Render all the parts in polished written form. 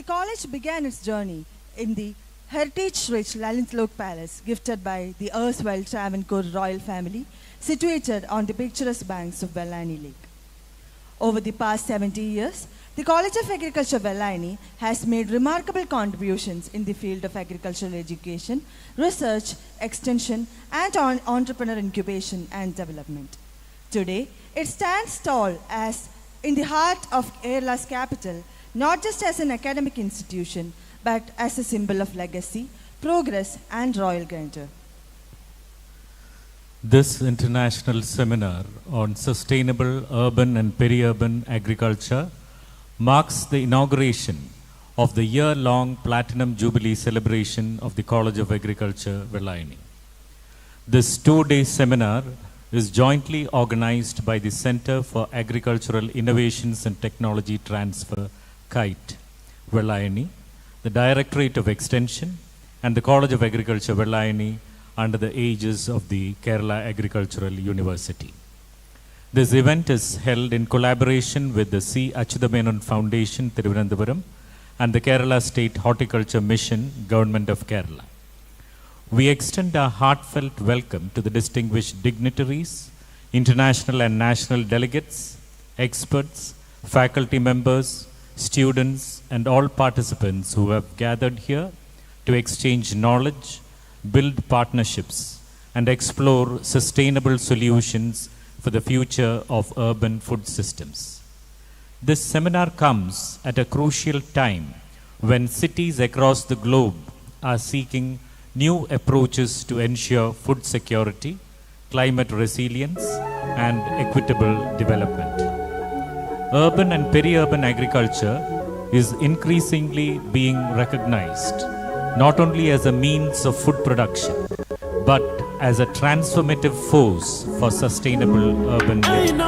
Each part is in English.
The college began its journey in the heritage-rich Lallinsloke Palace, gifted by the erstwhile Travancore royal family, situated on the picturesque banks of Vellani Lake. Over the past 70 years, the College of Agriculture Vellani has made remarkable contributions in the field of agricultural education, research, extension, and entrepreneur incubation and development. Today, it stands tall as in the heart of Kerala's capital, not just as an academic institution, but as a symbol of legacy, progress, and royal grandeur. This international seminar on sustainable urban and peri-urban agriculture marks the inauguration of the year-long Platinum Jubilee celebration of the College of Agriculture, Vellani. This two-day seminar is jointly organized by the Center for Agricultural Innovations and Technology Transfer, KITE, Vellani, the Directorate of Extension, and the College of Agriculture, Vellani, under the aegis of the Kerala Agricultural University. This event is held in collaboration with the C. Achuthamenon Foundation, Thiruvananthapuram, and the Kerala State Horticulture Mission, Government of Kerala. We extend our heartfelt welcome to the distinguished dignitaries, international and national delegates, experts, faculty members, students, and all participants who have gathered here to exchange knowledge, build partnerships, and explore sustainable solutions for the future of urban food systems. This seminar comes at a crucial time when cities across the globe are seeking new approaches to ensure food security, climate resilience, and equitable development. Urban and peri-urban agriculture is increasingly being recognized not only as a means of food production, but as a transformative force for sustainable urban living.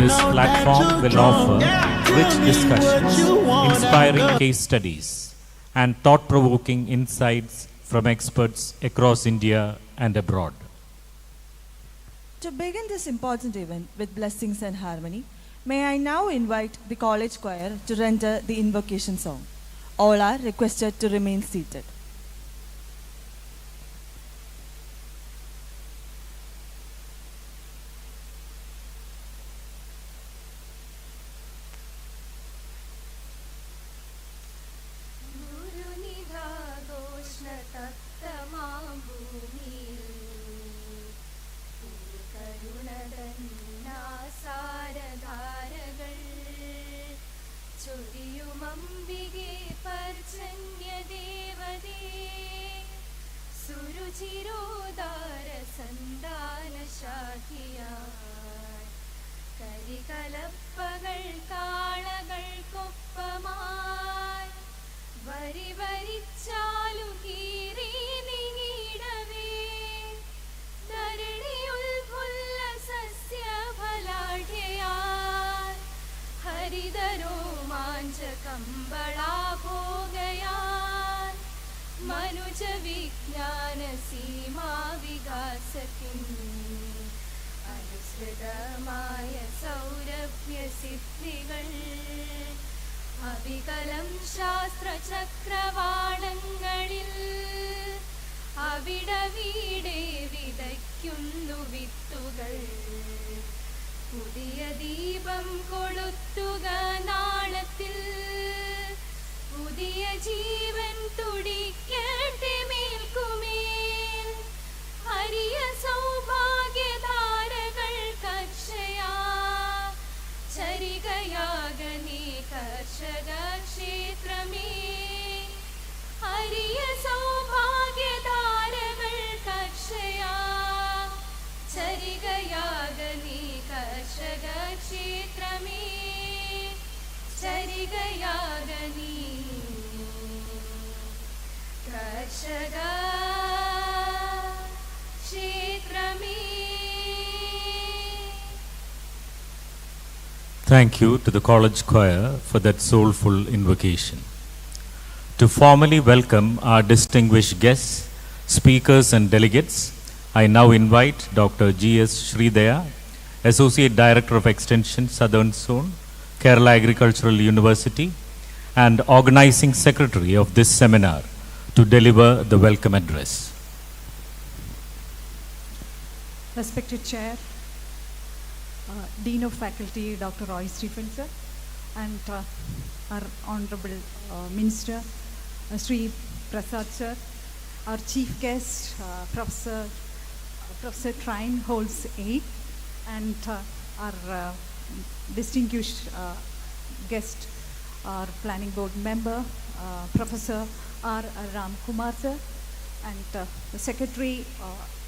This platform will offer rich discussions, inspiring case studies, and thought-provoking insights from experts across India and abroad. To begin this important event with blessings and harmony, may I now invite the college choir to render the invocation song. All are requested to remain seated. അവികലം ശാസ്ത്രചക്രവാളങ്ങളിൽ അവിടവീടെ വിതയ്ക്കുന്നു വിത്തുകൾ പുതിയ ദീപം കൊളുത്തുക നാളത്തിൽ പുതിയ ജീവൻ തുടിക്കട്ടെ മേൽക്കുമേൽ ഹരിയ സൗഭാഗ്യധാരകൾ കർഷയാ ചരികയാകനീ കർഷക ക്ഷേത്രമേ ഹരിയ സൗഭാഗ്യധാരകൾ കർഷയാ ചരികയാകനീ കർഷക ക്ഷേത്രമേ ചരികയാകനീ കർഷക ക്ഷേത്രമേ. Thank you to the college choir for that soulful invocation. To formally welcome our distinguished guests, speakers and delegates, I now invite Dr. G.S. Sridaya, Associate Director of Extension, Southern Zone, Kerala Agricultural University, and organizing secretary of this seminar, to deliver the welcome address. Respected Chair, Dean of Faculty, Dr. Roy Stephenson, and our Honorable Minister, Sri Prasad Sir, our Chief Guest, Professor Trine holds 8, and our distinguished guest, our Planning Board member, Professor R. Ram Kumar Sir, and the Secretary,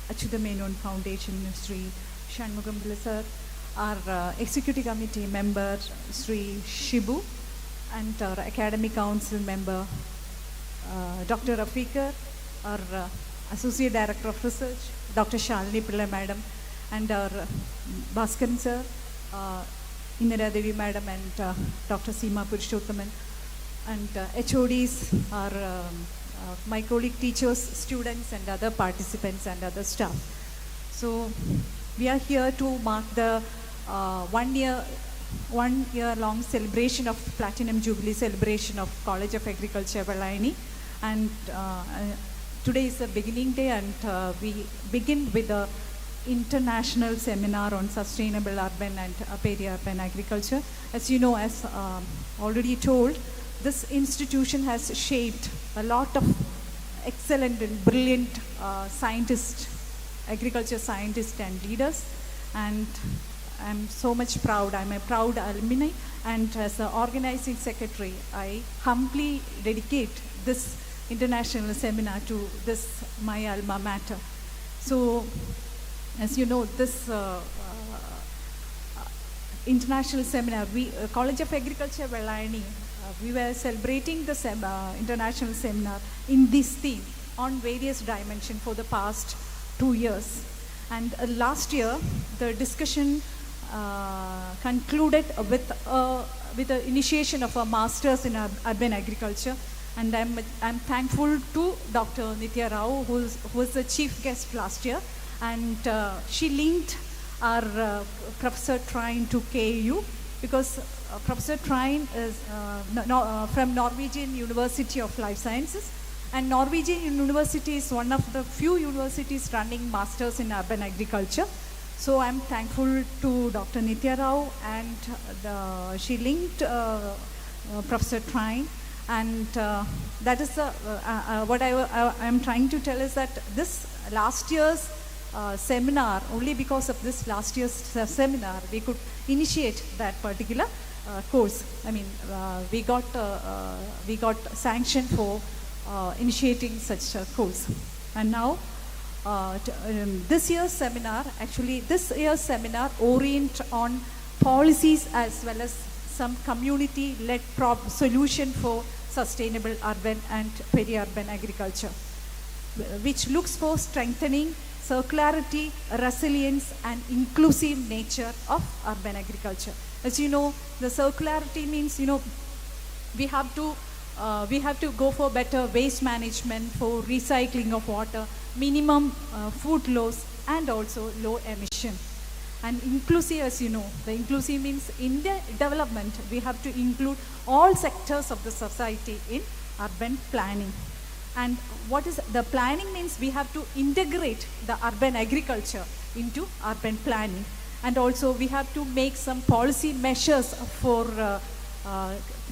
Achyuta Menon Foundation, Sri Shanmugam Sir, our Executive Committee member, Sri Shibu, and our Academic Council member, Dr. Rafikar, our Associate Director of Research, Dr. Shalini Pillai Madam, and our Bhaskaran Sir, Indira Devi Madam, and Dr. Seema Purushothaman, and HODs, our my colleague teachers, students, and other participants and other staff. So we are here to mark the 1 year long celebration of Platinum Jubilee celebration of College of Agriculture, Vellaini. And today is the beginning day, and we begin with the international seminar on sustainable urban and peri-urban agriculture. As you know, as already told, this institution has shaped a lot of excellent and brilliant scientists, agriculture scientists and leaders, and I'm so much proud. I'm a proud alumni, and as the organizing secretary, I humbly dedicate this international seminar to this my alma mater. So, as you know, this international seminar, College of Agriculture, Vellaini, we were celebrating the international seminar in this theme on various dimensions for the past 2 years. And last year, the discussion concluded with the initiation of a master's in urban agriculture. And I'm thankful to Dr. Nitya Rao, who was the chief guest last year. And she linked our Professor Trine to KU, because Professor Trine is from Norwegian University of Life Sciences, and Norwegian University is one of the few universities running masters in urban agriculture. So I'm thankful to Dr. Nitya Rao, and she linked Professor Trine, and that is what I'm trying to tell is that this last year's seminar, only because of this last year's seminar, we could initiate that particular course. I mean, we got sanction for initiating such a course. And now, this year's seminar orient on policies as well as some community-led solution for sustainable urban and peri-urban agriculture, which looks for strengthening circularity, resilience, and inclusive nature of urban agriculture. As you know, the circularity means, we have to go for better waste management, for recycling of water, minimum food loss, and also low emission. And inclusive, as you know, the inclusive means in the development, we have to include all sectors of the society in urban planning. And what is the planning means? We have to integrate the urban agriculture into urban planning. And also we have to make some policy measures for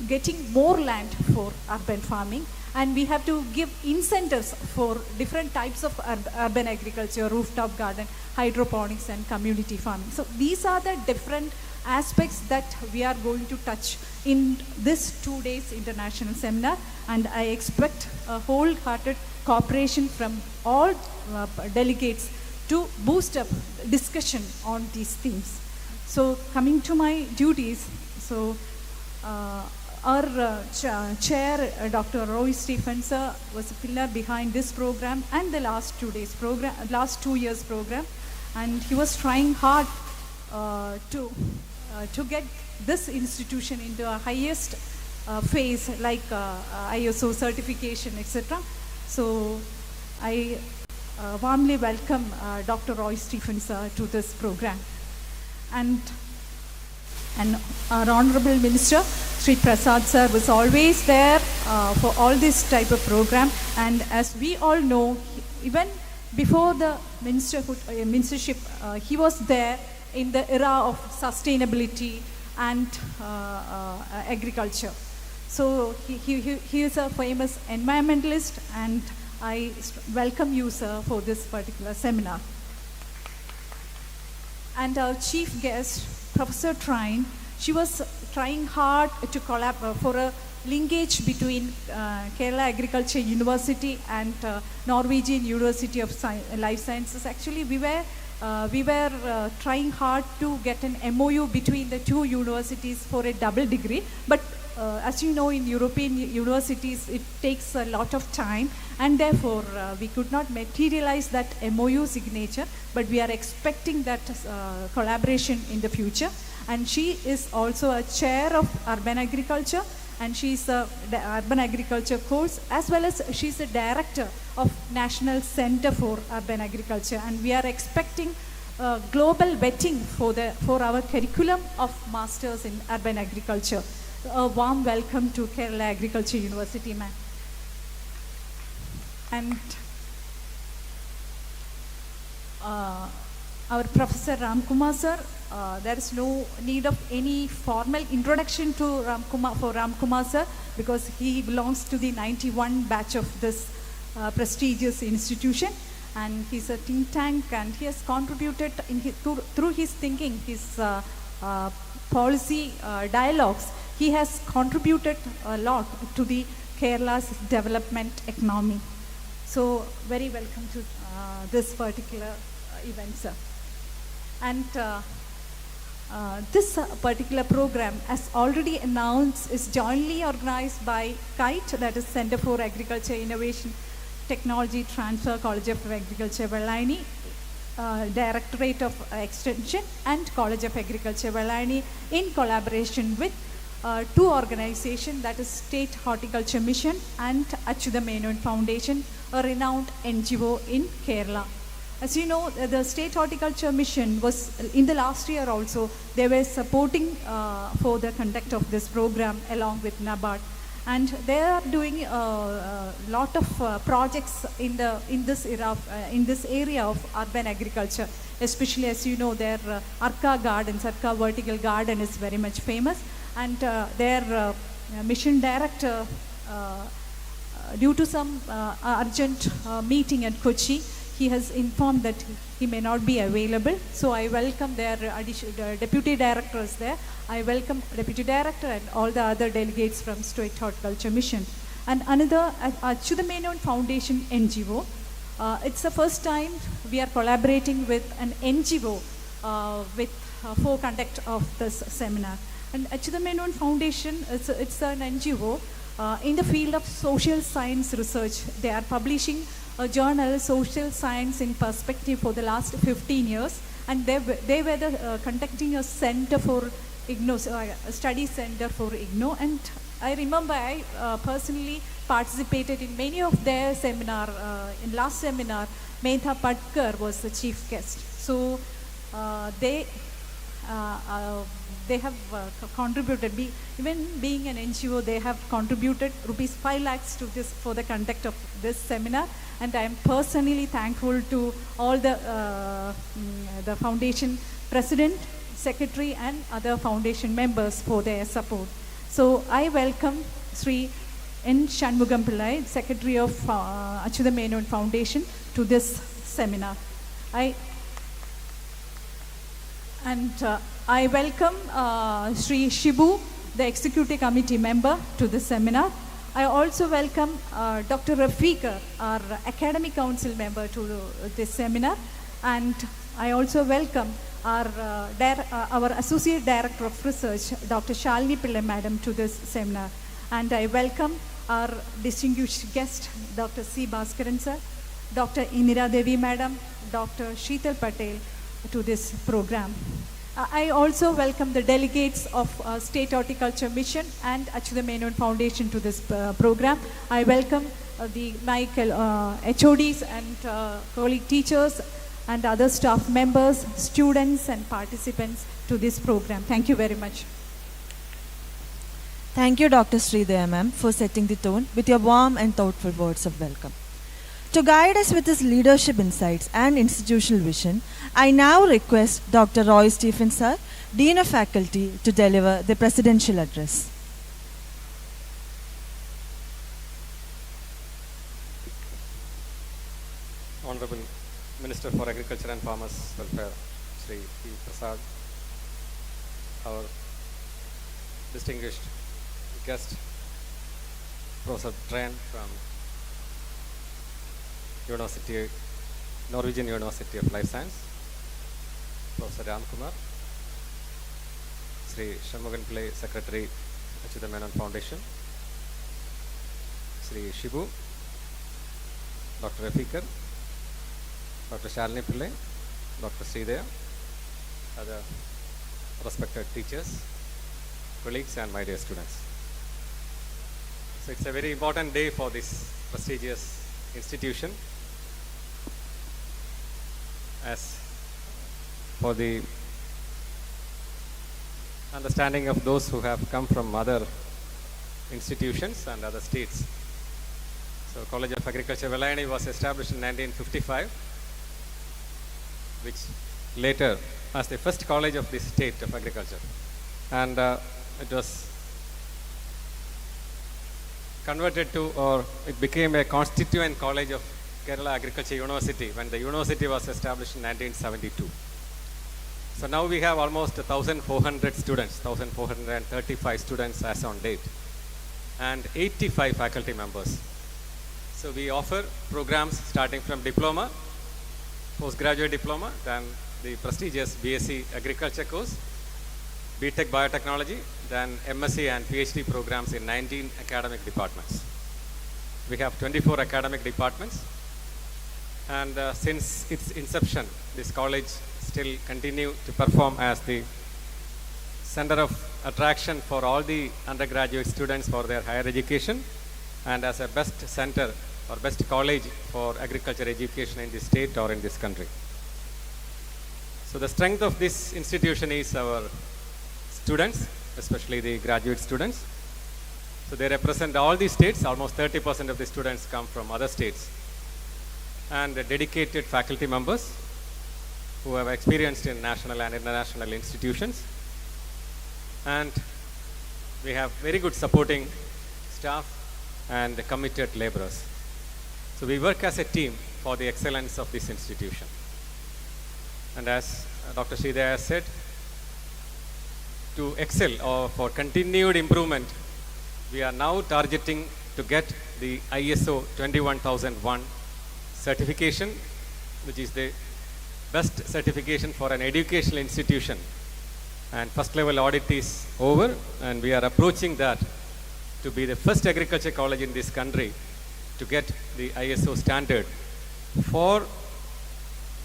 getting more land for urban farming. And we have to give incentives for different types of urban agriculture, rooftop garden, hydroponics, and community farming. So these are the different aspects that we are going to touch in this 2 days international seminar, and I expect a wholehearted cooperation from all delegates to boost up discussion on these themes. So coming to my duties, so our chair, Dr. Roy Stephenson, was a pillar behind this program and the last 2 days program, last 2 years program, and he was trying hard to get this institution into a highest phase, like ISO certification, etc. So I warmly welcome Dr. Roy Stephenson to this program. And our Honorable Minister, Sri Prasad sir was always there for all this type of program. And as we all know, even before the ministership, he was there in the era of sustainability and agriculture. So he is a famous environmentalist, and I welcome you, sir, for this particular seminar. And our chief guest, Professor Trine, she was trying hard to collaborate for a linkage between Kerala Agriculture University and Norwegian University of Life Sciences. Actually, we were trying hard to get an MOU between the two universities for a double degree, but as you know, in European universities, it takes a lot of time, and therefore we could not materialize that MOU signature, but we are expecting that collaboration in the future. And she is also a chair of urban agriculture, and she's the urban agriculture course, as well as she's a director of National Center for Urban Agriculture, and we are expecting global vetting for our curriculum of Masters in Urban Agriculture. A warm welcome to Kerala Agriculture University, ma'am. And our Professor Ramkumar sir, there is no need of any formal introduction to Ramkumar sir, because he belongs to the 91 batch of this prestigious institution, and he's a think tank, and he has contributed through his thinking, his policy dialogues. He has contributed a lot to the Kerala's development economy. So very welcome to this particular event, sir. And this particular program, as already announced, is jointly organized by KITE, that is Center for Agriculture Innovation Technology Transfer, College of Agriculture, Vellani, Directorate of Extension, and College of Agriculture, Vellani, in collaboration with two organizations, that is State Horticulture Mission and Achyuta Menon Foundation, a renowned NGO in Kerala. As you know, the State Horticulture Mission was, in the last year also, they were supporting for the conduct of this program along with NABARD. And they are doing a lot of projects in this area of urban agriculture. Especially, as you know, their Arka Gardens, Arka Vertical Garden is very much famous. And their mission director, due to some urgent meeting at Kochi, he has informed that he may not be available. So I welcome their deputy directors there. I welcome deputy director and all the other delegates from State Horticulture Mission. And another, Achyuta Menon Foundation NGO. It's the first time we are collaborating with an NGO for conduct of this seminar. And Achyuta Menon Foundation, it's an NGO in the field of social science research. They are publishing a journal, Social Science in Perspective, for the last 15 years. And they were conducting a center for IGNO, a study center for IGNO. And I remember I personally participated in many of their seminar. In last seminar, Medha Patkar was the chief guest. So they have contributed, even being an NGO, they have contributed rupees 5 lakhs to this for the conduct of this seminar. And I am personally thankful to all the foundation president, secretary, and other foundation members for their support. So I welcome Sri N. Shanmugam Pillai, Secretary of Achyuta Menon Foundation, to this seminar. I welcome Sri Shibu, the Executive Committee member, to this seminar. I also welcome Dr. Rafiqa, our Academic Council member, to this seminar. And I also welcome our Associate Director of Research, Dr. Shalini Pillai Madam, to this seminar. And I welcome our distinguished guest, Dr. C. Bhaskaran sir, Dr. Indira Devi Madam, Dr. Sheetal Patel, to this program. I also welcome the delegates of State Horticulture Mission and Achyuta Menon Foundation to this program. I welcome my HODs and colleague teachers and other staff members, students and participants to this program. Thank you very much. Thank you, Dr. Sridhar ma'am, for setting the tone with your warm and thoughtful words of welcome. To guide us with his leadership insights and institutional vision, I now request Dr. Roy Stephen sir, Dean of Faculty, to deliver the presidential address. Honorable Minister for Agriculture and Farmers Welfare, Sri P. Prasad, our distinguished guest, Professor Tran from Norwegian University of Life Science, Professor Ramkumar, Sri Shanmugan Pillai, Secretary, Achyuta Menon Foundation, Sri Shibu, Dr. Rafikar, Dr. Shalini Pillai, Dr. Sridhar, other respected teachers, colleagues and my dear students. So it's a very important day for this prestigious institution. As for the understanding of those who have come from other institutions and other states. So College of Agriculture Vellaiyani was established in 1955, which later as the first college of the state of agriculture. And it was converted to, or it became a constituent college of Kerala Agriculture University when the university was established in 1972. So now we have almost 1,400 students, 1,435 students as on date, and 85 faculty members. So we offer programs starting from diploma, postgraduate diploma, then the prestigious BSc Agriculture course, BTech Biotechnology, then MSc and PhD programs in 19 academic departments. We have 24 academic departments, and since its inception, this college still continue to perform as the center of attraction for all the undergraduate students for their higher education, and as a best center or best college for agriculture education in this state or in this country. So the strength of this institution is our students, especially the graduate students. So they represent all the states. Almost 30% of the students come from other states, and dedicated faculty members who have experienced in national and international institutions. And we have very good supporting staff and committed laborers. So we work as a team for the excellence of this institution. And as Dr. Sridhar has said, to excel or for continued improvement, we are now targeting to get the ISO 21001 certification, which is the best certification for an educational institution. And first level audit is over, and we are approaching that to be the first agriculture college in this country to get the ISO standard for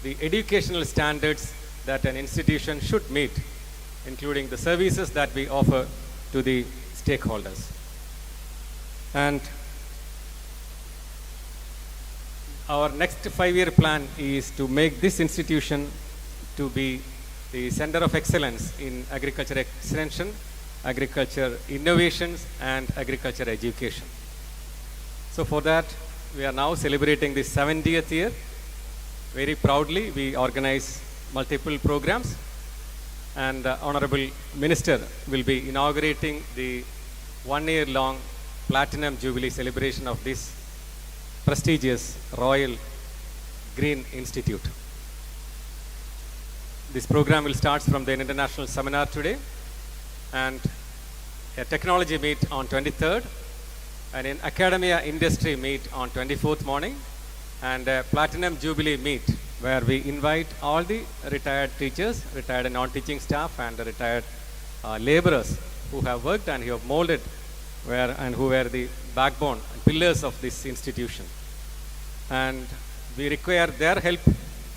the educational standards that an institution should meet, including the services that we offer to the stakeholders. And our next 5-year plan is to make this institution to be the center of excellence in agriculture extension, agriculture innovations, and agriculture education. So for that, we are now celebrating the 70th year. Very proudly, we organize multiple programs, and Honorable Minister will be inaugurating the 1-year-long Platinum Jubilee celebration of this prestigious Royal Green Institute. This program will start from the international seminar today, and a technology meet on 23rd, and in academia industry meet on 24th morning, and a Platinum Jubilee meet where we invite all the retired teachers, retired and non-teaching staff, and retired laborers who have worked and who have molded and who were the backbone and pillars of this institution. And we require their help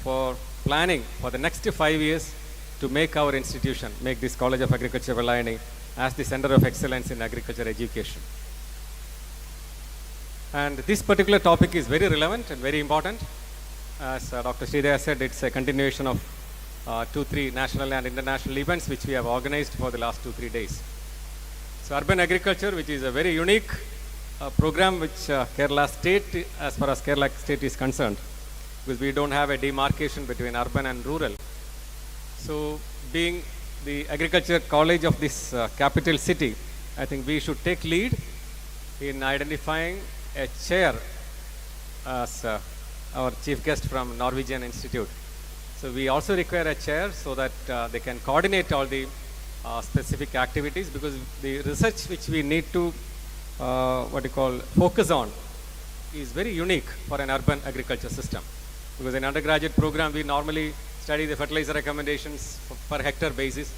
for planning for the next 5 years to make our institution, make this College of Agriculture Vellaiyani as the center of excellence in agriculture education. And this particular topic is very relevant and very important. As Dr. Sridhar said, it's a continuation of 2-3 national and international events which we have organized for the last 2-3 days. So urban agriculture, which is a very unique program which Kerala state, as far as Kerala state is concerned, because we don't have a demarcation between urban and rural. So being the agriculture college of this capital city, I think we should take lead in identifying a chair as our chief guest from Norwegian Institute. So we also require a chair so that they can coordinate all the specific activities, because the research which we need to focus on is very unique for an urban agriculture system. Because in undergraduate program we normally study the fertilizer recommendations per hectare basis,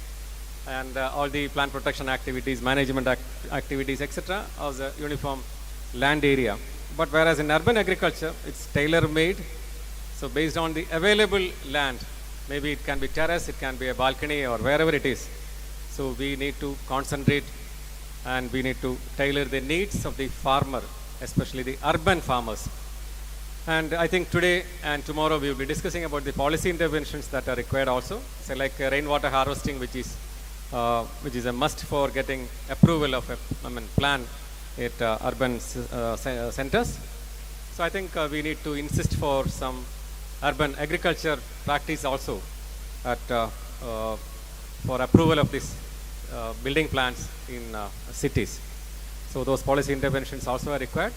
and all the plant protection activities, management activities, etc. as a uniform land area. But whereas in urban agriculture, it's tailor-made. So based on the available land, maybe it can be terrace, it can be a balcony, or wherever it is. So we need to concentrate and we need to tailor the needs of the farmer, especially the urban farmers. And I think today and tomorrow we will be discussing about the policy interventions that are required also. So like rainwater harvesting, which is a must for getting approval of a plan at urban centers. So I think we need to insist for some urban agriculture practice also at for approval of this building plans in cities. So those policy interventions also are required.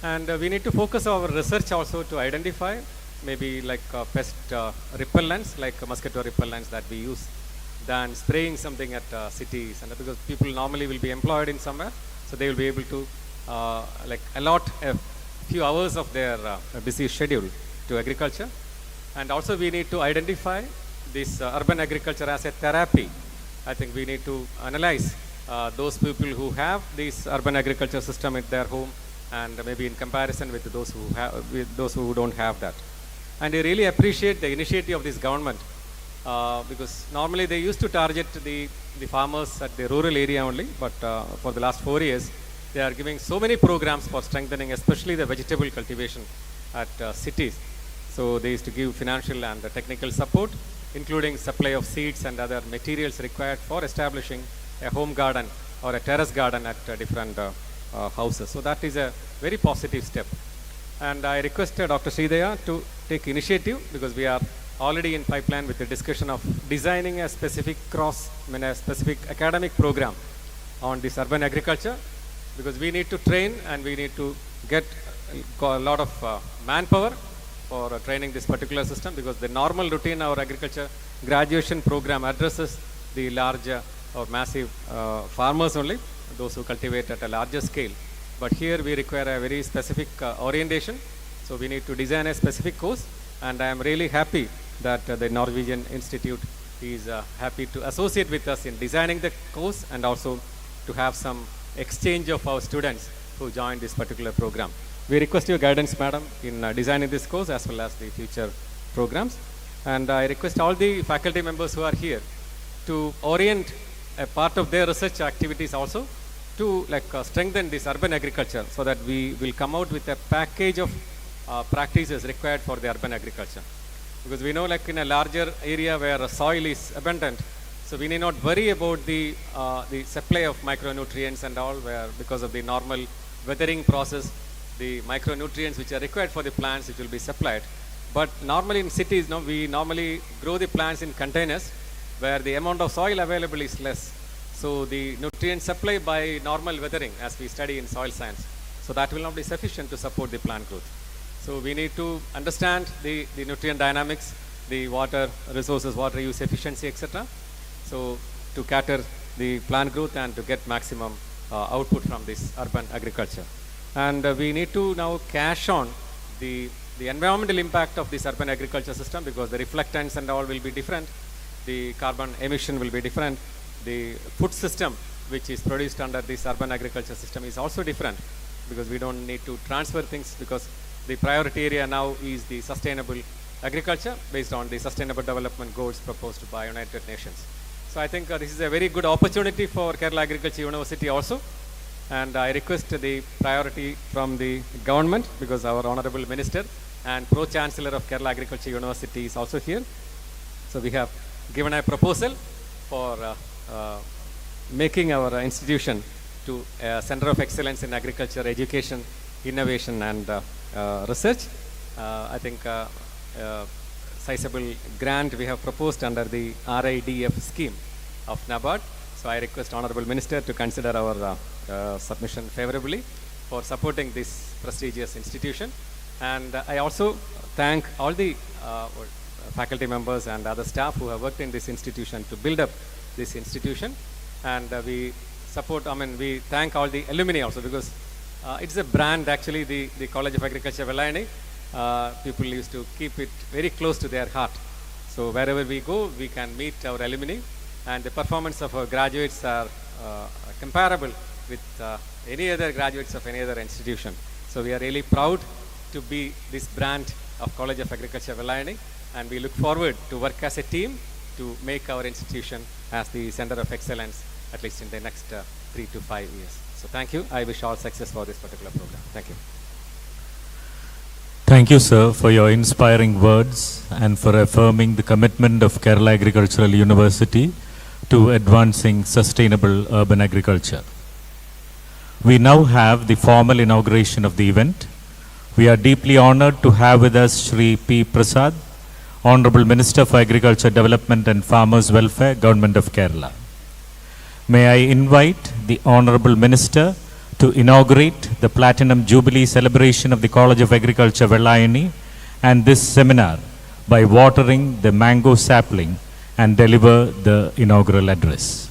And we need to focus our research also to identify maybe like pest repellents, like mosquito repellents that we use, than spraying something at cities. And because people normally will be employed in somewhere, so they will be able to like allot a few hours of their busy schedule to agriculture. And also we need to identify this urban agriculture as a therapy. I think we need to analyze those people who have this urban agriculture system in their home, and maybe in comparison with those who don't have that. And I really appreciate the initiative of this government, because normally they used to target the farmers at the rural area only, but for the last 4 years they are giving so many programs for strengthening especially the vegetable cultivation at cities. So they used to give financial and technical support, including supply of seeds and other materials required for establishing a home garden or a terrace garden at different houses. So that is a very positive step. And I requested Dr. Sridhaya to take initiative, because we are already in pipeline with the discussion of designing a specific a specific academic program on this urban agriculture, because we need to train and we need to get a lot of manpower for training this particular system, because the normal routine our agriculture graduation program addresses the large or massive farmers only, those who cultivate at a larger scale. But here we require a very specific orientation, so we need to design a specific course. And I am really happy that the Norwegian Institute is happy to associate with us in designing the course, and also to have some exchange of our students who join this particular program. We request your guidance, madam, in designing this course as well as the future programs. And I request all the faculty members who are here to orient a part of their research activities also to strengthen this urban agriculture, so that we will come out with a package of practices required for the urban agriculture. Because we know, like in a larger area where soil is abundant, so we need not worry about the supply of micronutrients and all, where because of the normal weathering process, the micronutrients which are required for the plants, which will be supplied. But normally in cities, we normally grow the plants in containers where the amount of soil available is less. So the nutrient supply by normal weathering, as we study in soil science, so that will not be sufficient to support the plant growth. So we need to understand the nutrient dynamics, the water resources, water use efficiency, etc. So to cater the plant growth and to get maximum output from this urban agriculture. And we need to now cash on the environmental impact of this urban agriculture system, because the reflectants and all will be different, the carbon emission will be different, the food system which is produced under this urban agriculture system is also different, because we don't need to transfer things, because the priority area now is the sustainable agriculture based on the sustainable development goals proposed by United Nations. So I think this is a very good opportunity for Kerala Agriculture University also. And I request the priority from the government, because our Honorable Minister and Pro-Chancellor of Kerala Agriculture University is also here. So we have given a proposal for making our institution to a center of excellence in agriculture, education, innovation, and research. I think sizable grant we have proposed under the RIDF scheme of NABARD. So I request Honorable Minister to consider our submission favorably for supporting this prestigious institution. And I also thank all the faculty members and other staff who have worked in this institution to build up this institution. And we thank all the alumni also, because it's a brand actually, the College of Agriculture Vellayanagi. People used to keep it very close to their heart. So wherever we go, we can meet our alumni, and the performance of our graduates are comparable with any other graduates of any other institution. So we are really proud to be this brand of College of Agriculture Vellayanagi, and we look forward to work as a team to make our institution as the center of excellence, at least in the next 3 to 5 years. So thank you. I wish all success for this particular program. Thank you. Thank you, sir, for your inspiring words and for affirming the commitment of Kerala Agricultural University to advancing sustainable urban agriculture. We now have the formal inauguration of the event. We are deeply honored to have with us Shri P. Prasad, Honorable Minister for Agriculture Development and Farmers Welfare, Government of Kerala. May I invite the Honorable Minister to inaugurate the Platinum Jubilee celebration of the College of Agriculture Vellayanagi and this seminar by watering the mango sapling and deliver the inaugural address.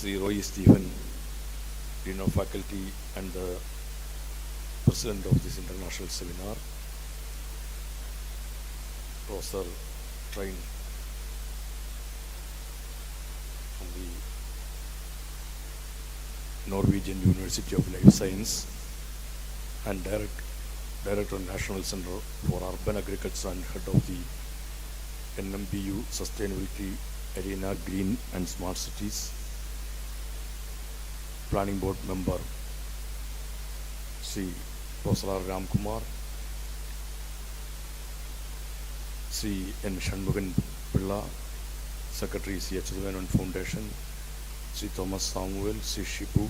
Sri Roy Stephen, Dean of Faculty and the President of this international seminar, Professor Train from the Norwegian University of Life Science, and Director of National Center for Urban Agriculture and Head of the NMBU Sustainability Arena Green and Smart Cities, Planning Board Member Sri Professor R. Ram Kumar, Sri N. Shanmugan Pilla, Secretary C.H. Ruvanan Foundation, Sri Thomas Samuel, Sri Shibu,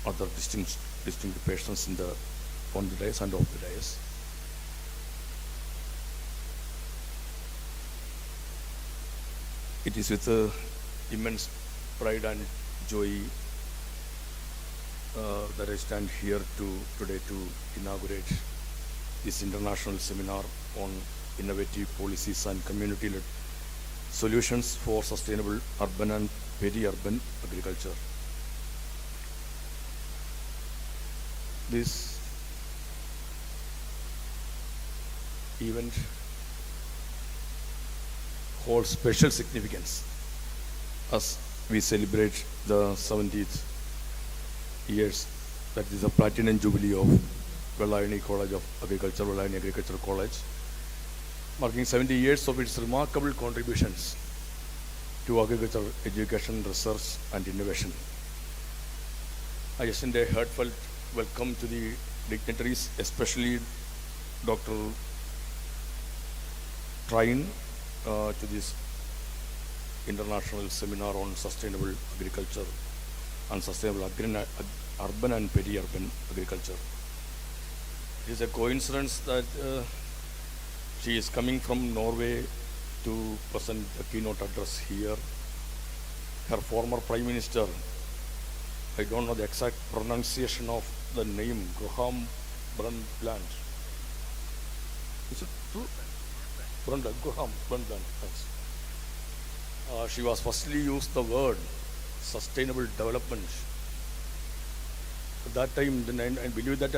other distinct persons on the dais and off the dais. It is with immense pride and joy that I stand here today to inaugurate this international seminar on innovative policies and community-led solutions for sustainable urban and peri-urban agriculture. This event holds special significance as we celebrate the 70th years, that is the Platinum Jubilee of Vellayanagi College of Agriculture, Vellayanagi Agricultural College, marking 70 years of its remarkable contributions to agriculture, education, research and innovation. I extend a heartfelt welcome to the dignitaries, especially Dr. Train, to this international seminar on sustainable agriculture and sustainable urban and peri-urban agriculture. It is a coincidence that she is coming from Norway to present the keynote address here. Her former Prime Minister, I don't know the exact pronunciation of the name, Graham Brundtland. Is it true? Brundtland, Graham Brundtland. She was firstly used the word sustainable development. At that time, I believe that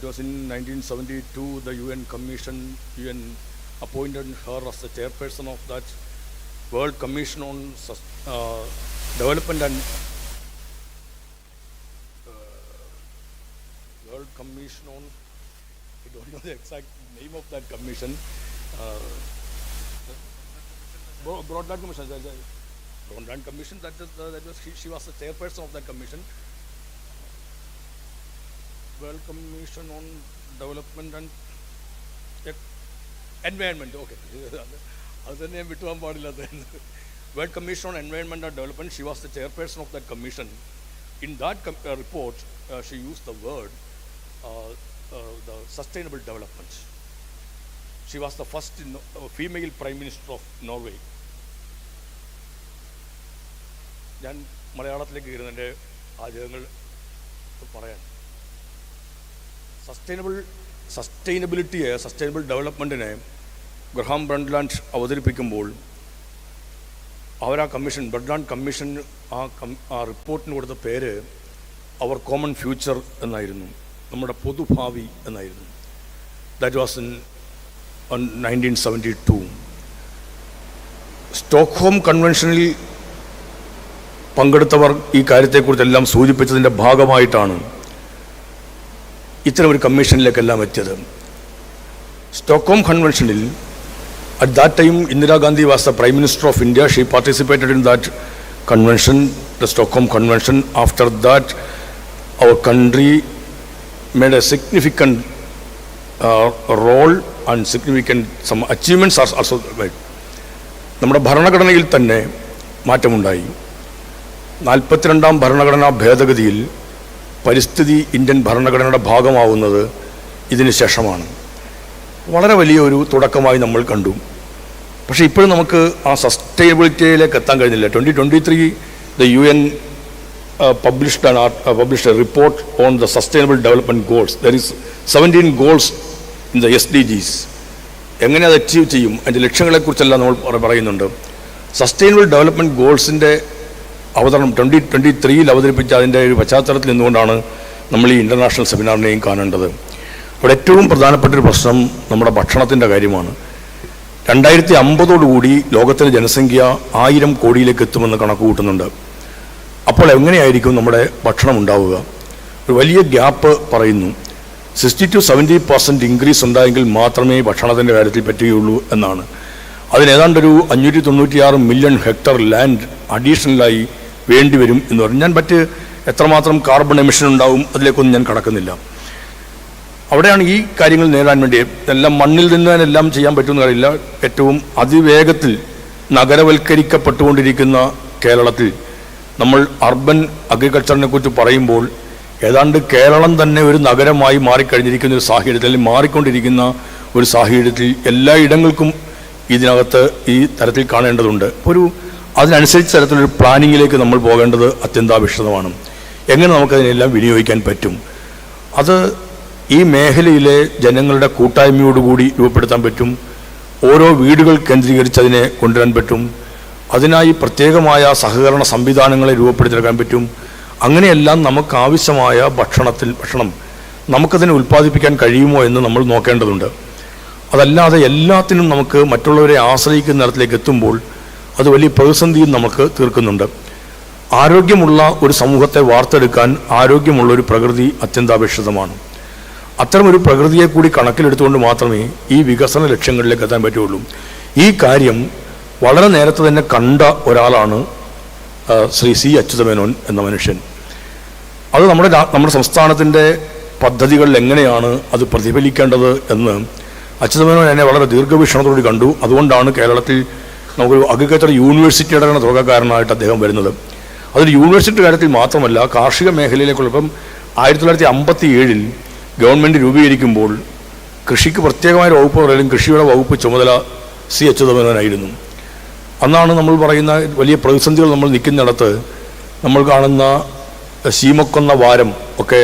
was in 1972. The UN appointed her as the chairperson of that World Commission on Development and World Commission on, I don't know the exact name of that commission. Broadband Commission. Broadband Commission. She was the chairperson of that commission. World Commission on Development and Environment. Okay. Other name World Commission on Environment and Development. She was the chairperson of that commission. In that report, she used the word the sustainable development. She was the first female Prime Minister of Norway. ഞാൻ മലയാളത്തിലേക്ക് കയറുന്നതിൻ്റെ ആചാരങ്ങൾ പറയാൻ sustainable ഡെവലപ്മെൻറ്റിനെ Graham ബ്രണ്ട്ലാൻഡ് അവതരിപ്പിക്കുമ്പോൾ ബ്രണ്ട്ലാൻഡ് commission ആ റിപ്പോർട്ടിന് കൊടുത്ത പേര് അവർ common future എന്നായിരുന്നു, നമ്മുടെ പൊതുഭാവി എന്നായിരുന്നു. That was in 1972. സ്റ്റോക്ക്ഹോം കൺവെൻഷനിൽ പങ്കെടുത്തവർ ഈ കാര്യത്തെക്കുറിച്ചെല്ലാം സൂചിപ്പിച്ചതിൻ്റെ ഭാഗമായിട്ടാണ് ഇത്തരം ഒരു കമ്മീഷനിലേക്കെല്ലാം എത്തിയത്. സ്റ്റോക്ക്ഹോം കൺവെൻഷനിൽ at that time Indira Gandhi was the prime minister of India. She participated in that convention, the Stockholm Convention. After that, our country made a significant role and significant some achievements are also made. നമ്മുടെ ഭരണഘടനയിൽ തന്നെ മാറ്റമുണ്ടായി. 42ാം ഭരണഘടനാ ഭേദഗതിയിൽ പരിസ്ഥിതി Indian ഭരണഘടനയുടെ ഭാഗമാവുന്നത് ഇതിന് ശേഷമാണ്. വളരെ വലിയൊരു തുടക്കമായി നമ്മൾ കണ്ടു. പക്ഷേ ഇപ്പോഴും നമുക്ക് ആ സസ്റ്റൈനബിലിറ്റിയിലേക്ക് എത്താൻ കഴിഞ്ഞില്ല. 2023 the UN published a report on the sustainable development goals. There is 17 goals in the SDGs. എങ്ങനെ അത് അച്ചീവ് ചെയ്യും, അതിൻ്റെ ലക്ഷ്യങ്ങളെക്കുറിച്ചെല്ലാം നമ്മൾ പറയുന്നുണ്ട്. സസ്റ്റൈനബിൾ ഡെവലപ്മെൻറ്റ് ഗോൾസിൻ്റെ അവതരണം 2023 അവതരിപ്പിച്ച അതിൻ്റെ ഒരു പശ്ചാത്തലത്തിൽ നിന്നുകൊണ്ടാണ് നമ്മൾ ഈ ഇൻ്റർനാഷണൽ സെമിനാറിനെയും കാണേണ്ടത്. ഇവിടെ ഏറ്റവും പ്രധാനപ്പെട്ടൊരു പ്രശ്നം നമ്മുടെ ഭക്ഷണത്തിൻ്റെ കാര്യമാണ്. 2050 ലോകത്തിലെ ജനസംഖ്യ 1000 കോടിയിലേക്ക് എത്തുമെന്ന് കണക്ക് കൂട്ടുന്നുണ്ട്. അപ്പോൾ എങ്ങനെയായിരിക്കും നമ്മുടെ ഭക്ഷണം ഉണ്ടാവുക? ഒരു വലിയ ഗ്യാപ്പ് പറയുന്നു. 60-70% ഇൻക്രീസ് ഉണ്ടായെങ്കിൽ മാത്രമേ ഭക്ഷണത്തിൻ്റെ കാര്യത്തിൽ പറ്റുകയുള്ളൂ എന്നാണ്. അതിനേതാണ്ടൊരു 596 മില്യൺ ഹെക്ടർ ലാൻഡ് അഡീഷണലായി വേണ്ടിവരും എന്ന് പറഞ്ഞു. ഞാൻ എത്രമാത്രം കാർബൺ എമിഷൻ ഉണ്ടാവും അതിലേക്കൊന്നും ഞാൻ കടക്കുന്നില്ല. അവിടെയാണ് ഈ കാര്യങ്ങൾ നേടാൻ വേണ്ടി എല്ലാം മണ്ണിൽ നിന്ന് എല്ലാം ചെയ്യാൻ പറ്റുമെന്ന് അറിയില്ല. ഏറ്റവും അതിവേഗത്തിൽ നഗരവൽക്കരിക്കപ്പെട്ടുകൊണ്ടിരിക്കുന്ന കേരളത്തിൽ നമ്മൾ അർബൻ അഗ്രികൾച്ചറിനെ കുറിച്ച് പറയുമ്പോൾ ഏതാണ്ട് കേരളം തന്നെ ഒരു നഗരമായി മാറിക്കഴിഞ്ഞിരിക്കുന്ന ഒരു സാഹചര്യത്തിൽ, അല്ലെങ്കിൽ മാറിക്കൊണ്ടിരിക്കുന്ന ഒരു സാഹചര്യത്തിൽ എല്ലാ ഇടങ്ങൾക്കും ഇതിനകത്ത് ഈ തരത്തിൽ കാണേണ്ടതുണ്ട്. അതിനനുസരിച്ച് തരത്തിലൊരു പ്ലാനിങ്ങിലേക്ക് നമ്മൾ പോകേണ്ടത് അത്യന്താപേക്ഷിതമാണ്. എങ്ങനെ നമുക്കതിനെല്ലാം വിനിയോഗിക്കാൻ പറ്റും? അത് ഈ മേഖലയിലെ ജനങ്ങളുടെ കൂട്ടായ്മയോടുകൂടി രൂപപ്പെടുത്താൻ പറ്റും. ഓരോ വീടുകൾ കേന്ദ്രീകരിച്ച് അതിനെ കൊണ്ടുവരാൻ പറ്റും. അതിനായി പ്രത്യേകമായ സഹകരണ സംവിധാനങ്ങളെ രൂപപ്പെടുത്തിയെടുക്കാൻ പറ്റും. അങ്ങനെയെല്ലാം നമുക്കാവശ്യമായ ഭക്ഷണം നമുക്കതിനെ ഉൽപ്പാദിപ്പിക്കാൻ കഴിയുമോ എന്ന് നമ്മൾ നോക്കേണ്ടതുണ്ട്. അതല്ലാതെ എല്ലാത്തിനും നമുക്ക് മറ്റുള്ളവരെ ആശ്രയിക്കുന്ന തരത്തിലേക്ക് എത്തുമ്പോൾ അത് വലിയ പ്രതിസന്ധിയും നമുക്ക് തീർക്കുന്നുണ്ട്. ആരോഗ്യമുള്ള ഒരു സമൂഹത്തെ വാർത്തെടുക്കാൻ ആരോഗ്യമുള്ള ഒരു പ്രകൃതി അത്യന്താപേക്ഷിതമാണ്. അത്തരമൊരു പ്രകൃതിയെ കൂടി കണക്കിലെടുത്തുകൊണ്ട് മാത്രമേ ഈ വികസന ലക്ഷ്യങ്ങളിലേക്ക് എത്താൻ പറ്റുള്ളൂ. ഈ കാര്യം വളരെ നേരത്തെ തന്നെ കണ്ട ഒരാളാണ് ശ്രീ C. അച്യുതമേനോൻ എന്ന മനുഷ്യൻ. അത് നമ്മുടെ സംസ്ഥാനത്തിൻ്റെ പദ്ധതികളിൽ എങ്ങനെയാണ് അത് പ്രതിഫലിക്കേണ്ടത് എന്ന് അച്യുതമേനോൻ എന്നെ വളരെ ദീർഘവീക്ഷണത്തോടുകൂടി കണ്ടു. അതുകൊണ്ടാണ് കേരളത്തിൽ നമുക്കൊരു അഗ്രികൾച്ചർ യൂണിവേഴ്സിറ്റിയുടെ തുടക്കക്കാരനായിട്ട് അദ്ദേഹം വരുന്നത്. അതൊരു യൂണിവേഴ്സിറ്റി കാര്യത്തിൽ മാത്രമല്ല, കാർഷിക മേഖലയിലേക്കുള്ള ഇപ്പം 1957 ഗവൺമെൻറ് രൂപീകരിക്കുമ്പോൾ കൃഷിക്ക് പ്രത്യേകമായ വകുപ്പ് പറയലും കൃഷിയുടെ വകുപ്പ് ചുമതല സി അച്യുതമേനോനായിരുന്നു. അന്നാണ് നമ്മൾ പറയുന്ന വലിയ പ്രതിസന്ധികൾ നമ്മൾ നിൽക്കുന്നിടത്ത് നമ്മൾ കാണുന്ന ശീമക്കൊന്ന വാരം ഒക്കെ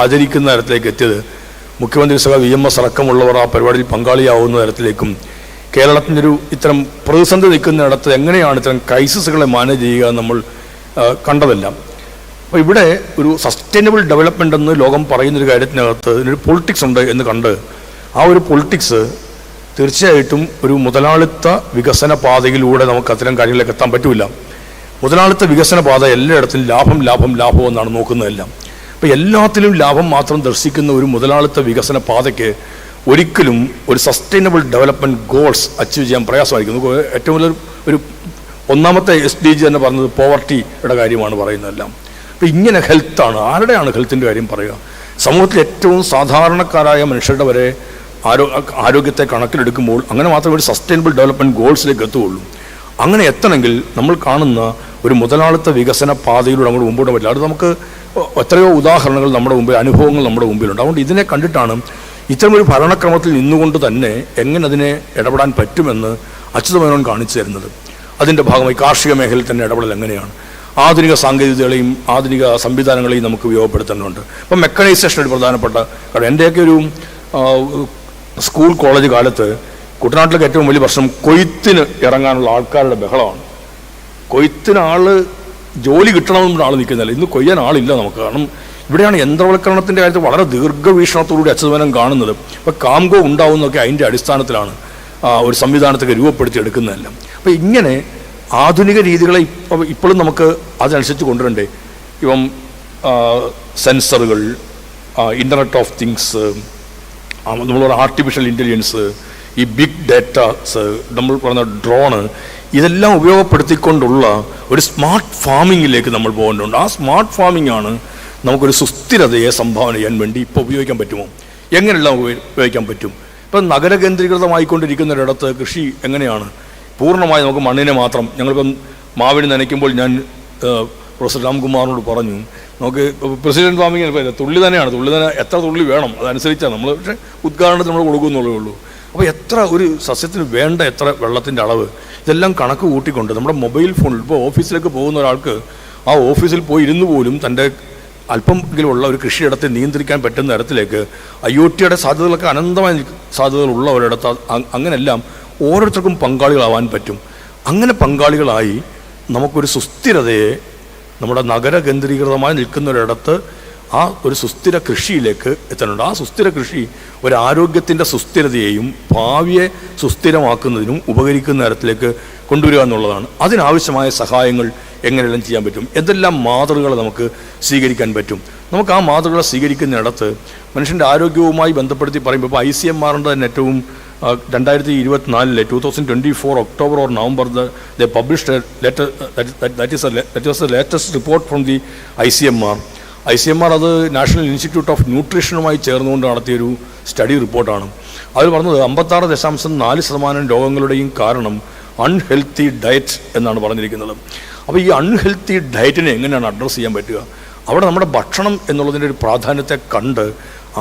ആചരിക്കുന്ന തരത്തിലേക്ക് എത്തിയത് മുഖ്യമന്ത്രി സഭ VMS അടക്കമുള്ളവർ ആ പരിപാടിയിൽ പങ്കാളിയാവുന്ന തരത്തിലേക്കും കേരളത്തിൻ്റെ ഇത്തരം പ്രതിസന്ധി നിൽക്കുന്നിടത്ത് എങ്ങനെയാണ് ഇത്തരം ക്രൈസിസുകളെ മാനേജ് ചെയ്യുക നമ്മൾ കണ്ടതെല്ലാം. അപ്പോൾ ഇവിടെ ഒരു സസ്റ്റൈനബിൾ ഡെവലപ്മെൻ്റ് എന്ന് ലോകം പറയുന്നൊരു കാര്യത്തിനകത്ത് ഇതിനൊരു പൊളിറ്റിക്സ് ഉണ്ട് എന്ന് കണ്ട് ആ ഒരു പൊളിറ്റിക്സ് തീർച്ചയായിട്ടും ഒരു മുതലാളിത്ത വികസന പാതയിലൂടെ നമുക്ക് അത്തരം കാര്യങ്ങളിലേക്ക് എത്താൻ പറ്റില്ല. മുതലാളിത്ത വികസന പാത എല്ലായിടത്തും ലാഭം ലാഭം ലാഭം എന്നാണ് നോക്കുന്നതെല്ലാം. അപ്പോൾ എല്ലാത്തിലും ലാഭം മാത്രം ദർശിക്കുന്ന ഒരു മുതലാളിത്ത വികസന പാതയ്ക്ക് ഒരിക്കലും ഒരു സസ്റ്റൈനബിൾ ഡെവലപ്മെൻറ്റ് ഗോൾസ് അച്ചീവ് ചെയ്യാൻ പ്രയാസമായിരിക്കും. ഏറ്റവും വലിയ ഒരു ഒന്നാമത്തെ SDG തന്നെ പറഞ്ഞത് പോവർട്ടിയുടെ കാര്യമാണ് പറയുന്നതെല്ലാം. അപ്പോൾ ഇങ്ങനെ ഹെൽത്താണ്, ആരുടെയാണ് ഹെൽത്തിൻ്റെ കാര്യം പറയുക? സമൂഹത്തിൽ ഏറ്റവും സാധാരണക്കാരായ മനുഷ്യരുടെ വരെ ആരോഗ്യത്തെ കണക്കിലെടുക്കുമ്പോൾ അങ്ങനെ മാത്രമേ ഒരു സസ്റ്റൈനബിൾ ഡെവലപ്മെൻറ്റ് ഗോൾസിലേക്ക് എത്തുകയുള്ളൂ. അങ്ങനെ എത്തണമെങ്കിൽ നമ്മൾ കാണുന്ന ഒരു മുതലാളിത്ത വികസന പാതയിലൂടെ അങ്ങോട്ട് മുമ്പോട്ട് പറ്റില്ല. അത് നമുക്ക് എത്രയോ ഉദാഹരണങ്ങൾ നമ്മുടെ മുമ്പിൽ, അനുഭവങ്ങൾ നമ്മുടെ മുമ്പിലുണ്ട്. അതുകൊണ്ട് ഇതിനെ കണ്ടിട്ടാണ് ഇത്തരമൊരു ഭരണക്രമത്തിൽ നിന്നുകൊണ്ട് തന്നെ എങ്ങനെ അതിനെ ഇടപെടാൻ പറ്റുമെന്ന് അച്യുതമേനോൻ കാണിച്ചു തരുന്നത്. അതിൻ്റെ ഭാഗമായി കാർഷിക മേഖലയിൽ തന്നെ ഇടപെടൽ എങ്ങനെയാണ്, ആധുനിക സാങ്കേതികതകളെയും ആധുനിക സംവിധാനങ്ങളെയും നമുക്ക് ഉപയോഗപ്പെടുത്തേണ്ടതുണ്ട്. അപ്പം മെക്കനൈസേഷൻ ഒരു പ്രധാനപ്പെട്ട കാര്യം. എൻ്റെയൊക്കെ ഒരു സ്കൂൾ കോളേജ് കാലത്ത് കുട്ടനാട്ടിലേക്ക് ഏറ്റവും വലിയ പ്രശ്നം കൊയ്ത്തിന് ഇറങ്ങാനുള്ള ആൾക്കാരുടെ ബഹളമാണ്. കൊയ്ത്തിന് ജോലി കിട്ടണമെന്ന് ആൾ നിൽക്കുന്നില്ല. ഇന്ന് കൊയ്യാൻ ആളില്ല നമുക്ക്. കാരണം ഇവിടെയാണ് യന്ത്രവൽക്കരണത്തിൻ്റെ കാര്യത്തിൽ വളരെ ദീർഘവീക്ഷണത്തോടുകൂടി അച്യുതമേനോൻ കാണുന്നത്. ഇപ്പോൾ കാംഗോ ഉണ്ടാവുന്നതൊക്കെ അതിൻ്റെ അടിസ്ഥാനത്തിലാണ് ഒരു സംവിധാനത്തൊക്കെ രൂപപ്പെടുത്തി എടുക്കുന്നതെല്ലാം. അപ്പോൾ ഇങ്ങനെ ആധുനിക രീതികളെ ഇപ്പോഴും നമുക്ക് അതിനനുസരിച്ച് കൊണ്ടുവരണ്ടേ? ഇപ്പം സെൻസറുകൾ, ഇൻ്റർനെറ്റ് ഓഫ് തിങ്സ്, നമ്മൾ ആർട്ടിഫിഷ്യൽ ഇൻ്റലിജൻസ്, ഈ ബിഗ് ഡാറ്റാസ്, നമ്മൾ പറയുന്ന ഡ്രോണ്, ഇതെല്ലാം ഉപയോഗപ്പെടുത്തിക്കൊണ്ടുള്ള ഒരു സ്മാർട്ട് ഫാമിങ്ങിലേക്ക് നമ്മൾ പോകേണ്ടതുണ്ട്. ആ സ്മാർട്ട് ഫാമിംഗ് ആണ് നമുക്കൊരു സുസ്ഥിരതയെ സംഭാവന ചെയ്യാൻ വേണ്ടി ഇപ്പോൾ ഉപയോഗിക്കാൻ പറ്റുമോ? എങ്ങനെയെല്ലാം ഉപയോഗിക്കാൻ പറ്റും? ഇപ്പം നഗരകേന്ദ്രീകൃതമായിക്കൊണ്ടിരിക്കുന്നൊരിടത്ത് കൃഷി എങ്ങനെയാണ്? പൂർണ്ണമായി നമുക്ക് മണ്ണിനെ മാത്രം, ഞങ്ങളിപ്പം മാവിന് നനയ്ക്കുമ്പോൾ ഞാൻ പ്രൊഫസർ രാംകുമാറിനോട് പറഞ്ഞു, നമുക്ക് പ്രസിഡന്റ് ഫാമിങ്ങിന് തുള്ളി തന്നെയാണ്, തുള്ളി തന്നെ എത്ര തുള്ളി വേണം അതനുസരിച്ചാണ് നമ്മൾ, പക്ഷേ ഉദ്ഘാടനത്തിന് നമ്മൾ കൊടുക്കുന്നുള്ളേ ഉള്ളൂ. അപ്പോൾ എത്ര ഒരു സസ്യത്തിന് വേണ്ട എത്ര വെള്ളത്തിൻ്റെ അളവ്, ഇതെല്ലാം കണക്ക് കൂട്ടിക്കൊണ്ട് നമ്മുടെ മൊബൈൽ ഫോണിൽ ഇപ്പോൾ ഓഫീസിലേക്ക് പോകുന്ന ഒരാൾക്ക് ആ ഓഫീസിൽ പോയി ഇരുന്ന് പോലും തൻ്റെ അല്പമെങ്കിലുമുള്ള ഒരു കൃഷിയിടത്തെ നിയന്ത്രിക്കാൻ പറ്റുന്ന തരത്തിലേക്ക് IoTയുടെ സാധ്യതകളൊക്കെ അനന്തമായ സാധ്യതകളുള്ള ഒരിടത്ത് അങ്ങനെല്ലാം ഓരോരുത്തർക്കും പങ്കാളികളാവാൻ പറ്റും. അങ്ങനെ പങ്കാളികളായി നമുക്കൊരു സുസ്ഥിരതയെ നമ്മുടെ നഗര കേന്ദ്രീകൃതമായി നിൽക്കുന്നൊരിടത്ത് ആ ഒരു സുസ്ഥിര കൃഷിയിലേക്ക് എത്താനുണ്ട്. ആ സുസ്ഥിര കൃഷി ഒരു ആരോഗ്യത്തിൻ്റെ സുസ്ഥിരതയെയും ഭാവിയെ സുസ്ഥിരമാക്കുന്നതിനും ഉപകരിക്കുന്ന തരത്തിലേക്ക് കൊണ്ടുവരിക എന്നുള്ളതാണ്. അതിനാവശ്യമായ സഹായങ്ങൾ എങ്ങനെയെല്ലാം ചെയ്യാൻ പറ്റും, എന്തെല്ലാം മാതൃകകൾ നമുക്ക് സ്വീകരിക്കാൻ പറ്റും. നമുക്ക് ആ മാതൃകകൾ സ്വീകരിക്കുന്നിടത്ത് മനുഷ്യൻ്റെ ആരോഗ്യവുമായി ബന്ധപ്പെടുത്തി പറയുമ്പോൾ ഇപ്പോൾ ICMRൻ്റെ തന്നെ ഏറ്റവും 2024 2024 October or November they published a letter that was the latest report from the ICMR. അത് നാഷണൽ ഇൻസ്റ്റിറ്റ്യൂട്ട് ഓഫ് ന്യൂട്രീഷനുമായി ചേർന്നുകൊണ്ട് നടത്തിയൊരു സ്റ്റഡി റിപ്പോർട്ടാണ്. അതിൽ പറഞ്ഞത് 56.4% രോഗങ്ങളുടെയും കാരണം അൺഹെൽത്തി ഡയറ്റ് എന്നാണ് പറഞ്ഞിരിക്കുന്നത്. അപ്പോൾ ഈ അൺഹെൽത്തി ഡയറ്റിനെ എങ്ങനെയാണ് അഡ്രസ്സ് ചെയ്യാൻ പറ്റുക? അവിടെ നമ്മുടെ ഭക്ഷണം എന്നുള്ളതിൻ്റെ ഒരു പ്രാധാന്യത്തെ കണ്ട്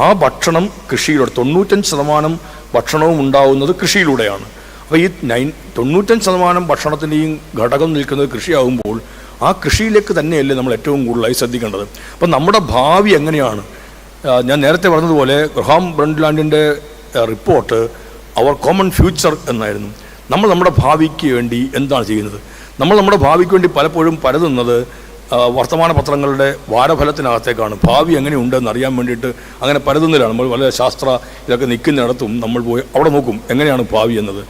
ആ ഭക്ഷണം കൃഷിയിലൂടെ 95% ഭക്ഷണവും ഉണ്ടാവുന്നത് കൃഷിയിലൂടെയാണ്. അപ്പോൾ ഈ 95% ഭക്ഷണത്തിൻ്റെയും ഘടകം നിൽക്കുന്നത് കൃഷിയാകുമ്പോൾ ആ കൃഷിയിലേക്ക് തന്നെയല്ലേ നമ്മൾ ഏറ്റവും കൂടുതലായി ശ്രദ്ധിക്കേണ്ടത്. അപ്പം നമ്മുടെ ഭാവി എങ്ങനെയാണ്? ഞാൻ നേരത്തെ പറഞ്ഞതുപോലെ ഗ്രഹാം ബ്രണ്ട്ലാൻഡിൻ്റെ റിപ്പോർട്ട് അവർ കോമൺ ഫ്യൂച്ചർ എന്നായിരുന്നു. നമ്മൾ നമ്മുടെ ഭാവിക്ക് വേണ്ടി എന്താണ് ചെയ്യുന്നത്? നമ്മൾ നമ്മുടെ ഭാവിക്ക് വേണ്ടി പലപ്പോഴും പരതുന്നത് വർത്തമാന പത്രങ്ങളുടെ വാരഫലത്തിനകത്തേക്കാണ്. ഭാവി എങ്ങനെയുണ്ടെന്ന് അറിയാൻ വേണ്ടിയിട്ട് അങ്ങനെ പരതുന്നില്ല. നമ്മൾ വളരെ ശാസ്ത്ര ഇതൊക്കെ നിൽക്കുന്നിടത്തും നമ്മൾ പോയി അവിടെ നോക്കും എങ്ങനെയാണ് ഭാവി എന്നത്.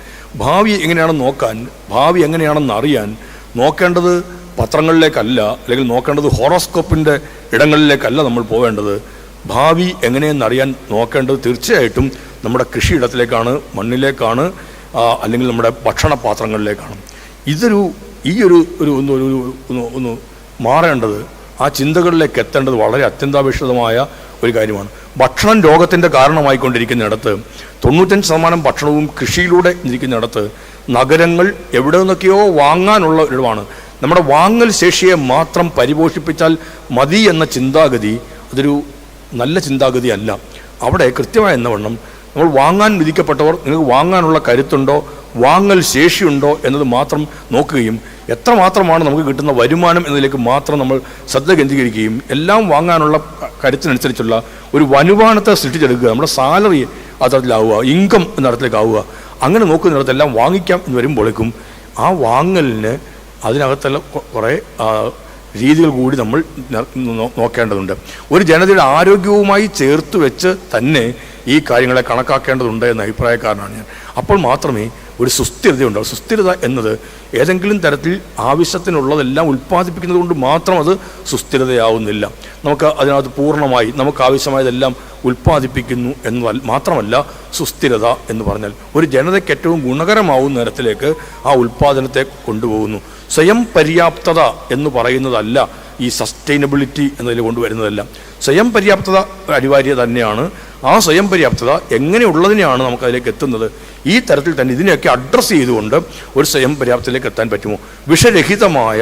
ഭാവി എങ്ങനെയാണെന്ന് നോക്കാൻ, ഭാവി എങ്ങനെയാണെന്ന് അറിയാൻ നോക്കേണ്ടത് പത്രങ്ങളിലേക്കല്ല, അല്ലെങ്കിൽ നോക്കേണ്ടത് ഹോറോസ്കോപ്പിൻ്റെ ഇടങ്ങളിലേക്കല്ല നമ്മൾ പോവേണ്ടത്. ഭാവി എങ്ങനെയെന്നറിയാൻ നോക്കേണ്ടത് തീർച്ചയായിട്ടും നമ്മുടെ കൃഷിയിടത്തിലേക്കാണ്, മണ്ണിലേക്കാണ്, അല്ലെങ്കിൽ നമ്മുടെ ഭക്ഷണപാത്രങ്ങളിലേക്കാണ്. ഒന്ന് മാറേണ്ടത്, ആ ചിന്തകളിലേക്ക് എത്തേണ്ടത് വളരെ അത്യന്താപേക്ഷിതമായ ഒരു കാര്യമാണ്. ഭക്ഷണം രോഗത്തിൻ്റെ കാരണമായിക്കൊണ്ടിരിക്കുന്നിടത്ത് 95% ഭക്ഷണവും കൃഷിയിലൂടെ ഇരിക്കുന്നിടത്ത് നഗരങ്ങൾ എവിടെ നിന്നൊക്കെയോ വാങ്ങാനുള്ള ഒരിടമാണ്. നമ്മുടെ വാങ്ങൽ ശേഷിയെ മാത്രം പരിപോഷിപ്പിച്ചാൽ മതി എന്ന ചിന്താഗതി അതൊരു നല്ല ചിന്താഗതിയല്ല. അവിടെ കൃത്യമായ എന്നവണ്ണം നമ്മൾ വാങ്ങാൻ വിധിക്കപ്പെട്ടവർ നിങ്ങൾക്ക് വാങ്ങാനുള്ള കരുത്തുണ്ടോ, വാങ്ങൽ ശേഷിയുണ്ടോ എന്നത് മാത്രം നോക്കുകയും എത്രമാത്രമാണ് നമുക്ക് കിട്ടുന്ന വരുമാനം എന്നതിലേക്ക് മാത്രം നമ്മൾ ശ്രദ്ധ കേന്ദ്രീകരിക്കുകയും എല്ലാം വാങ്ങാനുള്ള കരുത്തിനനുസരിച്ചുള്ള ഒരു വരുമാനത്തെ സൃഷ്ടിച്ചെടുക്കുക, നമ്മുടെ സാലറി ആ തരത്തിലാവുക, ഇൻകം എന്ന തരത്തിലേക്കാവുക. അങ്ങനെ നോക്കുന്നിടത്തെല്ലാം വാങ്ങിക്കാം എന്ന് വരുമ്പോഴേക്കും ആ വാങ്ങലിന് അതിനകത്തുള്ള കുറേ രീതികൾ കൂടി നമ്മൾ നോക്കേണ്ടതുണ്ട്. ഒരു ജനതയുടെ ആരോഗ്യവുമായി ചേർത്ത് വെച്ച് തന്നെ ഈ കാര്യങ്ങളെ കണക്കാക്കേണ്ടതുണ്ട് എന്ന അഭിപ്രായക്കാരനാണ് ഞാൻ. അപ്പോൾ മാത്രമേ ഒരു സുസ്ഥിരത ഉണ്ടാവും. സുസ്ഥിരത എന്നത് ഏതെങ്കിലും തരത്തിൽ ആവശ്യത്തിനുള്ളതെല്ലാം ഉൽപ്പാദിപ്പിക്കുന്നത് കൊണ്ട് മാത്രം അത് സുസ്ഥിരതയാവുന്നില്ല. നമുക്ക് അതിനകത്ത് പൂർണ്ണമായി നമുക്ക് ആവശ്യമായതെല്ലാം ഉൽപ്പാദിപ്പിക്കുന്നു എന്ന് മാത്രമല്ല സുസ്ഥിരത എന്ന് പറഞ്ഞാൽ ഒരു ജനതയ്ക്ക് ഏറ്റവും ഗുണകരമാവുന്ന തരത്തിലേക്ക് ആ ഉൽപ്പാദനത്തെ കൊണ്ടുപോകുന്നു. സ്വയം പര്യാപ്തത എന്ന് പറയുന്നതല്ല ഈ സസ്റ്റൈനബിലിറ്റി എന്നതിൽ കൊണ്ടുവരുന്നതല്ല. സ്വയം പര്യാപ്തത അനിവാര്യ തന്നെയാണ്. ആ സ്വയം പര്യാപ്തത എങ്ങനെയുള്ളതിനെയാണ് നമുക്കതിലേക്ക് എത്തുന്നത്. ഈ തരത്തിൽ തന്നെ ഇതിനെയൊക്കെ അഡ്രസ്സ് ചെയ്തുകൊണ്ട് ഒരു സ്വയം പര്യാപ്തതയിലേക്ക് എത്താൻ പറ്റുമോ? വിഷരഹിതമായ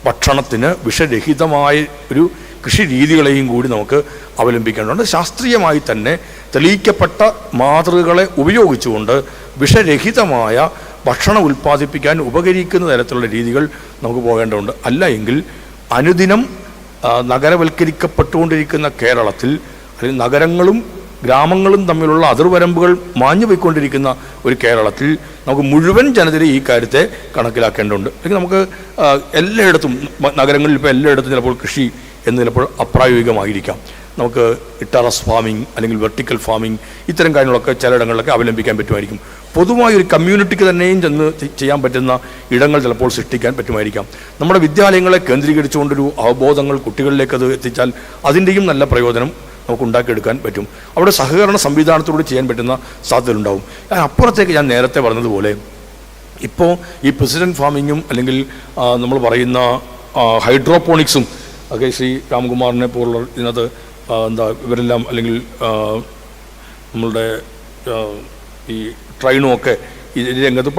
ഭക്ഷണത്തിന് വിഷരഹിതമായ ഒരു കൃഷി രീതികളെയും കൂടി നമുക്ക് അവലംബിക്കേണ്ടതുണ്ട്. ശാസ്ത്രീയമായി തന്നെ തെളിയിക്കപ്പെട്ട മാതൃകകളെ ഉപയോഗിച്ചുകൊണ്ട് വിഷരഹിതമായ ഭക്ഷണം ഉൽപ്പാദിപ്പിക്കാൻ ഉപകരിക്കുന്ന തരത്തിലുള്ള രീതികൾ നമുക്ക് പോകേണ്ടതുണ്ട്. അല്ല എങ്കിൽ അനുദിനം നഗരവൽക്കരിക്കപ്പെട്ടുകൊണ്ടിരിക്കുന്ന കേരളത്തിൽ, അല്ലെങ്കിൽ നഗരങ്ങളും ഗ്രാമങ്ങളും തമ്മിലുള്ള അതിർവരമ്പുകൾ മാഞ്ഞു പോയിക്കൊണ്ടിരിക്കുന്ന ഒരു കേരളത്തിൽ നമുക്ക് മുഴുവൻ ജനതയെ ഈ കാര്യത്തെ കണക്കിലാക്കേണ്ടതുണ്ട്. അല്ലെങ്കിൽ നമുക്ക് എല്ലായിടത്തും നഗരങ്ങളിൽ ഇപ്പോൾ എല്ലായിടത്തും ചിലപ്പോൾ കൃഷി എന്ന് ചിലപ്പോൾ അപ്രായോഗികമായിരിക്കാം. നമുക്ക് ടെറസ് ഫാമിംഗ് അല്ലെങ്കിൽ വെർട്ടിക്കൽ ഫാമിംഗ് ഇത്തരം കാര്യങ്ങളൊക്കെ ചിലയിടങ്ങളിലൊക്കെ അവലംബിക്കാൻ പറ്റുമായിരിക്കും. പൊതുവായി ഒരു കമ്മ്യൂണിറ്റിക്ക് തന്നെയും ചെന്ന് ചെയ്യാൻ പറ്റുന്ന ഇടങ്ങൾ ചിലപ്പോൾ സൃഷ്ടിക്കാൻ പറ്റുമായിരിക്കാം. നമ്മുടെ വിദ്യാലയങ്ങളെ കേന്ദ്രീകരിച്ചുകൊണ്ടൊരു അവബോധങ്ങൾ കുട്ടികളിലേക്ക് അത് എത്തിച്ചാൽ അതിൻ്റെയും നല്ല പ്രയോജനം നമുക്ക് ഉണ്ടാക്കിയെടുക്കാൻ പറ്റും. അവിടെ സഹകരണ സംവിധാനത്തോട് ചെയ്യാൻ പറ്റുന്ന സാധ്യതകളുണ്ടാവും. അപ്പുറത്തേക്ക് ഞാൻ നേരത്തെ പറഞ്ഞതുപോലെ ഇപ്പോൾ ഈ പ്രസിഡന്റ് ഫാമിങ്ങും അല്ലെങ്കിൽ നമ്മൾ പറയുന്ന ഹൈഡ്രോപോണിക്സും ഒക്കെ ശ്രീ രാംകുമാറിനെ പോലുള്ള ഇതിനകത്ത് ഇവരെല്ലാം അല്ലെങ്കിൽ നമ്മളുടെ ഈ ട്രൈനും ഒക്കെ ഈ രംഗത്ത്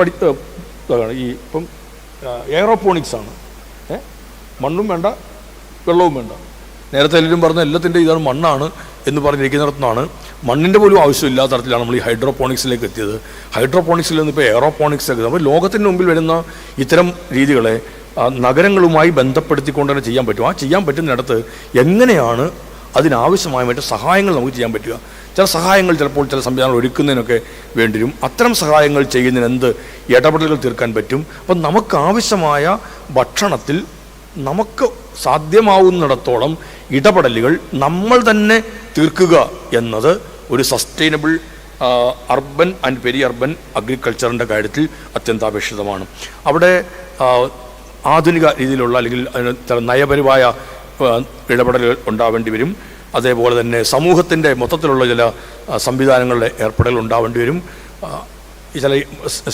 ഈ ഇപ്പം എയറോപോണിക്സാണ്. മണ്ണും വേണ്ട വെള്ളവും വേണ്ട. നേരത്തെ എല്ലാവരും പറഞ്ഞ എല്ലാത്തിൻ്റെ ഇതാണ് മണ്ണാണ് എന്ന് പറഞ്ഞിരിക്കുന്നിടത്തുനിന്നാണ് മണ്ണിൻ്റെ പോലും ആവശ്യമില്ലാത്ത തരത്തിലാണ് നമ്മൾ ഈ ഹൈഡ്രോപോണിക്സിലേക്ക് എത്തിയത്. ഹൈഡ്രോപോണിക്സിൽ നിന്ന് ഇപ്പോൾ എയറോപോണിക്സിലേക്ക് അപ്പോൾ ലോകത്തിൻ്റെ മുമ്പിൽ വരുന്ന ഇത്തരം രീതികളെ നഗരങ്ങളുമായി ബന്ധപ്പെടുത്തിക്കൊണ്ട് തന്നെ ചെയ്യാൻ പറ്റും. ആ ചെയ്യാൻ പറ്റുന്നിടത്ത് എങ്ങനെയാണ് അതിനാവശ്യമായ മറ്റ് സഹായങ്ങൾ നമുക്ക് ചെയ്യാൻ പറ്റുക? ചില സഹായങ്ങൾ ചിലപ്പോൾ ചില സംവിധാനങ്ങൾ ഒരുക്കുന്നതിനൊക്കെ വേണ്ടിവരും. അത്തരം സഹായങ്ങൾ ചെയ്യുന്നതിന് എന്ത് ഇടപെടലുകൾ തീർക്കാൻ പറ്റും? അപ്പം നമുക്കാവശ്യമായ ഭക്ഷണത്തിൽ നമുക്ക് സാധ്യമാവുന്നിടത്തോളം ഇടപെടലുകൾ നമ്മൾ തന്നെ തീർക്കുക എന്നത് ഒരു sustainable urban and peri urban അഗ്രികൾച്ചറിൻ്റെ കാര്യത്തിൽ അത്യന്താപേക്ഷിതമാണ്. അവിടെ ആധുനിക രീതിയിലുള്ള അല്ലെങ്കിൽ ചില നയപരമായ ഇടപെടലുകൾ ഉണ്ടാവേണ്ടി വരും. അതേപോലെ തന്നെ സമൂഹത്തിൻ്റെ മൊത്തത്തിലുള്ള ചില സംവിധാനങ്ങളുടെ ഏർപ്പെടലുകൾ ഉണ്ടാവേണ്ടി വരും. ചില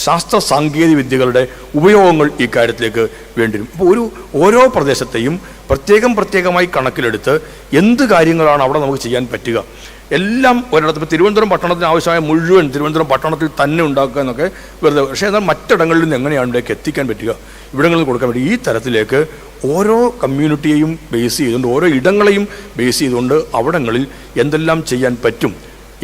ശാസ്ത്ര സാങ്കേതിക വിദ്യകളുടെ ഉപയോഗങ്ങൾ ഈ കാര്യത്തിലേക്ക് വേണ്ടിവരും. അപ്പോൾ ഓരോ പ്രദേശത്തെയും പ്രത്യേകമായി കണക്കിലെടുത്ത് എന്ത് കാര്യങ്ങളാണ് അവിടെ നമുക്ക് ചെയ്യാൻ പറ്റുക എല്ലാം ഒരിടത്ത്. ഇപ്പോൾ തിരുവനന്തപുരം പട്ടണത്തിന് ആവശ്യമായ മുഴുവൻ തിരുവനന്തപുരം പട്ടണത്തിൽ തന്നെ ഉണ്ടാക്കുക എന്നൊക്കെ വെറുതെ. പക്ഷേ എന്നാൽ മറ്റിടങ്ങളിൽ നിന്ന് എങ്ങനെയാണ് ഇവിടേക്ക് എത്തിക്കാൻ പറ്റുക, ഇവിടങ്ങളിൽ കൊടുക്കാൻ പറ്റുക? ഈ തരത്തിലേക്ക് ഓരോ കമ്മ്യൂണിറ്റിയെയും ബേസ് ചെയ്തുകൊണ്ട്, ഓരോ ഇടങ്ങളെയും ബേസ് ചെയ്തുകൊണ്ട് അവിടങ്ങളിൽ എന്തെല്ലാം ചെയ്യാൻ പറ്റും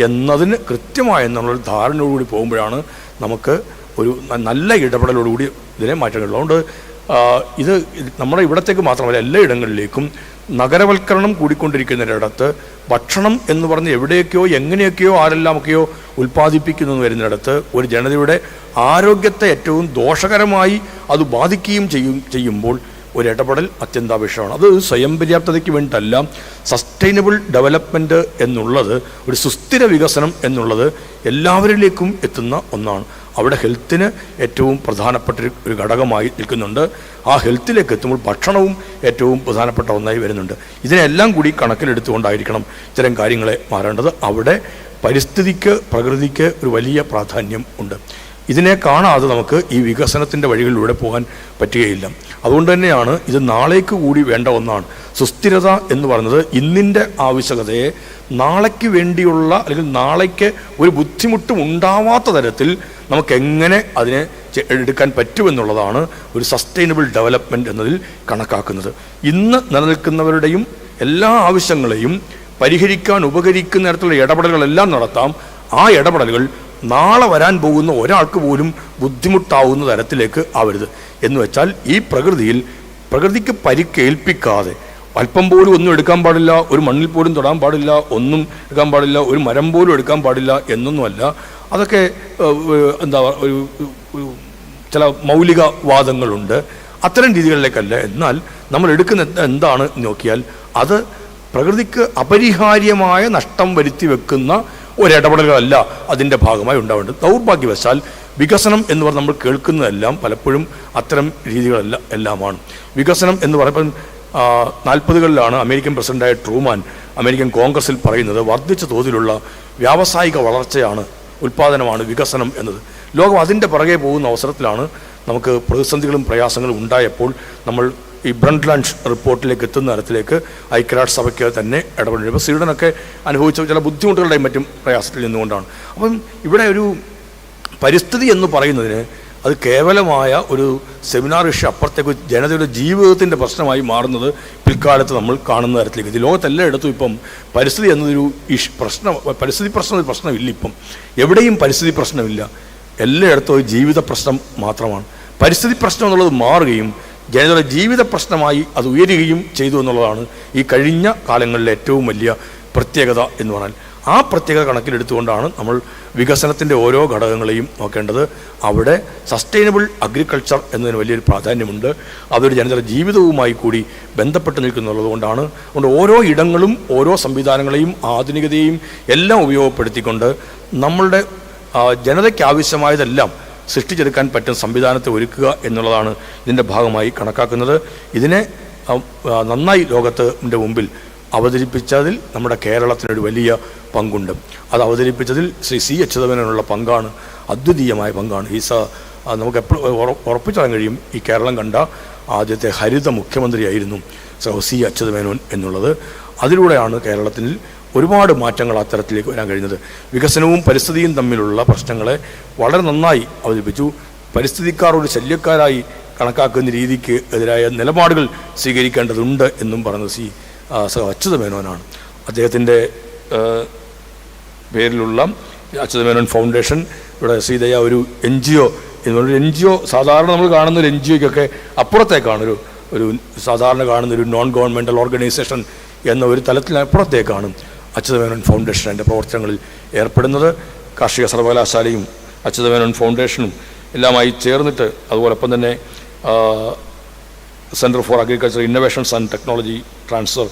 എന്നതിന് കൃത്യമായ എന്നുള്ളൊരു ധാരണയോടുകൂടി പോകുമ്പോഴാണ് നമുക്ക് ഒരു നല്ല ഇടപെടലോടുകൂടി ഇതിനെ മാറ്റം കഴിയും. അതുകൊണ്ട് ഇത് നമ്മുടെ ഇവിടത്തേക്ക് മാത്രമല്ല എല്ലാ ഇടങ്ങളിലേക്കും നഗരവൽക്കരണം കൂടിക്കൊണ്ടിരിക്കുന്നിടത്ത് ഭക്ഷണം എന്ന് പറഞ്ഞ് എവിടെയൊക്കെയോ എങ്ങനെയൊക്കെയോ ആരെല്ലാമൊക്കെയോ ഉൽപ്പാദിപ്പിക്കുന്നു വരുന്നിടത്ത് ഒരു ജനതയുടെ ആരോഗ്യത്തെ ഏറ്റവും ദോഷകരമായി അത് ബാധിക്കുകയും ചെയ്യുമ്പോൾ ഒരു ഇടപെടൽ അത്യന്താപേക്ഷിതമാണ്. അത് സ്വയം പര്യാപ്തതയ്ക്ക് വേണ്ടിയിട്ടല്ല. സസ്റ്റൈനബിൾ ഡെവലപ്മെൻറ്റ് എന്നുള്ളത്, ഒരു സുസ്ഥിര വികസനം എന്നുള്ളത് എല്ലാവരിലേക്കും എത്തുന്ന ഒന്നാണ്. അവിടെ ഹെൽത്തിന് ഏറ്റവും പ്രധാനപ്പെട്ട ഒരു ഘടകമായി നിൽക്കുന്നുണ്ട്. ആ ഹെൽത്തിലേക്ക് എത്തുമ്പോൾ ഭക്ഷണവും ഏറ്റവും പ്രധാനപ്പെട്ട ഒന്നായി വരുന്നുണ്ട്. ഇതിനെല്ലാം കൂടി കണക്കിലെടുത്തുകൊണ്ടായിരിക്കണം ഇത്തരം കാര്യങ്ങളെ മാറേണ്ടത്. അവിടെ പരിസ്ഥിതിക്ക്, പ്രകൃതിക്ക് ഒരു വലിയ പ്രാധാന്യം ഉണ്ട്. ഇതിനെ കാണാതെ നമുക്ക് ഈ വികസനത്തിൻ്റെ വഴികളിലൂടെ പോകാൻ പറ്റുകയില്ല. അതുകൊണ്ട് തന്നെയാണ് ഇത് നാളേക്ക് കൂടി വേണ്ട ഒന്നാണ്. സുസ്ഥിരത എന്ന് പറയുന്നത് ഇന്നിൻ്റെ ആവശ്യകതയെ നാളേക്ക് വേണ്ടിയുള്ള, അല്ലെങ്കിൽ നാളേക്ക് ഒരു ബുദ്ധിമുട്ടും ഉണ്ടാവാത്ത തരത്തിൽ നമുക്കെങ്ങനെ അതിനെ എടുക്കാൻ പറ്റുമെന്നുള്ളതാണ് ഒരു സസ്റ്റൈനബിൾ ഡെവലപ്മെൻറ്റ് എന്നതിൽ കണക്കാക്കുന്നത്. ഇന്ന് നിലനിൽക്കുന്നവരുടെയും എല്ലാ ആവശ്യങ്ങളെയും പരിഹരിക്കാൻ ഉപകരിക്കുന്ന തരത്തിലുള്ള ഇടപെടലുകളെല്ലാം നടത്താം. ആ ഇടപെടലുകൾ നാളെ വരാൻ പോകുന്ന ഒരാൾക്ക് പോലും ബുദ്ധിമുട്ടാവുന്ന തരത്തിലേക്ക് ആവരുത്. എന്ന് വെച്ചാൽ ഈ പ്രകൃതിക്ക് പരിക്കേൽപ്പിക്കാതെ അല്പം പോലും ഒന്നും എടുക്കാൻ പാടില്ല, ഒരു മണ്ണിൽ പോലും തൊടാൻ പാടില്ല, ഒന്നും എടുക്കാൻ പാടില്ല, ഒരു മരം പോലും എടുക്കാൻ പാടില്ല എന്നൊന്നുമല്ല. അതൊക്കെ ഒരു ചില മൗലികവാദങ്ങളുണ്ട്. അത്തരം രീതികളിലേക്കല്ല. എന്നാൽ നമ്മൾ എടുക്കുന്ന എന്താണ് നോക്കിയാൽ അത് പ്രകൃതിക്ക് അപരിഹാര്യമായ നഷ്ടം വരുത്തി വെക്കുന്ന ഒരിടപെടലുകളല്ല അതിൻ്റെ ഭാഗമായി ഉണ്ടാവേണ്ടത്. ദൗർഭാഗ്യവശാൽ വികസനം എന്ന് പറഞ്ഞ് നമ്മൾ കേൾക്കുന്നതെല്ലാം പലപ്പോഴും അത്തരം എല്ലാമാണ്. വികസനം എന്ന് പറയുമ്പോൾ 40കളിലാണ് അമേരിക്കൻ പ്രസിഡന്റായ ട്രൂമാൻ അമേരിക്കൻ കോൺഗ്രസിൽ പറയുന്നത് വർദ്ധിച്ച തോതിലുള്ള വ്യാവസായിക വളർച്ചയാണ്, ഉൽപ്പാദനമാണ് വികസനം എന്നത്. ലോകം അതിൻ്റെ പുറകെ പോകുന്ന അവസരത്തിലാണ് നമുക്ക് പ്രതിസന്ധികളും പ്രയാസങ്ങളും ഉണ്ടായപ്പോൾ നമ്മൾ ഈ ബ്രണ്ട്ലാൻഡ് റിപ്പോർട്ടിലേക്ക് എത്തുന്ന തരത്തിലേക്ക് ഐക്യരാഷ്ട്രസഭയ്ക്ക് തന്നെ ഇടപെടുന്നത്. ഇപ്പോൾ സ്വീഡനൊക്കെ അനുഭവിച്ച ചില ബുദ്ധിമുട്ടുകളുടെയും മറ്റും പ്രയാസത്തിൽ നിന്നുകൊണ്ടാണ്. അപ്പം ഇവിടെ ഒരു പരിസ്ഥിതി എന്ന് പറയുന്നതിന് അത് കേവലമായ ഒരു സെമിനാർ ഇഷ്യൂ അപ്പുറത്തേക്ക് ജനതയുടെ ജീവിതത്തിൻ്റെ പ്രശ്നമായി മാറുന്നത് പിൽക്കാലത്ത് നമ്മൾ കാണുന്ന തരത്തിലേക്ക്. ഇത് ലോകത്തെല്ലായിടത്തും ഇപ്പം പരിസ്ഥിതി എന്നതൊരു പരിസ്ഥിതി പ്രശ്നം ഒരു പ്രശ്നമില്ല. ഇപ്പം എവിടെയും പരിസ്ഥിതി പ്രശ്നമില്ല, എല്ലായിടത്തും ഒരു ജീവിത പ്രശ്നം മാത്രമാണ്. പരിസ്ഥിതി പ്രശ്നം എന്നുള്ളത് മാറുകയും ജനതയുടെ ജീവിത പ്രശ്നമായി അത് ഉയരുകയും ചെയ്തു എന്നുള്ളതാണ് ഈ കഴിഞ്ഞ കാലങ്ങളിലെ ഏറ്റവും വലിയ പ്രത്യേകത എന്ന് പറഞ്ഞാൽ. ആ പ്രത്യേകത കണക്കിലെടുത്തുകൊണ്ടാണ് നമ്മൾ വികസനത്തിൻ്റെ ഓരോ ഘടകങ്ങളെയും നോക്കേണ്ടത്. അവിടെ സസ്റ്റൈനബിൾ അഗ്രികൾച്ചർ എന്നതിന് വലിയൊരു പ്രാധാന്യമുണ്ട്. അതൊരു ജനതയുടെ ജീവിതവുമായി കൂടി ബന്ധപ്പെട്ട് നിൽക്കുന്നുള്ളത് കൊണ്ടാണ്. അതുകൊണ്ട് ഓരോ ഇടങ്ങളും ഓരോ സംവിധാനങ്ങളെയും ആധുനികതയും എല്ലാം ഉപയോഗപ്പെടുത്തിക്കൊണ്ട് നമ്മളുടെ ജനതയ്ക്ക് ആവശ്യമായതെല്ലാം സൃഷ്ടിച്ചെടുക്കാൻ പറ്റുന്ന സംവിധാനത്തെ ഒരുക്കുക എന്നുള്ളതാണ് ഇതിൻ്റെ ഭാഗമായി കണക്കാക്കുന്നത്. ഇതിനെ നന്നായി ലോകത്തിൻ്റെ മുമ്പിൽ അവതരിപ്പിച്ചതിൽ നമ്മുടെ കേരളത്തിനൊരു വലിയ പങ്കുണ്ട്. അത് അവതരിപ്പിച്ചതിൽ ശ്രീ സി അച്യുതമേനോനുള്ള പങ്കാണ് അദ്വിതീയമായ പങ്കാണ്. നമുക്ക് എപ്പോഴും ഉറപ്പിച്ചറിയാൻ കഴിയും ഈ കേരളം കണ്ട ആദ്യത്തെ ഹരിത മുഖ്യമന്ത്രിയായിരുന്നു സി അച്യുതമേനോൻ എന്നുള്ളത്. അതിലൂടെയാണ് കേരളത്തിൽ ഒരുപാട് മാറ്റങ്ങൾ അത്തരത്തിലേക്ക് വരാൻ കഴിയുന്നത്. വികസനവും പരിസ്ഥിതിയും തമ്മിലുള്ള പ്രശ്നങ്ങളെ വളരെ നന്നായി അവതരിപ്പിച്ചു. പരിസ്ഥിതിക്കാർ ഒരു ശല്യക്കാരായി കണക്കാക്കുന്ന രീതിക്ക് എതിരായ നിലപാടുകൾ സ്വീകരിക്കേണ്ടതുണ്ട് എന്നും പറഞ്ഞത് സി അച്യുതമേനോനാണ്. അദ്ദേഹത്തിൻ്റെ പേരിലുള്ള അച്യുതമേനോൻ ഫൗണ്ടേഷൻ ഇവിടെ ശ്രീദയ ഒരു NGO എന്നുള്ളൊരു NGO സാധാരണ നമ്മൾ കാണുന്ന ഒരു NGOയ്ക്കൊക്കെ അപ്പുറത്തേക്കാണ് ഒരു സാധാരണ കാണുന്നൊരു നോൺ ഗവൺമെൻറ്റൽ ഓർഗനൈസേഷൻ എന്ന ഒരു തലത്തിനപ്പുറത്തേക്കാണ് അച്യുതമേനോൻ ഫൗണ്ടേഷൻ എൻ്റെ പ്രവർത്തനങ്ങളിൽ ഏർപ്പെടുന്നത്. കാർഷിക സർവകലാശാലയും അച്യുതമേനോൻ ഫൗണ്ടേഷനും എല്ലാമായി ചേർന്നിട്ട് അതുപോലൊപ്പം തന്നെ centre for agriculture innovations and technology transfer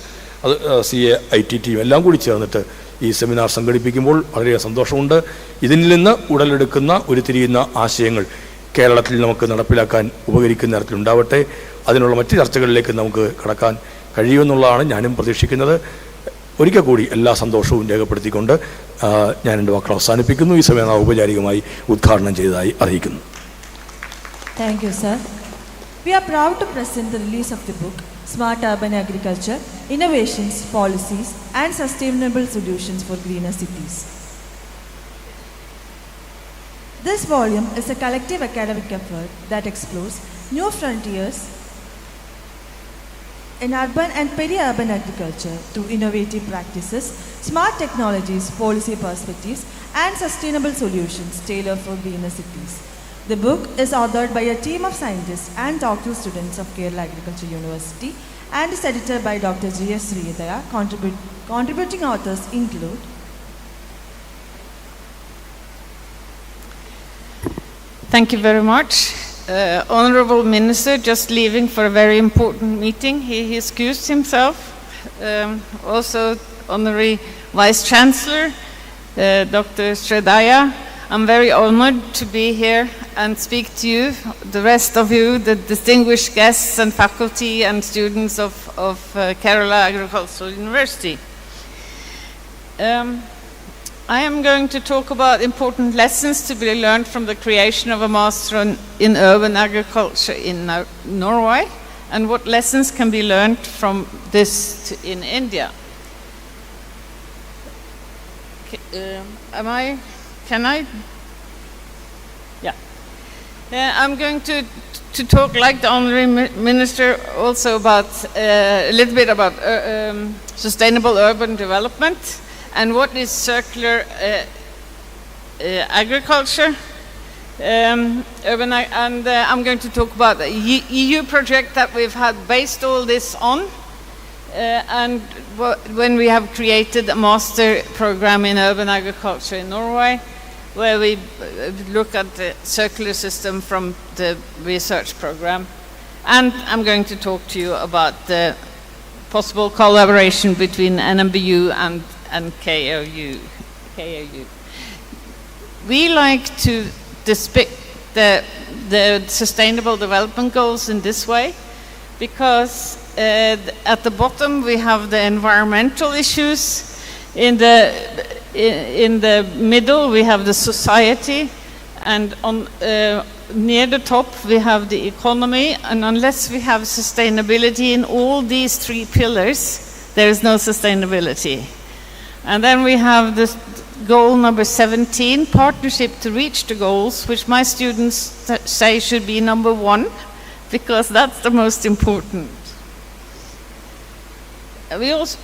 അത് CAITTയും എല്ലാം കൂടി ചേർന്നിട്ട് ഈ സെമിനാർ സംഘടിപ്പിക്കുമ്പോൾ വളരെ സന്തോഷമുണ്ട്. ഇതിൽ നിന്ന് ഉടലെടുക്കുന്ന ഉരുത്തിരിയുന്ന ആശയങ്ങൾ കേരളത്തിൽ നമുക്ക് നടപ്പിലാക്കാൻ ഉപകരിക്കുന്ന തരത്തിലുണ്ടാവട്ടെ. അതിനുള്ള മറ്റ് ചർച്ചകളിലേക്ക് നമുക്ക് കടക്കാൻ കഴിയുമെന്നുള്ളതാണ് ഞാനും പ്രതീക്ഷിക്കുന്നത്. ഒരിക്കൽ കൂടി എല്ലാ സന്തോഷവും രേഖപ്പെടുത്തിക്കൊണ്ട് ഞാൻ എൻ്റെ വാക്കുകൾ അവസാനിപ്പിക്കുന്നു. ഈ സെമിനാർ ഔപചാരികമായി ഉദ്ഘാടനം ചെയ്തതായി അറിയിക്കുന്നു. Thank you, sir. We are proud to present the release of the book, Smart Urban Agriculture, Innovations, Policies and Sustainable Solutions for Greener Cities. This volume is a collective academic effort that explores new frontiers in urban and peri-urban agriculture through innovative practices, smart technologies, policy perspectives and sustainable solutions tailored for greener cities. The book is authored by a team of scientists and doctoral students of Kerala Agriculture University and is edited by Dr. G.S. Sridhara. Contributing authors include Thank you very much. Honorable Minister, just leaving for a very important meeting. He excused himself. Also, Honorary Vice Chancellor, Dr. Sridhara. I'm very honored to be here and speak to you, the rest of you, the distinguished guests and faculty and students of Kerala Agricultural University. I am going to talk about important lessons to be learned from the creation of a Master in Urban Agriculture in Norway, and what lessons can be learned from this in India. Can I? Yeah. I'm going to talk, like the Honorary Minister, also about a little bit about sustainable urban development and what is circular agriculture. I'm going to talk about the EU project that we've had based all this on, and when we have created a master program in urban agriculture in Norway, where we look at the circular system from the research program. And I'm going to talk to you about the possible collaboration between NMBU and KOU. We like to depict the sustainable development goals in this way, because at the bottom we have the environmental issues, in the middle we have the society, and on near the top we have the economy, and unless we have sustainability in all these three pillars, there is no sustainability. And then we have this goal number 17, partnership to reach the goals, which my students say should be number 1, because that's the most important. We also,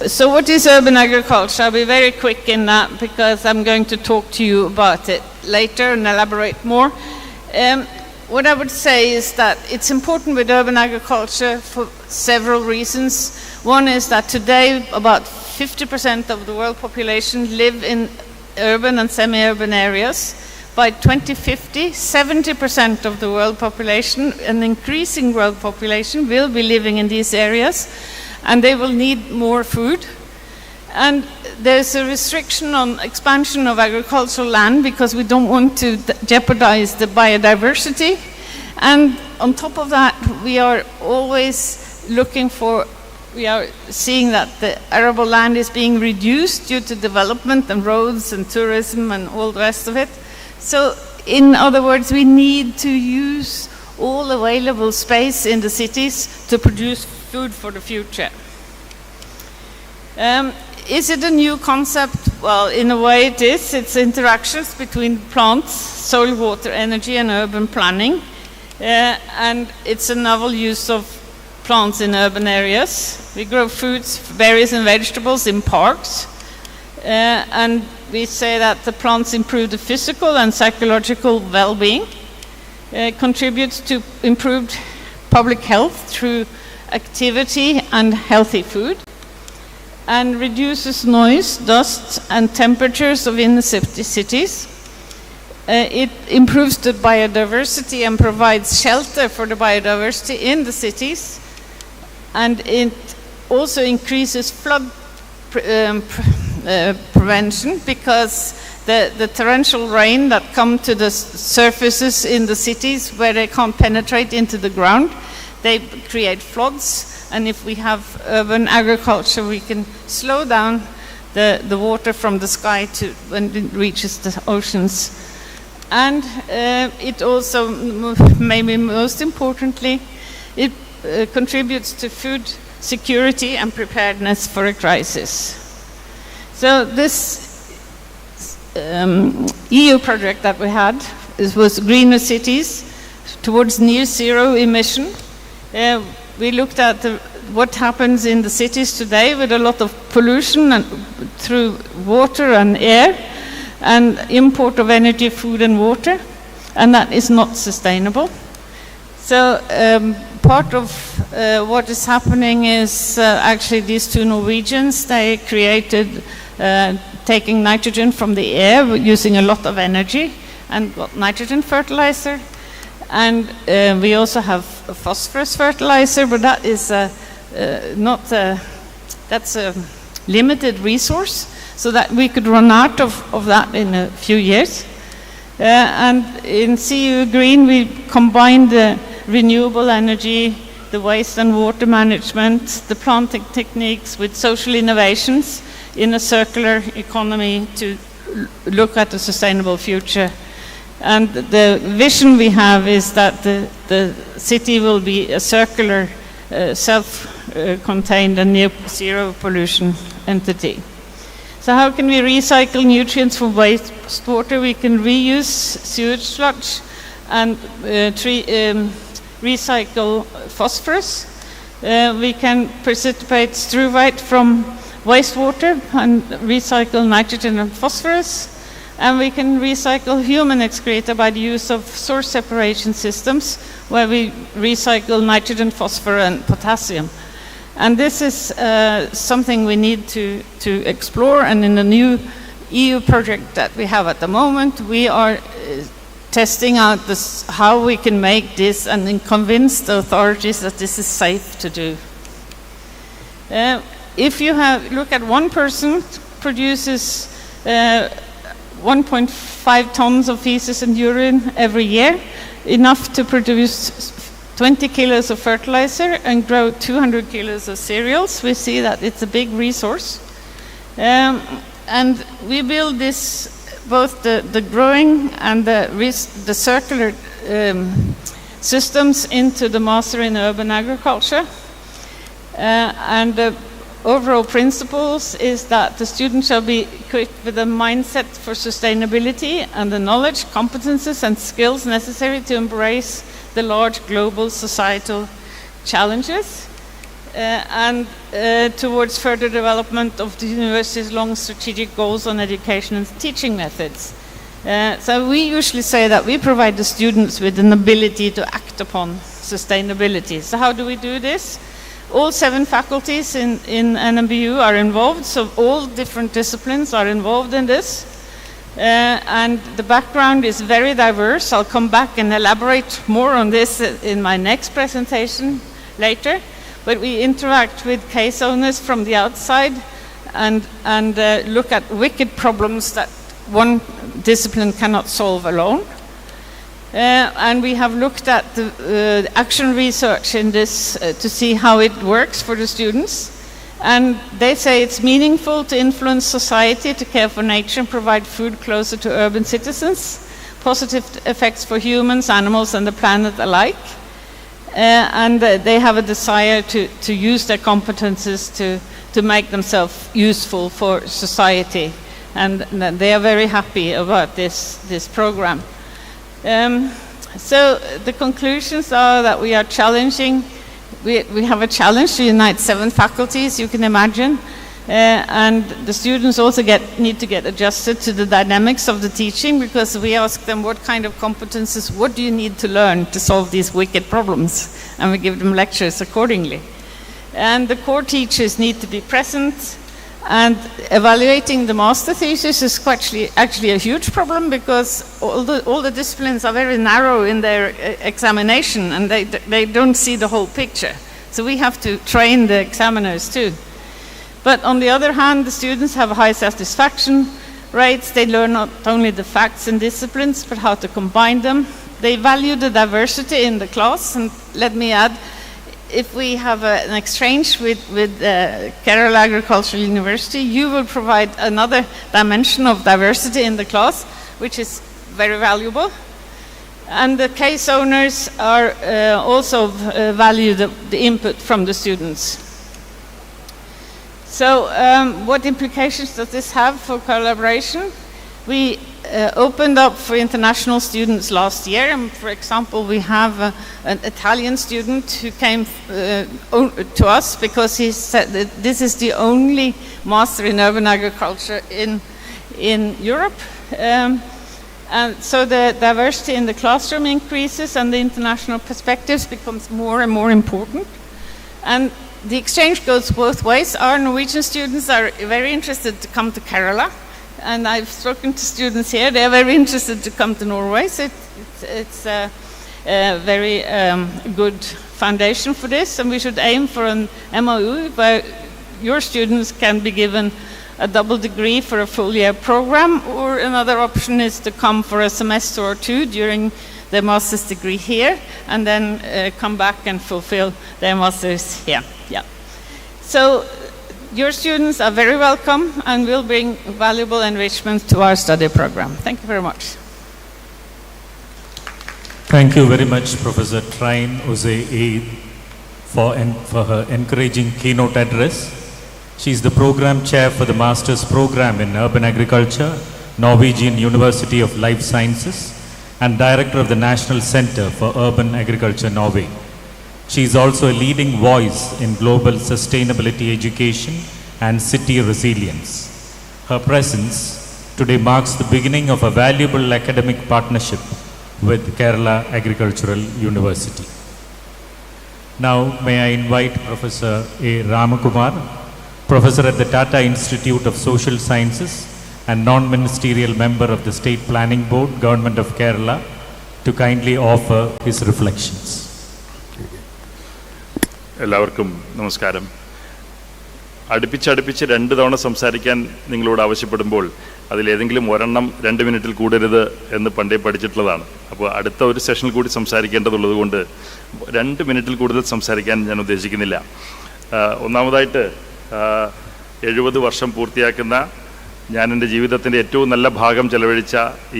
so what is urban agriculture? I'll be very quick in that, because I'm going to talk to you about it later and elaborate more. What I would say is that it's important with urban agriculture for several reasons. One is that today about 50% of the world population live in urban and semi-urban areas. By 2050, 70% of the world population, an increasing world population, will be living in these areas, and they will need more food. And there's a restriction on expansion of agricultural land, because we don't want to jeopardize the biodiversity. And on top of that, we are always we are seeing that the arable land is being reduced due to development and roads and tourism and all the rest of it. So, in other words, we need to use all available space in the cities to produce food for the future. Is it a new concept? Well, in a way it is. It's interactions between plants, soil, water, energy, and urban planning. And it's a novel use of plants in urban areas. We grow fruits, berries, and vegetables in parks. And we say that the plants improve the physical and psychological well-being, contributes to improved public health through activity and healthy food, and reduces noise, dust, and temperatures of inner cities. It improves the biodiversity and provides shelter for the biodiversity in the cities, and it also increases flood prevention, because the torrential rain that come to the surfaces in the cities where they can't penetrate into the ground, they create floods. And if we have urban agriculture, we can slow down the water from the sky to when it reaches the oceans. And it also, maybe most importantly, it contributes to food security and preparedness for a crisis. So this EU project that we had was Greener Cities towards near zero emission. We looked at what happens in the cities today with a lot of pollution and through water and air, and import of energy, food and water, and that is not sustainable. So part of what is happening is actually these two Norwegians, they created taking nitrogen from the air using a lot of energy and got nitrogen fertilizer. And we also have a phosphorus fertilizer, but that is that's a limited resource, so that we could run out of that in a few years. And in CU Green, we combined the renewable energy, the waste and water management, the planting techniques with social innovations in a circular economy to look at a sustainable future. And the vision we have is that the city will be a circular, self-contained and near zero pollution entity. So how can we recycle nutrients from wastewater? We can reuse sewage sludge and recycle phosphorus. We can precipitate struvite from wastewater and recycle nitrogen and phosphorus. And we can recycle human excreta by the use of source separation systems where we recycle nitrogen, phosphorus, and potassium. And this is something we need to explore. And in the new EU project that we have at the moment, we are testing out how we can make this and then convince the authorities that this is safe to do. If you look at one person produces 1.5 tons of feces and urine every year, enough to produce 20 kilos of fertilizer and grow 200 kilos of cereals. We see that it's a big resource. And we build this, both the growing and the circular systems into the Master in Urban Agriculture. And the overall principles is that the students shall be equipped with a mindset for sustainability and the knowledge, competences, and skills necessary to embrace the large global societal challenges and towards further development of the university's long strategic goals on education and teaching methods. So we usually say that we provide the students with an ability to act upon sustainability. So how do we do this? All 7 faculties in NMBU are involved, so all different disciplines are involved in this. And the background is very diverse. I'll come back and elaborate more on this in my next presentation later. But we interact with case owners from the outside and look at wicked problems that one discipline cannot solve alone. And we have looked at the action research in this to see how it works for the students. And they say it's meaningful to influence society to care for nature and provide food closer to urban citizens, positive effects for humans, animals, and the planet alike. And they have a desire to use their competences to make themselves useful for society. And they are very happy about this program. So the conclusions are that we are challenging. We have a challenge to unite 7 faculties, you can imagine, and the students also need to get adjusted to the dynamics of the teaching, because we ask them what kind of competences, what do you need to learn to solve these wicked problems, and we give them lectures accordingly. And the core teachers need to be present, and evaluating the master thesis is actually a huge problem, because all the disciplines are very narrow in their examination, and they don't see the whole picture. So we have to train the examiners too. But on the other hand, the students have high satisfaction rates. They learn not only the facts and disciplines, but how to combine them. They value the diversity in the class, and let me add, if we have an exchange with Kerala Agricultural University, you will provide another dimension of diversity in the class, which is very valuable. And the case owners are also value the input from the students. So what implications does this have for collaboration? We opened up for international students last year, and for example, we have an Italian student who came to us because he said that this is the only master in urban agriculture in Europe. And so the diversity in the classroom increases, and the international perspectives becomes more and more important. And the exchange goes both ways. Our Norwegian students are very interested to come to Kerala, and I've spoken to students here. They are very interested to come to Norway. So it's a very good foundation for this, and we should aim for an MOU where your students can be given a double degree for a full year program, or another option is to come for a semester or 2 during their master's degree here, and then come back and fulfill their master's here. Yeah. So your students are very welcome and will bring valuable enrichment to our study program. Thank you very much. Thank you very much, Professor Trine Ose Eid, for her encouraging keynote address. She is the program chair for the Master's Program in Urban Agriculture, Norwegian University of Life Sciences, and Director of the National Center for Urban Agriculture, Norway. She is also a leading voice in global sustainability education and city resilience. Her presence today marks the beginning of a valuable academic partnership with Kerala Agricultural University. Now, may I invite Professor A. Ramakumar, Professor at the Tata Institute of Social Sciences and non-ministerial member of the State Planning Board, Government of Kerala, to kindly offer his reflections. എല്ലാവർക്കും നമസ്കാരം. അടുപ്പിച്ച് 2 തവണ സംസാരിക്കാൻ നിങ്ങളോട് ആവശ്യപ്പെടുമ്പോൾ അതിലേതെങ്കിലും ഒരെണ്ണം 2 മിനിറ്റിൽ കൂടരുത് എന്ന് പണ്ടേ പഠിച്ചിട്ടുള്ളതാണ്. അപ്പോൾ അടുത്ത ഒരു സെഷനിൽ കൂടി സംസാരിക്കേണ്ടതുള്ളത് കൊണ്ട് 2 മിനിറ്റിൽ കൂടുതൽ സംസാരിക്കാൻ ഞാൻ ഉദ്ദേശിക്കുന്നില്ല. ഒന്നാമതായിട്ട് 70 വർഷം പൂർത്തിയാക്കുന്ന ഞാൻ എൻ്റെ ജീവിതത്തിൻ്റെ ഏറ്റവും നല്ല ഭാഗം ചെലവഴിച്ച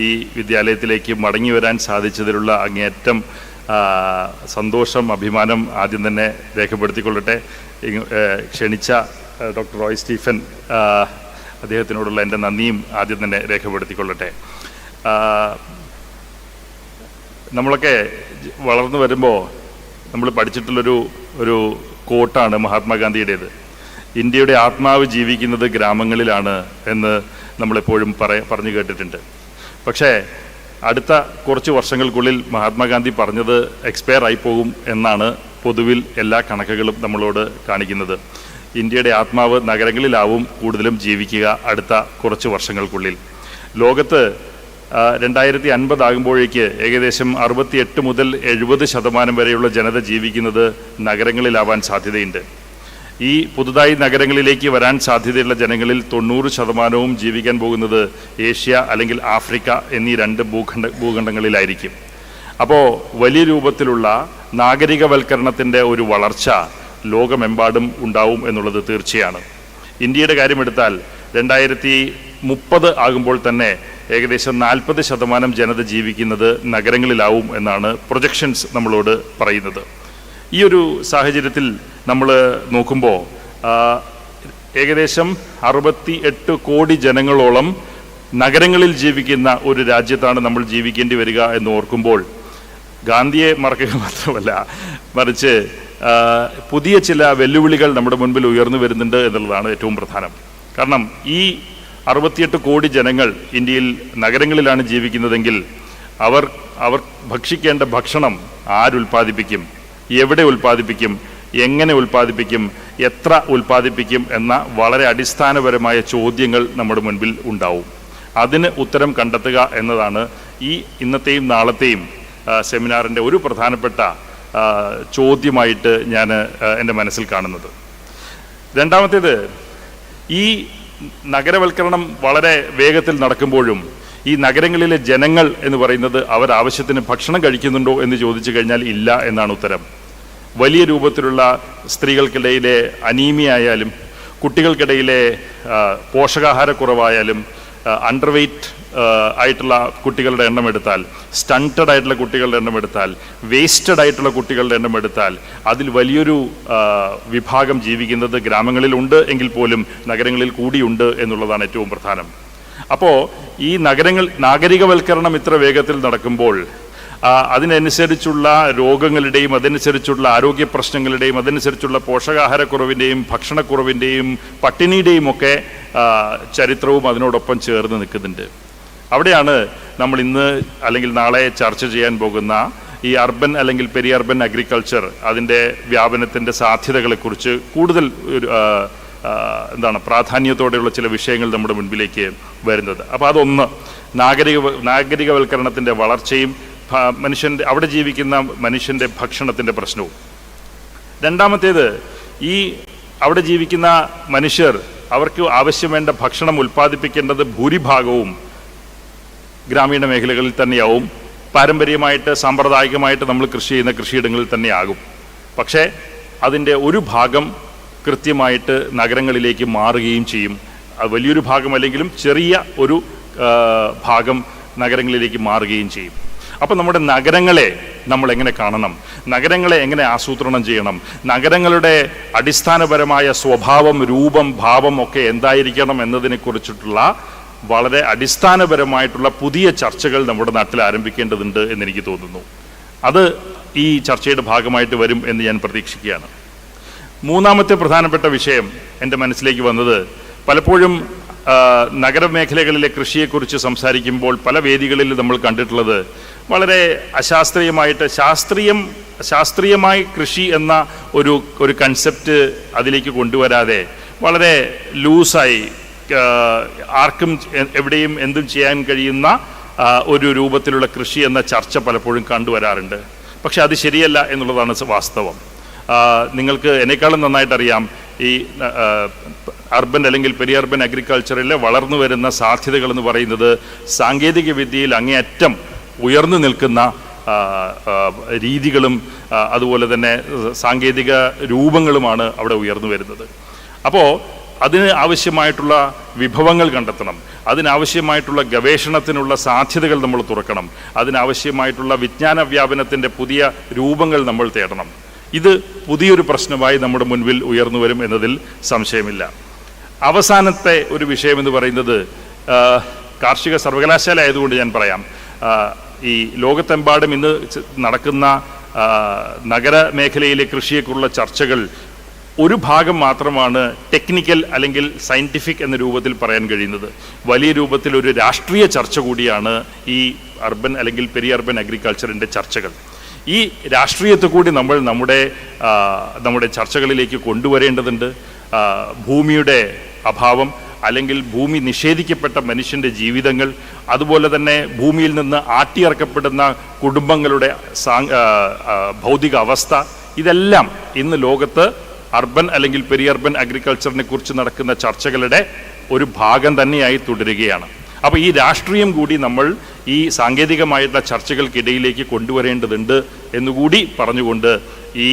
ഈ വിദ്യാലയത്തിലേക്ക് മടങ്ങി വരാൻ സാധിച്ചതിലുള്ള അങ്ങേയറ്റം സന്തോഷം, അഭിമാനം ആദ്യം തന്നെ രേഖപ്പെടുത്തിക്കൊള്ളട്ടെ. ക്ഷണിച്ച ഡോക്ടർ റോയ് സ്റ്റീഫൻ അദ്ദേഹത്തിനോടുള്ള എൻ്റെ നന്ദിയും ആദ്യം തന്നെ രേഖപ്പെടുത്തിക്കൊള്ളട്ടെ. നമ്മളൊക്കെ വളർന്നു വരുമ്പോൾ നമ്മൾ പഠിച്ചിട്ടുള്ളൊരു കോട്ടാണ് മഹാത്മാഗാന്ധിയുടേത്. ഇന്ത്യയുടെ ആത്മാവ് ജീവിക്കുന്നത് ഗ്രാമങ്ങളിലാണ് എന്ന് നമ്മളെപ്പോഴും പറഞ്ഞു കേട്ടിട്ടുണ്ട്. പക്ഷേ അടുത്ത കുറച്ച് വർഷങ്ങൾക്കുള്ളിൽ മഹാത്മാഗാന്ധി പറഞ്ഞത് എക്സ്പയർ ആയി പോകും എന്നാണ് പൊതുവിൽ എല്ലാ കണക്കുകളും നമ്മളോട് കാണിക്കുന്നത്. ഇന്ത്യയുടെ ആത്മാവ് നഗരങ്ങളിലാവും കൂടുതലും ജീവിക്കുക അടുത്ത കുറച്ച് വർഷങ്ങൾക്കുള്ളിൽ. ലോകത്ത് 2050 ആകുമ്പോഴേക്ക് ഏകദേശം 68 മുതൽ 70% വരെയുള്ള ജനത ജീവിക്കുന്നത് നഗരങ്ങളിലാവാൻ സാധ്യതയുണ്ട്. ഈ പുതുതായി നഗരങ്ങളിലേക്ക് വരാൻ സാധ്യതയുള്ള ജനങ്ങളിൽ 90% ജീവിക്കാൻ പോകുന്നത് ഏഷ്യ അല്ലെങ്കിൽ ആഫ്രിക്ക എന്നീ 2 ഭൂഖണ്ഡങ്ങളിലായിരിക്കും. അപ്പോൾ വലിയ രൂപത്തിലുള്ള നാഗരികവൽക്കരണത്തിൻ്റെ ഒരു വളർച്ച ലോകമെമ്പാടും ഉണ്ടാവും എന്നുള്ളത് തീർച്ചയാണ്. ഇന്ത്യയുടെ കാര്യമെടുത്താൽ 2030 ആകുമ്പോൾ തന്നെ ഏകദേശം 40% ജനത ജീവിക്കുന്നത് നഗരങ്ങളിലാവും എന്നാണ് പ്രൊജക്ഷൻസ് നമ്മളോട് പറയുന്നത്. ഈ ഒരു സാഹചര്യത്തിൽ നമ്മൾ നോക്കുമ്പോൾ ഏകദേശം 68 കോടി ജനങ്ങളോളം നഗരങ്ങളിൽ ജീവിക്കുന്ന ഒരു രാജ്യത്താണ് നമ്മൾ ജീവിക്കേണ്ടി വരിക എന്ന് ഓർക്കുമ്പോൾ ഗാന്ധിയെ മറക്കുക മാത്രമല്ല, മറിച്ച് പുതിയ ചില വെല്ലുവിളികൾ നമ്മുടെ മുൻപിൽ ഉയർന്നു വരുന്നുണ്ട് എന്നുള്ളതാണ് ഏറ്റവും പ്രധാനം. കാരണം ഈ 68 കോടി ജനങ്ങൾ ഇന്ത്യയിൽ നഗരങ്ങളിലാണ് ജീവിക്കുന്നതെങ്കിൽ അവർ ഭക്ഷിക്കേണ്ട ഭക്ഷണം ആരുൽപ്പാദിപ്പിക്കും, എവിടെ ഉൽപ്പാദിപ്പിക്കും, എങ്ങനെ ഉൽപ്പാദിപ്പിക്കും, എത്ര ഉൽപ്പാദിപ്പിക്കും എന്ന വളരെ അടിസ്ഥാനപരമായ ചോദ്യങ്ങൾ നമ്മുടെ മുൻപിൽ ഉണ്ടാവും. അതിന് ഉത്തരം കണ്ടെത്തുക എന്നതാണ് ഈ ഇന്നത്തെയും നാളത്തെയും സെമിനാറിൻ്റെ ഒരു പ്രധാനപ്പെട്ട ചോദ്യമായിട്ട് ഞാൻ എൻ്റെ മനസ്സിൽ കാണുന്നത്. രണ്ടാമത്തേത്, ഈ നഗരവൽക്കരണം വളരെ വേഗത്തിൽ നടക്കുമ്പോഴും ഈ നഗരങ്ങളിലെ ജനങ്ങൾ എന്ന് പറയുന്നത് അവർ ആവശ്യത്തിന് ഭക്ഷണം കഴിക്കുന്നുണ്ടോ എന്ന് ചോദിച്ചു കഴിഞ്ഞാൽ ഇല്ല എന്നാണ് ഉത്തരം. വലിയ രൂപത്തിലുള്ള സ്ത്രീകൾക്കിടയിലെ അനീമിയ ആയാലും, കുട്ടികൾക്കിടയിലെ പോഷകാഹാരക്കുറവായാലും, അണ്ടർവെയ്റ്റ് ആയിട്ടുള്ള കുട്ടികളുടെ എണ്ണം എടുത്താൽ, സ്റ്റണ്ടഡ് ആയിട്ടുള്ള കുട്ടികളുടെ എണ്ണം എടുത്താൽ, വേസ്റ്റഡ് ആയിട്ടുള്ള കുട്ടികളുടെ എണ്ണം എടുത്താൽ അതിൽ വലിയൊരു വിഭാഗം ജീവിക്കുന്നത് ഗ്രാമങ്ങളിലുണ്ട് എങ്കിൽ പോലും നഗരങ്ങളിൽ കൂടിയുണ്ട് എന്നുള്ളതാണ് ഏറ്റവും പ്രധാനം. അപ്പോൾ ഈ നാഗരികവൽക്കരണം ഇത്ര വേഗത്തിൽ നടക്കുമ്പോൾ അതിനനുസരിച്ചുള്ള രോഗങ്ങളുടെയും അതനുസരിച്ചുള്ള ആരോഗ്യ പ്രശ്നങ്ങളുടെയും അതനുസരിച്ചുള്ള പോഷകാഹാരക്കുറവിൻ്റെയും ഭക്ഷണക്കുറവിൻ്റെയും പട്ടിണിയുടെയും ഒക്കെ ചരിത്രവും അതിനോടൊപ്പം ചേർന്ന് നിൽക്കുന്നുണ്ട്. അവിടെയാണ് നമ്മൾ ഇന്ന് അല്ലെങ്കിൽ നാളെ ചർച്ച ചെയ്യാൻ പോകുന്ന ഈ അർബൻ അല്ലെങ്കിൽ പെരി-അർബൻ അഗ്രികൾച്ചർ, അതിൻ്റെ വ്യാപനത്തിൻ്റെ സാധ്യതകളെക്കുറിച്ച് കൂടുതൽ പ്രാധാന്യത്തോടെയുള്ള ചില വിഷയങ്ങൾ നമ്മുടെ മുൻപിലേക്ക് വരുന്നത്. അപ്പോൾ അതൊന്ന് നാഗരികവൽക്കരണത്തിൻ്റെ വളർച്ചയും അവിടെ ജീവിക്കുന്ന മനുഷ്യൻ്റെ ഭക്ഷണത്തിൻ്റെ പ്രശ്നവും. രണ്ടാമത്തേത്, ഈ അവിടെ ജീവിക്കുന്ന മനുഷ്യർ അവർക്ക് ആവശ്യം വേണ്ട ഭക്ഷണം ഉൽപ്പാദിപ്പിക്കേണ്ടത് ഭൂരിഭാഗവും ഗ്രാമീണ മേഖലകളിൽ തന്നെയാവും. പാരമ്പര്യമായിട്ട് സാമ്പ്രദായികമായിട്ട് നമ്മൾ കൃഷി ചെയ്യുന്ന കൃഷിയിടങ്ങളിൽ തന്നെയാകും. പക്ഷേ അതിൻ്റെ ഒരു ഭാഗം കൃത്യമായിട്ട് നഗരങ്ങളിലേക്ക് മാറുകയും ചെയ്യും. വലിയൊരു ഭാഗം അല്ലെങ്കിലും ചെറിയ ഒരു ഭാഗം നഗരങ്ങളിലേക്ക് മാറുകയും ചെയ്യും. അപ്പോൾ നമ്മുടെ നഗരങ്ങളെ നമ്മൾ എങ്ങനെ കാണണം, നഗരങ്ങളെ എങ്ങനെ ആസൂത്രണം ചെയ്യണം, നഗരങ്ങളുടെ അടിസ്ഥാനപരമായ സ്വഭാവം, രൂപം, ഭാവം ഒക്കെ എന്തായിരിക്കണം എന്നതിനെക്കുറിച്ചിട്ടുള്ള വളരെ അടിസ്ഥാനപരമായിട്ടുള്ള പുതിയ ചർച്ചകൾ നമ്മുടെ നാട്ടിൽ ആരംഭിക്കേണ്ടതുണ്ട് എന്നെനിക്ക് തോന്നുന്നു. അത് ഈ ചർച്ചയുടെ ഭാഗമായിട്ട് വരും എന്ന് ഞാൻ പ്രതീക്ഷിക്കുകയാണ്. മൂന്നാമത്തെ പ്രധാനപ്പെട്ട വിഷയം എൻ്റെ മനസ്സിലേക്ക് വന്നത്, പലപ്പോഴും നഗരമേഖലകളിലെ കൃഷിയെക്കുറിച്ച് സംസാരിക്കുമ്പോൾ പല വേദികളിൽ നമ്മൾ കണ്ടിട്ടുള്ളത് വളരെ അശാസ്ത്രീയമായിട്ട് ശാസ്ത്രീയമായി കൃഷി എന്ന ഒരു കൺസെപ്റ്റ് അതിലേക്ക് കൊണ്ടുവരാതെ വളരെ ലൂസായി ആർക്കും എവിടെയും എന്തും ചെയ്യാൻ കഴിയുന്ന ഒരു രൂപത്തിലുള്ള കൃഷി എന്ന ചർച്ച പലപ്പോഴും കണ്ടുവരാറുണ്ട്. പക്ഷെ അത് ശരിയല്ല എന്നുള്ളതാണ് വാസ്തവം. നിങ്ങൾക്ക് എന്നെക്കാളും നന്നായിട്ടറിയാം ഈ അർബൻ അല്ലെങ്കിൽ പെരി-അർബൻ അഗ്രികൾച്ചറിലെ വളർന്നു വരുന്ന സാധ്യതകൾ എന്ന് പറയുന്നത് സാങ്കേതിക വിദ്യയിൽ അങ്ങേയറ്റം ഉയർന്നു നിൽക്കുന്ന രീതികളും അതുപോലെ തന്നെ സാങ്കേതിക രൂപങ്ങളുമാണ് അവിടെ ഉയർന്നു വരുന്നത്. അപ്പോൾ അതിന് ആവശ്യമായിട്ടുള്ള വിഭവങ്ങൾ കണ്ടെത്തണം, അതിനാവശ്യമായിട്ടുള്ള ഗവേഷണത്തിനുള്ള സാധ്യതകൾ നമ്മൾ തുറക്കണം, അതിനാവശ്യമായിട്ടുള്ള വിജ്ഞാന വ്യാപനത്തിൻ്റെ പുതിയ രൂപങ്ങൾ നമ്മൾ തേടണം. ഇത് പുതിയൊരു പ്രശ്നമായി നമ്മുടെ മുൻപിൽ ഉയർന്നു വരും എന്നതിൽ സംശയമില്ല. അവസാനത്തെ ഒരു വിഷയമെന്ന് പറയുന്നത് കാർഷിക സർവകലാശാല ആയതുകൊണ്ട് ഞാൻ പറയാം, ഈ ലോകത്തെമ്പാടും ഇന്ന് നടക്കുന്ന നഗരമേഖലയിലെ കൃഷിയെക്കുറിച്ചുള്ള ചർച്ചകൾ ഒരു ഭാഗം മാത്രമാണ് ടെക്നിക്കൽ അല്ലെങ്കിൽ സയൻറ്റിഫിക് എന്ന രൂപത്തിൽ പറയാൻ കഴിയുന്നത്. വലിയ രൂപത്തിൽ ഒരു രാഷ്ട്രീയ ചർച്ച കൂടിയാണ് ഈ അർബൻ അല്ലെങ്കിൽ പെരി-അർബൻ അഗ്രികൾച്ചറിൻ്റെ ചർച്ചകൾ. ഈ രാഷ്ട്രീയത്തെ കൂടി നമ്മൾ നമ്മുടെ ചർച്ചകളിലേക്ക് കൊണ്ടുവരേണ്ടതുണ്ട്. ഭൂമിയുടെ അഭാവം അല്ലെങ്കിൽ ഭൂമി നിഷേധിക്കപ്പെട്ട മനുഷ്യൻ്റെ ജീവിതങ്ങൾ, അതുപോലെ തന്നെ ഭൂമിയിൽ നിന്ന് ആട്ടിയിറക്കപ്പെടുന്ന കുടുംബങ്ങളുടെ ഭൗതിക അവസ്ഥ, ഇതെല്ലാം ഇന്ന് ലോകത്ത് അർബൻ അല്ലെങ്കിൽ പെരി-അർബൻ അഗ്രികൾച്ചറിനെ കുറിച്ച് നടക്കുന്ന ചർച്ചകളുടെ ഒരു ഭാഗം തന്നെയായി തുടരുകയാണ്. അപ്പോൾ ഈ രാഷ്ട്രീയം കൂടി നമ്മൾ ഈ സാങ്കേതികമായിട്ടുള്ള ചർച്ചകൾക്കിടയിലേക്ക് കൊണ്ടുവരേണ്ടതുണ്ട് എന്നുകൂടി പറഞ്ഞുകൊണ്ട് ഈ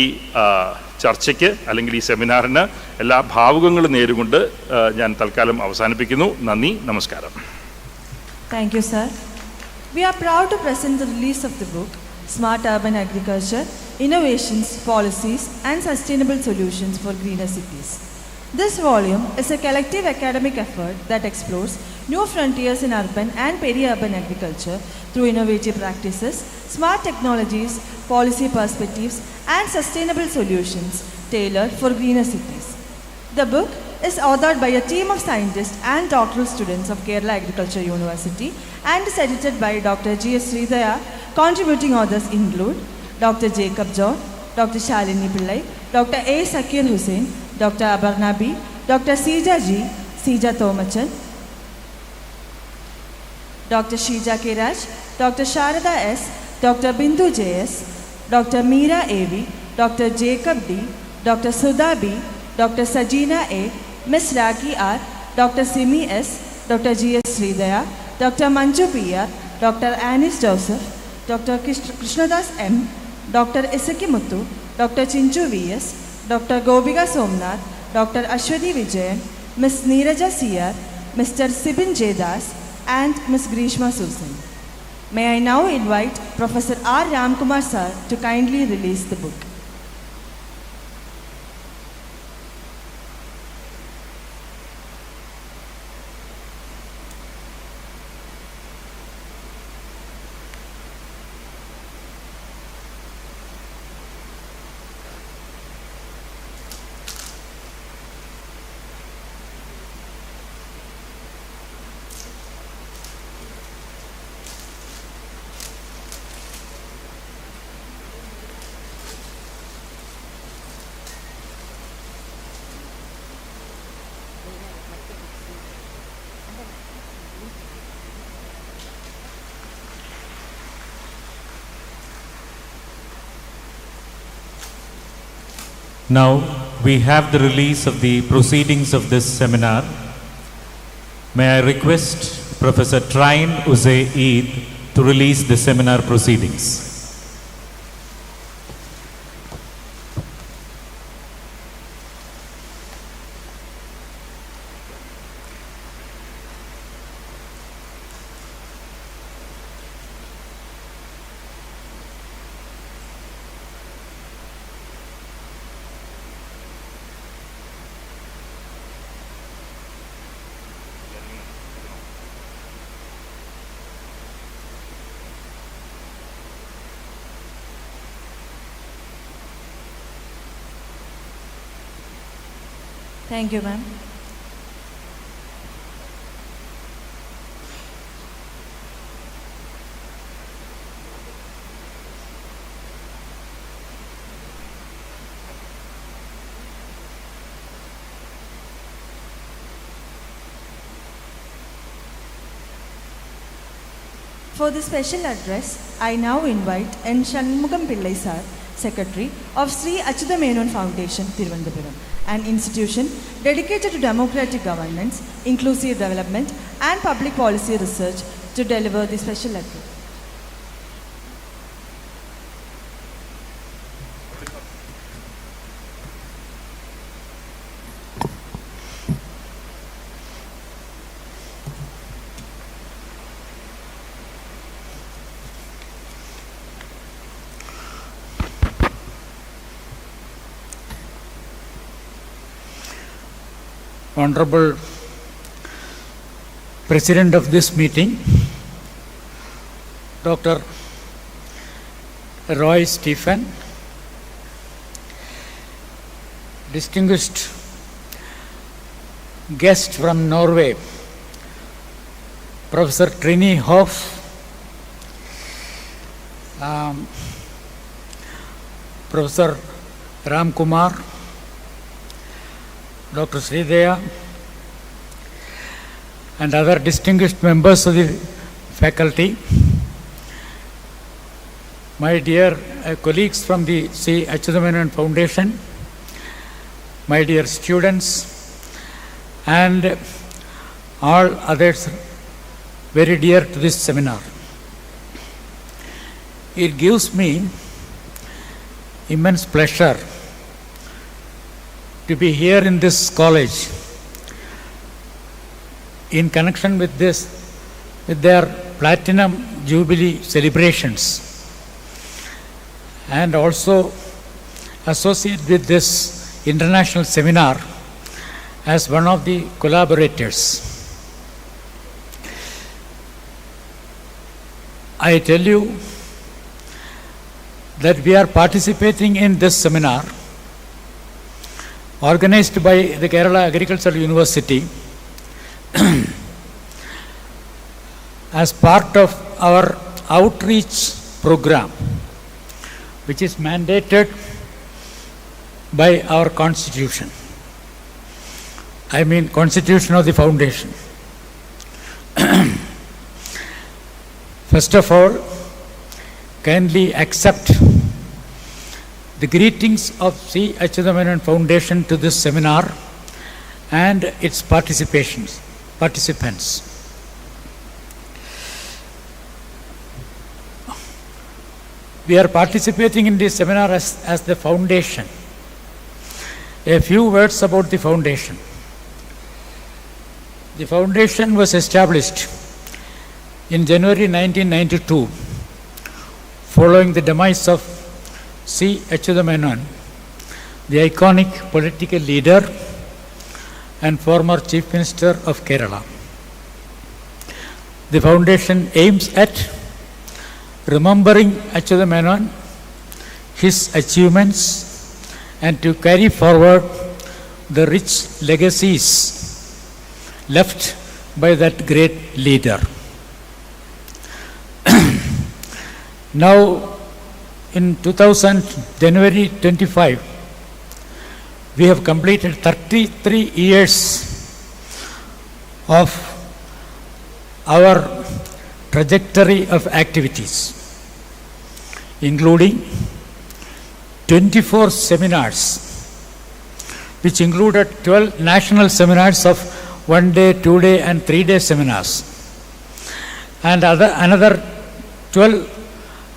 ചർച്ചയ്ക്ക് അല്ലെങ്കിൽ ഈ സെമിനാറിന് എല്ലാ ഭാവുകങ്ങളും നേരുകൊണ്ട് ഞാൻ തൽക്കാലം അവസാനിപ്പിക്കുന്നു. നന്ദി, നമസ്കാരം. Thank you, sir. We are proud to present the release of the book, Smart Urban Agriculture, Innovations, Policies and Sustainable Solutions for Greener Cities. This volume is a collective academic effort that explores new frontiers in urban and peri-urban agriculture through innovative practices, smart technologies, policy perspectives and sustainable solutions tailored for greener cities. The book is authored by a team of scientists and doctoral students of Kerala Agriculture University and is edited by Dr. G.S. Sridhaya. Contributing authors include Dr. Jacob John, Dr. Shalini Pillai, Dr. A. Sakir Hussain, Dr. Abarna B, Dr. Sija G, Sija Thomachan, Dr. Shija K. Raj, Dr. Sharada S, Dr. Bindu J.S, Dr. Meera A.V, Dr. Jacob D, Dr. Sudha B, Dr. Sajina A, Ms. Raki R, Dr. Simi S, Dr. G.S. Sridhaya, Dr. Manju P.R, Dr. Anis Joseph, Dr. Krishnadas M, Dr. Isaki Muthu, Dr. Chinchu V.S, Dr. Gobiga Somnath, Dr. Ashwati Vijayan, Ms. Neeraja C.R, Mr. Sibin J. Das, and Ms. Grishma Susan. May I now invite Professor R. Ramkumar sir to kindly release the book. Now we have the release of the proceedings of this seminar. May I request Professor Trine Uze Eid to release the seminar proceedings. Thank you, ma'am. For the special address, I now invite N. Shanmugam Pillai Sir, Secretary of Sri Achyuta Menon Foundation, Thiruvananthapuram, an institution dedicated to democratic governance, inclusive development and public policy research, to deliver the special address. Honorable President of this meeting, Dr. Roy Stephen, distinguished guest from Norway, Professor Trini Hoff, Professor Ram Kumar, Dr. Sridhaya, and other distinguished members of the faculty, my dear colleagues from the Sri Achyuta Menon Foundation, my dear students, and all others very dear to this seminar. It gives me immense pleasure to be here in this college in connection with their Platinum Jubilee celebrations, and also associate with this international seminar as one of the collaborators. I tell you that we are participating in this seminar organized by the Kerala Agricultural University as part of our outreach program, which is mandated by our constitution. I mean, constitution of the foundation. First of all, kindly accept the greetings of Sri Achyuta Menon Foundation to this seminar and its participants. We are participating in this seminar as the foundation. A few words about the foundation. The foundation was established in January 1992 following the demise of C. Achyuta Menon, the iconic political leader and former Chief Minister of Kerala. The foundation aims at remembering Achyuta Menon, his achievements, and to carry forward the rich legacies left by that great leader. Now, in January 25, we have completed 33 years of our trajectory of activities, including 24 seminars, which included 12 national seminars of 1 day, 2 day, and 3 day seminars, and another 12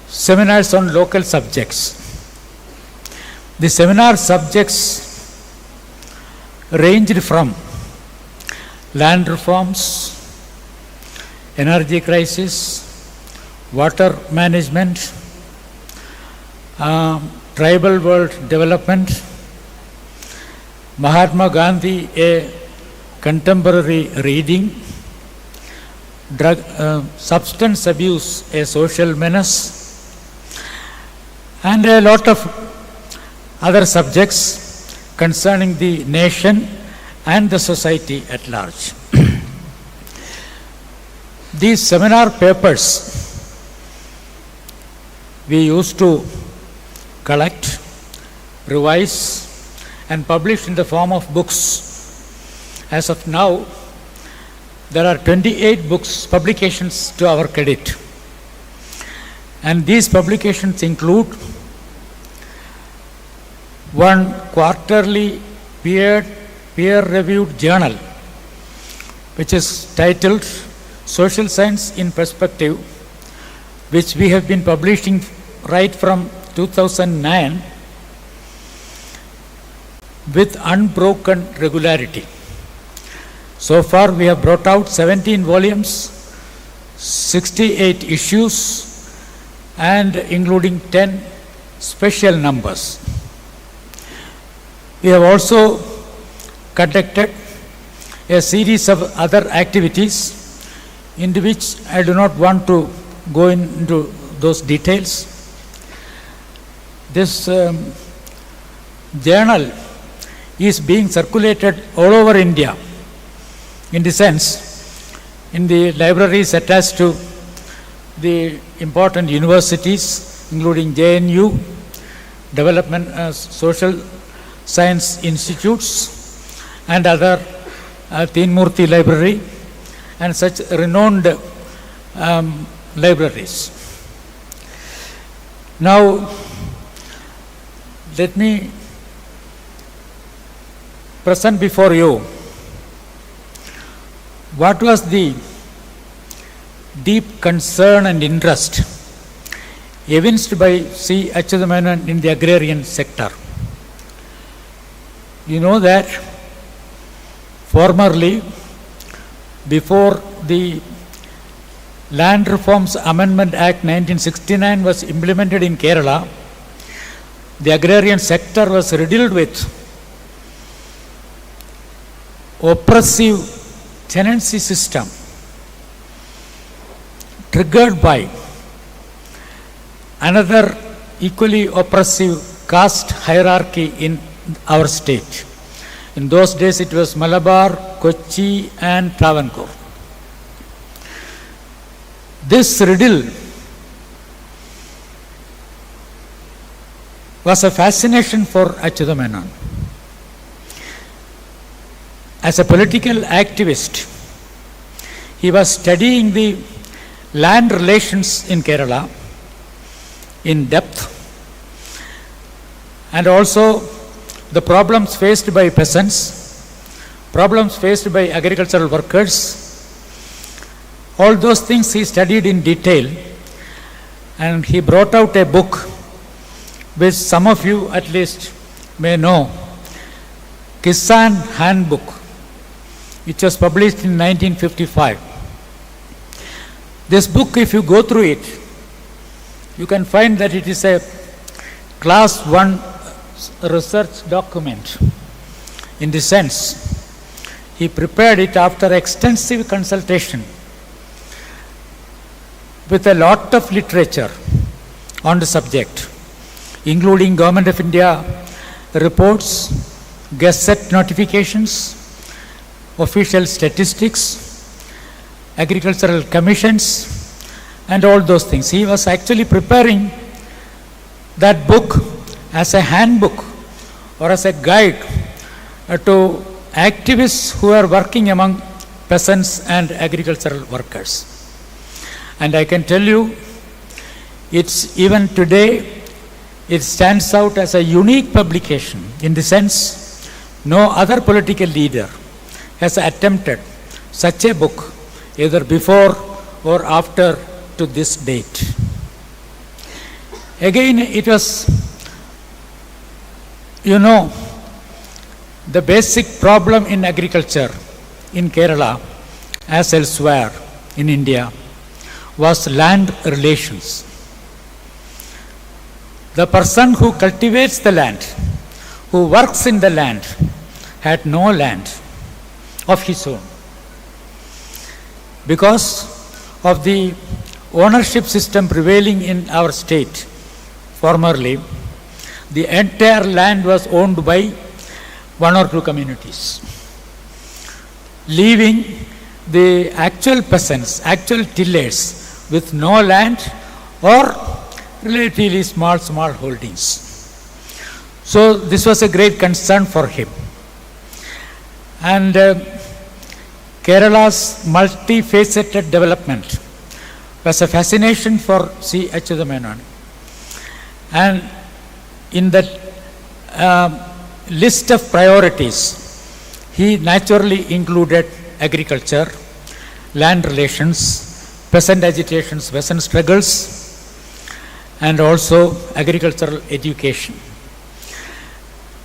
seminars on local subjects. The seminar subjects ranged from land reforms, energy crisis, water management, tribal world development, Mahatma Gandhi, a contemporary reading, substance abuse, a social menace, and a lot of other subjects concerning the nation and the society at large. These seminar papers we used to collect, revise, and publish in the form of books. As of now, there are 28 books, publications to our credit. And these publications include one quarterly peer-reviewed journal, which is titled Social Science in Perspective, which we have been publishing right from 2009 with unbroken regularity. So far we have brought out 17 volumes, 68 issues, and including 10 special numbers. We have also conducted a series of other activities into which I do not want to go into those details. This journal is being circulated all over India, in the sense, in the libraries attached to the important universities, including JNU, Development Social Science Institutes, and other Teenmurthy Library, and such renowned libraries. Now, let me present before you what was the deep concern and interest evinced by C. Achyuta Menon in the agrarian sector. You know that formerly, before the Land Reforms Amendment Act 1969 was implemented in Kerala, the agrarian sector was riddled with oppressive tenancy system triggered by another equally oppressive caste hierarchy in our state. In those days it was Malabar, Kochi and Travancore. This riddle was a fascination for Achyuta Menon. As a political activist, he was studying the land relations in Kerala in depth, and also the problems faced by peasants, problems faced by agricultural workers. All those things he studied in detail, and he brought out a book which some of you at least may know, Kisan Handbook, which was published in 1955. This book, if you go through it, you can find that it is a class 1 research document. In the sense, he prepared it after extensive consultation with a lot of literature on the subject, including Government of India reports, Gazette notifications, official statistics, agricultural commissions, and all those things. He was actually preparing that book as a handbook or as a guide to activists who are working among peasants and agricultural workers. And I can tell you, it's even today, it stands out as a unique publication in the sense no other political leader has attempted such a book either before or after to this date. Again, it was, the basic problem in agriculture in Kerala as elsewhere in India was land relations. The person who cultivates the land, who works in the land, had no land of his own. Because of the ownership system prevailing in our state formerly, the entire land was owned by one or two communities. leaving the actual peasants, actual tillers with no land or relatively small holdings. So this was a great concern for him. And Kerala's multifaceted development was a fascination for C. Achyutha Menon. And in that list of priorities, he naturally included agriculture, land relations, peasant agitations, peasant struggles, and also agricultural education.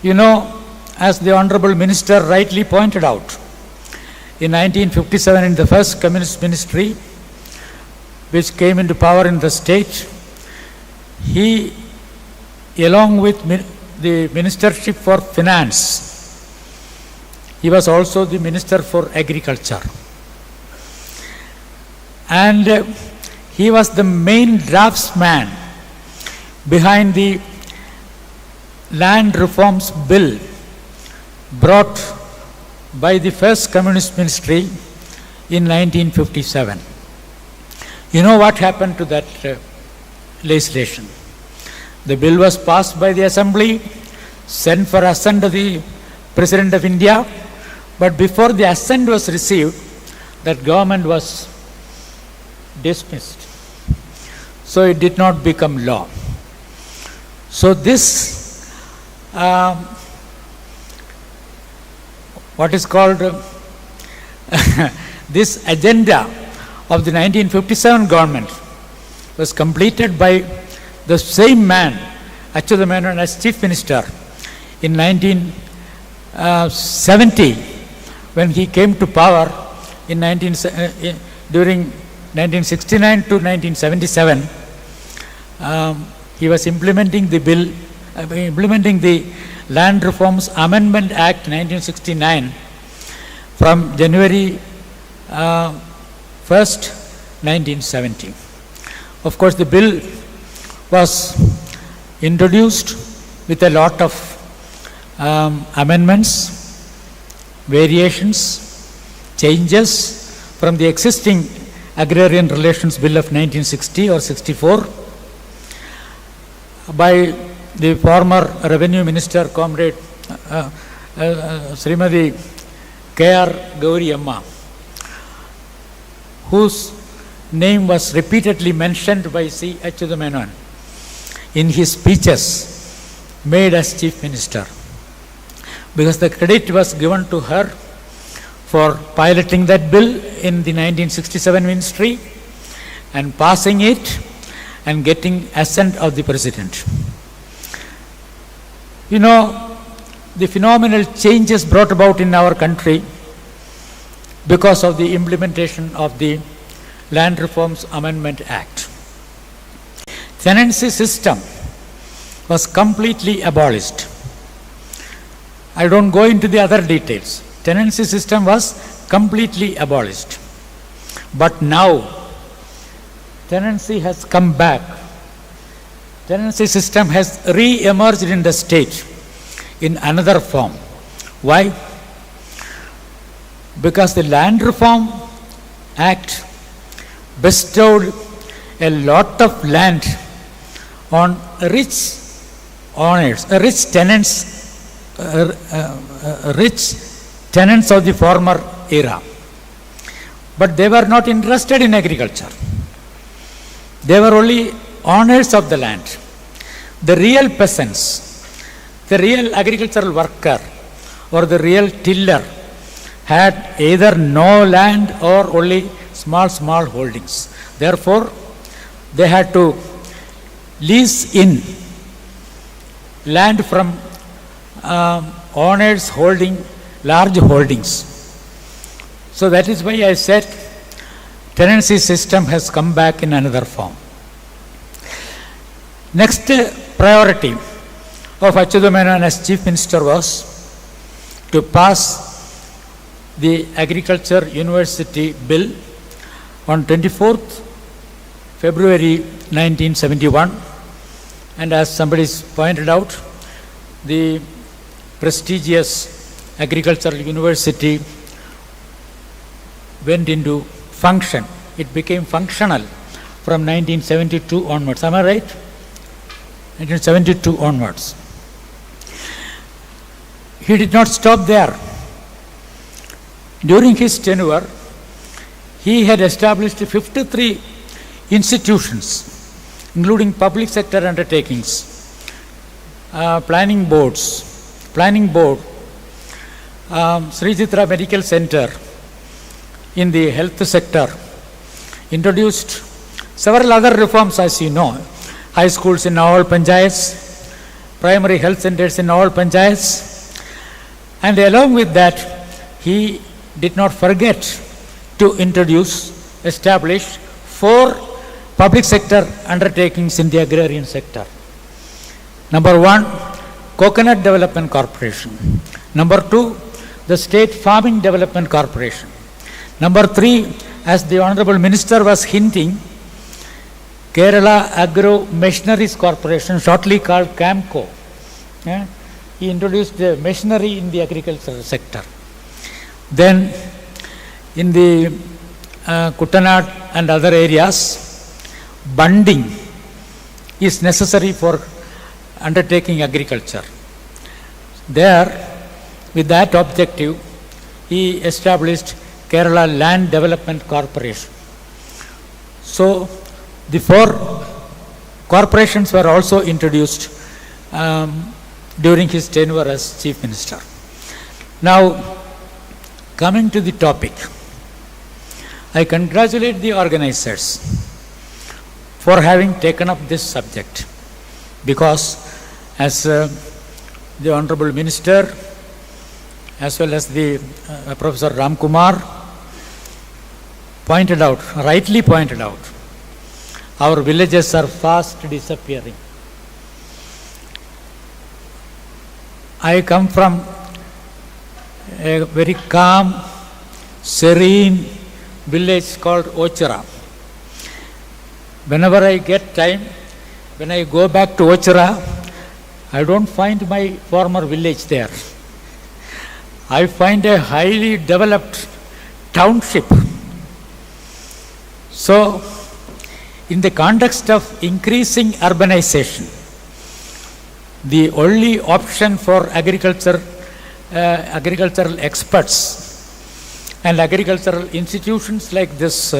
You know, as the Honorable Minister rightly pointed out, in 1957 in the first communist ministry, which came into power in the state, he, along with the Ministership for Finance, he was also the Minister for Agriculture. And he was the main draftsman behind the Land Reforms Bill brought by the first communist ministry in 1957. You know what happened to that legislation? The bill was passed by the Assembly, sent for assent to the President of India, but before the assent was received, that government was dismissed. So it did not become law. So this, what is called, this agenda of the 1957 government was completed by the same man, Achyutha Menon, as Chief Minister in 1970, when he came to power in during 1969 to 1977. He was implementing the bill, implementing the Land Reforms Amendment Act 1969 from January 1st, 1970. Of course, the bill was introduced with a lot of amendments, variations, changes from the existing Agrarian Relations Bill of 1960 or 64 by the former Revenue Minister, Comrade Srimati K.R. Gauri Amma, whose name was repeatedly mentioned by C. Achyutha Menon in his speeches made as Chief Minister, because the credit was given to her for piloting that bill in the 1967 ministry and passing it and getting assent of the President. You know, the phenomenal changes brought about in our country because of the implementation of the Land Reforms Amendment Act. Tenancy system was completely abolished. I don't go into the other details. Tenancy system was completely abolished. But now, tenancy has come back. Tenancy system has re-emerged in the state in another form. Why? Because the Land Reform Act bestowed a lot of land on rich owners, rich tenants of the former era. But they were not interested in agriculture. They were only owners of the land. The real peasants, the real agricultural worker or the real tiller had either no land or only small holdings. Therefore, they had to lease in land from owners holding large holdings. So that is why I said tenancy system has come back in another form. Next priority of Achyutha Menon as Chief Minister was to pass the Agriculture University Bill on 24th February 1971, and as somebody pointed out, the prestigious Agricultural University went into function. It became functional from 1972 onwards. Am I right? 1972 onwards. He did not stop there. During his tenure, he had established 53 institutions, including public sector undertakings, planning board, Sri Chitra Medical Center in the health sector, introduced several other reforms, as you know, high schools in all panchayats, primary health centers in all panchayats, and along with that, he did not forget to establish 4 public sector undertakings in the agrarian sector. Number 1, Coconut Development Corporation. Number 2, the State Farming Development Corporation. Number 3, as the Honorable Minister was hinting, Kerala Agro Machineries Corporation, shortly called CAMCO. He introduced the machinery in the agricultural sector. Then in the Kuttanad and other areas, bunding is necessary for undertaking agriculture. There, with that objective, he established Kerala Land Development Corporation. So, the 4 corporations were also introduced during his tenure as Chief Minister. Now, coming to the topic, I congratulate the organizers for having taken up this subject, because as the Honorable Minister as well as the Professor Ramkumar rightly pointed out, our villages are fast disappearing. I come from a very calm, serene village called Ochira. Whenever I get time, when I go back to Ochira, I don't find my former village there. I find a highly developed township. So, in the context of increasing urbanization, the only option for agricultural experts and agricultural institutions like this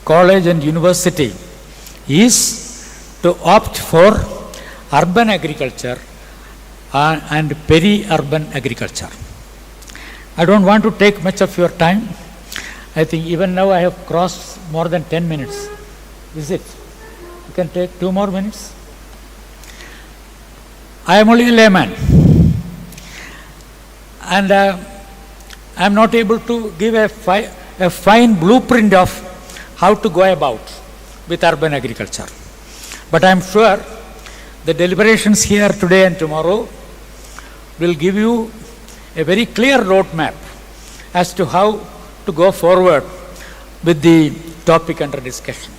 college and university is to opt for urban agriculture and peri-urban agriculture. I don't want to take much of your time. I think even now I have crossed more than 10 minutes. Is it? You can take 2 more minutes. I am only a layman, and I am not able to give a fine blueprint of how to go about with urban agriculture. But I am sure the deliberations here today and tomorrow will give you a very clear roadmap as to how to go forward with the topic under discussion.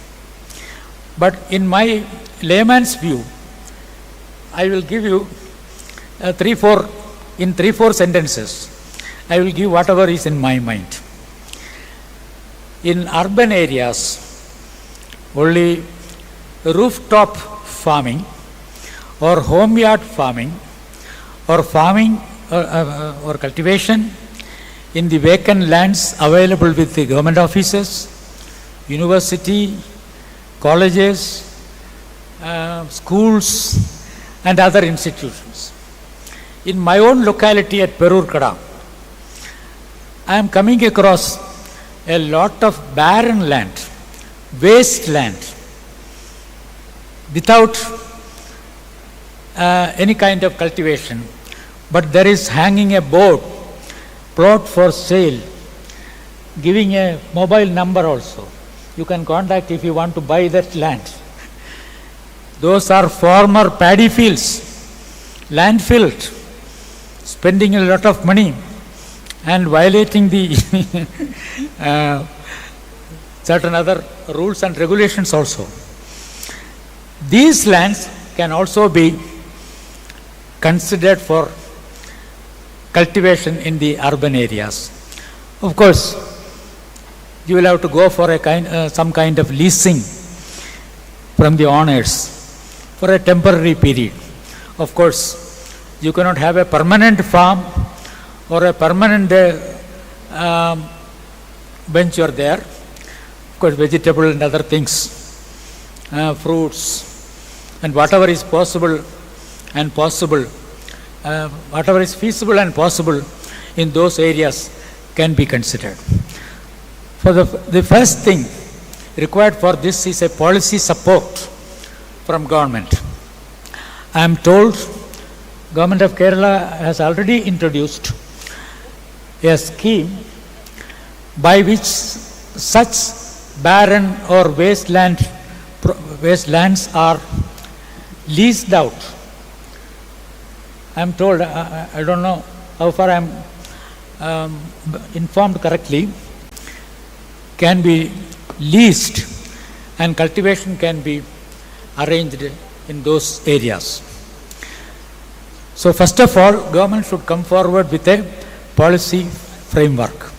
But in my layman's view, I will give you 3-4 sentences. I will give whatever is in my mind. In urban areas, only rooftop farming or homeyard farming or or cultivation in the vacant lands available with the government offices, university, colleges, schools and other institutions. In my own locality at Peri-urban, I am coming across a lot of barren land, waste land, without any kind of cultivation, but there is hanging a board, plot for sale, giving a mobile number also. You can contact if you want to buy that land. Those are former paddy fields, landfilled, spending a lot of money and violating the certain other rules and regulations also. These lands can also be considered for cultivation in the urban areas. Of course, you will have to go for some kind of leasing from the owners for a temporary period. Of course, you cannot have a permanent farm or a permanent venture there. Of course, vegetable and other things, fruits, and whatever is possible and whatever is feasible and possible in those areas can be considered. For the first thing required for this is a policy support from government. I am told Government of Kerala has already introduced a scheme by which such barren or wastelands are leased out. I am told, I don't know how far I am informed correctly, can be leased and cultivation can be arranged in those areas. So first of all, government should come forward with a policy framework.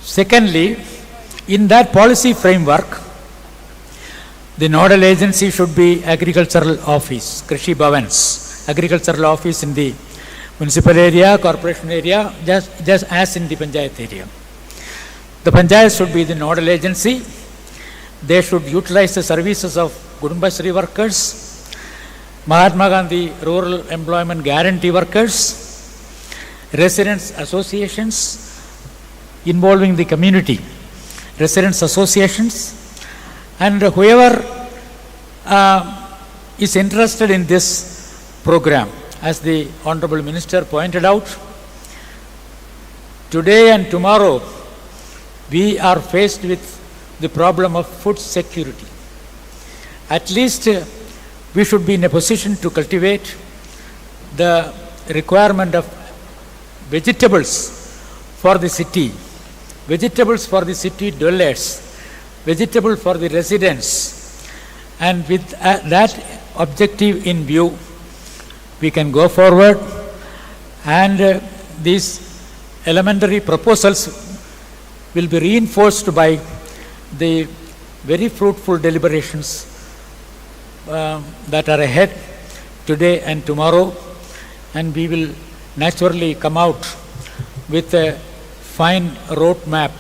Secondly, in that policy framework, the nodal agency should be agricultural office, Krishi Bhavans, agricultural office in the municipal area, corporation area, just as in the panchayat area. The panchayat should be the nodal agency. They should utilize the services of Kudumbashree workers, Mahatma Gandhi rural employment guarantee workers, residents associations involving the community, residents associations, and whoever is interested in this program. As the Honorable Minister pointed out, today and tomorrow we are faced with the problem of food security. At least we should be in a position to cultivate the requirement of vegetables for the city, vegetables for the city dwellers, vegetables for the residents, and with that objective in view, we can go forward, and these elementary proposals will be reinforced by the very fruitful deliberations that are ahead today and tomorrow, and we will naturally come out with a fine roadmap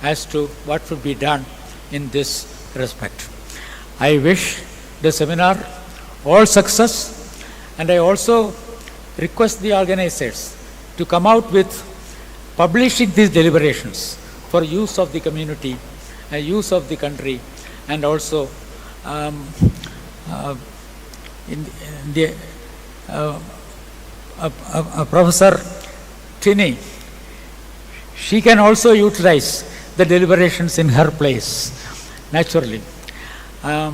as to what should be done in this respect. I wish the seminar all success, and I also request the organizers to come out with publishing these deliberations for use of the community, use of the country, and also Professor Tini, she can also utilize the deliberations in her place, naturally. I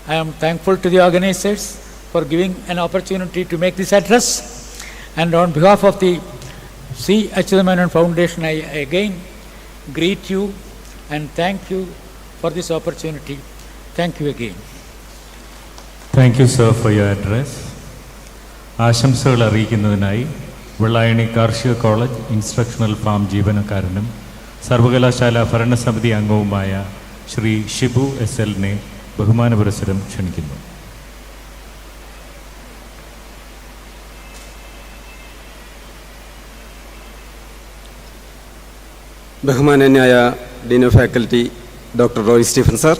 am thankful to the organizers for giving an opportunity to make this address, and on behalf of the C. Achuthamenon Foundation, I again greet you and thank you for this opportunity. Thank you again. Thank you, sir, for your address. ആശംസകൾ അറിയിക്കുന്നതിനായി വെള്ളായണി കാർഷിക college instructional farm ജീവനക്കാരനും സർവകലാശാല ഭരണസമിതി അംഗവുമായ ശ്രീ ഷിബു SLനെ ബഹുമാനപുരസ്സരം ക്ഷണിക്കുന്നു. ബഹുമാനന്യായ dean of faculty doctor Roy Stephen sir,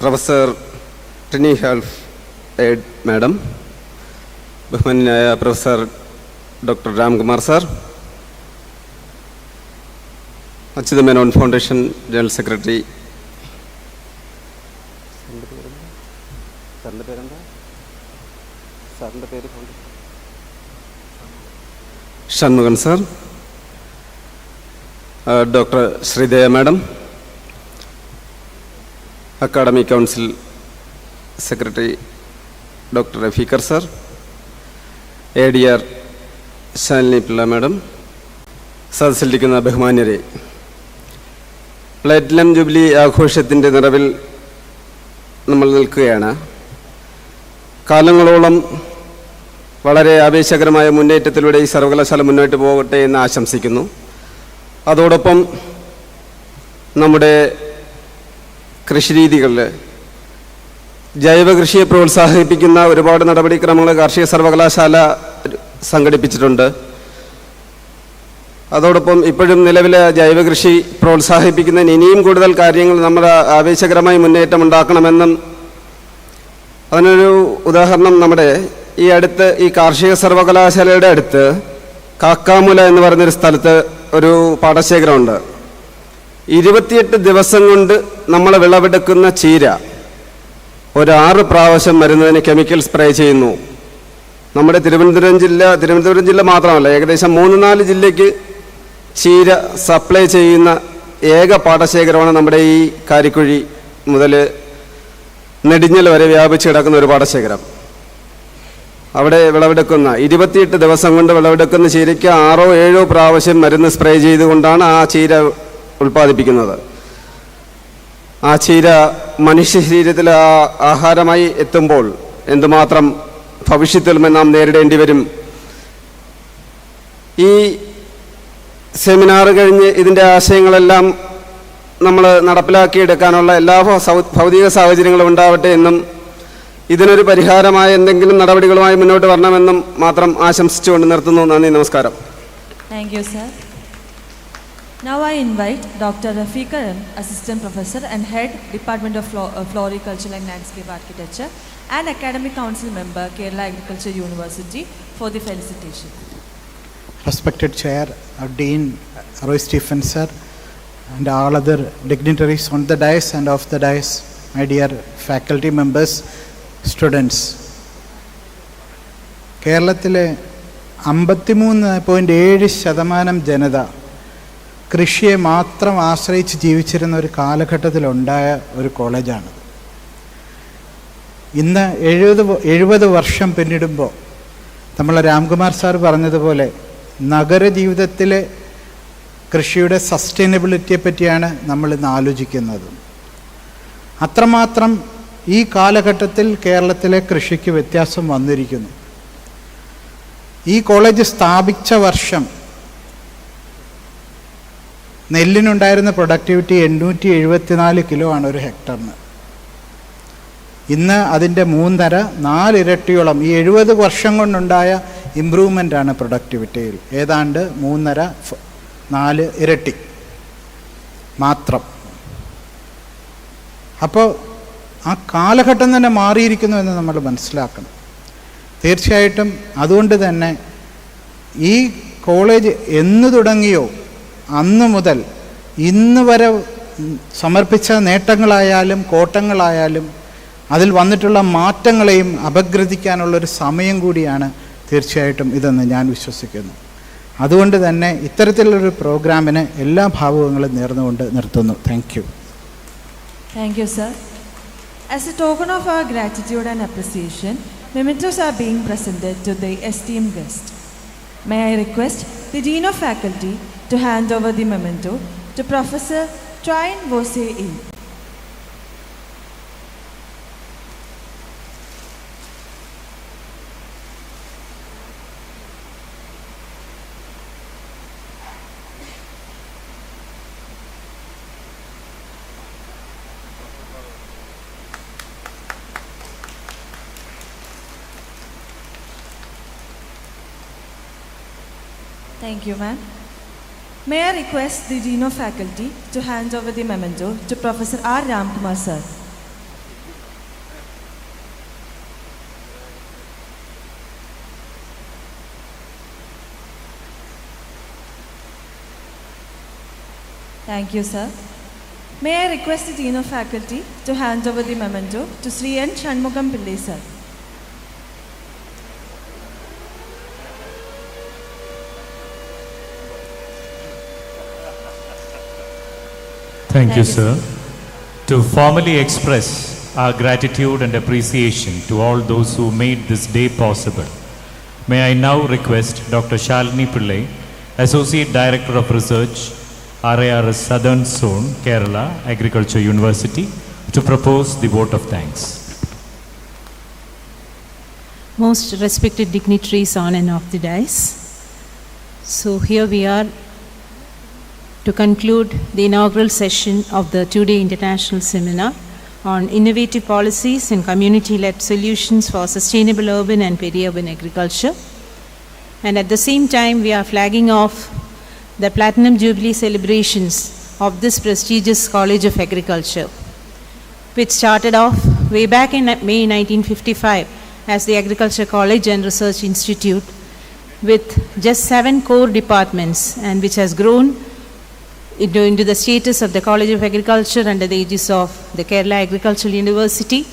professor Trini ഹെൽഫ് എയ്ഡ് മാഡം, ബഹുമാനന്യായ professor doctor Ramkumar sir, Achuthamenon foundation general secretary, Shanmukhan sir, doctor Sreedeva madam, academic council secretary doctor Rafeeq sir, ADR Shalini Pillai madam, സദസ്സിലിരിക്കുന്ന ബഹുമാന്യരെ, പ്ലാറ്റിനം ജൂബിലി ആഘോഷത്തിൻ്റെ നിറവിൽ നമ്മൾ നിൽക്കുകയാണ്. കാലങ്ങളോളം വളരെ ആവേശകരമായ മുന്നേറ്റത്തിലൂടെ ഈ സർവകലാശാല മുന്നോട്ട് പോകട്ടെ എന്ന് ആശംസിക്കുന്നു. അതോടൊപ്പം നമ്മുടെ കൃഷിരീതികളിൽ ജൈവ കൃഷിയെ പ്രോത്സാഹിപ്പിക്കുന്ന ഒരുപാട് നടപടിക്രമങ്ങൾ കാർഷിക സർവകലാശാല സംഘടിപ്പിച്ചിട്ടുണ്ട്. അതോടൊപ്പം ഇപ്പോഴും നിലവിലെ ജൈവ കൃഷി പ്രോത്സാഹിപ്പിക്കുന്നതിന് ഇനിയും കൂടുതൽ കാര്യങ്ങൾ നമ്മൾ ആവേശകരമായി മുന്നേറ്റം ഉണ്ടാക്കണമെന്നും, അതിനൊരു ഉദാഹരണം നമ്മുടെ ഈ അടുത്ത് ഈ കാർഷിക സർവകലാശാലയുടെ അടുത്ത് കാക്കാമുല എന്ന് പറയുന്നൊരു സ്ഥലത്ത് ഒരു പാടശേഖരമുണ്ട്. 28 ദിവസം കൊണ്ട് നമ്മൾ വിളവെടുക്കുന്ന ചീര ഒരു 6 പ്രാവശ്യം മരുന്നതിന് കെമിക്കൽ സ്പ്രേ ചെയ്യുന്നു. നമ്മുടെ തിരുവനന്തപുരം ജില്ല മാത്രമല്ല, ഏകദേശം 3-4 ജില്ലയ്ക്ക് ചീര സപ്ലൈ ചെയ്യുന്ന ഏക പാടശേഖരമാണ് നമ്മുടെ ഈ കാരിക്കുഴി മുതൽ നെടിഞ്ഞൽ വരെ വ്യാപിച്ച് കിടക്കുന്ന ഒരു പാടശേഖരം. അവിടെ വിളവെടുക്കുന്ന 28 ദിവസം കൊണ്ട് വിളവെടുക്കുന്ന ചീരയ്ക്ക് 6-7 പ്രാവശ്യം മരുന്ന് സ്പ്രേ ചെയ്തുകൊണ്ടാണ് ആ ചീര ഉൽപ്പാദിപ്പിക്കുന്നത്. ആ ചീര മനുഷ്യ ശരീരത്തിൽ ആഹാരമായി എത്തുമ്പോൾ എന്തുമാത്രം ഭവിഷ്യത്തിൽ നാം നേരിടേണ്ടി വരും. ഈ സെമിനാർ കഴിഞ്ഞ് ഇതിൻ്റെ ആശയങ്ങളെല്ലാം നമ്മൾ നടപ്പിലാക്കിയെടുക്കാനുള്ള എല്ലാ ഭൗതിക സാഹചര്യങ്ങളും ഉണ്ടാവട്ടെ എന്നും ഇതിനൊരു പരിഹാരമായ എന്തെങ്കിലും നടപടികളുമായി മുന്നോട്ട് വരണമെന്നും മാത്രം ആശംസിച്ചുകൊണ്ട് നിർത്തുന്നു. നന്ദി, നമസ്കാരം. Thank you, sir. Now I invite Dr. Rafiqar, Assistant Professor and Head, Department of Floriculture and Landscape Architecture and Academic Council Member, Kerala Agriculture University, for the felicitation. Respected Chair, Dean Roy Stephen sir, and all other dignitaries on the dais and off the dais, my dear faculty members, students. കേരളത്തിലെ 53.7% ജനത കൃഷിയെ മാത്രം ആശ്രയിച്ച് ജീവിച്ചിരുന്ന ഒരു കാലഘട്ടത്തിലുണ്ടായ ഒരു കോളേജാണ്. ഇന്ന് 70 വർഷം പിന്നിടുമ്പോൾ നമ്മൾ രാംകുമാർ സാർ പറഞ്ഞതുപോലെ നഗരജീവിതത്തിലെ കൃഷിയുടെ സസ്റ്റൈനബിലിറ്റിയെ പറ്റിയാണ് നമ്മൾ ഇന്ന് ആലോചിക്കുന്നത്. അത്രമാത്രം ഈ കാലഘട്ടത്തിൽ കേരളത്തിലെ കൃഷിക്ക് വ്യത്യാസം വന്നിരിക്കുന്നു. ഈ കോളേജ് സ്ഥാപിച്ച വർഷം നെല്ലിനുണ്ടായിരുന്ന പ്രൊഡക്ടിവിറ്റി 874 കിലോ ആണ് ഒരു ഹെക്ടറിന്. ഇന്ന് അതിൻ്റെ 3.5-4 ഇരട്ടിയോളം ഈ 70 വർഷം കൊണ്ടുണ്ടായ ഇമ്പ്രൂവ്മെൻ്റാണ് പ്രൊഡക്ടിവിറ്റിയിൽ. ഏതാണ്ട് 3.5-4 ഇരട്ടി മാത്രം. അപ്പോൾ ആ കാലഘട്ടം തന്നെ മാറിയിരിക്കുന്നു എന്ന് നമ്മൾ മനസ്സിലാക്കണം. തീർച്ചയായിട്ടും അതുകൊണ്ട് തന്നെ ഈ കോളേജ് എന്ന് തുടങ്ങിയോ അന്ന് മുതൽ ഇന്ന് വരെ സമർപ്പിച്ച നേട്ടങ്ങളായാലും കോട്ടങ്ങളായാലും അതിൽ വന്നിട്ടുള്ള മാറ്റങ്ങളെയും അപഗ്രഥിക്കാനുള്ളൊരു സമയം കൂടിയാണ് തീർച്ചയായിട്ടും ഇതെന്ന് ഞാൻ വിശ്വസിക്കുന്നു. അതുകൊണ്ട് തന്നെ ഇത്തരത്തിലുള്ളൊരു പ്രോഗ്രാമിന് എല്ലാ ഭാവുകങ്ങളും നേർന്നുകൊണ്ട് നിർത്തുന്നു. Thank you. Thank you, sir. As a token of our gratitude and appreciation, mementos are being presented to the esteemed guest. May I request the Dean of Faculty to hand over the memento to Professor Trine Vose E. Thank you, ma'am. May I request the Dean of Faculty to hand over the memento to Professor R. Ramkumar, sir. Thank you, sir. May I request the Dean of Faculty to hand over the memento to Sri N. Shanmugam Pillai, sir. Thank you, sir. To formally express our gratitude and appreciation to all those who made this day possible, may I now request Dr. Shalini Pillai, Associate Director of Research, RARS Southern Zone, Kerala Agriculture University, to propose the vote of thanks. most respected dignitaries on and off the dais. So here we are to conclude the inaugural session of the two-day international seminar on innovative policies and community-led solutions for sustainable urban and peri-urban agriculture. And at the same time, we are flagging off the Platinum Jubilee celebrations of this prestigious College of Agriculture, which started off way back in May 1955 as the Agriculture College and Research Institute with just 7 core departments, and which has grown into the status of the College of Agriculture under the aegis of the Kerala Agricultural University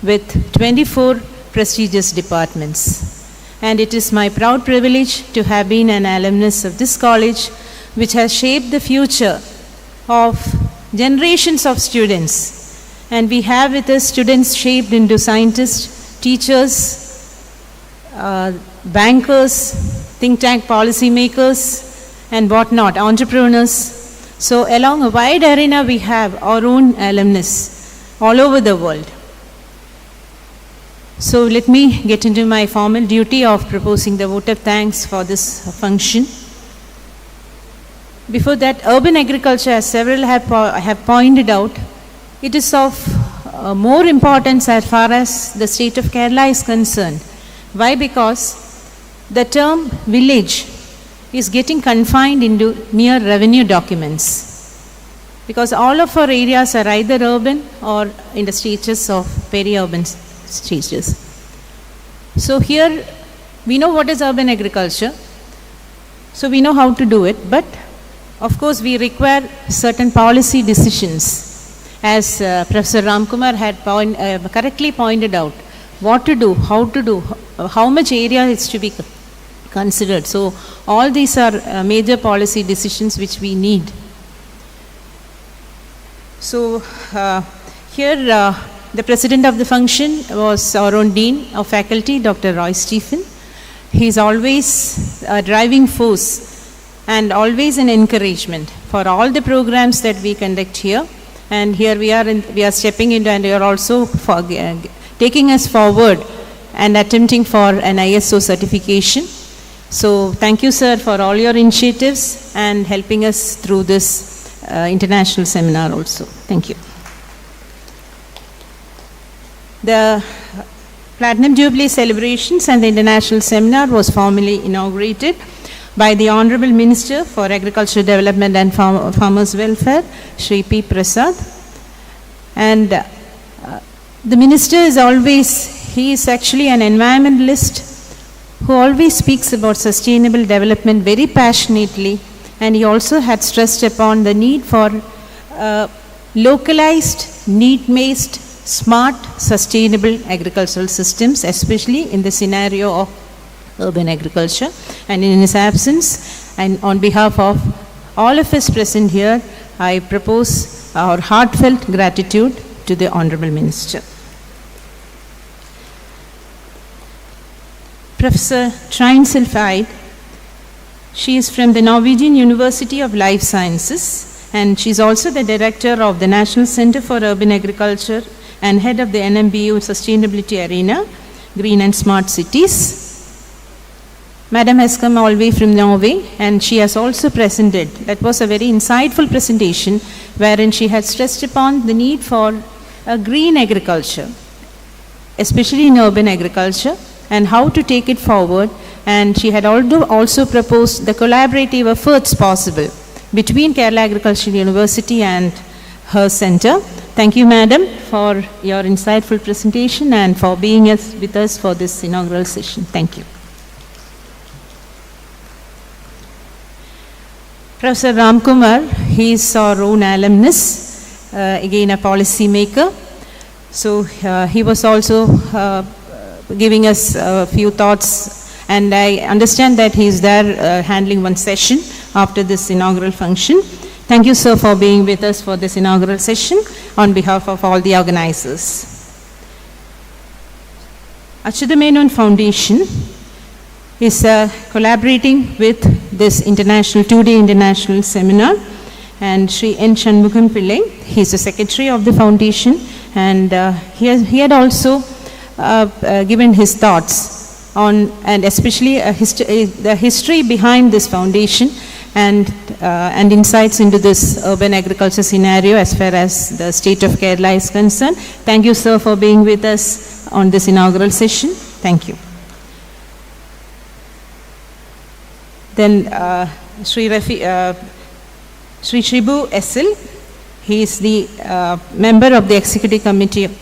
with 24 prestigious departments. And it is my proud privilege to have been an alumnus of this college, which has shaped the future of generations of students. And we have with us students shaped into scientists, teachers, bankers, think tank policy makers, and whatnot, entrepreneurs. So along a wide arena, we have our own alumnus all over the world. So let me get into my formal duty of proposing the vote of thanks for this function. Before that, urban agriculture, as several have pointed out, it is of more importance as far as the state of Kerala is concerned. Why? Because the term village is getting confined into mere revenue documents, because all of our areas are either urban or in the stages of peri-urban stages. So here we know what is urban agriculture, so we know how to do it, but of course we require certain policy decisions, as Professor Ramkumar had correctly pointed out, what to do, how to do, how much area is to be considered. So all these are major policy decisions which we need. So here the president of the function was our own Dean of Faculty, Dr. Roy Stephen. He is always a driving force and always an encouragement for all the programs that we conduct here. And here we are stepping into, and you are also taking us forward and attempting for an ISO certification. So thank you, sir, for all your initiatives and helping us through this international seminar also. Thank you. The Platinum Jubilee celebrations and the international seminar was formally inaugurated by the Honorable Minister for Agricultural Development and Farmers Welfare, Shri P. Prasad. And the Minister is he is actually an environmentalist who always speaks about sustainable development very passionately, and he also had stressed upon the need for localized, need-based, smart, sustainable agricultural systems, especially in the scenario of urban agriculture. And in his absence, and on behalf of all of us present here, I propose our heartfelt gratitude to the Honorable Minister. Professor Trine Sylfide, she is from the Norwegian University of Life Sciences, and she is also the director of the National Center for Urban Agriculture and head of the NMBU Sustainability Arena, Green and Smart Cities. Madam has come all the way from Norway, and she has also presented. That was a very insightful presentation wherein she had stressed upon the need for a green agriculture, especially in urban agriculture, and how to take it forward. And she had also proposed the collaborative efforts possible between Kerala Agricultural University and her center. Thank you, Madam, for your insightful presentation and for being with us for this inaugural session. Thank you. Professor Ramkumar, he is our own alumnus, again a policy maker. So he was also giving us a few thoughts, and I understand that he is there handling one session after this inaugural function. Thank you, sir, for being with us for this inaugural session on behalf of all the organizers. Achyuta Menon Foundation is collaborating with this two-day international seminar, and Sri N. Shanmugam Pillai, he is the secretary of the foundation, and he had also given his thoughts on, and especially the history behind this foundation, and insights into this urban agriculture scenario as far as the state of Kerala is concerned. Thank you, sir, for being with us on this inaugural session. Thank you. Then Sri Shibu S.L., he is the member of the Executive Committee of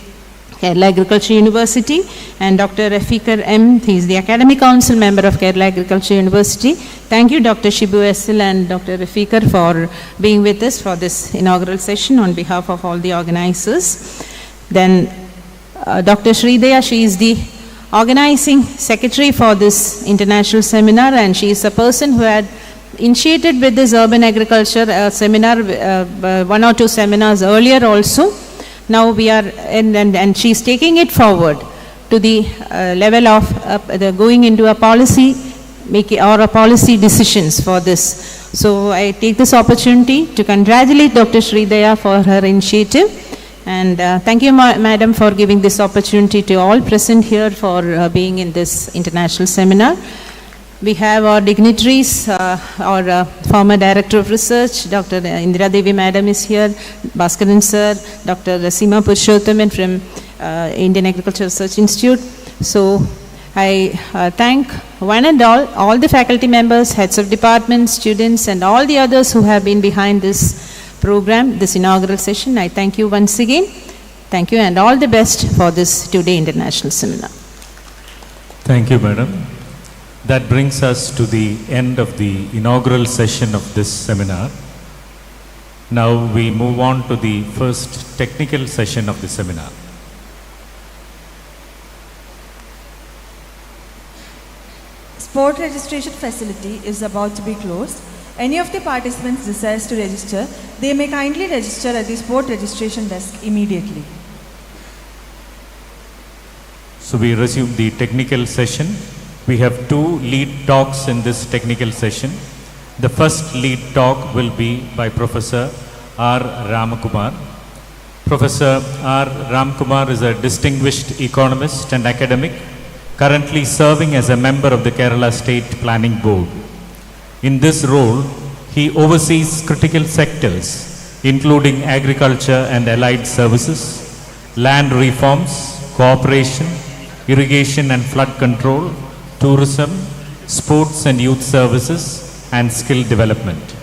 Kerala Agriculture University, and Dr. Rafikar M., he is the Academic Council member of Kerala Agriculture University. Thank you, Dr. Shibu S.L. and Dr. Rafikar, for being with us for this inaugural session on behalf of all the organizers. Then Dr. Sridaya, she is the organizing secretary for this international seminar, and she is a person who had initiated with this urban agriculture seminar, 1 or 2 seminars earlier also. Now we are, and she is taking it forward to the level of going into a policy making or a policy decisions for this. So I take this opportunity to congratulate Dr. Sridaya for her initiative, and thank you, Madam, for giving this opportunity to all present here for being in this international seminar. We have our dignitaries, our former Director of Research, Dr. Indira Devi Madam is here, Bhaskaran Sir, Dr. Rasima Purushothaman from Indian Agriculture Research Institute. So I thank one and all the faculty members, heads of departments, students, and all the others who have been behind this program, this inaugural session. I thank you once again. Thank you, and all the best for this two-day international seminar. Thank you, Madam. That brings us to the end of the inaugural session of this seminar. Now we move on to the first technical session of the seminar. Sport registration facility is about to be closed. Any of the participants desires to register, they may kindly register at the sport registration desk immediately. So we resume the technical session. We have 2 lead talks in this technical session. The first lead talk will be by Professor R. Ramakumar. Professor R. Ramakumar is a distinguished economist and academic, currently serving as a member of the Kerala State Planning Board. In this role, he oversees critical sectors, including agriculture and allied services, land reforms, cooperation, irrigation and flood control, tourism, sports and youth services, and skill development.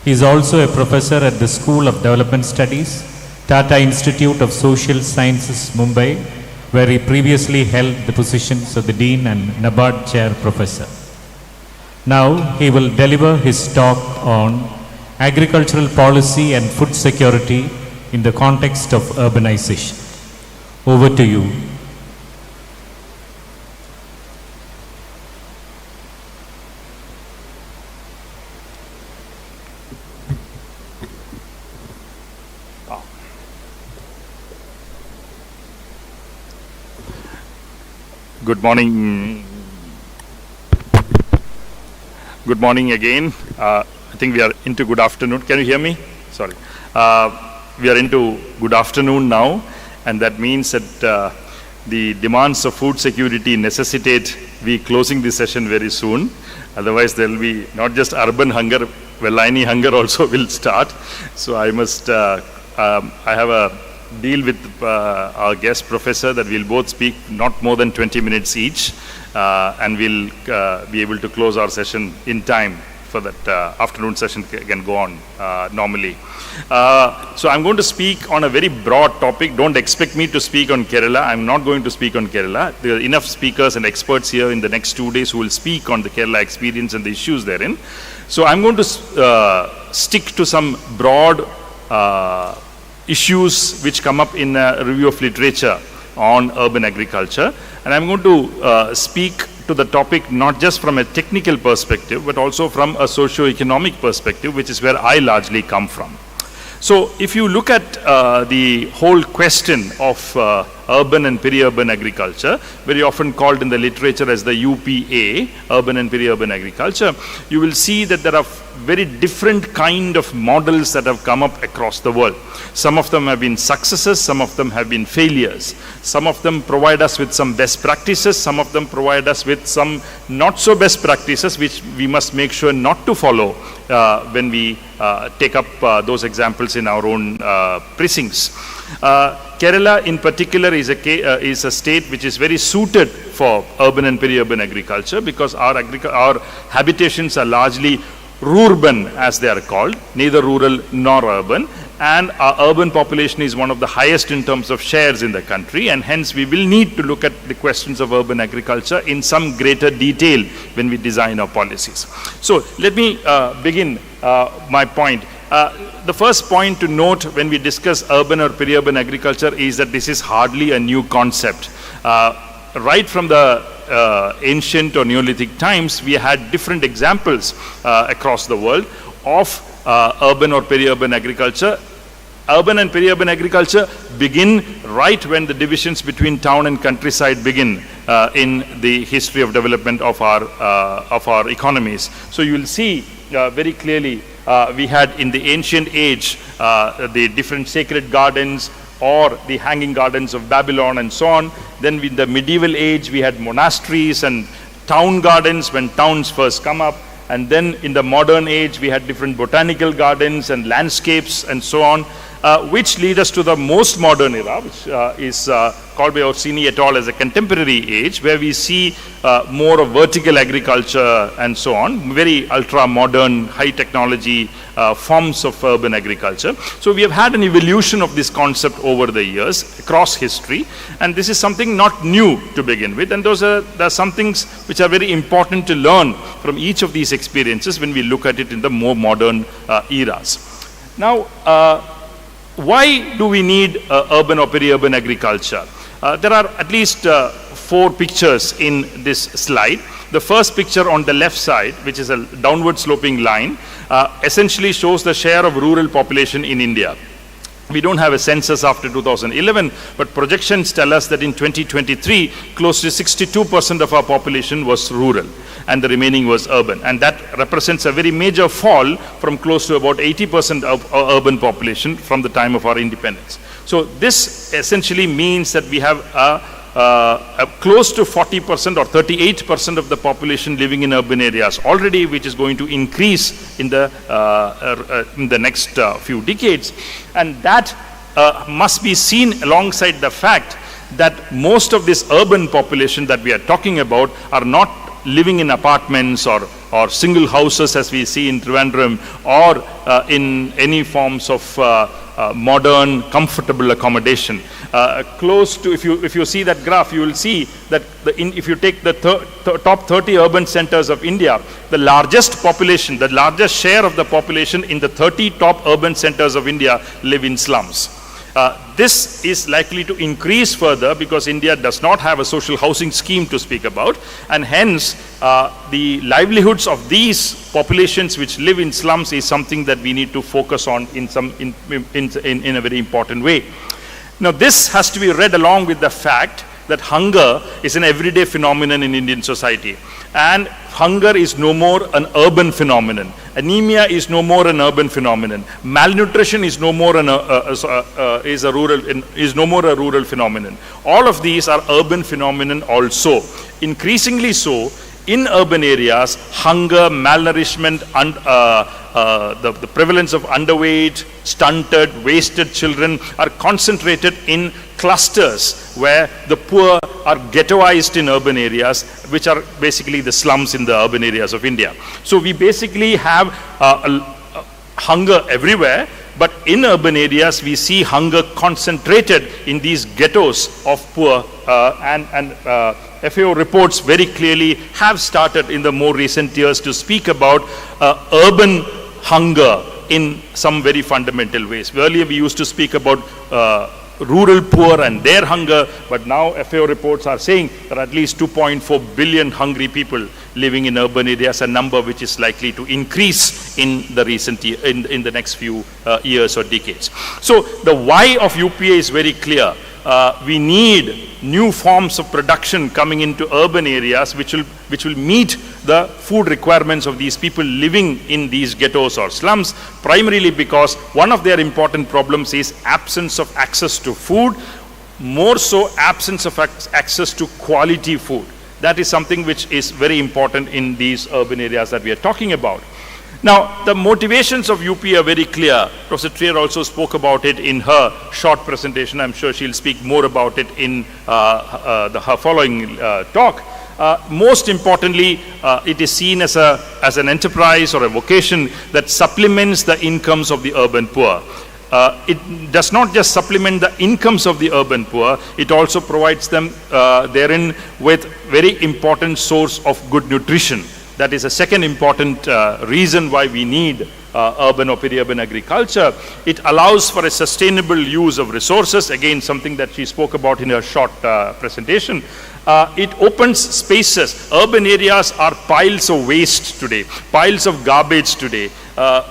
He is also a professor at the School of Development Studies, Tata Institute of Social Sciences, Mumbai, where he previously held the positions of the Dean and NABARD Chair Professor. Now he will deliver his talk on agricultural policy and food security in the context of urbanization. Over to you. Good morning. Good morning again. I think we are into good afternoon. Can you hear me? Sorry. We are into good afternoon now, and that means that the demands of food security necessitate we closing this session very soon. Otherwise, there will be not just urban hunger, Velaini hunger also will start. So I must, I have a deal with our guest professor that we'll both speak not more than 20 minutes each, and we'll be able to close our session in time for that afternoon session can go on normally. So I'm going to speak on a very broad topic. Don't expect me to speak on Kerala. I'm not going to speak on Kerala. There are enough speakers and experts here in the next 2 days who will speak on the Kerala experience and the issues therein. So I'm going to stick to some broad issues which come up in a review of literature on urban agriculture, and I'm going to speak to the topic not just from a technical perspective but also from a socio-economic perspective, which is where I largely come from. So if you look at the whole question of urban and peri-urban agriculture, very often called in the literature as the UPA, urban and peri-urban agriculture, you will see that there are very different kind of models that have come up across the world. Some of them have been successes, some of them have been failures. Some of them provide us with some best practices, some of them provide us with some not so best practices which we must make sure not to follow when we take up those examples in our own precincts. Kerala in particular is a state which is very suited for urban and peri-urban agriculture because our habitations are largely rurban, as they are called, neither rural nor urban, and our urban population is one of the highest in terms of shares in the country, and hence we will need to look at the questions of urban agriculture in some greater detail when we design our policies. So let me begin my point. The first point to note when we discuss urban or peri-urban agriculture is that this is hardly a new concept. Right from the ancient or Neolithic times, we had different examples across the world of urban or peri-urban agriculture. Urban and peri-urban agriculture begin right when the divisions between town and countryside begin in the history of development of our economies. So you will see very clearly we had in the ancient age the different sacred gardens or the hanging gardens of Babylon and so on. Then in the medieval age we had monasteries and town gardens when towns first come up. And then in the modern age we had different botanical gardens and landscapes and so on, which lead us to the most modern era, which is called by Orsini et al. As a contemporary age, where we see more of vertical agriculture and so on, very ultra-modern, high-technology forms of urban agriculture. So we have had an evolution of this concept over the years, across history, and this is something not new to begin with, and there are some things which are very important to learn from each of these experiences when we look at it in the more modern eras. Now, why do we need urban or peri-urban agriculture? There are at least 4 pictures in this slide. The first picture on the left side, which is a downward sloping line, essentially shows the share of rural population in India. We don't have a census after 2011, but projections tell us that in 2023, close to 62% of our population was rural and the remaining was urban. And that represents a very major fall from close to about 80% of our urban population from the time of our independence. So this essentially means that we have close to 40% or 38% of the population living in urban areas already, which is going to increase in the next few decades. And that must be seen alongside the fact that most of this urban population that we are talking about are not living in apartments or single houses as we see in Trivandrum or in any forms of modern, comfortable accommodation. Close to, if you see that graph, you will see that if you take the top 30 urban centers of India, the largest population, the largest share of the population in the 30 top urban centers of India live in slums. This is likely to increase further because India does not have a social housing scheme to speak about, and hence the livelihoods of these populations which live in slums is something that we need to focus on in a very important way. Now this has to be read along with the fact that hunger is an everyday phenomenon in Indian society, and hunger is no more an urban phenomenon. Anemia is no more an urban phenomenon. Malnutrition is no more a rural phenomenon. All of these are urban phenomenon also. Increasingly so, in urban areas, hunger, malnourishment, and the prevalence of underweight, stunted, wasted children are concentrated in clusters where the poor are ghettoized in urban areas, which are basically the slums in the urban areas of India. So we basically have hunger everywhere, but in urban areas we see hunger concentrated in these ghettos of poor, and FAO reports very clearly have started in the more recent years to speak about urban hunger in some very fundamental ways. Earlier we used to speak about rural poor and their hunger, but now FAO reports are saying there are at least 2.4 billion hungry people living in urban areas, a number which is likely to increase in the in the next few years or decades. So the why of UPA is very clear. we need new forms of production coming into urban areas which will meet the food requirements of these people living in these ghettos or slums, primarily because one of their important problems is absence of access to food, more so absence of access to quality food. That is something which is very important in these urban areas that we are talking about. Now, the motivations of UP are very clear. Professor Trier also spoke about it in her short presentation. I'm sure she'll speak more about it in her following talk. Most importantly, it is seen as an enterprise or a vocation that supplements the incomes of the urban poor. It does not just supplement the incomes of the urban poor, it also provides them therein with very important source of good nutrition. That is a second important reason why we need urban or peri-urban agriculture. It allows for a sustainable use of resources, again something that she spoke about in her short presentation. It opens spaces. Urban areas are piles of waste today, piles of garbage today.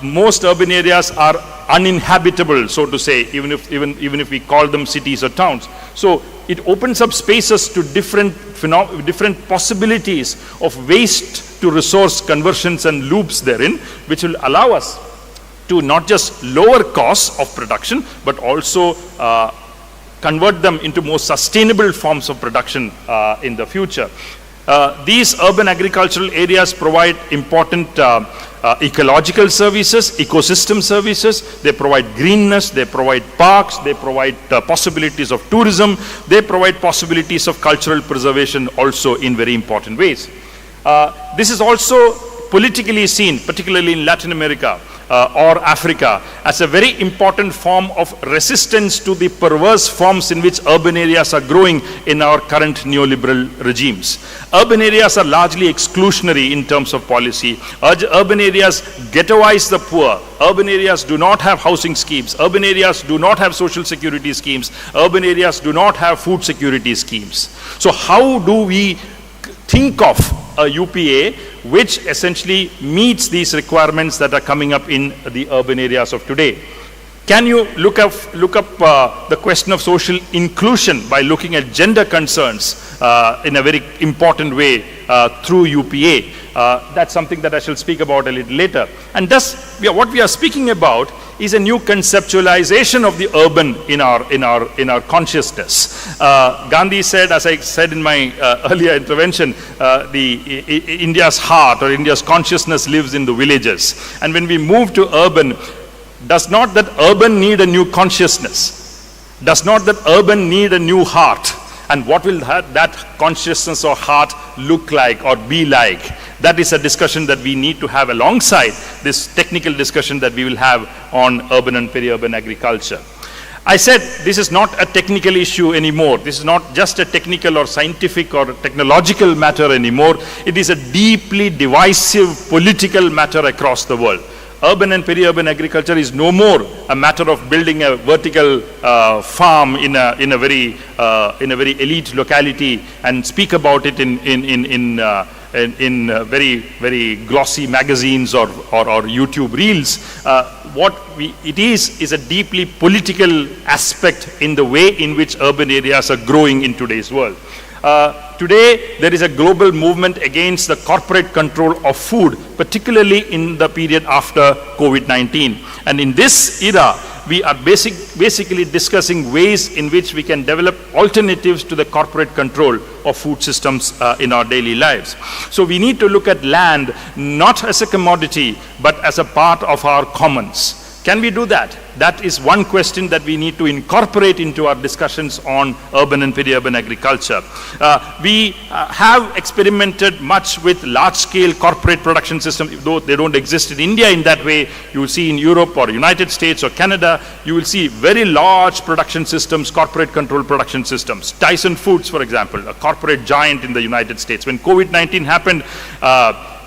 Most urban areas are uninhabitable, so to say, even if we call them cities or towns. So it opens up spaces to different possibilities of waste to resource conversions and loops therein, which will allow us to not just lower costs of production, but also convert them into more sustainable forms of production in the future. These urban agricultural areas provide important ecological services, ecosystem services. They provide greenness, they provide parks, they provide possibilities of tourism, they provide possibilities of cultural preservation also in very important ways. This is also politically seen, particularly in Latin America or Africa, as a very important form of resistance to the perverse forms in which urban areas are growing in our current neoliberal regimes. Urban areas are largely exclusionary in terms of policy. Urban areas ghettoize the poor. Urban areas do not have housing schemes. Urban areas do not have social security schemes. Urban areas do not have food security schemes. So how do we think of a UPA which essentially meets these requirements that are coming up in the urban areas of today? Can you look up the question of social inclusion by looking at gender concerns in a very important way through UPA? That's something that I shall speak about a little later. And thus, what we are speaking about is a new conceptualization of the urban in our consciousness. Gandhi said, as I said in my earlier intervention, India's heart or India's consciousness lives in the villages. And when we move to urban, does not that urban need a new consciousness? Does not that urban need a new heart? And what will that consciousness or heart look like or be like? That is a discussion that we need to have alongside this technical discussion that we will have on urban and peri-urban agriculture. I said this is not a technical issue anymore. This is not just a technical or scientific or technological matter anymore. It is a deeply divisive political matter across the world. Urban and peri-urban agriculture is no more a matter of building a vertical farm in a very elite locality and speak about it in very glossy magazines or YouTube reels. It is a deeply political aspect in the way in which urban areas are growing in today's world. Today, there is a global movement against the corporate control of food, particularly in the period after COVID-19. And in this era, we are basically discussing ways in which we can develop alternatives to the corporate control of food systems in our daily lives. So we need to look at land not as a commodity, but as a part of our commons. Can we do that? That is one question that we need to incorporate into our discussions on urban and peri-urban agriculture. We have experimented much with large-scale corporate production systems, though they don't exist in India in that way. You will see in Europe or United States or Canada, you will see very large production systems, corporate control production systems. Tyson Foods, for example, a corporate giant in the United States. When COVID-19 happened,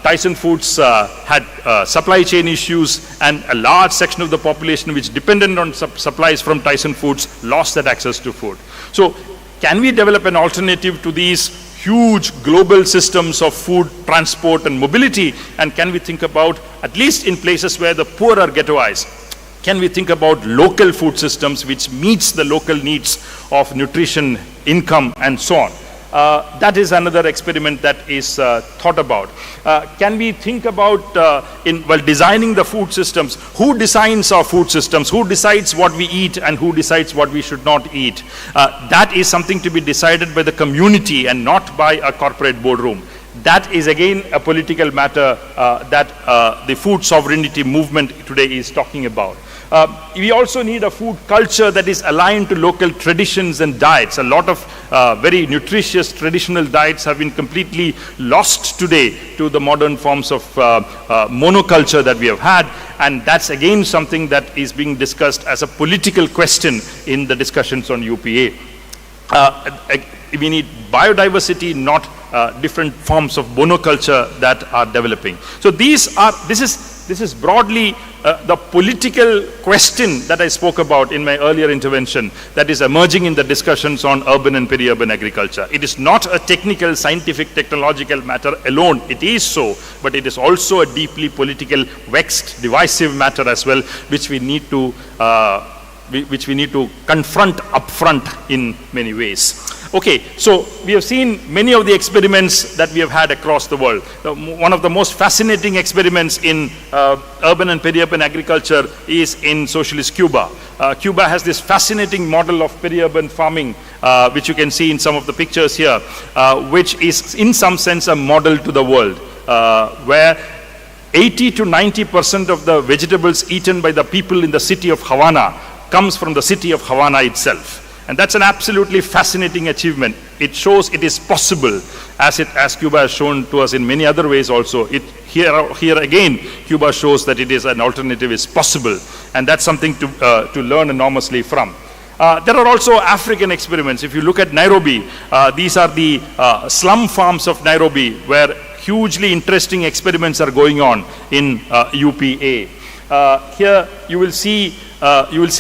Tyson Foods had supply chain issues, and a large section of the population which depended on supplies from Tyson Foods lost that access to food. So can we develop an alternative to these huge global systems of food, transport and mobility? And can we think about, at least in places where the poor are ghettoized, Can we think about local food systems which meets the local needs of nutrition, income, and so on? That is another experiment that is thought about. Can we think about, while designing the food systems, who designs our food systems, who decides what we eat and who decides what we should not eat? That is something to be decided by the community and not by a corporate boardroom. That is again a political matter that the food sovereignty movement today is talking about. We also need a food culture that is aligned to local traditions and diets. A lot of very nutritious traditional diets have been completely lost today to the modern forms of monoculture that we have had, and that's again something that is being discussed as a political question in the discussions on UPA. We need biodiversity, not different forms of monoculture that are developing. So this is broadly the political question that I spoke about in my earlier intervention that is emerging in the discussions on urban and peri-urban agriculture. It is not a technical, scientific, technological matter alone. It is so, but it is also a deeply political, vexed, divisive matter as well, which we need to confront upfront in many ways. Okay, so we have seen many of the experiments that we have had across the world. One of the most fascinating experiments in urban and peri-urban agriculture is in socialist Cuba. Cuba has this fascinating model of peri-urban farming, which you can see in some of the pictures here, which is in some sense a model to the world, where 80 to 90% of the vegetables eaten by the people in the city of Havana comes from the city of Havana itself. And that's an absolutely fascinating achievement. It shows it is possible, as Cuba has shown to us in many other ways also. Here again, Cuba shows that it is an alternative is possible, and that's something to learn enormously from. There are also African experiments. If you look at Nairobi, these are the slum farms of Nairobi, where hugely interesting experiments are going on in UPA. Here you will see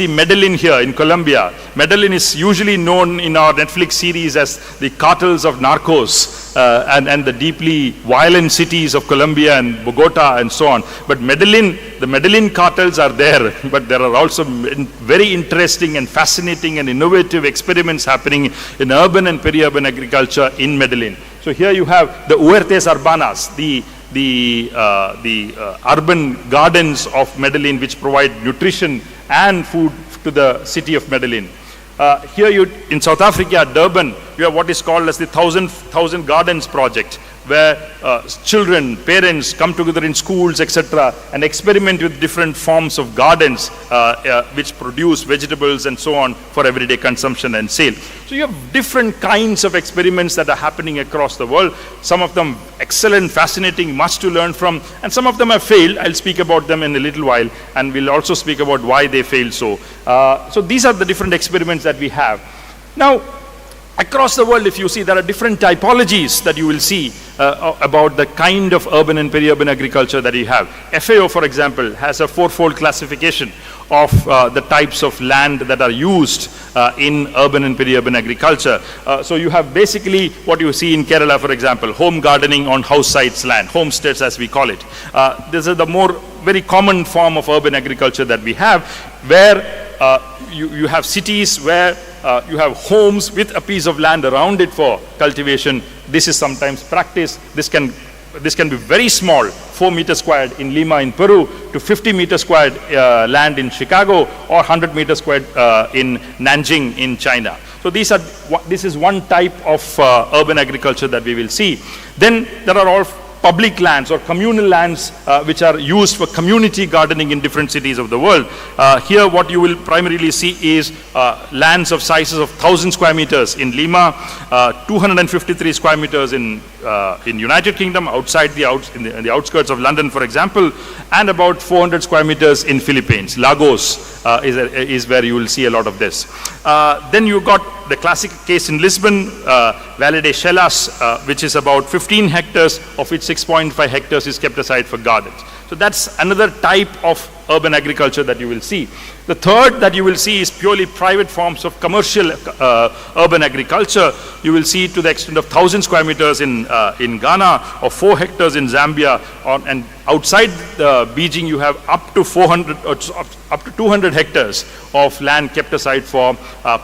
Medellin here in Colombia. Medellin is usually known in our Netflix series as the cartels of narcos and the deeply violent cities of Colombia and Bogota and so on. But the Medellin cartels are there, but there are also very interesting and fascinating and innovative experiments happening in urban and peri-urban agriculture in Medellin. So here you have the Huertas Urbanas, the urban gardens of Medellin, which provide nutrition and food to the city of Medellin. Here in South Africa, Durban, you have what is called as the Thousand Gardens Project, where children, parents come together in schools, etc., and experiment with different forms of gardens which produce vegetables and so on for everyday consumption and sale. So you have different kinds of experiments that are happening across the world. Some of them excellent, fascinating, much to learn from, and some of them have failed. I'll speak about them in a little while, and we'll also speak about why they failed so. So these are the different experiments that we have. Now, across the world, if you see, there are different typologies that you will see about the kind of urban and peri-urban agriculture that you have. FAO, for example, has a fourfold classification of the types of land that are used in urban and peri-urban agriculture. So you have basically what you see in Kerala, for example, home gardening on house sites land, homesteads as we call it. This is the very common form of urban agriculture that we have, where you have cities where you have homes with a piece of land around it for cultivation. This is sometimes practiced. This can be very small, 4 meters squared in Lima in Peru to 50 meters squared land in Chicago, or 100 meters squared in Nanjing in China. So this is one type of urban agriculture that we will see. Then there are all public lands or communal lands which are used for community gardening in different cities of the world. Here what you will primarily see is lands of sizes of 1,000 square meters in Lima, 253 square meters in United Kingdom, in the outskirts of London, for example, and about 400 square meters in Philippines. Lagos is where you will see a lot of this. Then you got the classic case in Lisbon, Valle de Chelas, which is about 15 hectares, of which 6.5 hectares is kept aside for gardens. So that's another type of urban agriculture that you will see. The third that you will see is purely private forms of commercial urban agriculture. You will see to the extent of 1,000 square meters in Ghana or 4 hectares in Zambia, and outside Beijing you have up to 400 or up to 200 hectares of land kept aside for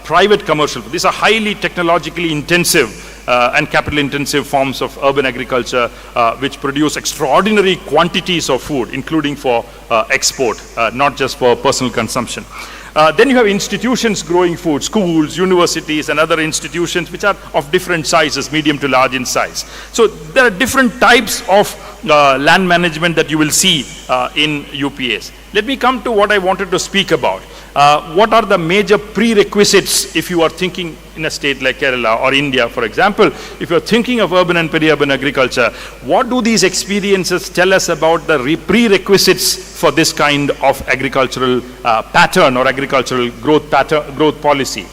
private commercial. These are highly technologically intensive and capital intensive forms of urban agriculture which produce extraordinary quantities of food, including for export, not just for personal consumption. Then you have institutions growing food, schools, universities, and other institutions which are of different sizes, medium to large in size. So there are different types of land management that you will see in UPAs. Let me come to what I wanted to speak about. What are the major prerequisites if you are thinking in a state like Kerala or India, for example? If you're thinking of urban and peri-urban agriculture, what do these experiences tell us about the prerequisites for this kind of agricultural pattern or agricultural growth policy?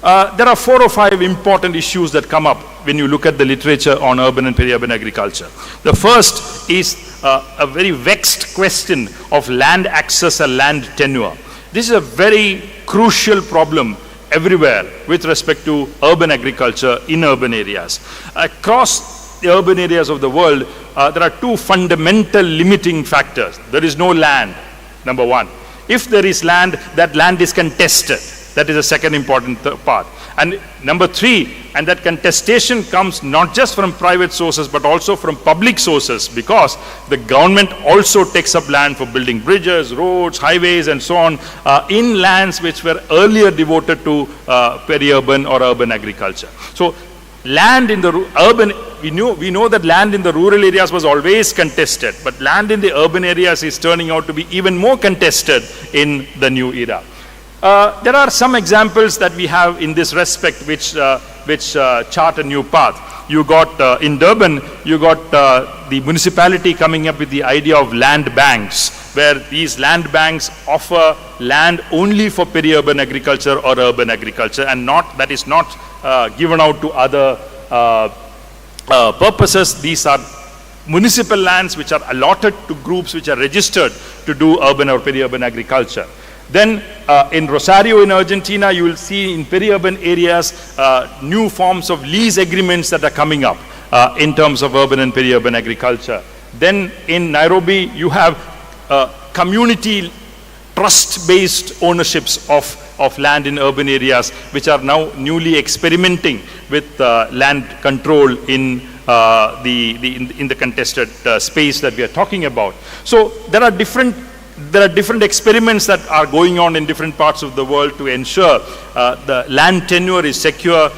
There are 4 or 5 important issues that come up when you look at the literature on urban and peri-urban agriculture. The first is a very vexed question of land access or land tenure. This is a very crucial problem everywhere with respect to urban agriculture in urban areas. Across the urban areas of the world, there are 2 fundamental limiting factors. There is no land, number 1. If there is land, that land is contested. That is the second important part. And number 3, and that contestation comes not just from private sources but also from public sources, because the government also takes up land for building bridges, roads, highways, and so on in lands which were earlier devoted to peri-urban or urban agriculture. So land in the urban, we know that land in the rural areas was always contested, but land in the urban areas is turning out to be even more contested in the new era. There are some examples that we have in this respect which chart a new path. You got in Durban, you got the municipality coming up with the idea of land banks, where these land banks offer land only for peri-urban agriculture or urban agriculture, and that is not given out to other purposes. These are municipal lands which are allotted to groups which are registered to do urban or peri-urban agriculture. Then in Rosario in Argentina, you will see in peri-urban areas new forms of lease agreements that are coming up in terms of urban and peri-urban agriculture. Then in Nairobi, you have community trust-based ownerships of land in urban areas, which are now newly experimenting with land control in the contested space that we are talking about. So there are different experiments that are going on in different parts of the world to ensure the land tenure is secure,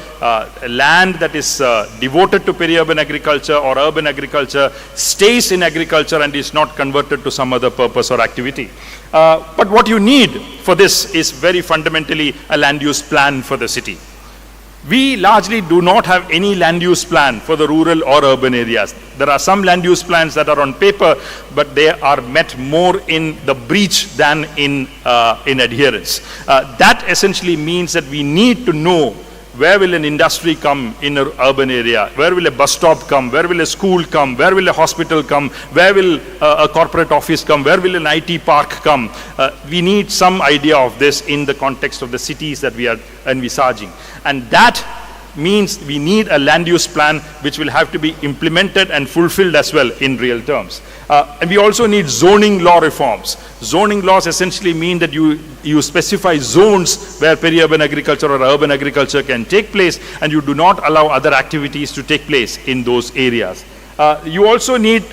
land that is devoted to peri-urban agriculture or urban agriculture stays in agriculture and is not converted to some other purpose or activity. But what you need for this is very fundamentally a land use plan for the city. We largely do not have any land use plan for the rural or urban areas. There are some land use plans that are on paper, but they are met more in the breach than in adherence. That essentially means that we need to know where will an industry come in an urban area, where will a bus stop come, where will a school come, where will a hospital come, where will a corporate office come, where will an IT park come. We need some idea of this in the context of the cities that we are envisaging. And that means we need a land use plan which will have to be implemented and fulfilled as well in real terms. And we also need zoning law reforms. Zoning laws essentially mean that you specify zones where peri-urban agriculture or urban agriculture can take place, and you do not allow other activities to take place in those areas. You also need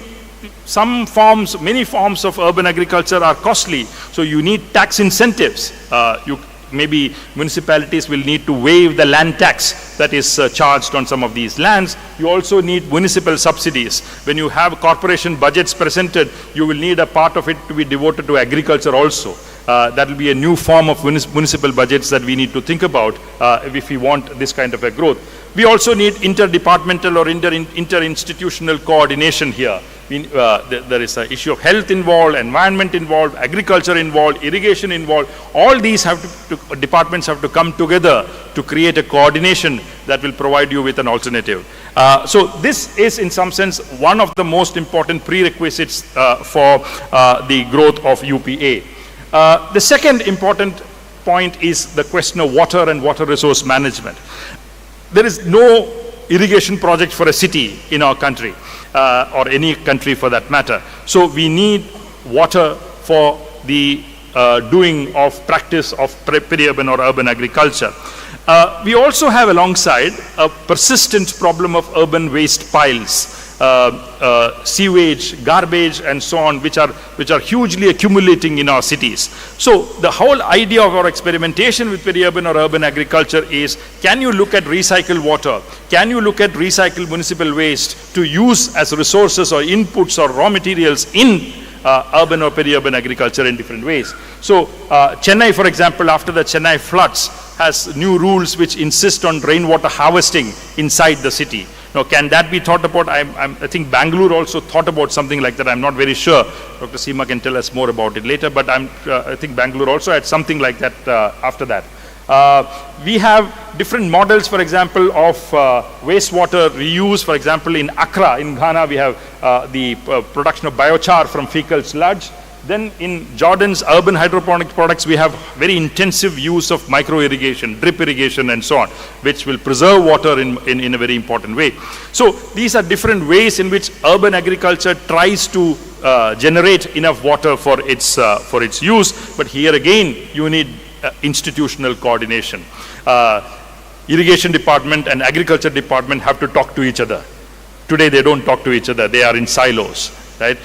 many forms of urban agriculture are costly, so you need tax incentives. Maybe municipalities will need to waive the land tax that is charged on some of these lands. You also need municipal subsidies. When you have corporation budgets presented, you will need a part of it to be devoted to agriculture also. That will be a new form of municipal budgets that we need to think about if we want this kind of a growth. We also need interdepartmental or interinstitutional coordination here. there is an issue of health involved, environment involved, agriculture involved, irrigation involved. All these departments have to come together to create a coordination that will provide you with an alternative. So this is in some sense one of the most important prerequisites for the growth of UPA. The second important point is the question of water and water resource management. There is no irrigation project for a city in our country, or any country for that matter. So we need water for the doing of practice of peri-urban or urban agriculture. We also have alongside a persistent problem of urban waste piles, sewage, garbage, and so on, which are hugely accumulating in our cities. So the whole idea of our experimentation with peri-urban or urban agriculture is, can you look at recycled water? Can you look at recycled municipal waste to use as resources or inputs or raw materials in urban or peri-urban agriculture in different ways? So Chennai, for example, after the Chennai floods, has new rules which insist on rainwater harvesting inside the city. Now, can that be thought about? I think Bangalore also thought about something like that. I'm not very sure. Dr. Seema can tell us more about it later, but I think Bangalore also had something like that after that. We have different models, for example, of wastewater reuse. For example, in Accra, in Ghana, we have the production of biochar from fecal sludge. Then in Jordan's urban hydroponic products, we have very intensive use of micro irrigation, drip irrigation, and so on, which will preserve water in a very important way. So these are different ways in which urban agriculture tries to generate enough water for its use. But here again, you need institutional coordination. Irrigation department and agriculture department have to talk to each other. Today they don't talk to each other. They are in silos, right?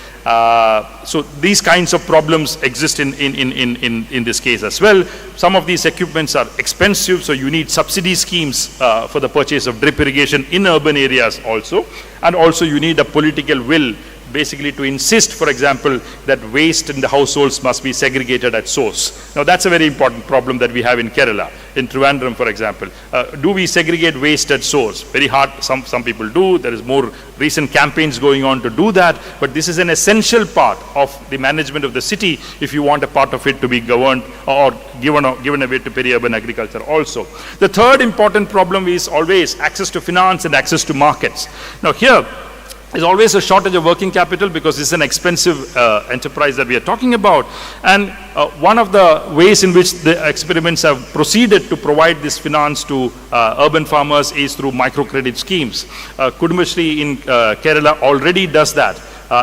So these kinds of problems exist in this case as well. Some of these equipments are expensive, so you need subsidy schemes for the purchase of drip irrigation in urban areas also. And also you need a political will basically to insist, for example, that waste in the households must be segregated at source. Now that's a very important problem that we have in Kerala, in Trivandrum, for example. Do we segregate waste at source? Very hard, some people do. There is more recent campaigns going on to do that, but this is an essential part of the management of the city if you want a part of it to be governed or given away to peri-urban agriculture also. The third important problem is always access to finance and access to markets. Now here, there's always a shortage of working capital because it's an expensive enterprise that we are talking about. And one of the ways in which the experiments have proceeded to provide this finance to urban farmers is through microcredit schemes. Kudumbashree in Kerala already does that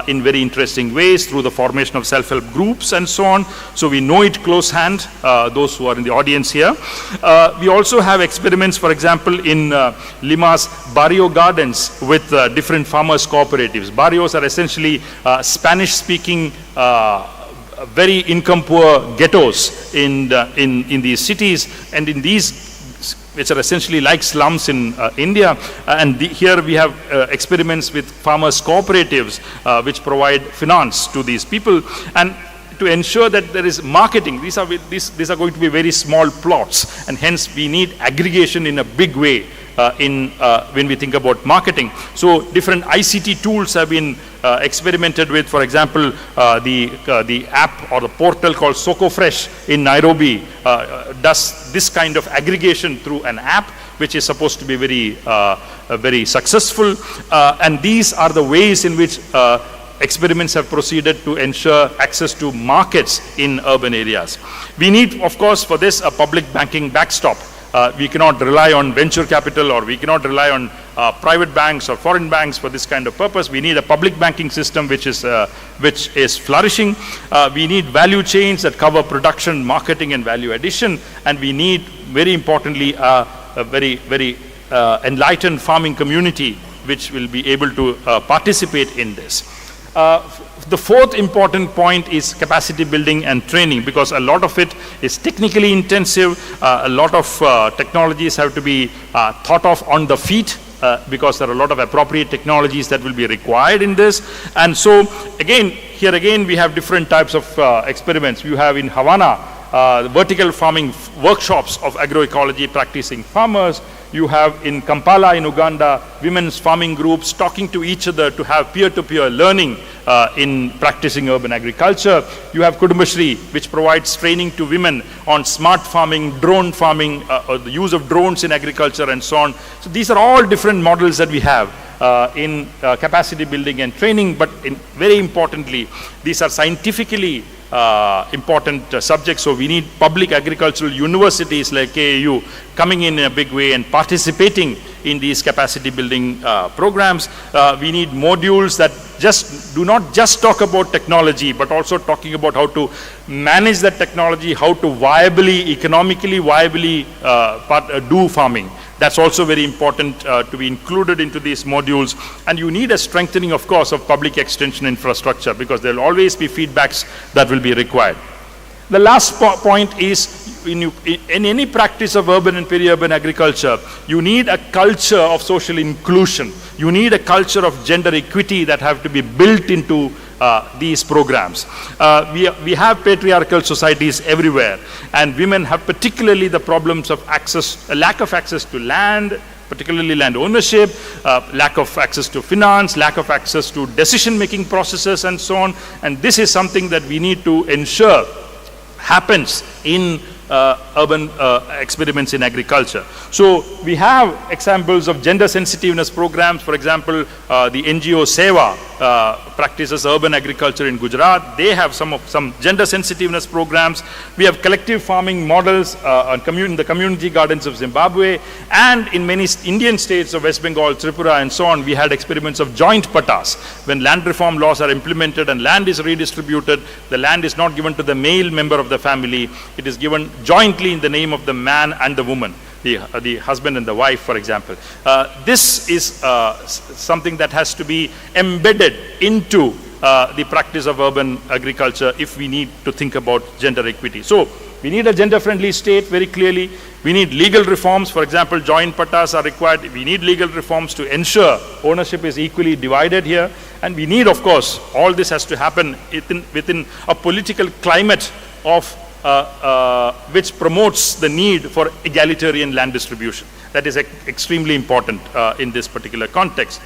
in very interesting ways through the formation of self-help groups and so on. So we know it close hand, those who are in the audience here. We also have experiments, for example, in Lima's barrio gardens with different farmers cooperatives. Barrios are essentially Spanish-speaking very income-poor ghettos in these cities, and in these, which are essentially like slums in India. And here we have experiments with farmers' cooperatives which provide finance to these people. And to ensure that there is marketing, these are going to be very small plots, and hence we need aggregation in a big way when we think about marketing. So different ICT tools have been experimented with. For example, the app or the portal called Soko Fresh in Nairobi does this kind of aggregation through an app, which is supposed to be very successful. And these are the ways in which experiments have proceeded to ensure access to markets in urban areas. We need, of course, for this a public banking backstop. We cannot rely on venture capital, or we cannot rely on private banks or foreign banks for this kind of purpose. We need a public banking system which is flourishing. We need value chains that cover production, marketing, and value addition. And we need, very importantly, a very enlightened farming community which will be able to participate in this. The fourth important point is capacity building and training, because a lot of it is technically intensive. A lot of technologies have to be thought of on the feet, because there are a lot of appropriate technologies that will be required in this. And so here again we have different types of experiments. You have in Havana vertical farming workshops of agroecology practicing farmers. You have in Kampala in Uganda, women's farming groups talking to each other to have peer-to-peer learning in practicing urban agriculture. You have Kudumbashri, which provides training to women on smart farming, drone farming, or the use of drones in agriculture and so on. So these are all different models that we have in capacity building and training, but very importantly, these are scientifically important subjects. So we need public agricultural universities like KAU coming in a big way and participating in these capacity building programs. We need modules that do not just talk about technology, but also talking about how to manage that technology, how to economically viably do farming. That's also very important to be included into these modules. And you need a strengthening, of course, of public extension infrastructure, because there will always be feedbacks that will be required. The last point is, in any practice of urban and peri-urban agriculture, you need a culture of social inclusion. You need a culture of gender equity that have to be built into these programs. We have patriarchal societies everywhere, and women have particularly the problems of lack of access to land, particularly land ownership, lack of access to finance, lack of access to decision-making processes and so on. And this is something that we need to ensure happens in urban experiments in agriculture. So we have examples of gender sensitiveness programs. For example, the NGO Seva practices urban agriculture in Gujarat. They have some gender sensitiveness programs. We have collective farming models in the community gardens of Zimbabwe, and in many Indian states of West Bengal, Tripura and so on, we had experiments of joint patas. When land reform laws are implemented and land is redistributed, the land is not given to the male member of the family, it is given jointly in the name of the man and the woman, the husband and the wife, for example. This is something that has to be embedded into the practice of urban agriculture if we need to think about gender equity. So we need a gender-friendly state very clearly. We need legal reforms. For example, joint patas are required. We need legal reforms to ensure ownership is equally divided here. And we need, of course, all this has to happen within a political climate of which promotes the need for egalitarian land distribution. That is extremely important in this particular context.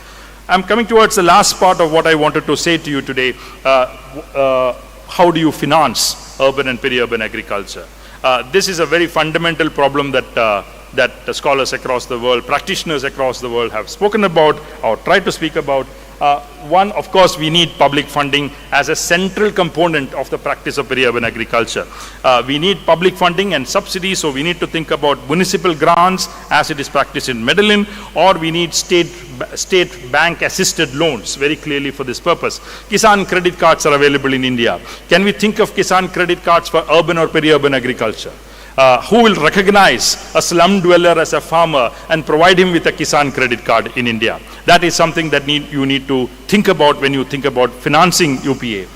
I'm coming towards the last part of what I wanted to say to you today. How do you finance urban and peri-urban agriculture? This is a very fundamental problem that scholars across the world, practitioners across the world have spoken about or tried to speak about. One, of course, we need public funding as a central component of the practice of peri-urban agriculture. We need public funding and subsidies, so we need to think about municipal grants as it is practiced in Medellin, or we need state bank assisted loans very clearly for this purpose. Kisan credit cards are available in India. Can we think of Kisan credit cards for urban or peri-urban agriculture? Who will recognize a slum dweller as a farmer and provide him with a Kisan credit card in India? That is something that you need to think about when you think about financing UPA.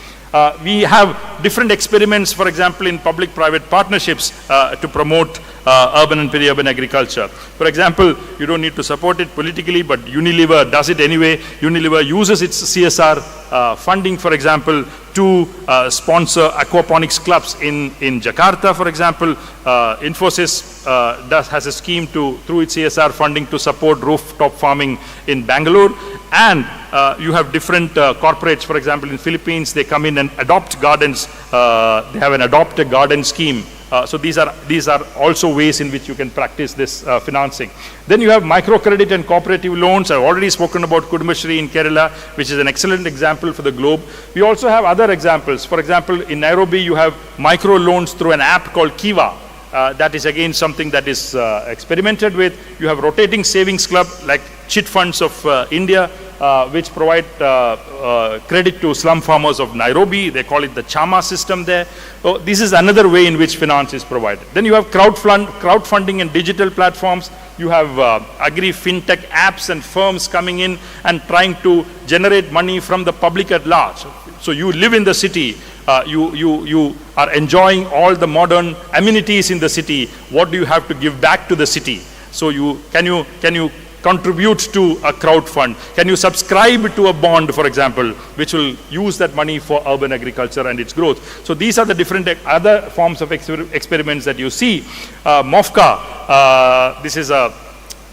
We have different experiments, for example, in public-private partnerships to promote urban and peri-urban agriculture. For example, you don't need to support it politically, but Unilever does it anyway. Unilever uses its CSR funding, for example, to sponsor aquaponics clubs in Jakarta, for example. Infosys has a scheme through its CSR funding to support rooftop farming in Bangalore. And you have different corporates, for example, in Philippines, they come in and adopt gardens. They have an adopt a garden scheme. So these are also ways in which you can practice this financing. Then you have microcredit and cooperative loans. I've already spoken about Kudumbashri in Kerala, which is an excellent example for the globe. We also have other examples. For example, in Nairobi, you have micro loans through an app called Kiva. That is again something that is experimented with. You have rotating savings club like chit funds of India, which provide credit to slum farmers of Nairobi. They call it the Chama system there. So this is another way in which finance is provided. Then you have crowdfunding and digital platforms. You have agri-fintech apps and firms coming in and trying to generate money from the public at large. So you live in the city, you are enjoying all the modern amenities in the city. What do you have to give back to the city? So can you contribute to a crowd fund? Can you subscribe to a bond, for example, which will use that money for urban agriculture and its growth? So these are the different other forms of experiments that you see. MOFCA, this is a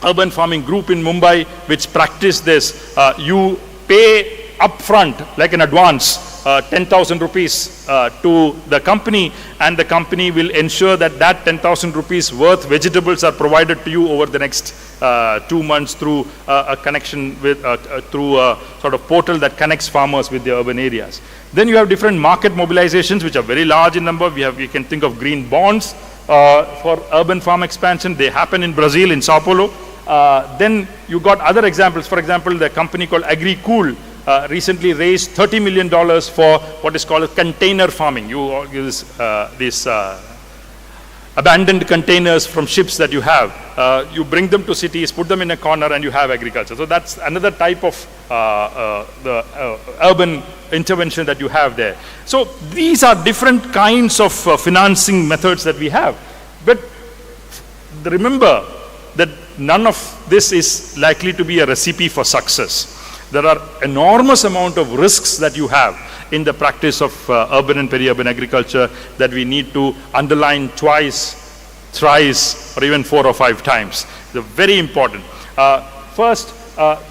urban farming group in Mumbai which practice this. You pay upfront, like an advance, 10,000 rupees to the company, and the company will ensure that that 10,000 rupees worth vegetables are provided to you over the next 2 months through a connection with, through a sort of portal that connects farmers with the urban areas. Then you have different market mobilizations which are very large in number. We can think of green bonds for urban farm expansion. They happen in Brazil, in Sao Paulo. Then you got other examples. For example, the company called Agricultrure recently raised $30 million for what is called container farming. You use these abandoned containers from ships that you have. You bring them to cities, put them in a corner, and you have agriculture. So that's another type of urban intervention that you have there. So these are different kinds of financing methods that we have. But remember that none of this is likely to be a recipe for success. There are enormous amount of risks that you have in the practice of urban and peri-urban agriculture that we need to underline twice, thrice, or even 4 or 5 times. They're very important. First,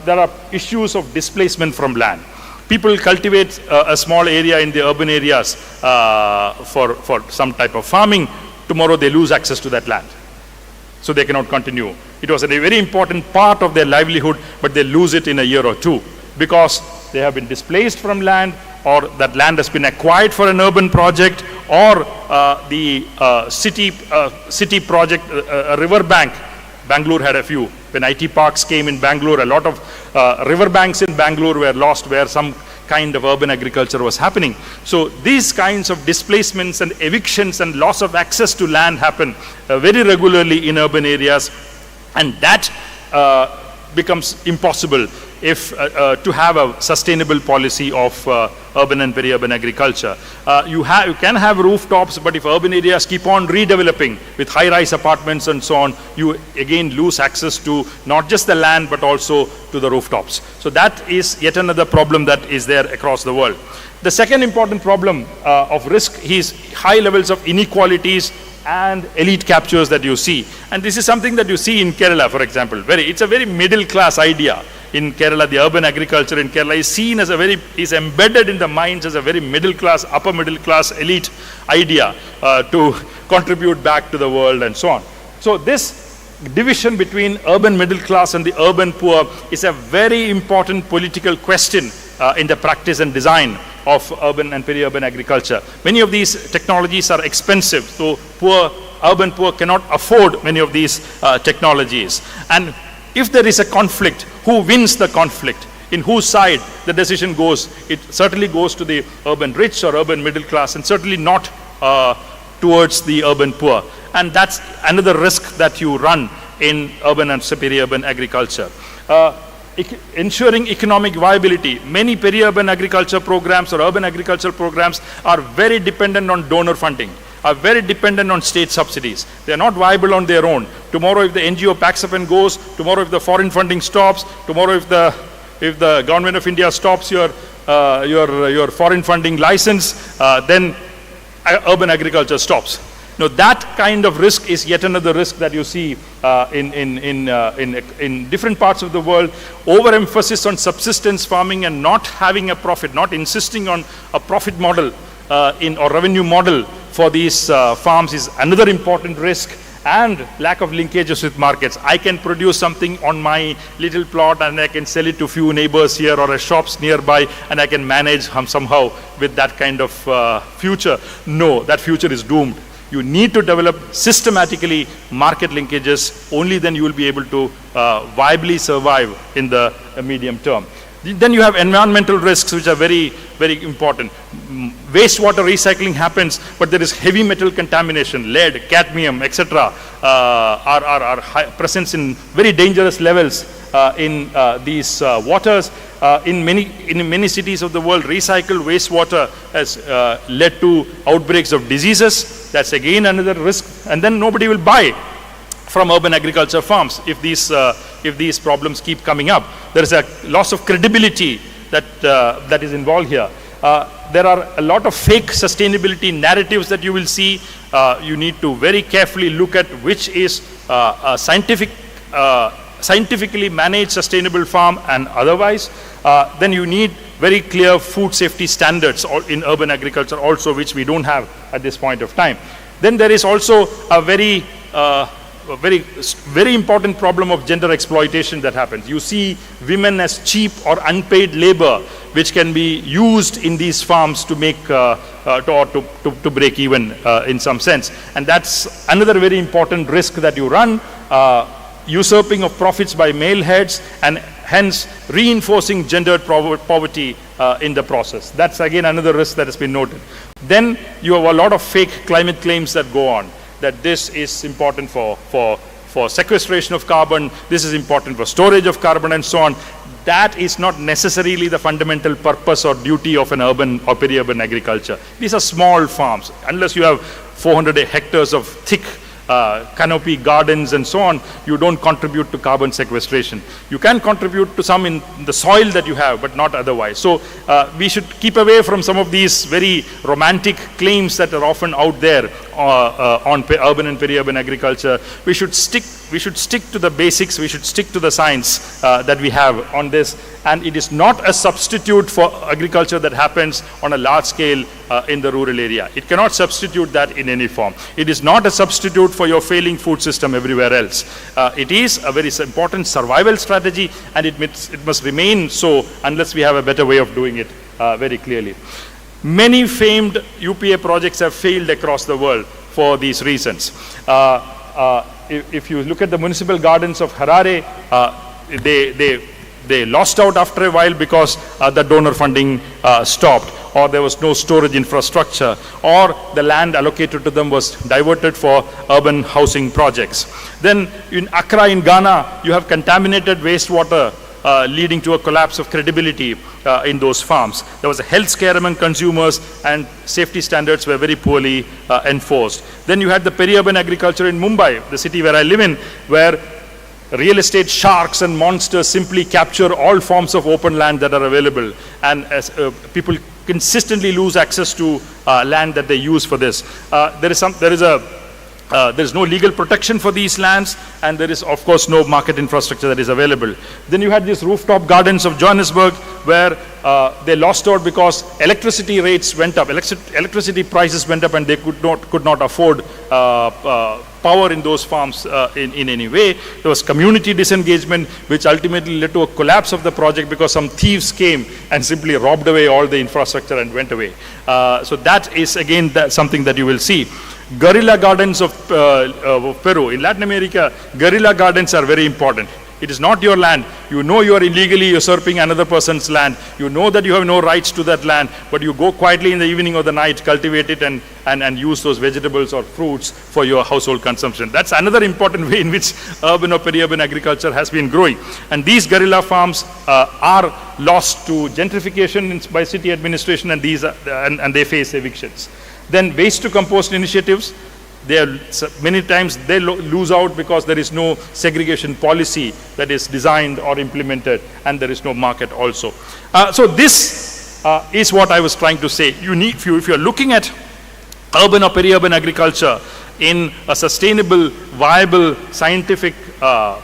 there are issues of displacement from land. People cultivate a small area in the urban areas for some type of farming. Tomorrow they lose access to that land. So they cannot continue. It was a very important part of their livelihood, but they lose it in a year or two because they have been displaced from land, or that land has been acquired for an urban project, or the city project, a river bank. Bangalore had a few. When IT parks came in Bangalore, a lot of river banks in Bangalore were lost where some kind of urban agriculture was happening. So these kinds of displacements and evictions and loss of access to land happen very regularly in urban areas, and that becomes impossible if to have a sustainable policy of urban and peri-urban agriculture. You can have rooftops, but if urban areas keep on redeveloping with high-rise apartments and so on, you again lose access to not just the land but also to the rooftops. So that is yet another problem that is there across the world. The second important problem of risk is high levels of inequalities and elite captures that you see. And this is something that you see in Kerala, for example. It's a very middle class idea. In Kerala, the urban agriculture in Kerala is seen as is embedded in the minds as a very middle class, upper middle class elite idea to contribute back to the world and so on. So this division between urban middle class and the urban poor is a very important political question in the practice and design of urban and peri-urban agriculture. Many of these technologies are expensive, so urban poor cannot afford many of these technologies. And if there is a conflict, who wins the conflict? In whose side the decision goes? It certainly goes to the urban rich or urban middle class, and certainly not towards the urban poor. And that's another risk that you run in urban and peri-urban agriculture. Ensuring economic viability. Many peri-urban agriculture programs or urban agricultural programs are very dependent on donor funding, are very dependent on state subsidies. They are not viable on their own. Tomorrow if the NGO packs up and goes, tomorrow if the foreign funding stops, tomorrow if the government of India stops your foreign funding license, then urban agriculture stops. Now that kind of risk is yet another risk that you see in different parts of the world. Overemphasis on subsistence farming and not having a profit, not insisting on a profit model or revenue model for these farms is another important risk, and lack of linkages with markets. I can produce something on my little plot and I can sell it to few neighbors here or a shops nearby, and I can manage somehow with that kind of future. No, that future is doomed. You need to develop systematically market linkages. Only then you will be able to viably survive in the medium term. Then you have environmental risks, which are very, very important. Wastewater recycling happens, but there is heavy metal contamination, lead, cadmium, etc. are present in very dangerous levels in these waters. In many cities of the world, recycled wastewater has led to outbreaks of diseases. That's again another risk. And then nobody will buy from urban agriculture farms if these problems keep coming up. There is a loss of credibility that is involved here. There are a lot of fake sustainability narratives that you will see. You need to very carefully look at which is a scientific scientifically manage sustainable farm and otherwise. Then you need very clear food safety standards in urban agriculture also, which we don't have at this point of time. Then there is also a very important problem of gender exploitation that happens. You see women as cheap or unpaid labor, which can be used in these farms to make to break even in some sense. And that's another very important risk that you run, usurping of profits by male heads, and hence reinforcing gendered poverty in the process. That's again another risk that has been noted. Then you have a lot of fake climate claims that go on, that this is important for sequestration of carbon, this is important for storage of carbon and so on. That is not necessarily the fundamental purpose or duty of an urban or peri-urban agriculture. These are small farms. Unless you have 400 hectares of thick canopy gardens and so on, you don't contribute to carbon sequestration. You can contribute to some in the soil that you have, but not otherwise. So we should keep away from some of these very romantic claims that are often out there on urban and peri-urban agriculture. We should stick to the basics, we should stick to the science that we have on this, and it is not a substitute for agriculture that happens on a large scale in the rural area. It cannot substitute that in any form. It is not a substitute for your failing food system everywhere else. It is a very important survival strategy, and it must remain so unless we have a better way of doing it very clearly. Many famed UPA projects have failed across the world for these reasons. If you look at the municipal gardens of Harare, they lost out after a while because the donor funding stopped, or there was no storage infrastructure, or the land allocated to them was diverted for urban housing projects. Then in Accra in Ghana, you have contaminated wastewater leading to a collapse of credibility in those farms. There was a health scare among consumers, and safety standards were very poorly enforced. Then you had the peri-urban agriculture in Mumbai, the city where I live in, where real estate sharks and monsters simply capture all forms of open land that are available, and as people consistently lose access to land that they use for this. There is no legal protection for these lands, and there is of course no market infrastructure that is available. Then you had these rooftop gardens of Johannesburg, where they lost out because electricity rates went up, electricity prices went up, and they could not afford power in those farms in any way. There was community disengagement, which ultimately led to a collapse of the project because some thieves came and simply robbed away all the infrastructure and went away. So that is again something that you will see. Guerrilla gardens of Peru. In Latin America, guerrilla gardens are very important. It is not your land. You know you are illegally usurping another person's land. You know that you have no rights to that land, but you go quietly in the evening or the night, cultivate it, and use those vegetables or fruits for your household consumption. That's another important way in which urban or peri-urban agriculture has been growing. And these guerrilla farms are lost to gentrification by city administration, and they face evictions. Then waste to compost initiatives. Many times they lose out because there is no segregation policy that is designed or implemented, and there is no market also. So this is what I was trying to say. If you're looking at urban or peri-urban agriculture in a sustainable, viable, scientific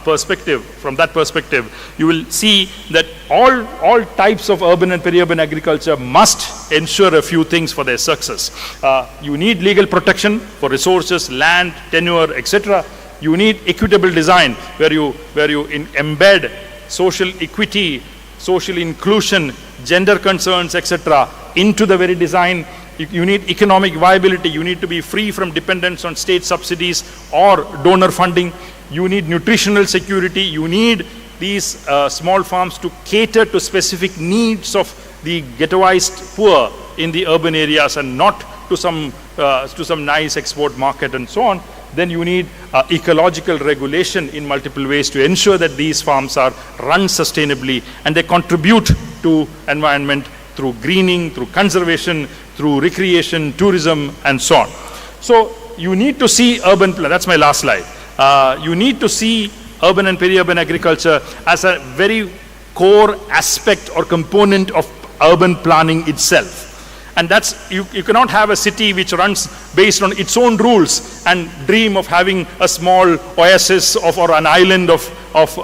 perspective, from that perspective, you will see that all types of urban and peri-urban agriculture must ensure a few things for their success. You need legal protection for resources, land, tenure, etc. You need equitable design, where you embed social equity, social inclusion, gender concerns, etc. into the very design. You need economic viability. You need to be free from dependence on state subsidies or donor funding. You need nutritional security. You need these small farms to cater to specific needs of the ghettoized poor in the urban areas, and not to some nice export market and so on. Then you need ecological regulation in multiple ways to ensure that these farms are run sustainably and they contribute to environment through greening, through conservation, through recreation, tourism, and so on. So you need to see that's my last slide. You need to see urban and peri-urban agriculture as a very core aspect or component of urban planning itself. And that's, you cannot have a city which runs based on its own rules and dream of having a small oasis or an island of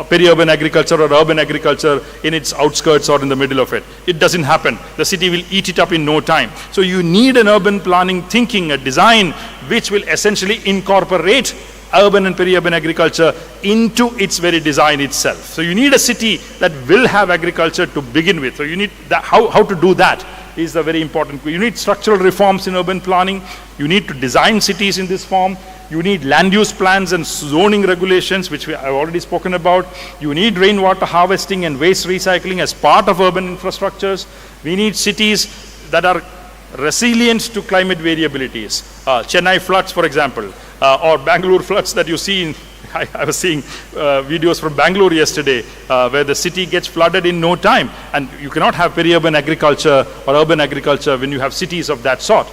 peri-urban agriculture or urban agriculture in its outskirts or in the middle of it. It doesn't happen. The city will eat it up in no time. So you need an urban planning thinking, a design which will essentially incorporate urban and peri-urban agriculture into its very design itself. So you need a city that will have agriculture to begin with. So you need that, how to do that is a very important. You need structural reforms in urban planning. You need to design cities in this form. You need land use plans and zoning regulations, which I've already spoken about. You need rainwater harvesting and waste recycling as part of urban infrastructures. We need cities that are resilient to climate variabilities. Chennai floods, for example, or Bangalore floods that you see in, I was seeing videos from Bangalore yesterday where the city gets flooded in no time. And you cannot have peri-urban agriculture or urban agriculture when you have cities of that sort.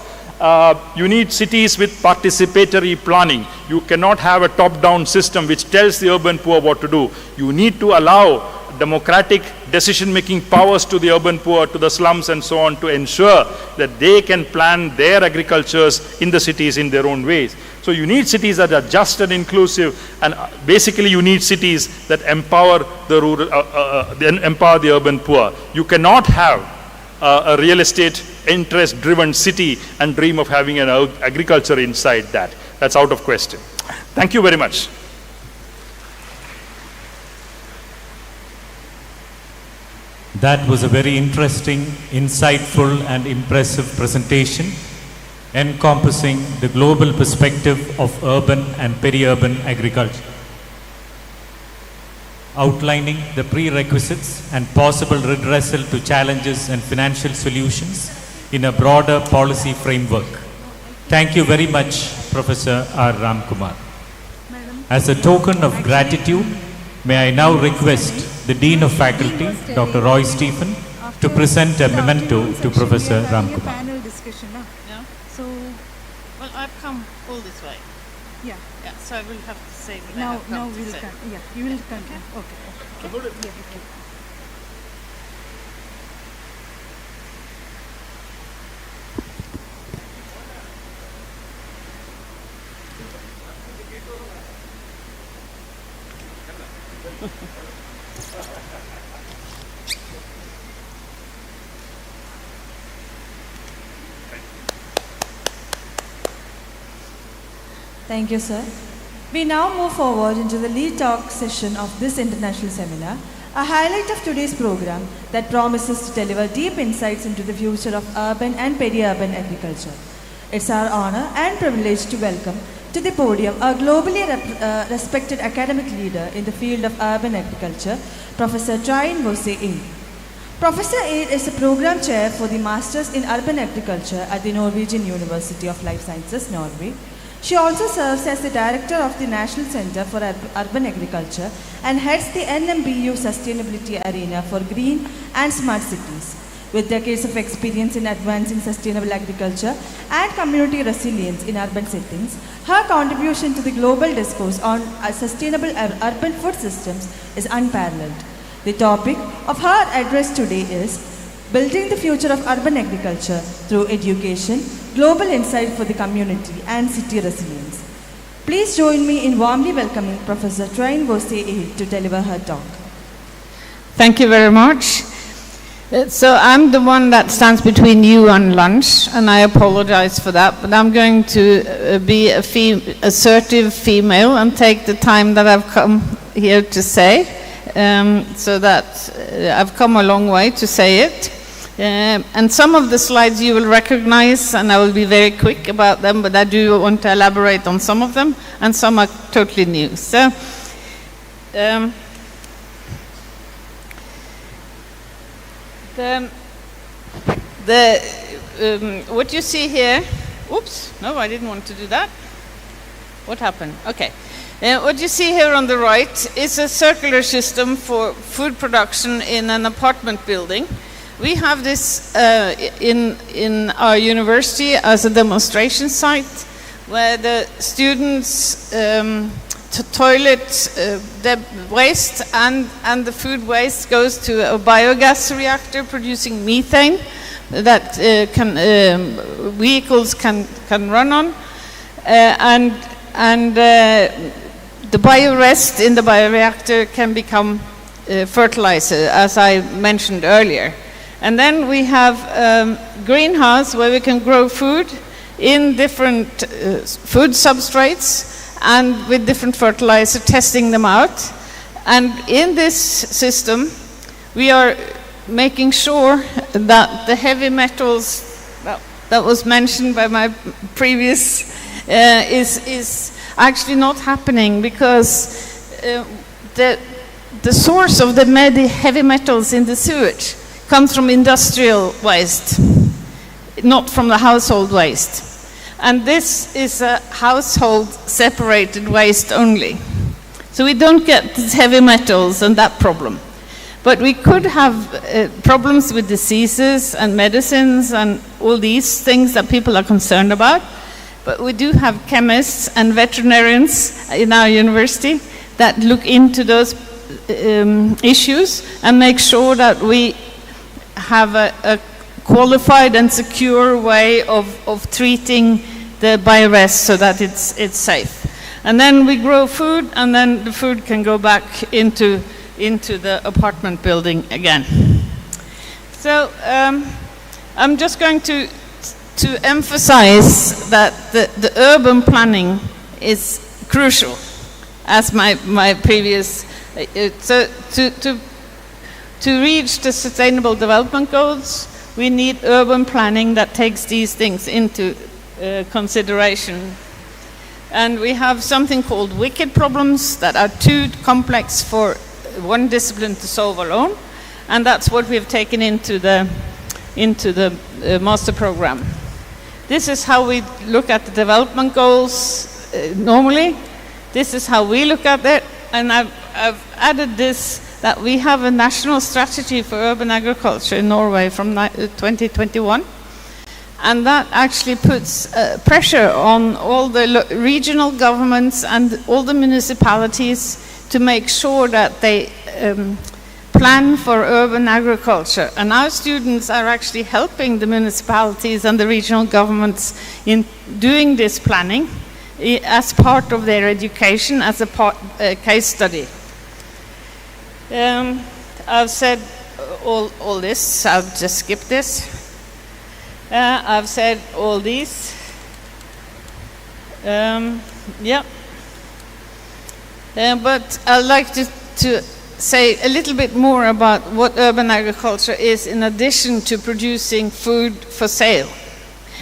You need cities with participatory planning. You cannot have a top-down system which tells the urban poor what to do. You need to allow democratic decision-making powers to the urban poor, to the slums and so on, to ensure that they can plan their agricultures in the cities in their own ways. So you need cities that are just and inclusive, and basically you need cities that empower the rural, empower the urban poor. You cannot have a real estate interest-driven city and dream of having an agriculture inside that. That's out of question. Thank you very much. That was a very interesting, insightful and impressive presentation encompassing the global perspective of urban and peri-urban agriculture, outlining the prerequisites and possible redressal to challenges and financial solutions in a broader policy framework. Thank you very much, Professor R. Ramkumar. As a token of gratitude, may I now request the Dean of Faculty, Dr. Roy Stephen, to present a memento to Professor Ramkumar. Panel discussion. Yeah. So, well, I've come all this way. Yeah. Yeah. So I will have to say what I Now have come to we'll say. yeah, you will continue. Okay. Yeah, okay. Thank you, sir. We now move forward into the lead talk session of this international seminar, a highlight of today's program that promises to deliver deep insights into the future of urban and peri-urban agriculture. It's our honor and privilege to welcome to the podium a globally respected academic leader in the field of urban agriculture, Professor Invocation. Professor Aid is a program chair for the Masters in Urban Agriculture at the Norwegian University of Life Sciences, Norway. She also serves as the director of the National Center for Urban Agriculture and heads the NMBU Sustainability Arena for Green and Smart Cities. With decades of experience in advancing sustainable agriculture and community resilience in urban settings, her contribution to the global discourse on sustainable urban food systems is unparalleled. The topic of her address today is Building the Future of Urban Agriculture Through Education, Global Insight for the Community and City Resilience. Please join me in warmly welcoming Professor Invocation to deliver her talk. Thank you very much. So I'm the one that stands between you and lunch, and I apologize for that, but I'm going to be a assertive female and take the time that I've come here to say, so that I've come a long way to say it. And some of the slides you will recognize, and I will be very quick about them, but I do want to elaborate on some of them, and some are totally new. So, what you see here, oops, no, I didn't want to do that. What happened? Okay. What you see here on the right is a circular system for food production in an apartment building. We have this in our university as a demonstration site where the students toilet, the waste and the food waste goes to a biogas reactor producing methane that vehicles can run on, and the biorest in the bioreactor can become fertilizer, as I mentioned earlier. And then we have greenhouse where we can grow food in different food substrates and with different fertilizer, testing them out. And in this system, we are making sure that the heavy metals that was mentioned by my previous is actually not happening, because the source of the heavy metals in the sewage comes from industrial waste, not from the household waste. And this is a household separated waste only. So we don't get these heavy metals and that problem. But we could have problems with diseases and medicines and all these things that people are concerned about. But we do have chemists and veterinarians in our university that look into those issues and make sure that we have a qualified and secure way of treating the biorest so that it's safe. And then we grow food, and then the food can go back into the apartment building again. So I'm just going to emphasize that the urban planning is crucial, as my previous so to reach the Sustainable Development Goals, we need urban planning that takes these things into consideration. And we have something called wicked problems that are too complex for one discipline to solve alone, and that's what we've taken into the master program. This is how we look at the development goals normally. This is how we look at it, and I've added this, that we have a national strategy for urban agriculture in Norway from 2021. And that actually puts pressure on all the regional governments and all the municipalities to make sure that they plan for urban agriculture. And our students are actually helping the municipalities and the regional governments in doing this planning as part of their education, as a case study. I've said all this, I'll just skip this. I've said all these. Yeah. But I'd like to say a little bit more about what urban agriculture is in addition to producing food for sale.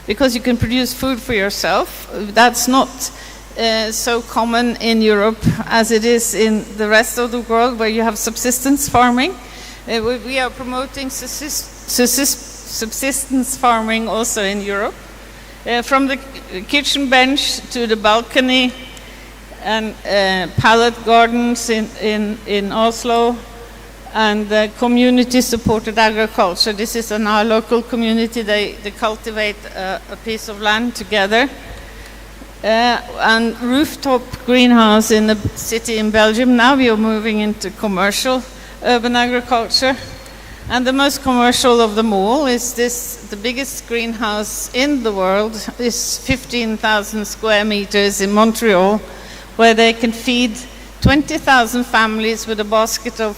Because you can produce food for yourself. That's not so common in Europe as it is in the rest of the world where you have subsistence farming. We are promoting subsistence farming also in Europe. From the kitchen bench to the balcony, and pallet gardens in Oslo, and community-supported agriculture. This is in our local community. They cultivate a piece of land together. And rooftop greenhouse in the city in Belgium. Now we are moving into commercial urban agriculture. And the most commercial of them all is this, the biggest greenhouse in the world is 15,000 square meters in Montreal, where they can feed 20,000 families with a basket of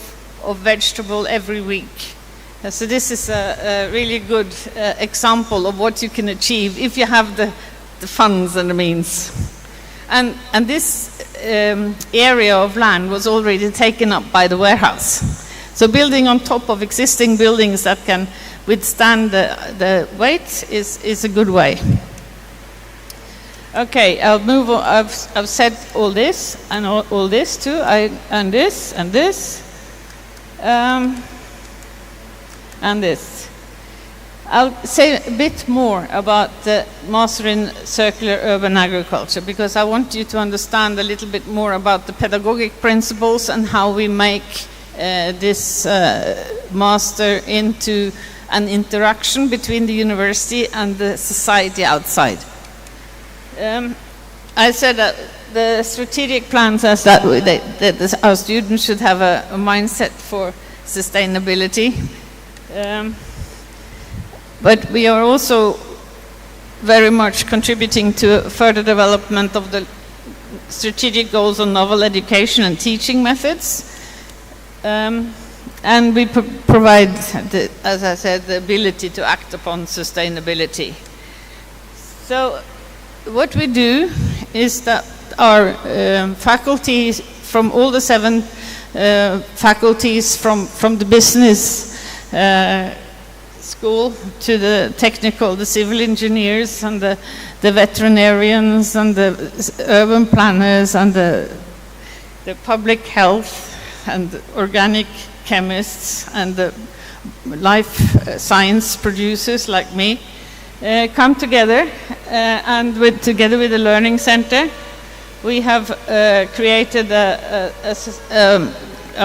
vegetable every week. So this is a really good example of what you can achieve if you have the funds and the means. And this area of land was already taken up by the warehouse. So building on top of existing buildings that can withstand the weight is a good way. Okay, I'll move on. I've said all this and all this too. And this and this and this. I'll say a bit more about the Master in Circular Urban Agriculture, because I want you to understand a little bit more about the pedagogic principles and how we make this master into an interaction between the university and the society outside. I said that the strategic plan says that our students should have a mindset for sustainability. But we are also very much contributing to further development of the strategic goals on novel education and teaching methods. And we provide, as I said, the ability to act upon sustainability. So what we do is that our faculties from all the 7 faculties from the business school to the technical, the civil engineers and the veterinarians and the urban planners and the public health and the organic chemists and the life science producers like me come together and together with the Learning Center we have created a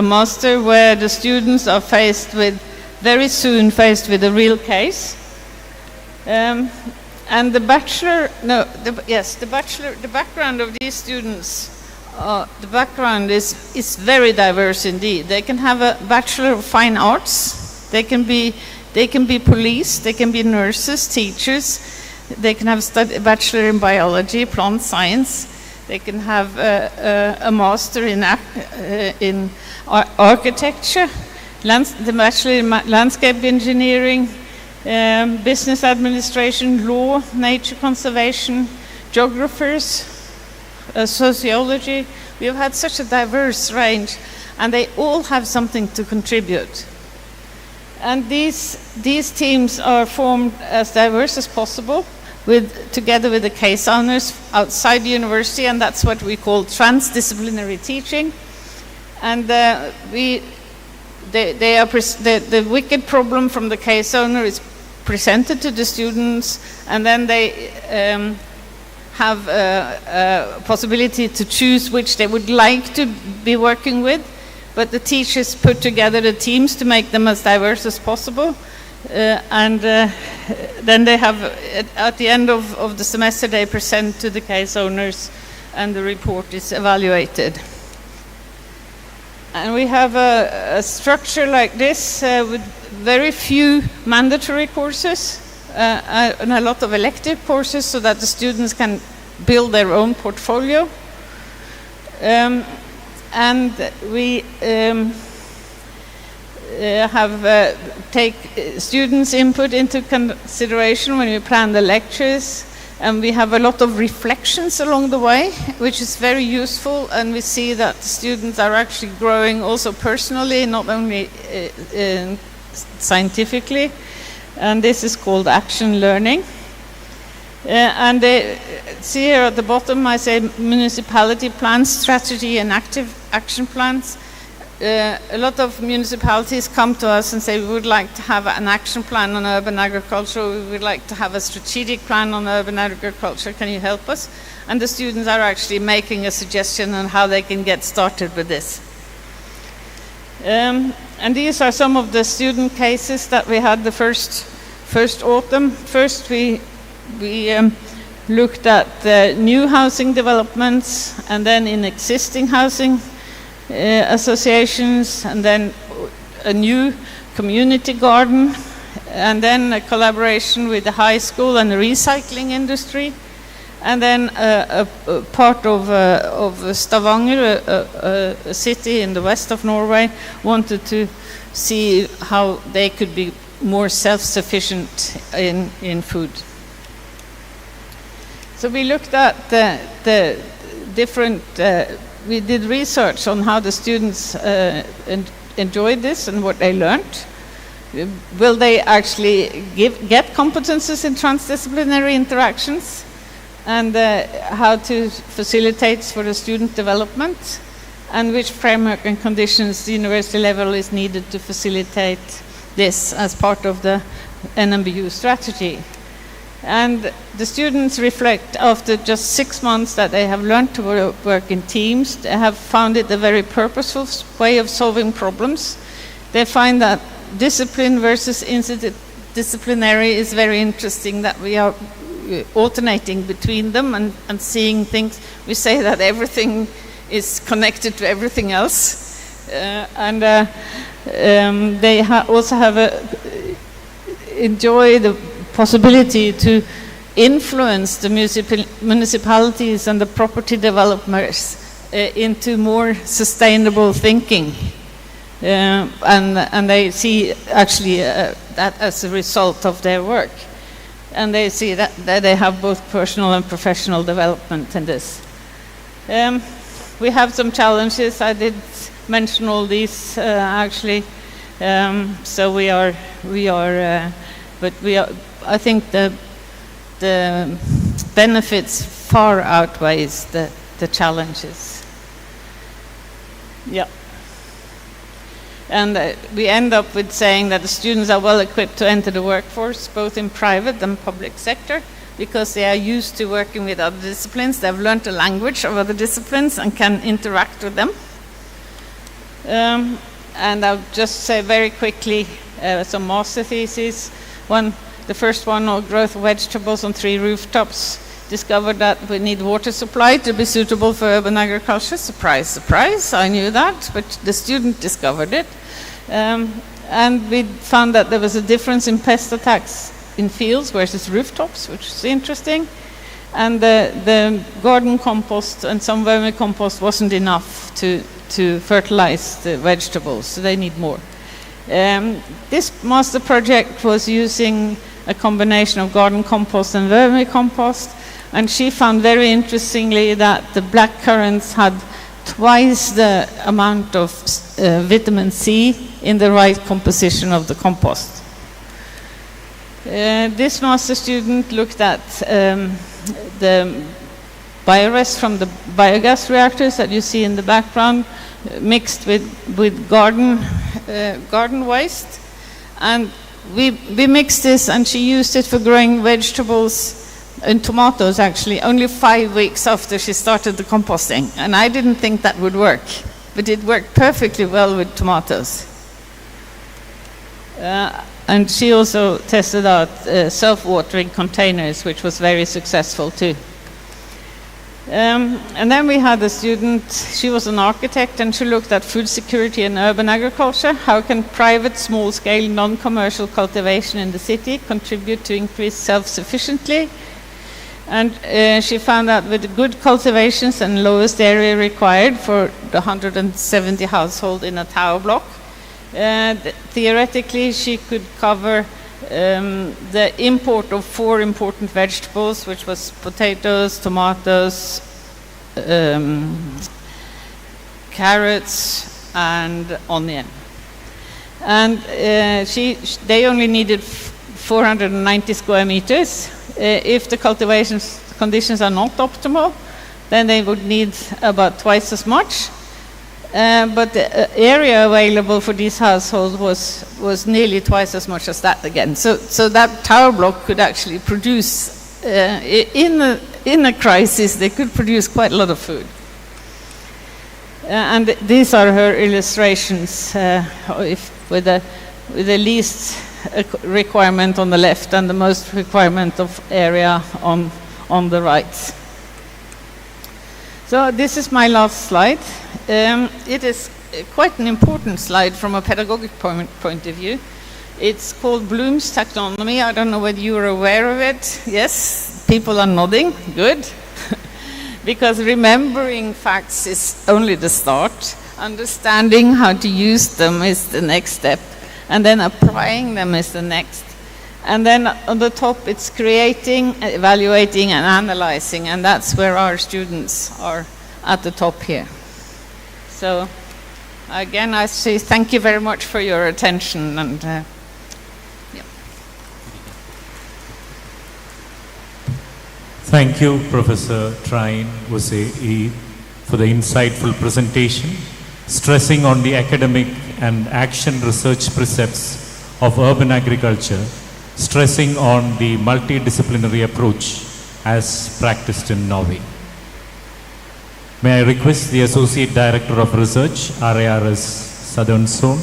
master where the students are very soon faced with a real case. And the background of these students, the background is very diverse indeed. They can have a Bachelor of Fine Arts, they can be police, they can be nurses, teachers, they can have a Bachelor in Biology, Plant Science, they can have a Master in Architecture, the Bachelor in Landscape Engineering, Business Administration, Law, Nature Conservation, Geographers, Sociology. We have had such a diverse range, and they all have something to contribute. And these teams are formed as diverse as possible, together with the case owners outside the university, and that's what we call transdisciplinary teaching. And the wicked problem from the case owner is presented to the students, and then they have a possibility to choose which they would like to be working with, but the teachers put together the teams to make them as diverse as possible. And then they have, at the end of the semester, they present to the case owners, and the report is evaluated. And we have a structure like this with very few mandatory courses and a lot of elective courses so that the students can build their own portfolio. And we take students' input into consideration when we plan the lectures. And we have a lot of reflections along the way, which is very useful, and we see that the students are actually growing also personally, not only scientifically. And this is called action learning. And see here at the bottom, I say municipality plans, strategy and active action plans. A lot of municipalities come to us and say, we would like to have an action plan on urban agriculture, we would like to have a strategic plan on urban agriculture, can you help us? And the students are actually making a suggestion on how they can get started with this. And these are some of the student cases that we had the first autumn. First we looked at the new housing developments, and then in existing housing associations, and then a new community garden, and then a collaboration with the high school and the recycling industry, and then a part of Stavanger, a city in the west of Norway, wanted to see how they could be more self-sufficient in food. So we looked at the different we did research on how the students enjoyed this and what they learned. Will they actually get competences in transdisciplinary interactions, and how to facilitate for the student development, and which framework and conditions the university level is needed to facilitate this as part of the NMBU strategy. And the students reflect after just 6 months that they have learned to work in teams. They have found it a very purposeful way of solving problems. They find that discipline versus interdisciplinary is very interesting, that we alternating between them and seeing things. We say that everything is connected to everything else, and they also have enjoy the possibility to influence the municipalities and the property developers into more sustainable thinking. And they see actually that as a result of their work. And they see that they have both personal and professional development in this. We have some challenges. I did mention all these actually. So I think the benefits far outweighs the challenges. Yeah. And we end up with saying that the students are well equipped to enter the workforce, both in private and public sector, because they are used to working with other disciplines. They've learned the language of other disciplines and can interact with them. And I'll just say very quickly some master theses. The first one, on growth of vegetables on 3 rooftops, discovered that we need water supply to be suitable for urban agriculture. Surprise, surprise, I knew that, but the student discovered it. And we found that there was a difference in pest attacks in fields versus rooftops, which is interesting. And the garden compost and some vermicompost wasn't enough to fertilize the vegetables, so they need more. This master project was using a combination of garden compost and vermicompost, and she found very interestingly that the black currants had twice the amount of vitamin C in the right composition of the compost. This master student looked at the biogas from the biogas reactors that you see in the background, mixed with garden waste, and we mixed this, and she used it for growing vegetables and tomatoes actually only 5 weeks after she started the composting, and I didn't think that would work, but it worked perfectly well with tomatoes. And she also tested out self-watering containers, which was very successful too. And then we had a student, she was an architect, and she looked at food security and urban agriculture. How can private, small-scale, non-commercial cultivation in the city contribute to increase self-sufficiency? And she found that with good cultivations and lowest area required for the 170 households in a tower block, theoretically she could cover the import of 4 important vegetables, which was potatoes, tomatoes, carrots, and onion. And they only needed 490 square meters. If the cultivation conditions are not optimal, then they would need about twice as much. But the area available for these households was nearly twice as much as that again. So that tower block could actually produce, in a crisis, they could produce quite a lot of food. And these are her illustrations, with the least requirement on the left and the most requirement of area on the right. So this is my last slide. It is quite an important slide from a pedagogic point of view. It's called Bloom's taxonomy. I don't know whether you are aware of it. Yes, people are nodding. Good. Because remembering facts is only the start. Understanding how to use them is the next step. And then applying them is the next. And then on the top, it's creating, evaluating, and analyzing. And that's where our students are at the top here. So again, I say thank you very much for your attention. And yeah. Thank you, Professor Trine Use, for the insightful presentation, stressing on the academic and action research precepts of urban agriculture, stressing on the multidisciplinary approach as practiced in Norway. May I request the Associate Director of Research, RARS Southern Zone,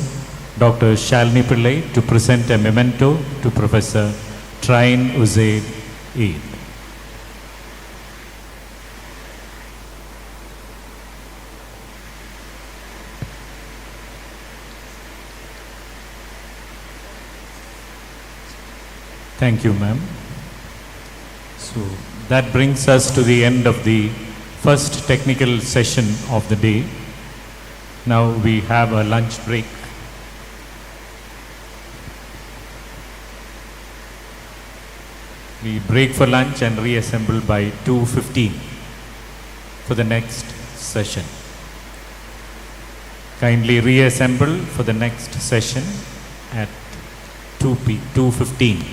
Dr. Shalini Pillai, to present a memento to Professor Trine Use. Thank you, ma'am. So that brings us to the end of the first technical session of the day. Now we have a lunch break. We break for lunch and reassemble by 2:15 for the next session. Kindly reassemble for the next session at 2:15.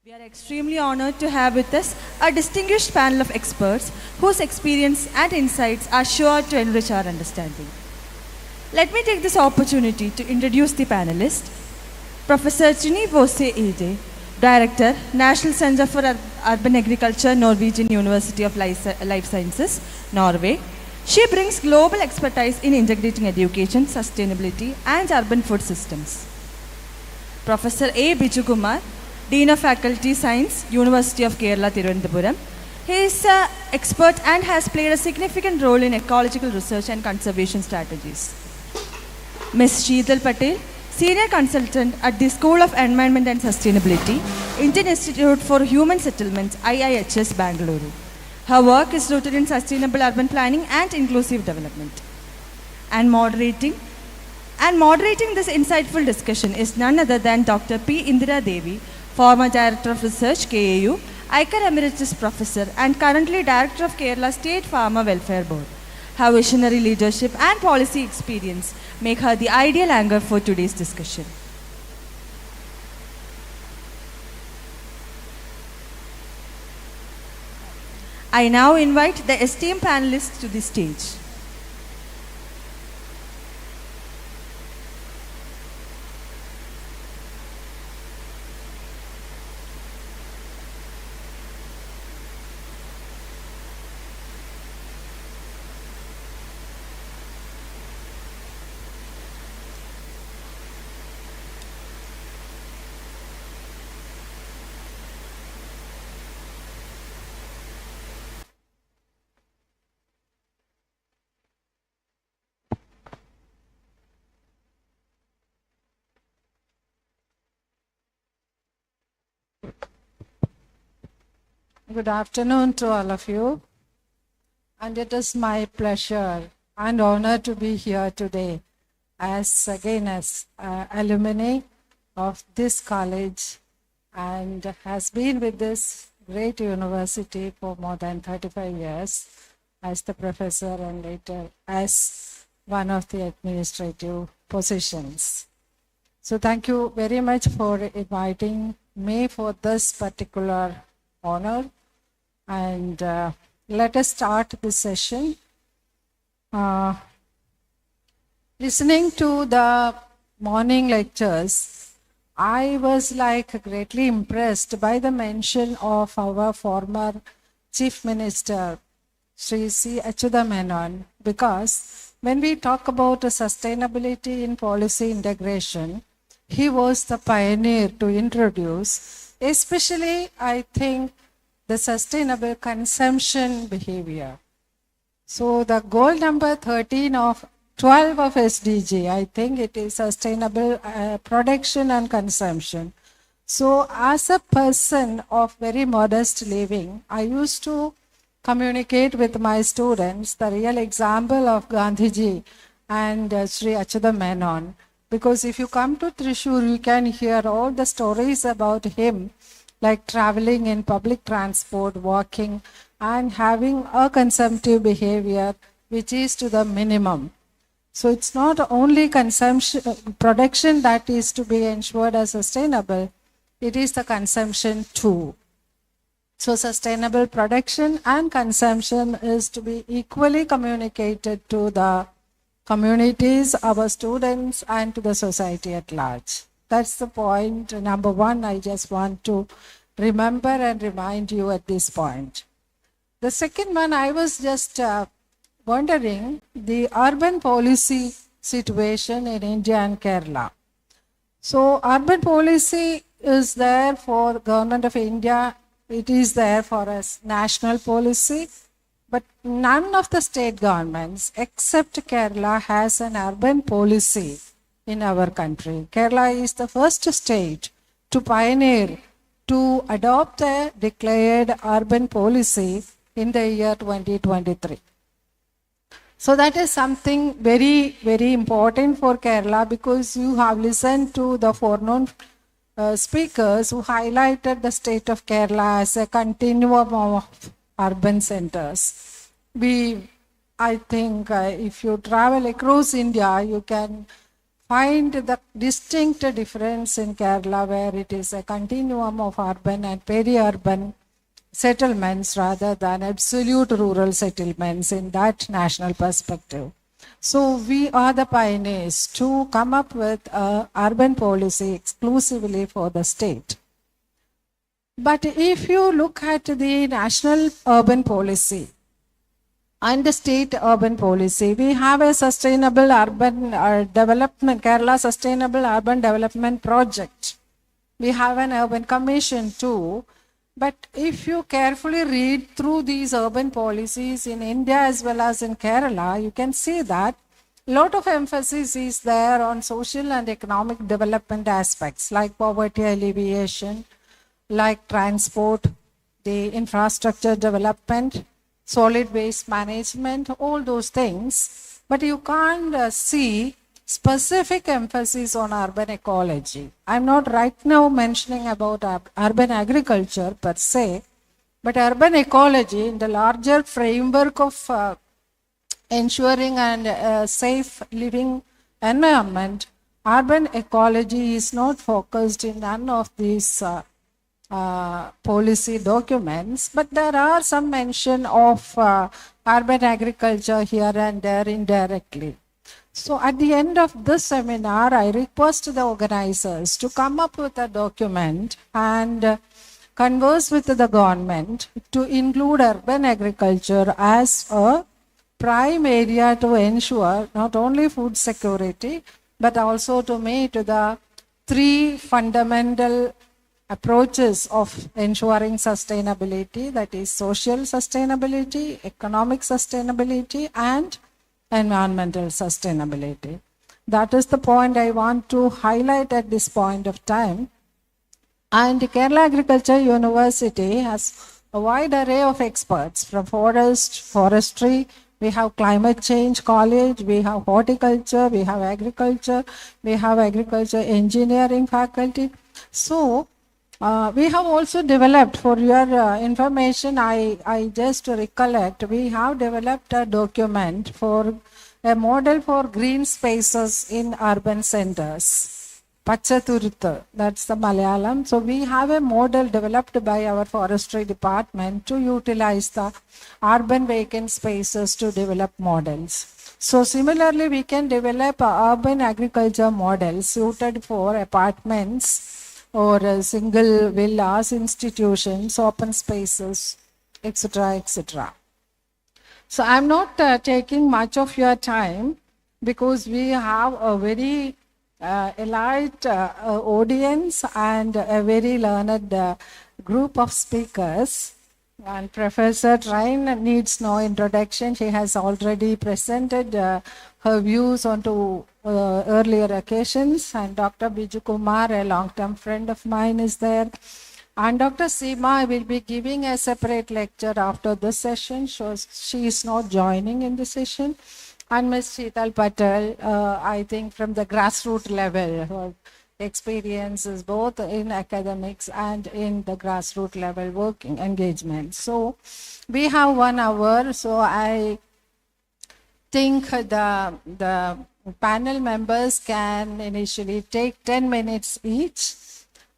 We are extremely honored to have with us a distinguished panel of experts whose experience and insights are sure to enrich our understanding. Let me take this opportunity to introduce the panelists. Professor Ginny Vose-Ede, Director, National Center for Urban Agriculture, Norwegian University of Life Sciences, Norway. She brings global expertise in integrating education, sustainability, and urban food systems. Professor A. Bijukumar, Dean of Faculty Science, University of Kerala, Thiruvananthapuram. He is an expert and has played a significant role in ecological research and conservation strategies. Ms. Sheetal Patel, Senior Consultant at the School of Environment and Sustainability, Indian Institute for Human Settlements, IIHS, Bangalore. Her work is rooted in sustainable urban planning and inclusive development. And moderating this insightful discussion is none other than Dr. P. Indira Devi, former Director of Research, KAU, ICAR Emeritus Professor, and currently Director of Kerala State Farmer Welfare Board. Her visionary leadership and policy experience make her the ideal anchor for today's discussion. I now invite the esteemed panelists to the stage. Good afternoon to all of you, and it is my pleasure and honor to be here today as alumni of this college and has been with this great university for more than 35 years as the professor and later as one of the administrative positions. So thank you very much for inviting me for this particular honor. And let us start this session. Listening to the morning lectures, I was greatly impressed by the mention of our former Chief Minister, Sri C. Achyuta Menon, because when we talk about sustainability in policy integration, he was the pioneer to introduce, especially I think, the sustainable consumption behavior. So the goal number 12 of SDG, I think it is sustainable production and consumption. So as a person of very modest living, I used to communicate with my students the real example of Gandhiji and Sri Achyuta Menon. Because if you come to Thrissur, you can hear all the stories about him, like traveling in public transport, walking, and having a consumptive behavior which is to the minimum. So it's not only production that is to be ensured as sustainable, it is the consumption too. So sustainable production and consumption is to be equally communicated to the communities, our students, and to the society at large. That's the point number one I just want to remember and remind you at this point. The second one, I was just wondering the urban policy situation in India and Kerala. So urban policy is there for the government of India. It is there for us national policy, but none of the state governments except Kerala has an urban policy in our country. Kerala is the first state to pioneer to adopt a declared urban policy in the year 2023. So that is something very, very important for Kerala, because you have listened to the foreknown speakers who highlighted the state of Kerala as a continuum of urban centers. I think if you travel across India, you can find the distinct difference in Kerala, where it is a continuum of urban and peri-urban settlements rather than absolute rural settlements in that national perspective. So we are the pioneers to come up with an urban policy exclusively for the state. But if you look at the national urban policy and the state urban policy, we have a sustainable urban development, Kerala Sustainable Urban Development Project. We have an urban commission too. But if you carefully read through these urban policies in India as well as in Kerala, you can see that a lot of emphasis is there on social and economic development aspects like poverty alleviation, like transport, the infrastructure development, solid waste management, all those things. But you can't see specific emphasis on urban ecology. I'm not right now mentioning about urban agriculture per se, but urban ecology in the larger framework of ensuring a safe living environment. Urban ecology is not focused in none of these policy documents, but there are some mention of urban agriculture here and there indirectly. So at the end of this seminar, I request the organizers to come up with a document and converse with the government to include urban agriculture as a prime area to ensure not only food security, but also to meet the three fundamental approaches of ensuring sustainability, that is social sustainability, economic sustainability, and environmental sustainability. That is the point I want to highlight at this point of time. And Kerala Agriculture University has a wide array of experts from forestry, we have climate change college, we have horticulture, we have agriculture engineering faculty. So we have also developed, for your information, I just recollect, we have developed a document for a model for green spaces in urban centers. Pachathuruthu, that's the Malayalam. So we have a model developed by our forestry department to utilize the urban vacant spaces to develop models. So similarly, we can develop urban agriculture models suited for apartments or single villas, institutions, open spaces, etc., etc. So I'm not taking much of your time because we have a very elite audience and a very learned group of speakers. And Professor Train needs no introduction. She has already presented her views onto earlier occasions. And Dr. Biju Kumar, a long-term friend of mine, is there. And Dr. Seema will be giving a separate lecture after this session. So she is not joining in the session. And Ms. Sheetal Patel, I think from the grassroots level, her experiences both in academics and in the grassroots level working engagement. So we have 1 hour. So I think the panel members can initially take 10 minutes each.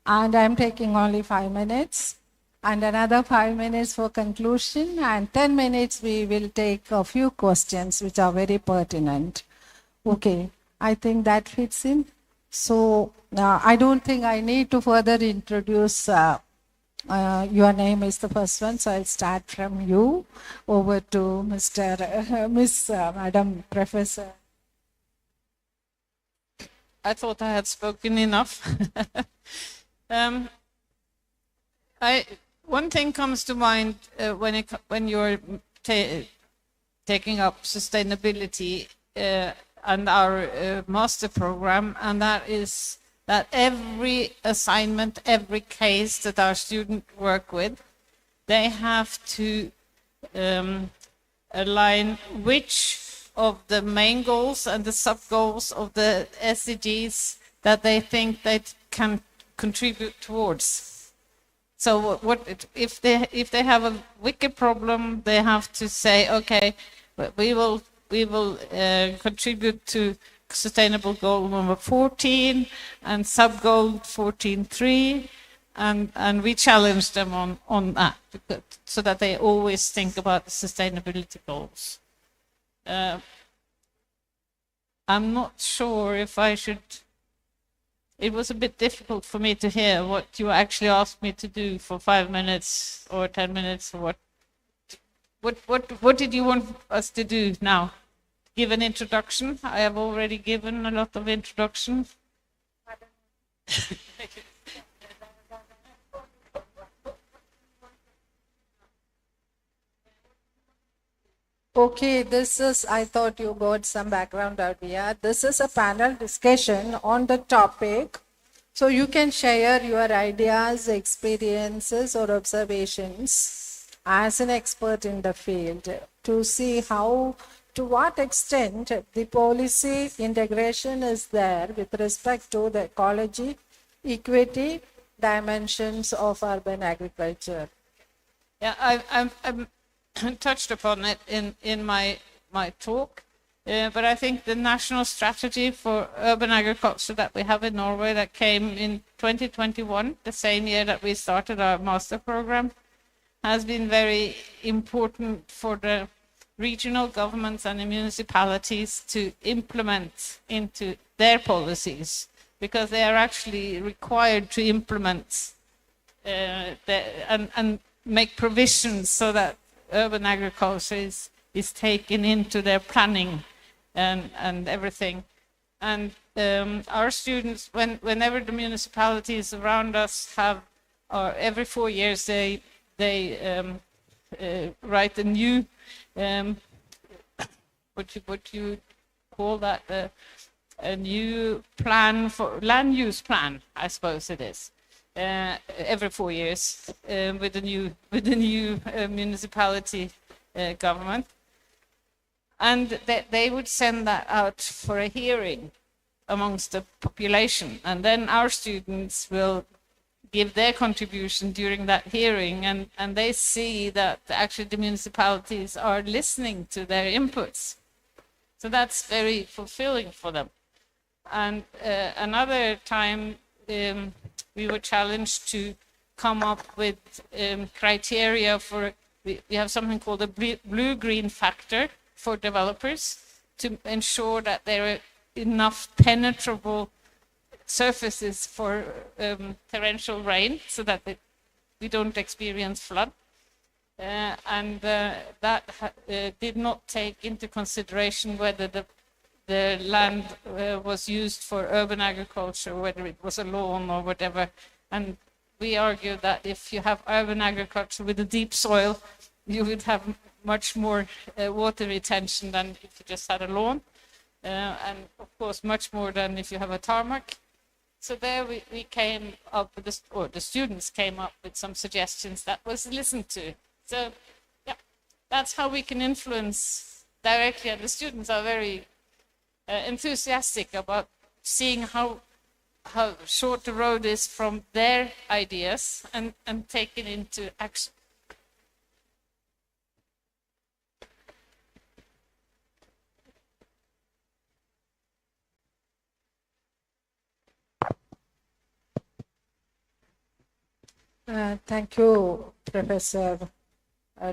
And I'm taking only 5 minutes. and another 5 minutes for conclusion, and 10 minutes we will take a few questions which are very pertinent. Okay, I think that fits in. So I don't think I need to further introduce. Your name is the first one, so I'll start from you over to Madam Professor. I thought I had spoken enough. One thing comes to mind when you're taking up sustainability and our master program, and that is that every assignment, every case that our students work with, they have to align which of the main goals and the sub-goals of the SDGs that they think they can contribute towards. So if they have a wicked problem, they have to say, okay, we will contribute to sustainable goal number 14 and sub-goal 14.3, and we challenge them on that, so that they always think about the sustainability goals. I'm not sure if I should. It was a bit difficult for me to hear what you actually asked me to do for 5 minutes or 10 minutes, or what did you want us to do now? Give an introduction? I have already given a lot of introduction. Okay, I thought you got some background out here. This is a panel discussion on the topic. So you can share your ideas, experiences, or observations as an expert in the field to see to what extent the policy integration is there with respect to the ecology, equity, dimensions of urban agriculture. Yeah, I'm touched upon it in my talk, but I think the national strategy for urban agriculture that we have in Norway, that came in 2021, the same year that we started our master program, has been very important for the regional governments and the municipalities to implement into their policies, because they are actually required to implement and make provisions so that urban agriculture is taken into their planning and everything. And our students, whenever the municipalities around us have, or every 4 years, they write a new, what you call that, a new plan for land use plan, I suppose it is. Every 4 years with the new municipality government, and they would send that out for a hearing amongst the population, and then our students will give their contribution during that hearing, and they see that actually the municipalities are listening to their inputs. So that's very fulfilling for them. And another time we were challenged to come up with criteria for, we have something called a blue-green factor for developers to ensure that there are enough penetrable surfaces for torrential rain so that we don't experience flood. And that did not take into consideration whether the land was used for urban agriculture, whether it was a lawn or whatever. And we argue that if you have urban agriculture with a deep soil, you would have much more water retention than if you just had a lawn. And of course, much more than if you have a tarmac. So there we came up with this, or the students came up with some suggestions that was listened to. So yeah, that's how we can influence directly, and the students are very enthusiastic about seeing how short the road is from their ideas and taken into action. Thank you, Professor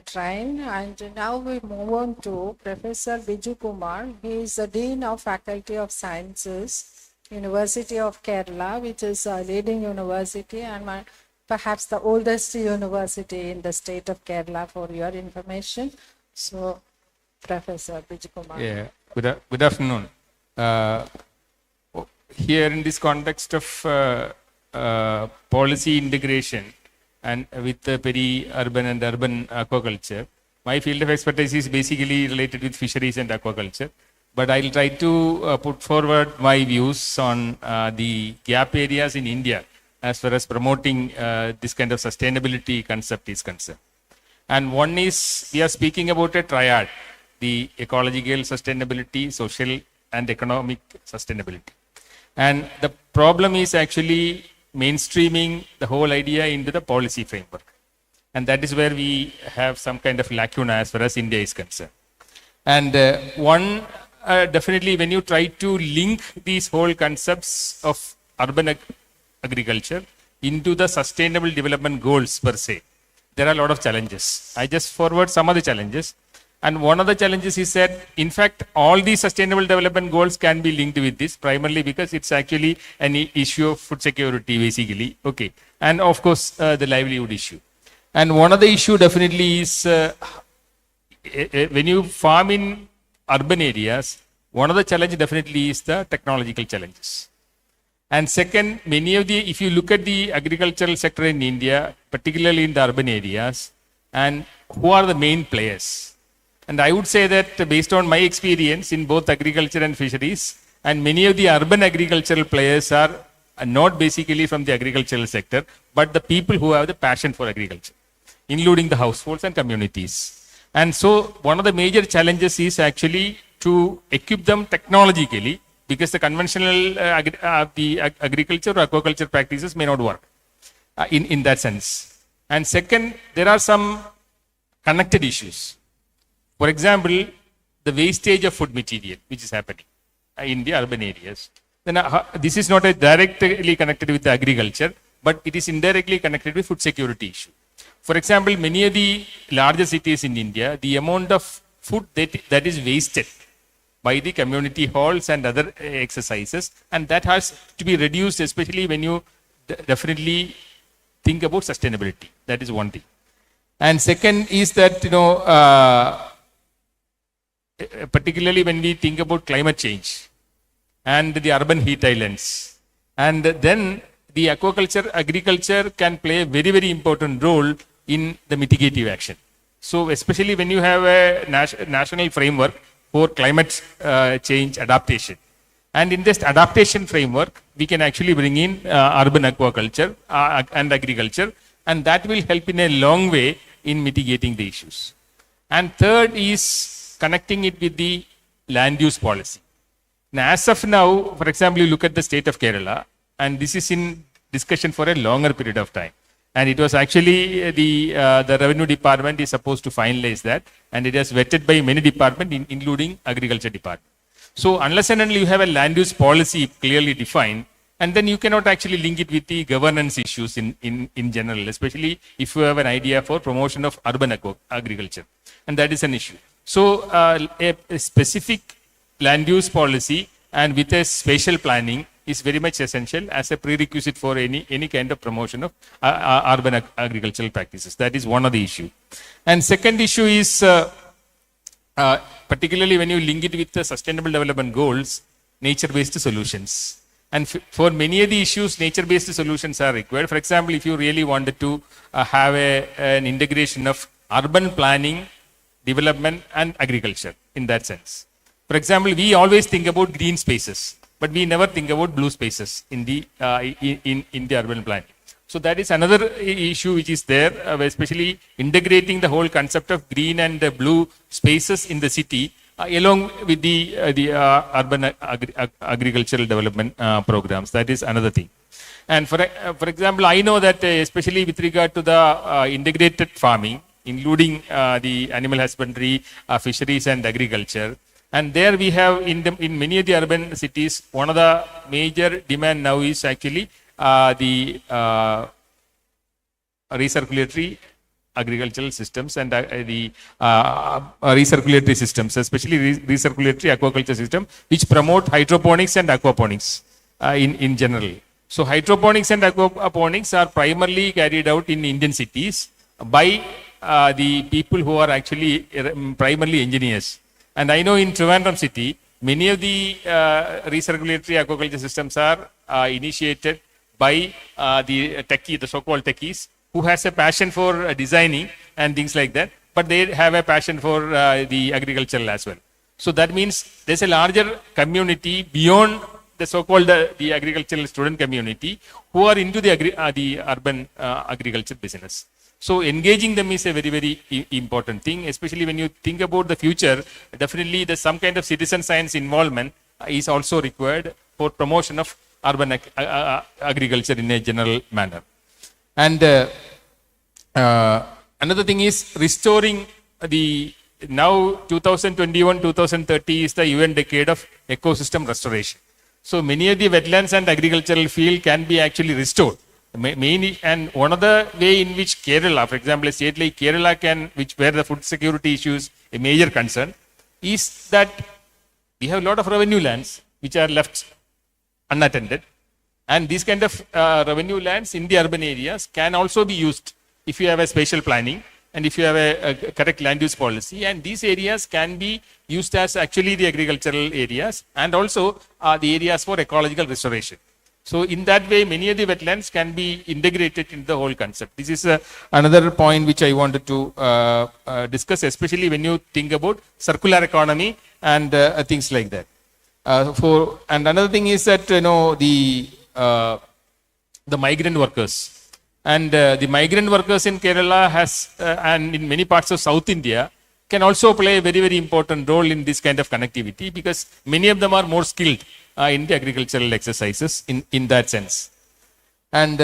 Train. And now we move on to Professor Biju Kumar. He is the Dean of Faculty of Sciences, University of Kerala, which is a leading university and perhaps the oldest university in the state of Kerala, for your information. So, Professor Biju Kumar. Yeah, good afternoon. Here in this context of policy integration and with the peri-urban and urban aquaculture, my field of expertise is basically related with fisheries and aquaculture. But I'll try to put forward my views on the gap areas in India as far as promoting this kind of sustainability concept is concerned. And one is, we are speaking about a triad, the ecological sustainability, social and economic sustainability. And the problem is actually mainstreaming the whole idea into the policy framework. And that is where we have some kind of lacuna as far as India is concerned. And definitely when you try to link these whole concepts of urban agriculture into the sustainable development goals per se, there are a lot of challenges. I just forward some of the challenges. And one of the challenges is that, in fact, all these sustainable development goals can be linked with this, primarily because it's actually an issue of food security, basically. Okay. And of course, the livelihood issue. And one of the issue definitely is when you farm in urban areas, one of the challenges definitely is the technological challenges. And second, if you look at the agricultural sector in India, particularly in the urban areas, and who are the main players? And I would say that based on my experience in both agriculture and fisheries, and many of the urban agricultural players are not basically from the agricultural sector, but the people who have the passion for agriculture, including the households and communities. And so one of the major challenges is actually to equip them technologically, because the conventional agriculture or aquaculture practices may not work in that sense. And second, there are some connected issues. For example, the wastage of food material, which is happening in the urban areas. Then this is not directly connected with the agriculture, but it is indirectly connected with food security issue. For example, many of the larger cities in India, the amount of food that is wasted by the community halls and other exercises, and that has to be reduced, especially when you definitely think about sustainability. That is one thing. And second is that, particularly when we think about climate change and the urban heat islands, and then the agriculture can play a very, very important role in the mitigative action. So especially when you have a national framework for climate change adaptation. And in this adaptation framework, we can actually bring in urban aquaculture and agriculture, and that will help in a long way in mitigating the issues. And third is connecting it with the land use policy. Now, as of now, for example, you look at the state of Kerala, and this is in discussion for a longer period of time. And it was actually the revenue department is supposed to finalize that, and it has vetted by many departments, including agriculture department. So unless and until you have a land use policy clearly defined, and then you cannot actually link it with the governance issues in general, especially if you have an idea for promotion of urban agriculture. And that is an issue. So a specific land use policy and with a spatial planning is very much essential as a prerequisite for any kind of promotion of urban agricultural practices. That is one of the issue. And second issue is particularly when you link it with the sustainable development goals, nature-based solutions. And for many of the issues, nature-based solutions are required. For example, if you really wanted to have an integration of urban planning, development and agriculture in that sense. For example, we always think about green spaces, but we never think about blue spaces in the urban planning. So that is another issue which is there, especially integrating the whole concept of green and blue spaces in the city along with the urban agricultural development programs. That is another thing. And for example, I know that especially with regard to the integrated farming, including the animal husbandry, fisheries and agriculture. And there we have in many of the urban cities, one of the major demand now is actually the recirculatory agricultural systems and the recirculatory systems, especially recirculatory aquaculture system, which promote hydroponics and aquaponics in general. So hydroponics and aquaponics are primarily carried out in Indian cities by the people who are actually primarily engineers. And I know in Trivandrum city, many of the recirculatory aquaculture systems are initiated by the techie, the so-called techies, who has a passion for designing and things like that, but they have a passion for the agricultural as well. So that means there's a larger community beyond the so-called the agricultural student community who are into the urban agriculture business. So engaging them is a very, very important thing, especially when you think about the future. Definitely there's some kind of citizen science involvement is also required for promotion of urban agriculture in a general manner. And another thing is restoring the, now 2021-2030 is the UN decade of ecosystem restoration. So many of the wetlands and agricultural field can be actually restored. Mainly, and one of the way in which Kerala, for example, a state like Kerala where the food security issues a major concern, is that we have a lot of revenue lands which are left unattended. And these kind of revenue lands in the urban areas can also be used if you have a spatial planning and if you have a correct land use policy. And these areas can be used as actually the agricultural areas and also the areas for ecological restoration. So in that way, many of the wetlands can be integrated in the whole concept. This is another point which I wanted to discuss, especially when you think about circular economy and things like that. And another thing is that, you know, the migrant workers. And the migrant workers in Kerala and in many parts of South India can also play a very, very important role in this kind of connectivity, because many of them are more skilled in the agricultural exercises in that sense. And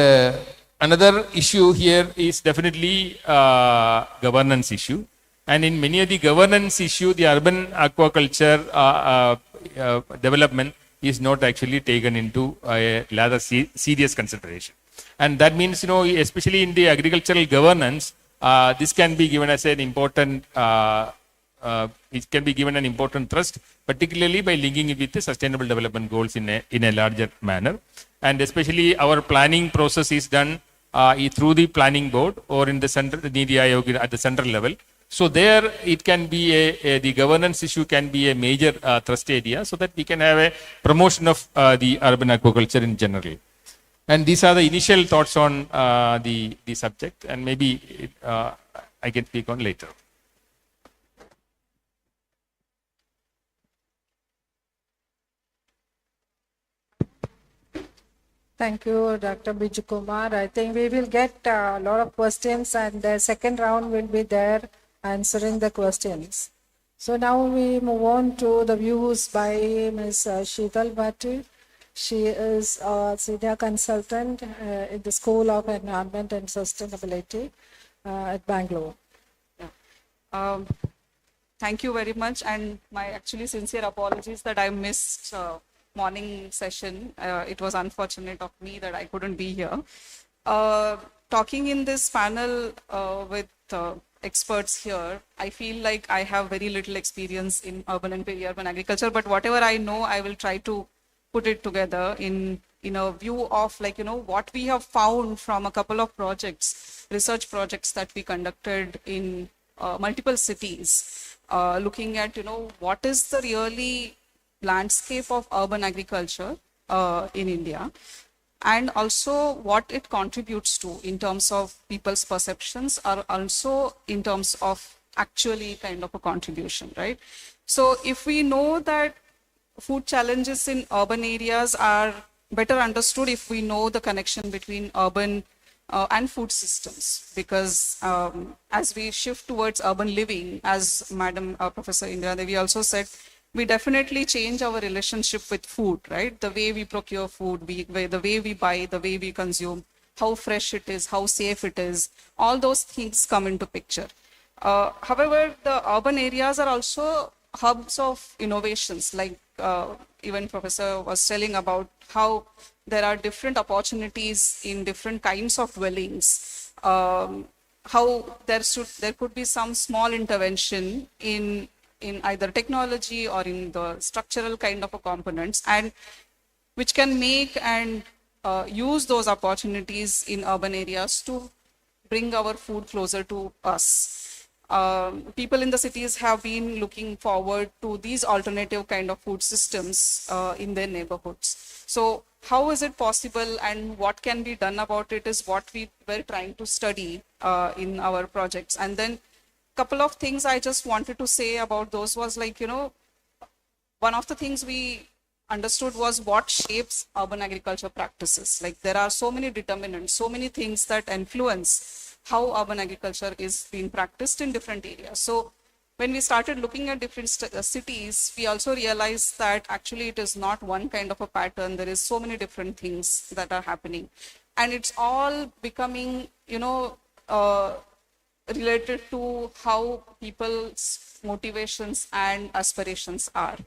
another issue here is definitely governance issue. And in many of the governance issue, the urban aquaculture development is not actually taken into a rather serious consideration. And that means, you know, especially in the agricultural governance, this can be given as an important, it can be given an important thrust, particularly by linking it with the sustainable development goals in a larger manner. And especially our planning process is done through the planning board or in the center, the Niti Aayog at the central level. So there it can be the governance issue can be a major thrust area, so that we can have a promotion of the urban aquaculture in general. And these are the initial thoughts on the subject, and maybe I can speak on later. Thank you, Dr. Biju Kumar. I think we will get a lot of questions, and the second round will be there answering the questions. So now we move on to the views by Ms. Sheetal Bhatti. She is a senior consultant in the School of Environment and Sustainability at Bangalore. Thank you very much, and my actually sincere apologies that I missed morning session. It was unfortunate of me that I couldn't be here. Talking in this panel with experts here, I feel like I have very little experience in urban and peri-urban agriculture, but whatever I know, I will try to put it together in a view of, like, you know, what we have found from a couple of projects, research projects that we conducted in multiple cities, looking at, you know, what is the really landscape of urban agriculture in India, and also what it contributes to in terms of people's perceptions, or also in terms of actually kind of a contribution, right? So if we know that food challenges in urban areas are better understood if we know the connection between urban and food systems, because as we shift towards urban living, as Madam Professor Indira Devi also said, we definitely change our relationship with food, right? The way we procure food, the way we buy, the way we consume, how fresh it is, how safe it is, all those things come into picture. However, the urban areas are also hubs of innovations, like even Professor was telling about how there are different opportunities in different kinds of dwellings. how there could be some small intervention in either technology or in the structural kind of a components, and which can make and use those opportunities in urban areas to bring our food closer to us. People in the cities have been looking forward to these alternative kind of food systems in their neighborhoods. So how is it possible and what can be done about it is what we were trying to study in our projects. And then couple of things I just wanted to say about those was like, one of the things we understood was what shapes urban agriculture practices. Like there are so many determinants, so many things that influence how urban agriculture is being practiced in different areas. So when we started looking at different cities, we also realized that actually it is not one kind of a pattern. There is so many different things that are happening. And it's all becoming, related to how people's motivations and aspirations are.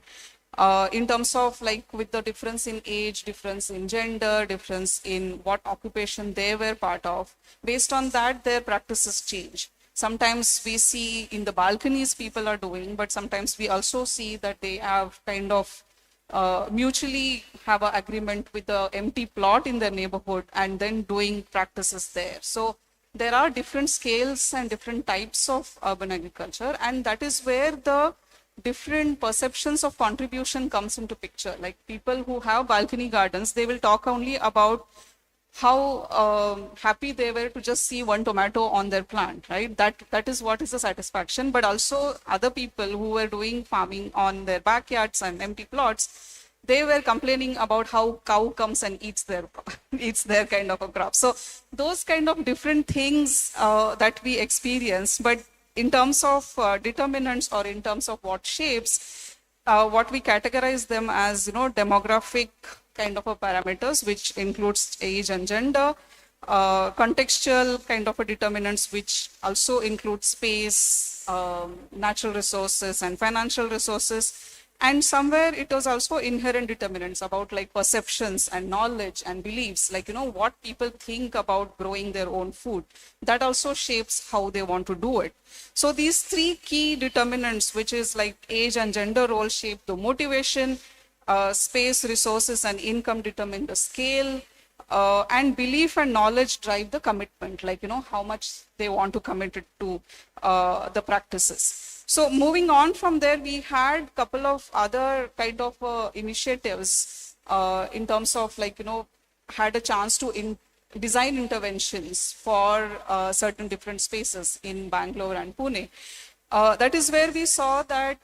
In terms of like with the difference in age, difference in gender, difference in what occupation they were part of, based on that their practices change. Sometimes we see in the balconies people are doing, but sometimes we also see that they have kind of mutually have an agreement with the empty plot in their neighborhood and then doing practices there. So there are different scales and different types of urban agriculture, and that is where the different perceptions of contribution comes into picture. Like people who have balcony gardens, they will talk only about how happy they were to just see one tomato on their plant, right? That is what is the satisfaction. But also other people who were doing farming on their backyards and empty plots, they were complaining about how cow comes and eats their kind of a crop. So those kind of different things that we experience, but in terms of determinants or in terms of what shapes, what we categorize them as, demographic kind of a parameters, which includes age and gender, contextual kind of a determinants, which also include space, natural resources and financial resources. And somewhere it was also inherent determinants about like perceptions and knowledge and beliefs, like, what people think about growing their own food. That also shapes how they want to do it. So these three key determinants, which is like age and gender role, shape the motivation, space, resources, and income determine the scale, and belief and knowledge drive the commitment, like, how much they want to commit it to the practices. So moving on from there, we had a couple of other kind of initiatives in terms of like, had a chance to design interventions for certain different spaces in Bangalore and Pune. That is where we saw that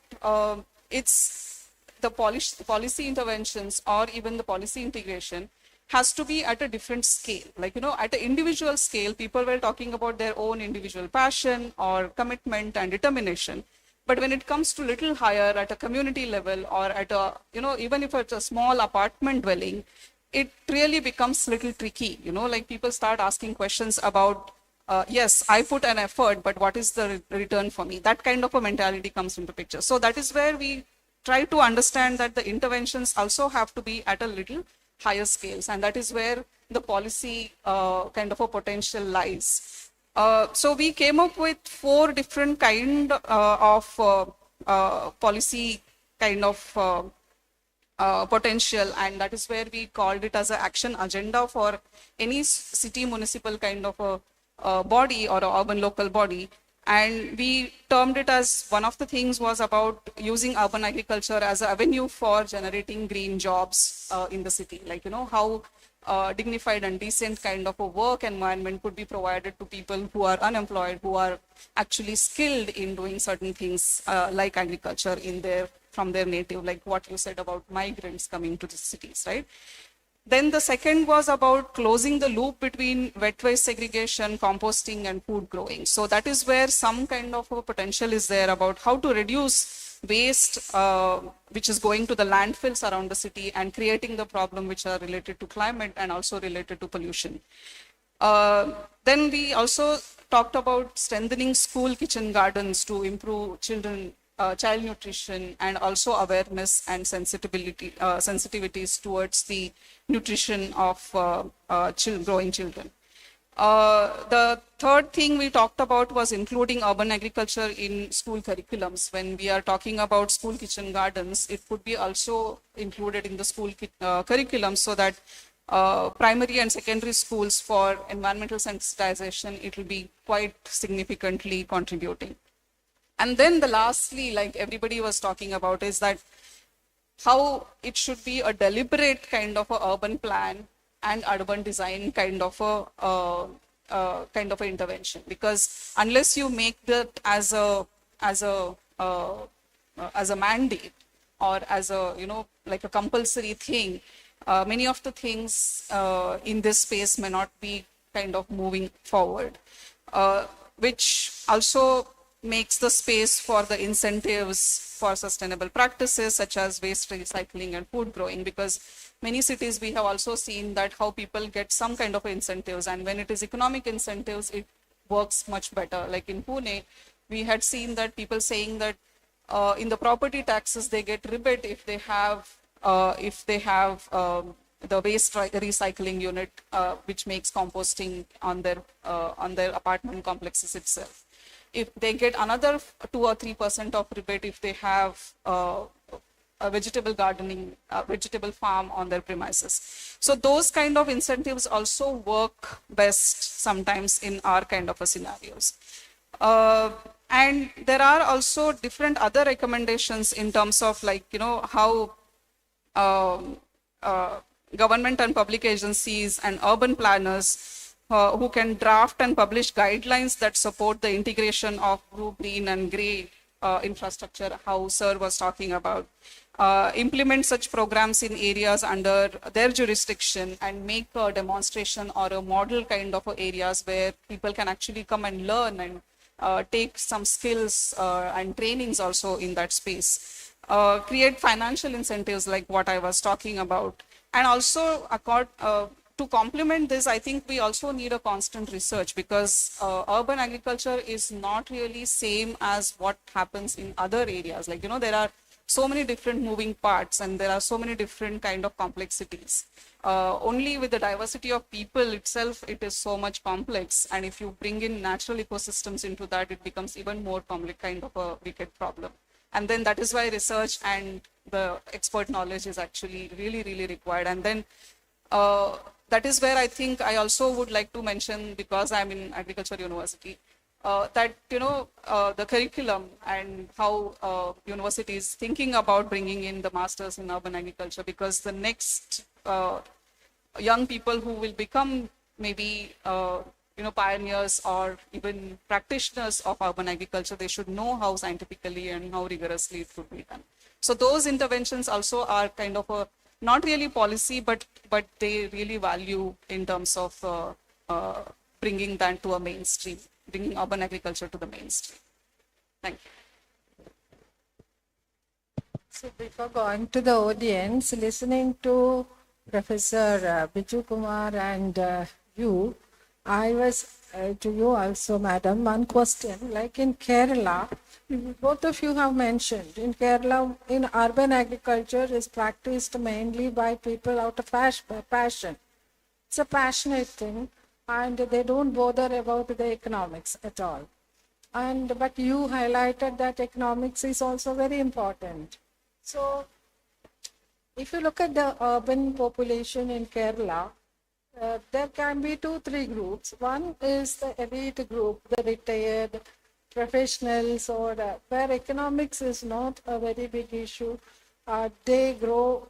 it's the policy interventions or even the policy integration has to be at a different scale. Like, at an individual scale, people were talking about their own individual passion or commitment and determination. But when it comes to little higher at a community level or at a, even if it's a small apartment dwelling, it really becomes little tricky, like people start asking questions about, yes, I put an effort, but what is the return for me? That kind of a mentality comes into picture. So that is where we try to understand that the interventions also have to be at a little higher scales. And that is where the policy kind of a potential lies. So we came up with 4 different kind of policy kind of potential, and that is where we called it as an action agenda for any city municipal kind of a body or an urban local body. And we termed it as one of the things was about using urban agriculture as an avenue for generating green jobs in the city. Like, how dignified and decent kind of a work environment could be provided to people who are unemployed, who are actually skilled in doing certain things like agriculture from their native, like what you said about migrants coming to the cities, right? Then the second was about closing the loop between wet waste segregation, composting, and food growing. So that is where some kind of a potential is there about how to reduce waste which is going to the landfills around the city and creating the problem which are related to climate and also related to pollution. Then we also talked about strengthening school kitchen gardens to improve child nutrition and also awareness and sensitivities towards the nutrition of growing children. The third thing we talked about was including urban agriculture in school curriculums. When we are talking about school kitchen gardens, it could be also included in the school curriculum so that primary and secondary schools for environmental sensitization, it will be quite significantly contributing. And then the lastly, like everybody was talking about, is that how it should be a deliberate kind of a urban plan and urban design kind of a intervention, because unless you make that as a mandate or as a like a compulsory thing, many of the things in this space may not be kind of moving forward, which also makes the space for the incentives for sustainable practices such as waste recycling and food growing, because many cities we have also seen that how people get some kind of incentives, and when it is economic incentives, it works much better. Like in Pune, we had seen that people saying that in the property taxes they get rebate if they have the waste recycling unit which makes composting on their apartment complexes itself. If they get another 2 or 3% of rebate if they have a vegetable gardening, vegetable farm on their premises. So those kind of incentives also work best sometimes in our kind of a scenarios. And there are also different other recommendations in terms of like, how government and public agencies and urban planners who can draft and publish guidelines that support the integration of blue, green and gray infrastructure, how Sir was talking about. Implement such programs in areas under their jurisdiction and make a demonstration or a model kind of areas where people can actually come and learn and take some skills and trainings also in that space. Create financial incentives like what I was talking about. And also to complement this, I think we also need a constant research, because urban agriculture is not really same as what happens in other areas. Like, there are so many different moving parts and there are so many different kind of complexities. Only with the diversity of people itself, it is so much complex. And if you bring in natural ecosystems into that, it becomes even more complex kind of a wicked problem. And then that is why research and the expert knowledge is actually really, really required. And then that is where I think I also would like to mention, because I'm in Agriculture University, that the curriculum and how university is thinking about bringing in the masters in urban agriculture, because the next young people who will become maybe pioneers or even practitioners of urban agriculture, they should know how scientifically and how rigorously it should be done. So those interventions also are kind of a not really policy, but they really value in terms of bringing that to a mainstream, bringing urban agriculture to the mainstream. Thank you. So before going to the audience, listening to Professor Biju Kumar and you, I was to you also, madam, one question, like in Kerala, both of you have mentioned, in Kerala, in urban agriculture is practiced mainly by people out of passion. It's a passionate thing, and they don't bother about the economics at all. But you highlighted that economics is also very important. So if you look at the urban population in Kerala, there can be 2-3 groups. One is the elite group, the retired professionals, or where economics is not a very big issue. They go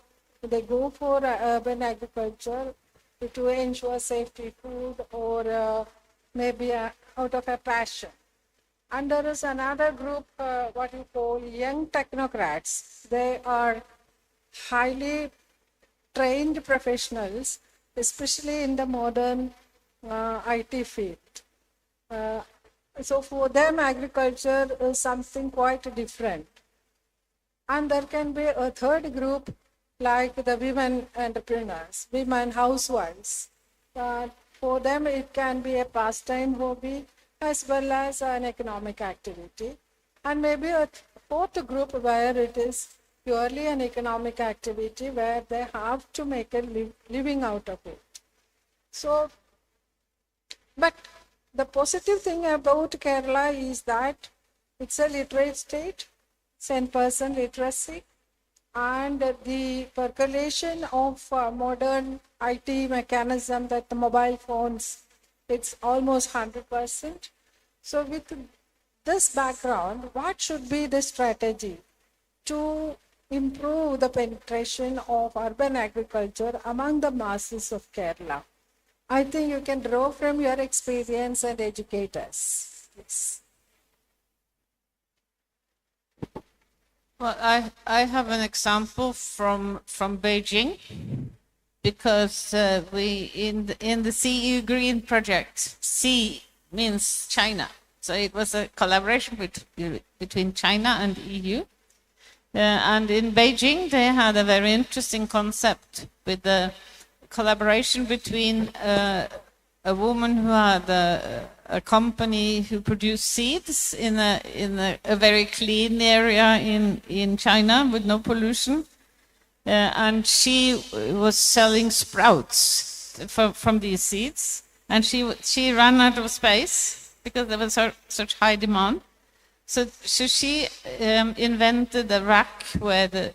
for urban agriculture to ensure safety food, or maybe out of a passion. And there is another group, what you call young technocrats. They are highly trained professionals, especially in the modern IT field. So for them, agriculture is something quite different. And there can be a third group, like the women entrepreneurs, women housewives. For them, it can be a pastime hobby as well as an economic activity. And maybe a fourth group where it is purely an economic activity where they have to make a living out of it. So But the positive thing about Kerala is that it's a literate state, 10% literacy, and the percolation of modern IT mechanism, that the mobile phones, it's almost 100%. So with this background, what should be the strategy to improve the penetration of urban agriculture among the masses of Kerala? I think you can draw from your experience and educate us. Yes. Well, I have an example from Beijing, because we in the CU Green project, C means China, so it was a collaboration between China and EU. And in Beijing, they had a very interesting concept with the collaboration between a woman who had a company who produced seeds in a very clean area in China with no pollution, and she was selling sprouts from these seeds, and she ran out of space because there was such high demand. So she invented a rack where the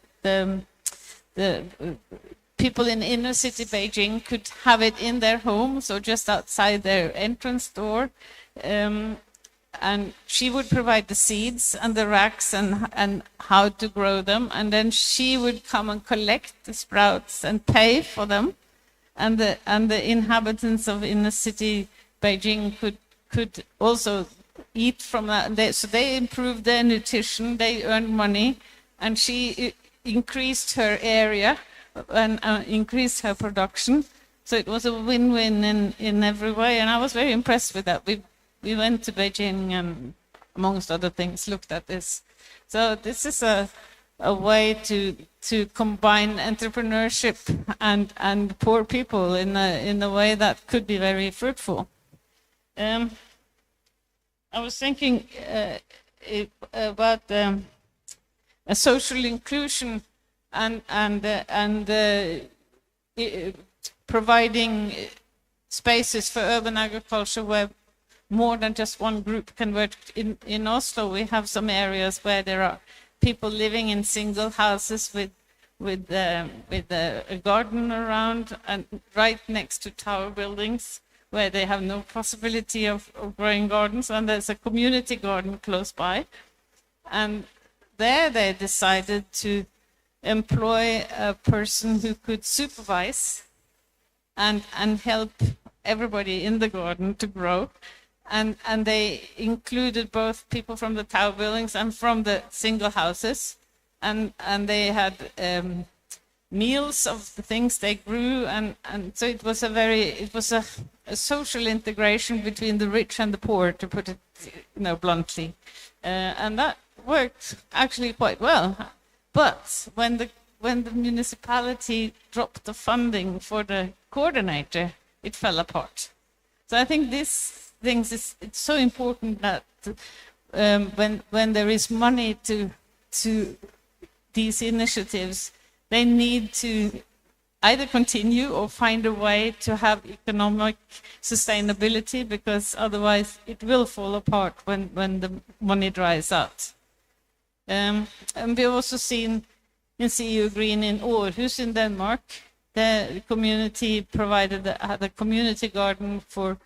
people in inner city Beijing could have it in their homes or just outside their entrance door. And she would provide the seeds and the racks and how to grow them. And then she would come and collect the sprouts and pay for them. And the inhabitants of inner city Beijing could also eat from that. So they improved their nutrition, they earned money, and she increased her area and increased her production. So it was a win-win in every way, and I was very impressed with that. We went to Beijing and, amongst other things, looked at this. So this is a way to combine entrepreneurship and poor people in a way that could be very fruitful. I was thinking about a social inclusion and providing spaces for urban agriculture where more than just one group can work. In Oslo, we have some areas where there are people living in single houses with a garden around and right next to tower buildings where they have no possibility of growing gardens, and there's a community garden close by. And there they decided to employ a person who could supervise and help everybody in the garden to grow. And they included both people from the tower buildings and from the single houses. And they had meals of the things they grew. And so it was a social integration between the rich and the poor, to put it bluntly. And that worked actually quite well. But when the municipality dropped the funding for the coordinator, it fell apart. So I think it's so important that when there is money to these initiatives, they need to either continue or find a way to have economic sustainability, because otherwise it will fall apart when the money dries out. And we've also seen in CU Green in Aarhus in Denmark, the community had a community garden for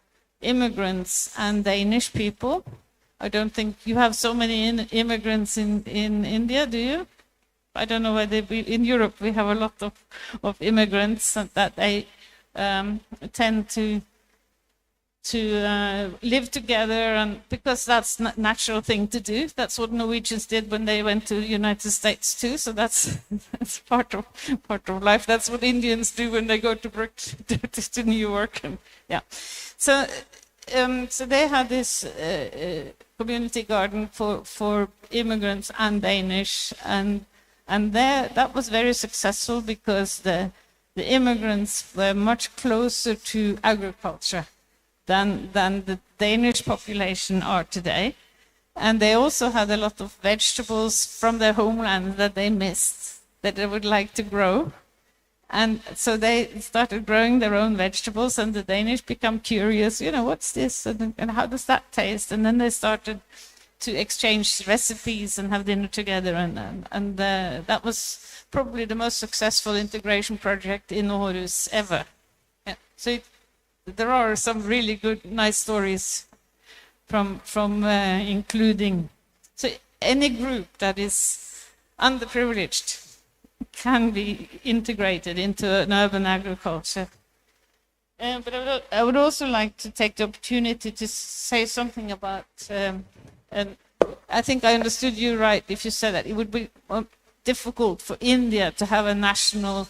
immigrants and Danish people. I don't think you have so many immigrants in India, do you? I don't know whether in Europe we have a lot of immigrants that they tend to live together, and because that's a natural thing to do. That's what Norwegians did when they went to the United States too. So that's part of life. That's what Indians do when they go to New York, and yeah. So they had this community garden for immigrants and Danish, and that was very successful because the immigrants were much closer to agriculture than the Danish population are today. And they also had a lot of vegetables from their homeland that they missed, that they would like to grow. And so they started growing their own vegetables, and the Danish become curious, what's this and how does that taste? And then they started to exchange recipes and have dinner together, and that was probably the most successful integration project in Aarhus ever. Yeah. So there are some really good, nice stories from including. So any group that is underprivileged can be integrated into an urban agriculture. But I would also like to take the opportunity to say something about, and I think I understood you right if you said that it would be difficult for India to have a national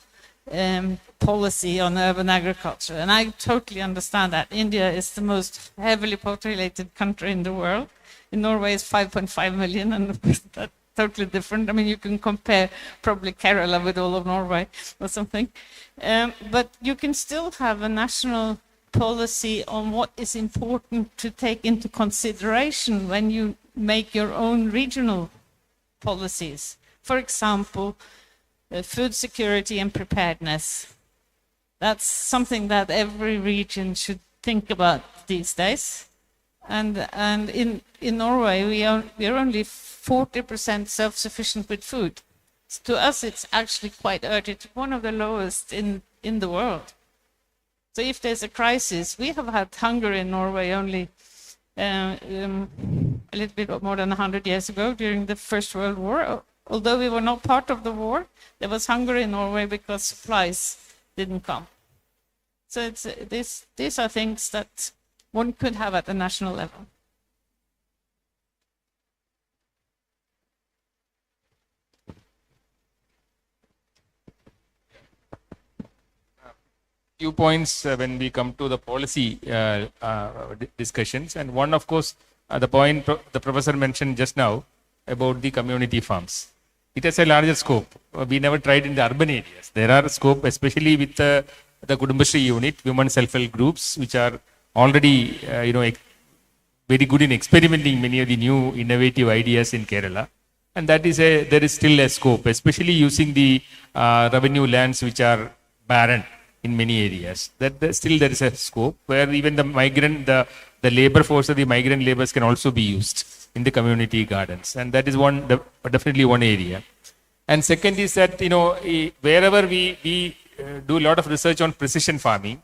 policy on urban agriculture. And I totally understand that. India is the most heavily populated country in the world. In Norway is 5.5 million, and that's totally different. I mean, you can compare probably Kerala with all of Norway or something. But you can still have a national policy on what is important to take into consideration when you make your own regional policies. For example, food security and preparedness. That's something that every region should think about these days. And in Norway, we are only 40% self-sufficient with food. To us, it's actually quite urgent. It's one of the lowest in the world. So if there's a crisis, we have had hunger in Norway only a little bit more than 100 years ago during the First World War. Although we were not part of the war, there was hunger in Norway because supplies didn't come. So these are things that one could have at the national level. Few points when we come to the policy discussions, and one, of course, the point the professor mentioned just now about the community farms. It has a larger scope. We never tried in the urban areas. There are scope, especially with the Kudumbashri unit, women self-help groups, which are already very good in experimenting many of the new innovative ideas in Kerala. And that is there is still a scope, especially using the revenue lands which are barren in many areas. Still there is a scope where even the labor force of the migrant laborers can also be used in the community gardens, and that is definitely one area. And second is that wherever we do a lot of research on precision farming,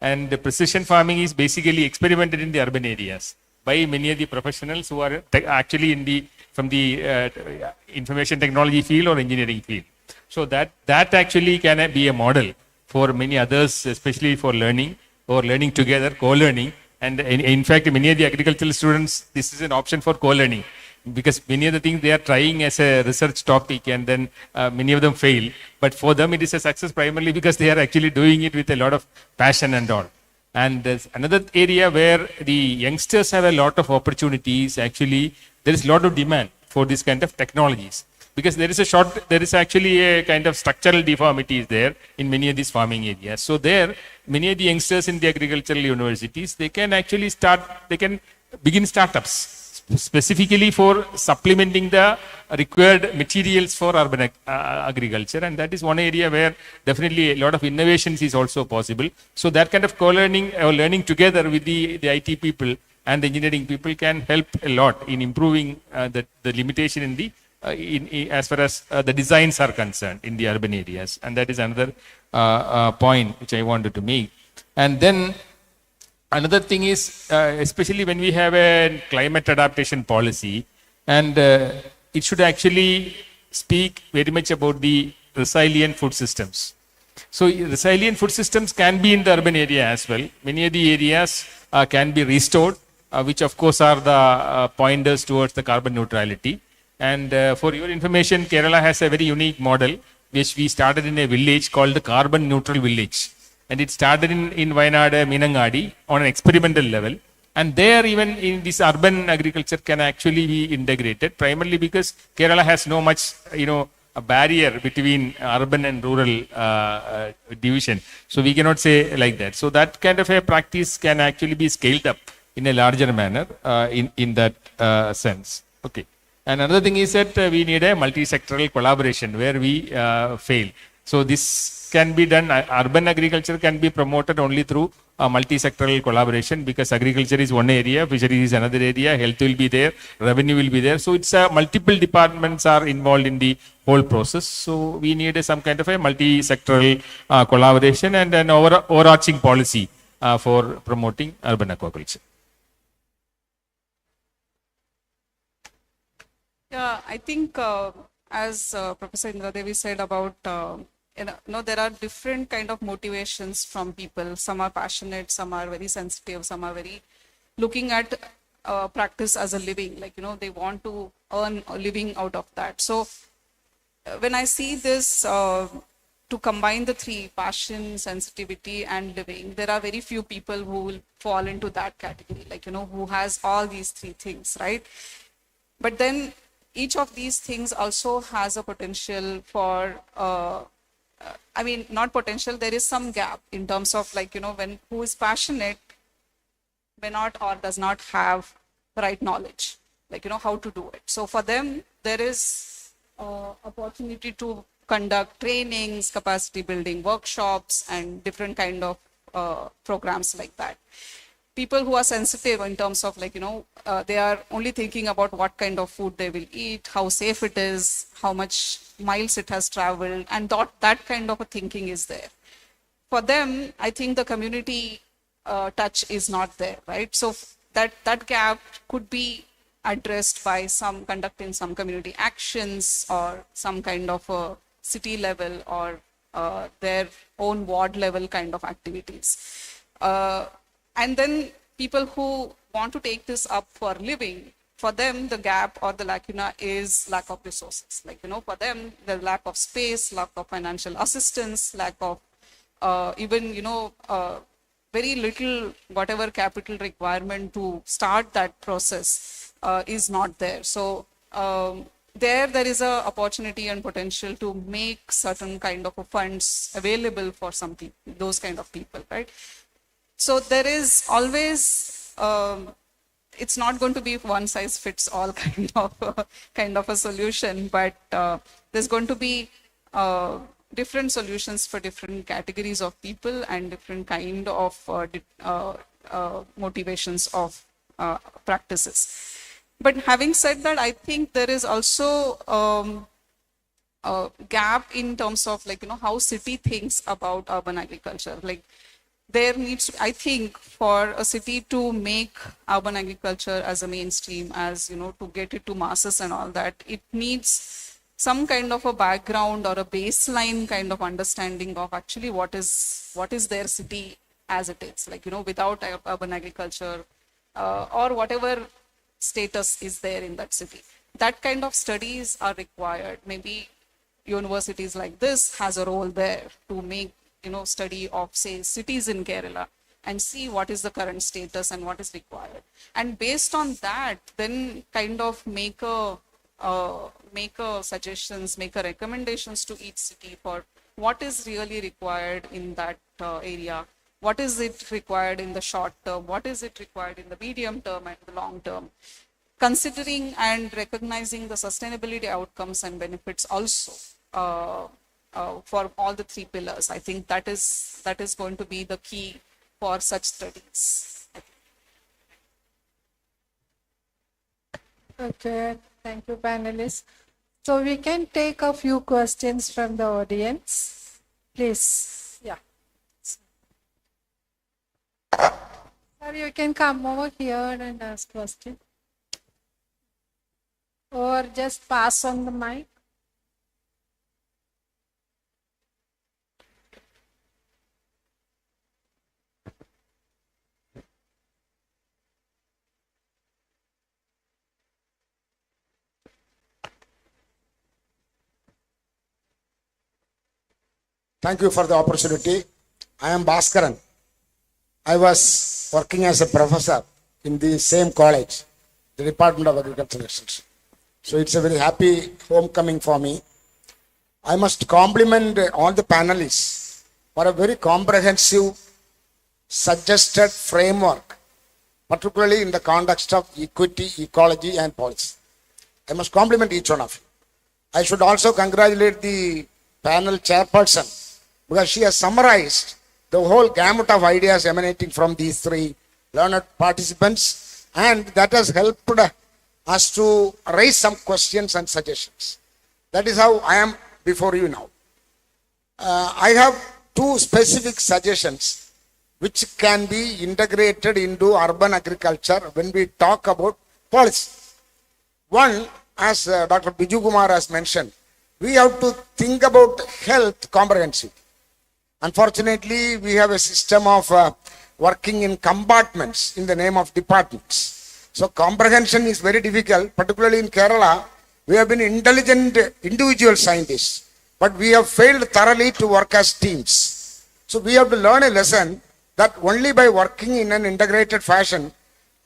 and the precision farming is basically experimented in the urban areas by many of the professionals who are actually from the information technology field or engineering field. So that actually can be a model for many others, especially for learning or learning together, co-learning. And in fact, many of the agricultural students, this is an option for co-learning, because many of the things they are trying as a research topic, and then many of them fail. But for them, it is a success primarily because they are actually doing it with a lot of passion and all. And there's another area where the youngsters have a lot of opportunities. Actually, there is a lot of demand for this kind of technologies, because there is actually a kind of structural deformities there in many of these farming areas. So there, many of the youngsters in the agricultural universities, they can begin startups specifically for supplementing the required materials for urban agriculture. And that is one area where definitely a lot of innovations is also possible. So that kind of co-learning or learning together with the IT people and the engineering people can help a lot in improving the limitation in the as far as the designs are concerned in the urban areas. And that is another point which I wanted to make. And then another thing is, especially when we have a climate adaptation policy, and it should actually speak very much about the resilient food systems. So resilient food systems can be in the urban area as well. Many of the areas can be restored, which of course are the pointers towards the carbon neutrality. And for your information, Kerala has a very unique model which we started in a village called the Carbon Neutral Village. And it started in Wayanad, Minangadi on an experimental level. And there, even in this urban agriculture can actually be integrated, primarily because Kerala has no much, a barrier between urban and rural division. So we cannot say like that. So that kind of a practice can actually be scaled up in a larger manner in that sense. Okay. And another thing is that we need a multi-sectoral collaboration where we fail. So this can be done, urban agriculture can be promoted only through multi-sectoral collaboration, because agriculture is one area, fisheries is another area, health will be there, revenue will be there. So it's multiple departments are involved in the whole process. So we need some kind of a multi-sectoral collaboration and an overarching policy for promoting urban aquaculture. Yeah, I think as Professor Indra Devi said about, there are different kind of motivations from people. Some are passionate, some are very sensitive, some are very looking at practice as a living, like, they want to earn a living out of that. So when I see this, to combine the three, passion, sensitivity and living, there are very few people who will fall into that category, like, who has all these three things, right? But then each of these things also has a potential for, not potential, there is some gap in terms of, like, when who is passionate may not or does not have the right knowledge, like, how to do it. So for them, there is opportunity to conduct trainings, capacity building workshops, and different kind of programs like that. People who are sensitive in terms of, like, they are only thinking about what kind of food they will eat, how safe it is, how much miles it has traveled, and that kind of a thinking is there. For them, I think the community touch is not there, right? So that gap could be addressed by conducting some community actions or some kind of a city level or their own ward level kind of activities. And then people who want to take this up for living, for them, the gap or the lacuna is lack of resources. Like, for them, the lack of space, lack of financial assistance, lack of even, very little, whatever capital requirement to start that process is not there. So there is a opportunity and potential to make certain kind of funds available for those kind of people, right? So there is always, it's not going to be one size fits all kind of a solution, but there's going to be different solutions for different categories of people and different kind of motivations of practices. But having said that, I think there is also a gap in terms of, like, how city thinks about urban agriculture. Like, there needs to, I think, for a city to make urban agriculture as a mainstream, as, to get it to masses and all that, it needs some kind of a background or a baseline kind of understanding of actually what is their city as it is, like, without urban agriculture or whatever status is there in that city. That kind of studies are required. Maybe universities like this has a role there to make, study of, say, cities in Kerala and see what is the current status and what is required. And based on that, then kind of make a suggestions, make a recommendations to each city for what is really required in that area. What is it required in the short term? What is it required in the medium term and the long term? Considering and recognizing the sustainability outcomes and benefits also for all the three pillars. I think that is going to be the key for such studies. Okay, thank you, panelists. So we can take a few questions from the audience. Please, yeah. Sir, you can come over here and ask questions. Or just pass on the mic. Thank you for the opportunity. I am Bhaskaran. I was working as a professor in the same college, the Department of Agriculture Extension. So it's a very happy homecoming for me. I must compliment all the panelists for a very comprehensive suggested framework, particularly in the context of equity, ecology and policy. I must compliment each one of you. I should also congratulate the panel chairperson, because she has summarized the whole gamut of ideas emanating from these three learned participants, and that has helped us to raise some questions and suggestions. That is how I am before you now. I have two specific suggestions which can be integrated into urban agriculture when we talk about policy. One, as Dr. Biju Kumar has mentioned, we have to think about health comprehensively. Unfortunately, we have a system of working in compartments in the name of departments. So comprehension is very difficult, particularly in Kerala. We have been intelligent individual scientists, but we have failed thoroughly to work as teams. So we have to learn a lesson that only by working in an integrated fashion,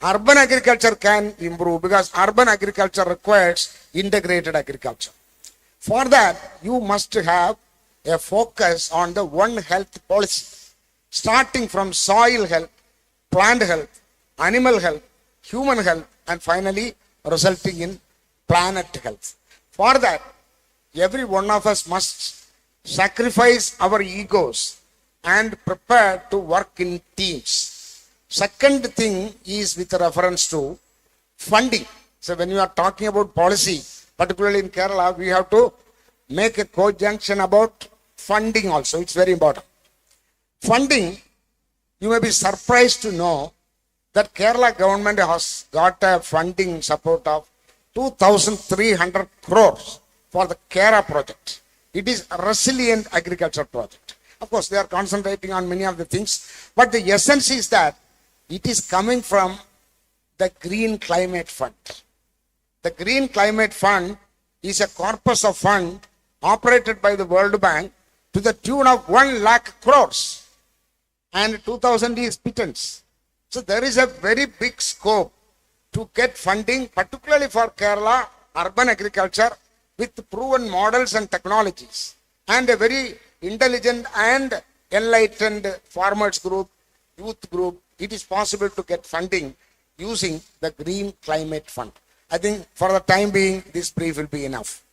urban agriculture can improve, because urban agriculture requires integrated agriculture. For that, you must have a focus on the One Health policy, starting from soil health, plant health, animal health, human health, and finally resulting in planet health. For that, every one of us must sacrifice our egos and prepare to work in teams. Second thing is with reference to funding. So when you are talking about policy, particularly in Kerala, we have to make a conjunction about funding also. It's very important. Funding, you may be surprised to know that Kerala government has got a funding support of 2,300 crores for the Kera project. It is a resilient agriculture project. Of course, they are concentrating on many of the things, but the essence is that it is coming from the Green Climate Fund. The Green Climate Fund is a corpus of fund operated by the World Bank to the tune of 1 lakh crores, and 2,000 is pittance. So there is a very big scope to get funding, particularly for Kerala urban agriculture, with proven models and technologies, and a very intelligent and enlightened farmers group, youth group. It is possible to get funding using the Green Climate Fund. I think for the time being, this brief will be enough.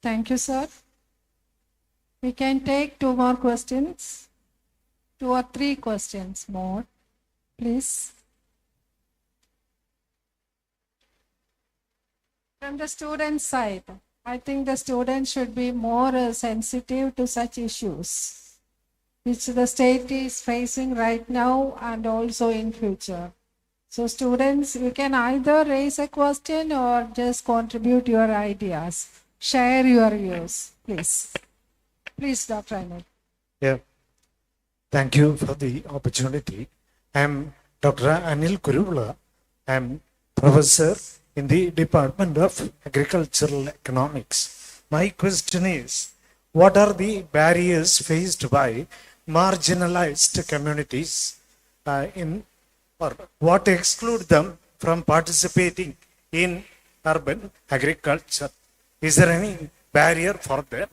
Thank you, sir. We can take 2 more questions. 2 or 3 questions more, please. From the student side, I think the students should be more sensitive to such issues which the state is facing right now and also in future. So students, you can either raise a question or just contribute your ideas. Share your views, please. Please, Dr. Anil. Yeah. Thank you for the opportunity. I am Dr. Anil Kuruvula. I am professor in the Department of Agricultural Economics. My question is, what are the barriers faced by marginalized communities or what exclude them from participating in urban agriculture? Is there any barrier for them?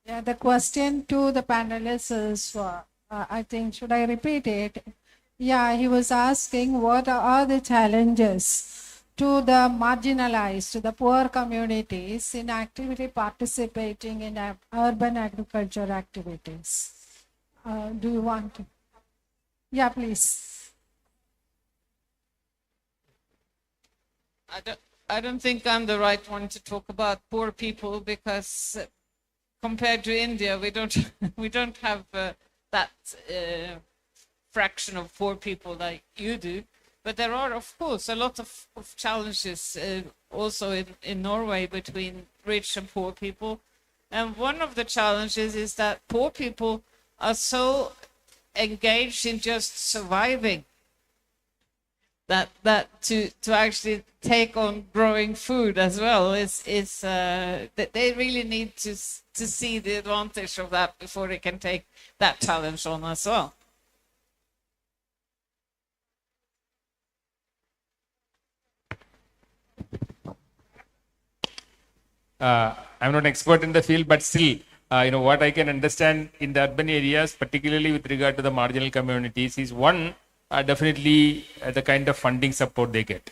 Yeah, the question to the panelists is, I think, should I repeat it? Yeah, he was asking what are the challenges to the marginalized, the poor communities in actively participating in urban agriculture activities. Do you want to? Yeah, please. I don't think I'm the right one to talk about poor people, because compared to India, we don't have that fraction of poor people like you do. But there are, of course, a lot of challenges also in Norway between rich and poor people. And one of the challenges is that poor people are so engaged in just surviving that to actually take on growing food as well is that they really need to see the advantage of that before they can take that challenge on as well. I'm not an expert in the field, but still, what I can understand in the urban areas, particularly with regard to the marginal communities, is one, definitely the kind of funding support they get.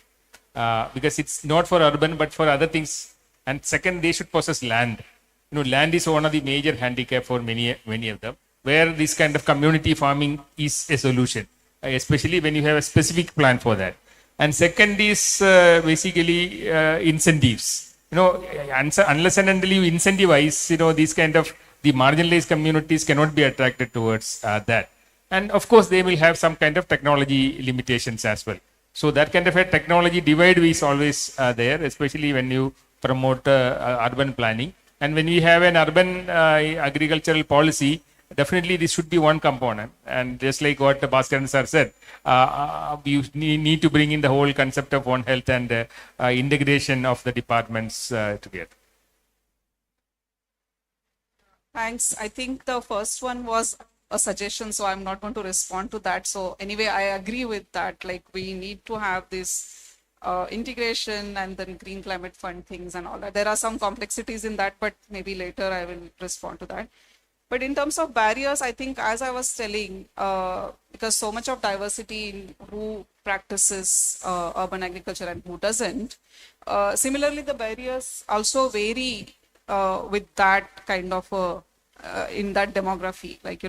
because it's not for urban but for other things. And second, they should possess land. Land is one of the major handicap for many of them, where this kind of community farming is a solution, especially when you have a specific plan for that. And second is basically incentives. Unless and until you incentivize, these kind of the marginalized communities cannot be attracted towards that. And of course, they will have some kind of technology limitations as well. So that kind of a technology divide is always there, especially when you promote urban planning. And when we have an urban agricultural policy, definitely this should be one component. And just like what Bhaskaran sir said, you need to bring in the whole concept of One Health and integration of the departments together. Thanks. I think the first one was a suggestion, so I'm not going to respond to that. So anyway, I agree with that. Like, we need to have this integration and then Green Climate Fund things and all that. There are some complexities in that, but maybe later I will respond to that. But in terms of barriers, I think, as I was telling, because so much of diversity in who practices urban agriculture and who doesn't, similarly, the barriers also vary with that kind of in that demography. Like,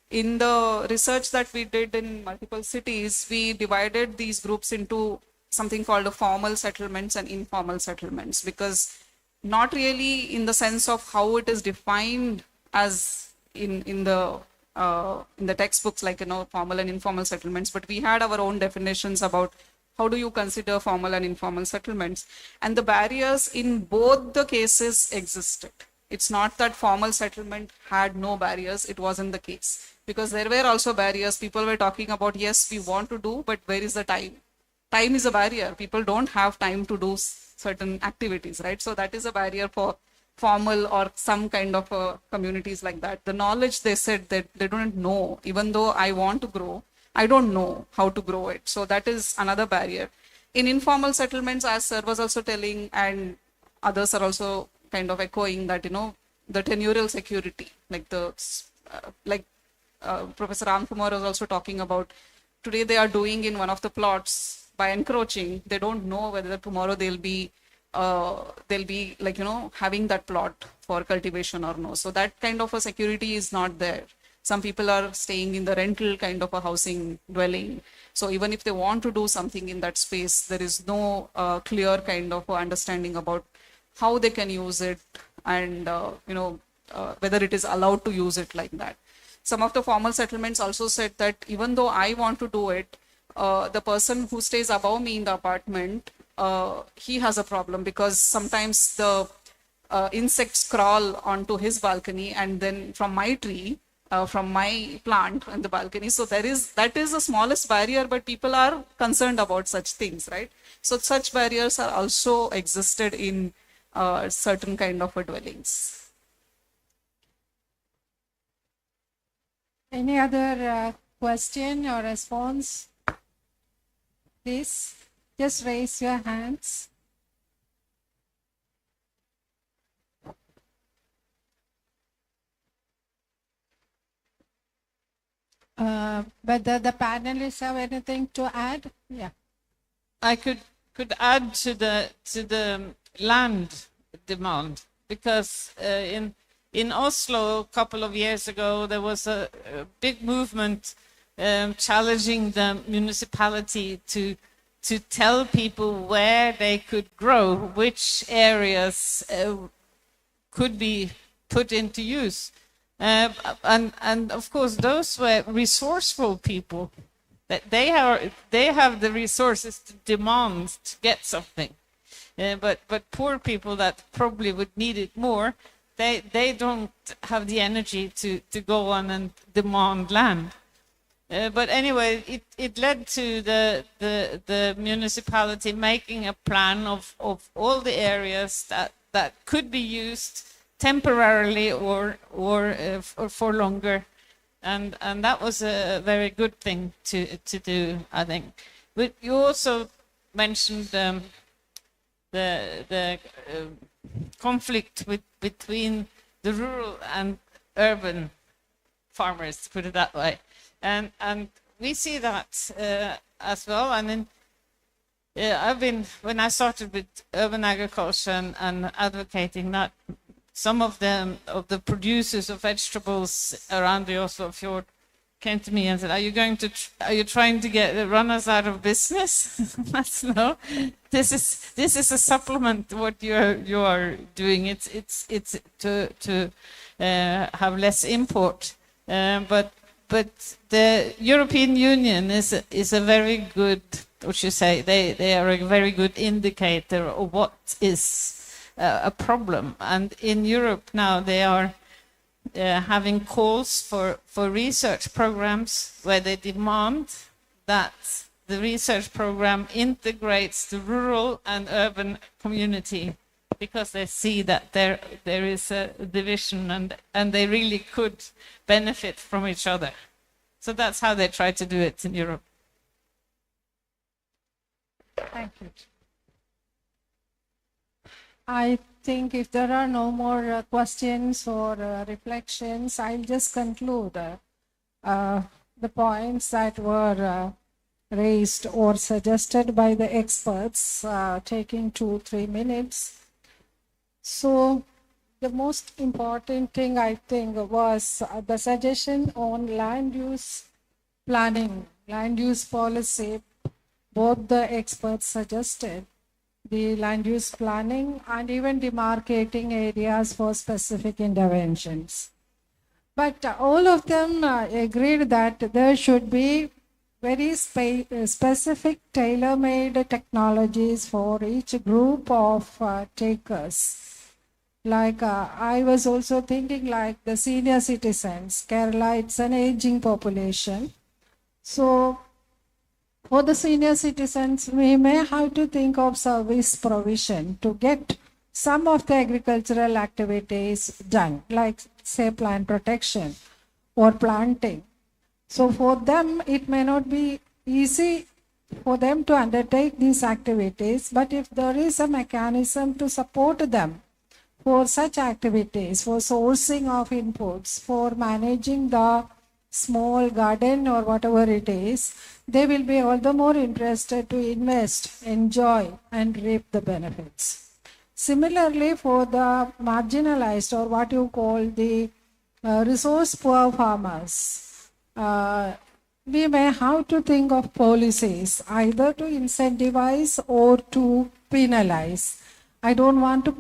in the research that we did in multiple cities, we divided these groups into something called the formal settlements and informal settlements, because not really in the sense of how it is defined as in the textbooks, like, formal and informal settlements, but we had our own definitions about how do you consider formal and informal settlements, and the barriers in both the cases existed. It's not that formal settlement had no barriers. It wasn't the case, because there were also barriers. People were talking about, yes, we want to do, but where is the time? Time is a barrier. People don't have time to do certain activities, right? So that is a barrier for formal or some kind of communities like that. The knowledge, they said that they don't know. Even though I want to grow, I don't know how to grow it. So that is another barrier. In informal settlements, as sir was also telling, and others are also kind of echoing that, the tenurial security, like Professor Ramkumar was also talking about, today they are doing in one of the plots by encroaching. They don't know whether tomorrow they'll be like, having that plot for cultivation or no. So that kind of a security is not there. Some people are staying in the rental kind of a housing dwelling. So even if they want to do something in that space, there is no clear kind of understanding about how they can use it and, whether it is allowed to use it like that. Some of the formal settlements also said that even though I want to do it, the person who stays above me in the apartment, he has a problem, because sometimes the insects crawl onto his balcony and then from my tree, from my plant in the balcony. So that is the smallest barrier, but people are concerned about such things, right? So such barriers are also existed in certain kind of dwellings. Any other question or response? Please, just raise your hands. But the panelists have anything to add? Yeah. I could add to the land demand, because in Oslo a couple of years ago there was a big movement challenging the municipality to tell people where they could grow, which areas could be put into use. And of course, those were resourceful people. That they have the resources to demand to get something. But poor people that probably would need it more, they don't have the energy to go on and demand land. But anyway, it led to the municipality making a plan of all the areas that could be used temporarily or for longer, and that was a very good thing to do, I think. But you also mentioned the conflict between the rural and urban farmers, to put it that way. And we see that as well. I mean, when I started with urban agriculture and advocating that, some of the producers of vegetables around the Oslo fjord came to me and said, are you trying to run us out of business? That's no. This is a supplement to what you are doing. It's to have less import. But the European Union is a very good, what you say, they are a very good indicator of what is a problem. And in Europe now they are having calls for research programs where they demand that the research program integrates the rural and urban community, because they see that there is a division and they really could benefit from each other. So that's how they try to do it in Europe. Thank you. I think if there are no more questions or reflections, I'll just conclude the points that were raised or suggested by the experts, taking 2-3 minutes. So the most important thing, I think, was the suggestion on land use planning, land use policy. Both the experts suggested the land use planning and even demarcating areas for specific interventions. But all of them agreed that there should be very specific tailor-made technologies for each group of takers. Like I was also thinking like the senior citizens. Kerala, it's an aging population. So for the senior citizens, we may have to think of service provision to get some of the agricultural activities done, like say plant protection or planting. So for them, it may not be easy for them to undertake these activities, but if there is a mechanism to support them for such activities, for sourcing of inputs, for managing the small garden or whatever it is, they will be all the more interested to invest, enjoy, and reap the benefits. Similarly, for the marginalized or what you call the resource poor farmers, we may have to think of policies either to incentivize or to penalize. I don't want to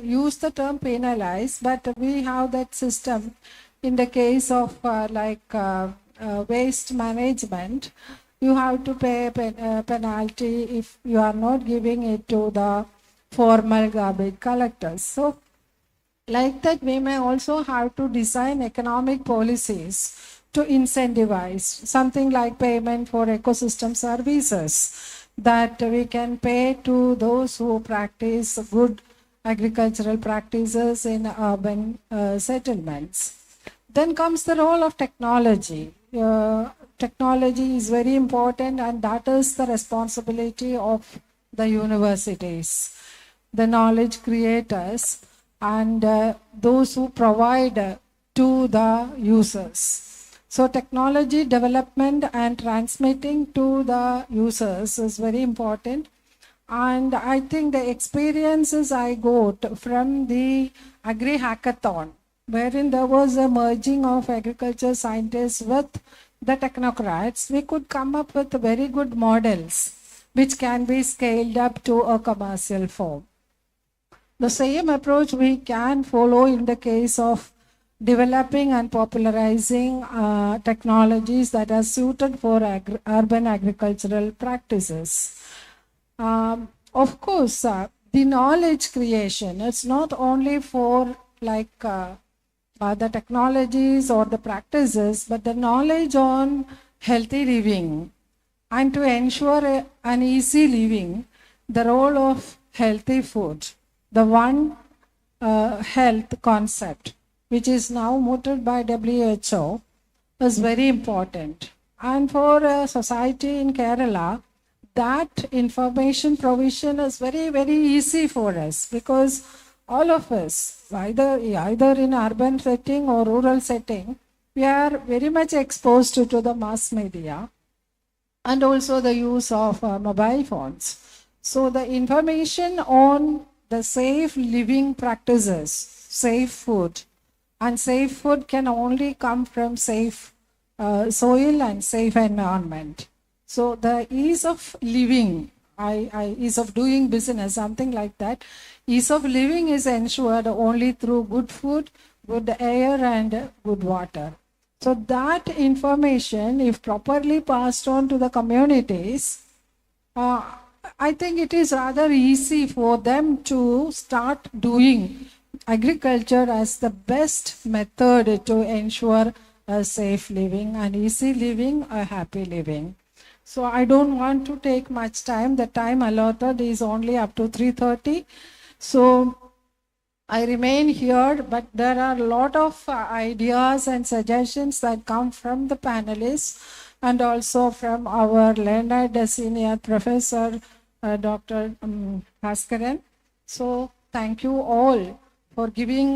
use the term penalize, but we have that system in the case of waste management. You have to pay a penalty if you are not giving it to the formal garbage collectors. So like that, we may also have to design economic policies to incentivize something like payment for ecosystem services that we can pay to those who practice good agricultural practices in urban settlements. Then comes the role of technology. Technology is very important, and that is the responsibility of the universities, the knowledge creators, and those who provide to the users. So technology development and transmitting to the users is very important. And I think the experiences I got from the Agri Hackathon, wherein there was a merging of agriculture scientists with the technocrats, we could come up with very good models which can be scaled up to a commercial form. The same approach we can follow in the case of developing and popularizing technologies that are suited for urban agricultural practices. Of course, the knowledge creation, it's not only for the technologies or the practices, but the knowledge on healthy living, and to ensure an easy living, the role of healthy food, the One Health concept, which is now mooted by WHO, is very important. And for a society in Kerala, that information provision is very, very easy for us, because all of us, either in urban setting or rural setting, we are very much exposed to the mass media. and also the use of mobile phones. So the information on the safe living practices, safe food, and safe food can only come from safe soil and safe environment. So the ease of living, ease of doing business, something like that, ease of living is ensured only through good food, good air, and good water. So that information, if properly passed on to the communities, I think it is rather easy for them to start doing agriculture as the best method to ensure a safe living, and easy living, a happy living. So I don't want to take much time. The time allotted is only up to 3:30. So I remain here, but there are a lot of ideas and suggestions that come from the panelists and also from our learned senior professor, Dr. Bhaskaran. So thank you all for giving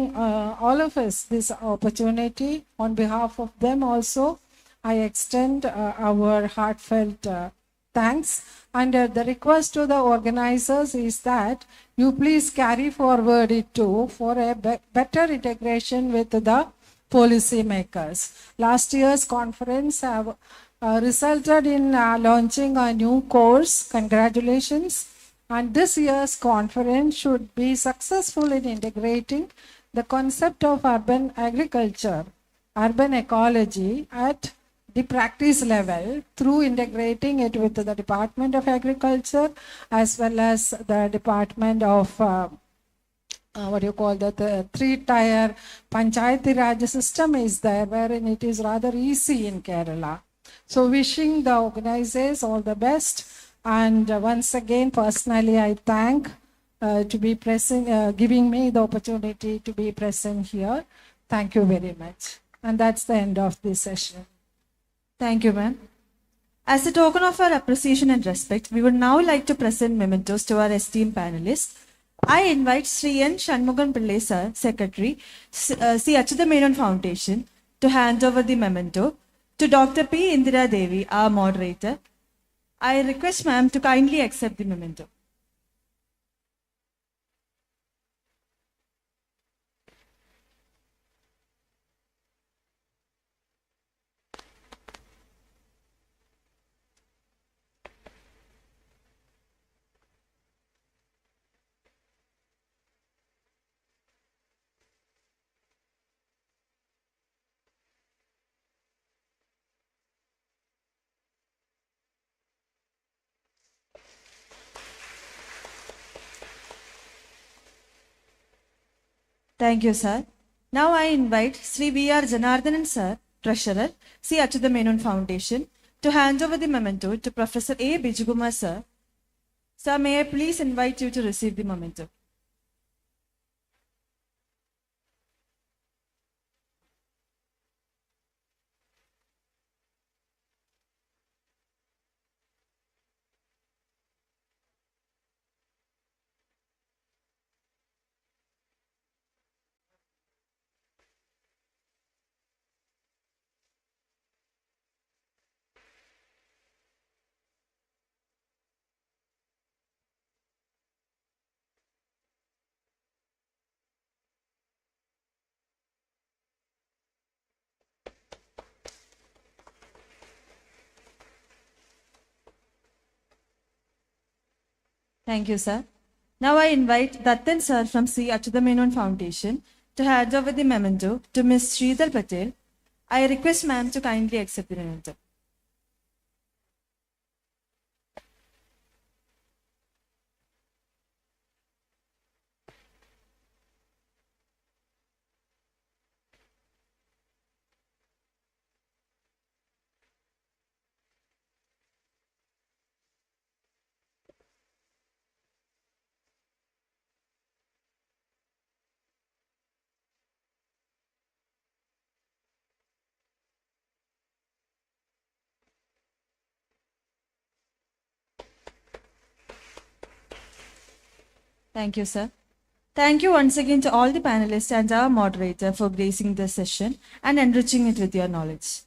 all of us this opportunity. On behalf of them also, I extend our heartfelt thanks. And the request to the organizers is that you please carry forward it too for a better integration with the policy makers. Last year's conference have resulted in launching a new course. Congratulations. And this year's conference should be successful in integrating the concept of urban agriculture, urban ecology at the practice level through integrating it with the Department of Agriculture as well as the Department of the three-tier Panchayati Raj system is there, wherein it is rather easy in Kerala. So wishing the organizers all the best. And once again, personally, I thank to be present, giving me the opportunity to be present here. Thank you very much. And that's the end of this session. Thank you, ma'am. As a token of our appreciation and respect, we would now like to present mementos to our esteemed panelists. I invite Sri N. Shanmugan Pillai sir, Secretary, C. Achyuta Menon Foundation, to hand over the memento to Dr. P. Indira Devi, our moderator. I request ma'am to kindly accept the memento. Thank you, sir. Now I invite Sri V.R. Janardhanan sir, Treasurer, C. Achyuta Menon Foundation, to hand over the memento to Professor A. Bijugumar sir. Sir, may I please invite you to receive the memento. Thank you, sir. Now I invite Dattan sir from C. Achyuta Menon Foundation to hand over the memento to Ms. Sridhar Patel. I request ma'am to kindly accept the memento. Thank you, sir. Thank you once again to all the panelists and our moderator for gracing this session and enriching it with your knowledge.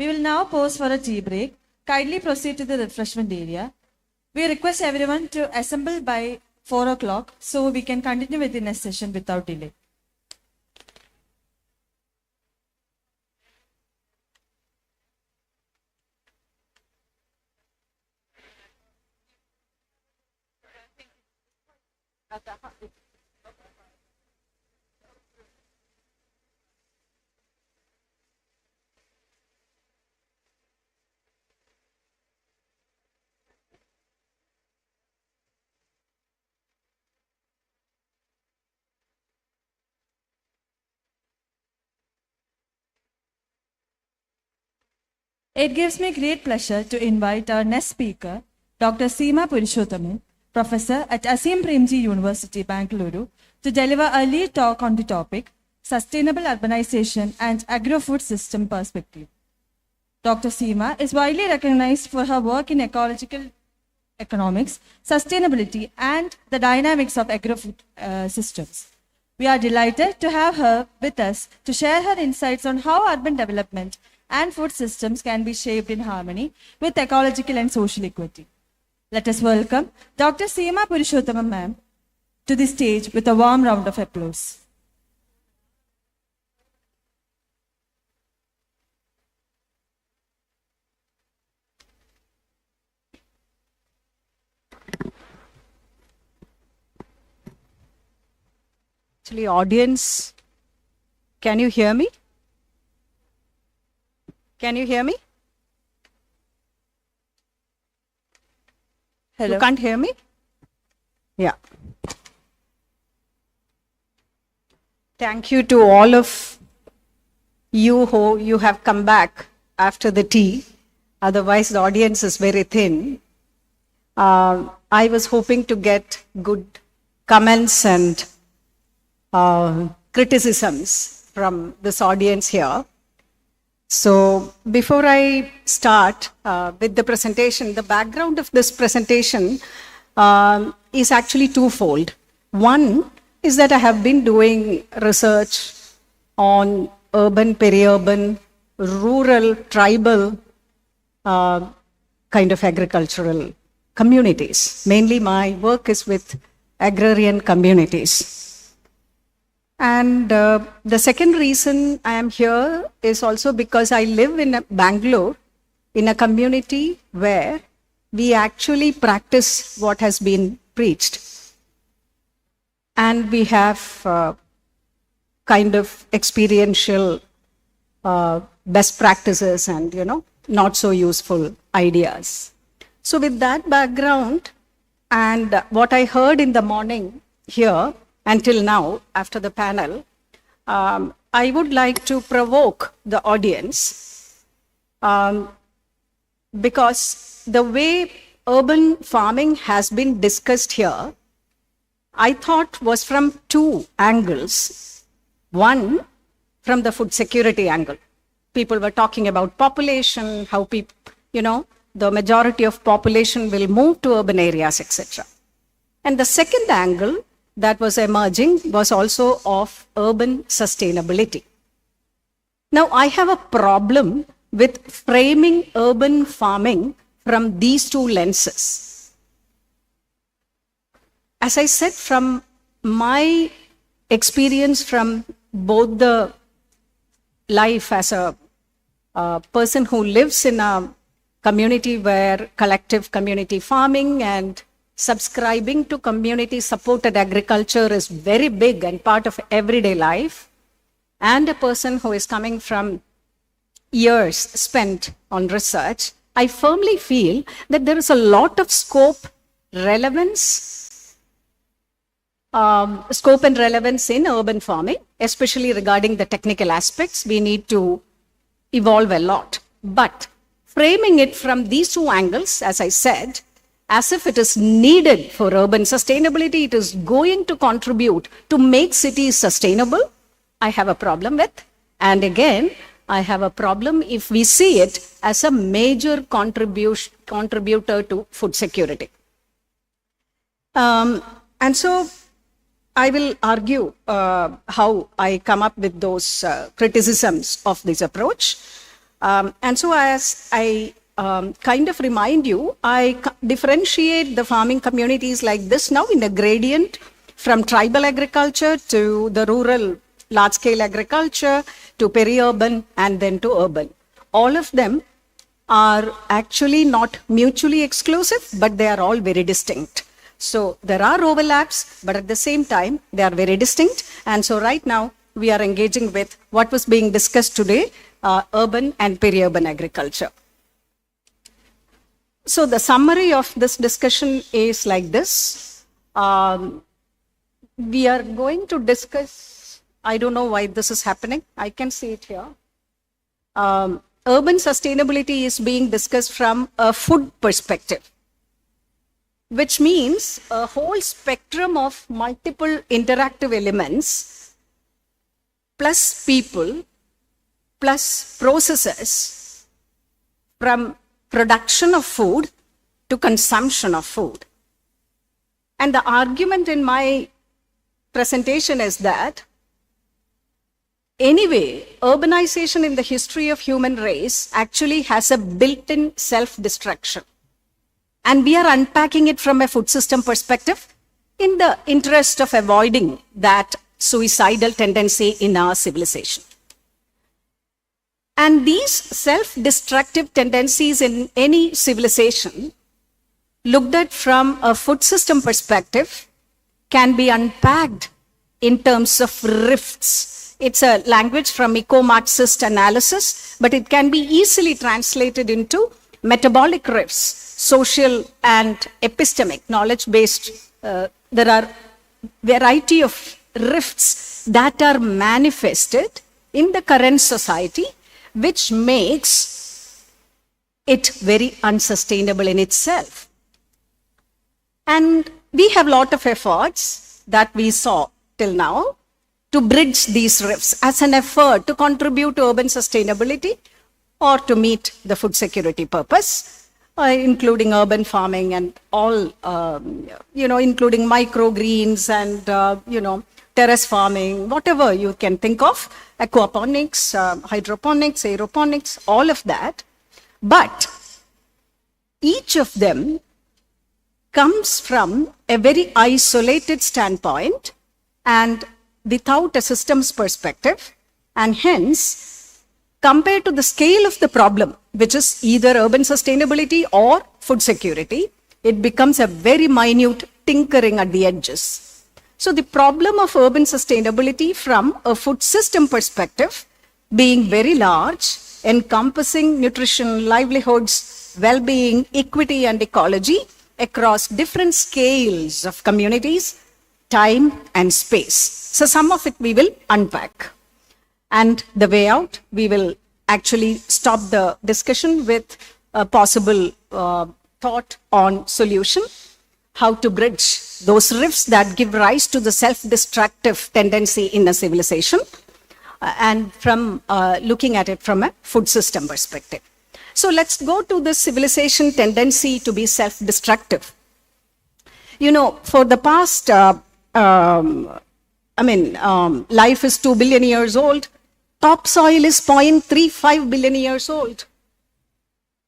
We will now pause for a tea break. Kindly proceed to the refreshment area. We request everyone to assemble by 4 o'clock so we can continue with the next session without delay. It gives me great pleasure to invite our next speaker, Dr. Seema Purushottaman, Professor at Asim Premji University, Bangalore, to deliver a lead talk on the topic, Sustainable Urbanization and Agro-Food System Perspective. Dr. Seema is widely recognized for her work in ecological economics, sustainability, and the dynamics of agro-food systems. We are delighted to have her with us to share her insights on how urban development and food systems can be shaped in harmony with ecological and social equity. Let us welcome Dr. Seema Purushottaman ma'am to the stage with a warm round of applause. Actually, audience, can you hear me? Can you hear me? Hello. You can't hear me? Yeah. Thank you to all of you who you have come back after the tea. Otherwise, the audience is very thin. I was hoping to get good comments and criticisms from this audience here. So before I start with the presentation, the background of this presentation is actually twofold. One is that I have been doing research on urban, peri-urban, rural, tribal kind of agricultural communities. Mainly my work is with agrarian communities. And the second reason I am here is also because I live in Bangalore, in a community where we actually practice what has been preached. And we have kind of experiential best practices and, not so useful ideas. So with that background and what I heard in the morning here, until now, after the panel, I would like to provoke the audience because the way urban farming has been discussed here, I thought was from two angles. One, from the food security angle. People were talking about population, how people, the majority of population will move to urban areas, etc. And the second angle that was emerging was also of urban sustainability. Now, I have a problem with framing urban farming from these two lenses. As I said, from my experience from both the life as a person who lives in a community where collective community farming and subscribing to community-supported agriculture is very big and part of everyday life, and a person who is coming from years spent on research, I firmly feel that there is a lot of scope and relevance in urban farming, especially regarding the technical aspects. We need to evolve a lot. But framing it from these two angles, as I said, as if it is needed for urban sustainability, it is going to contribute to make cities sustainable, I have a problem with. And again, I have a problem if we see it as a major contributor to food security. And so I will argue how I come up with those criticisms of this approach. And so as I kind of remind you, I differentiate the farming communities like this now in a gradient from tribal agriculture to the rural large-scale agriculture to peri-urban and then to urban. All of them are actually not mutually exclusive, but they are all very distinct. So there are overlaps, but at the same time, they are very distinct. And so right now, we are engaging with what was being discussed today, urban and peri-urban agriculture. So the summary of this discussion is like this. We are going to discuss, I don't know why this is happening. I can see it here. Urban sustainability is being discussed from a food perspective, which means a whole spectrum of multiple interactive elements, plus people, plus processes, from production of food to consumption of food. And the argument in my presentation is that anyway, urbanization in the history of human race actually has a built-in self-destruction. And we are unpacking it from a food system perspective in the interest of avoiding that suicidal tendency in our civilization. And these self-destructive tendencies in any civilization, looked at from a food system perspective, can be unpacked in terms of rifts. It's a language from eco-Marxist analysis, but it can be easily translated into metabolic rifts, social and epistemic, knowledge-based. There are variety of rifts that are manifested in the current society, which makes it very unsustainable in itself. And we have a lot of efforts that we saw till now to bridge these rifts as an effort to contribute to urban sustainability or to meet the food security purpose, including urban farming and all, including microgreens and, terrace farming, whatever you can think of, aquaponics, hydroponics, aeroponics, all of that. But each of them comes from a very isolated standpoint and without a systems perspective, and hence, compared to the scale of the problem, which is either urban sustainability or food security, it becomes a very minute tinkering at the edges. So the problem of urban sustainability from a food system perspective being very large, encompassing nutrition, livelihoods, well-being, equity and ecology across different scales of communities, time and space. So some of it we will unpack. And the way out, we will actually stop the discussion with a possible thought on solution, how to bridge those rifts that give rise to the self-destructive tendency in a civilization, and from looking at it from a food system perspective. So let's go to the civilization tendency to be self-destructive. For the past, life is 2 billion years old. Topsoil is 0.35 billion years old.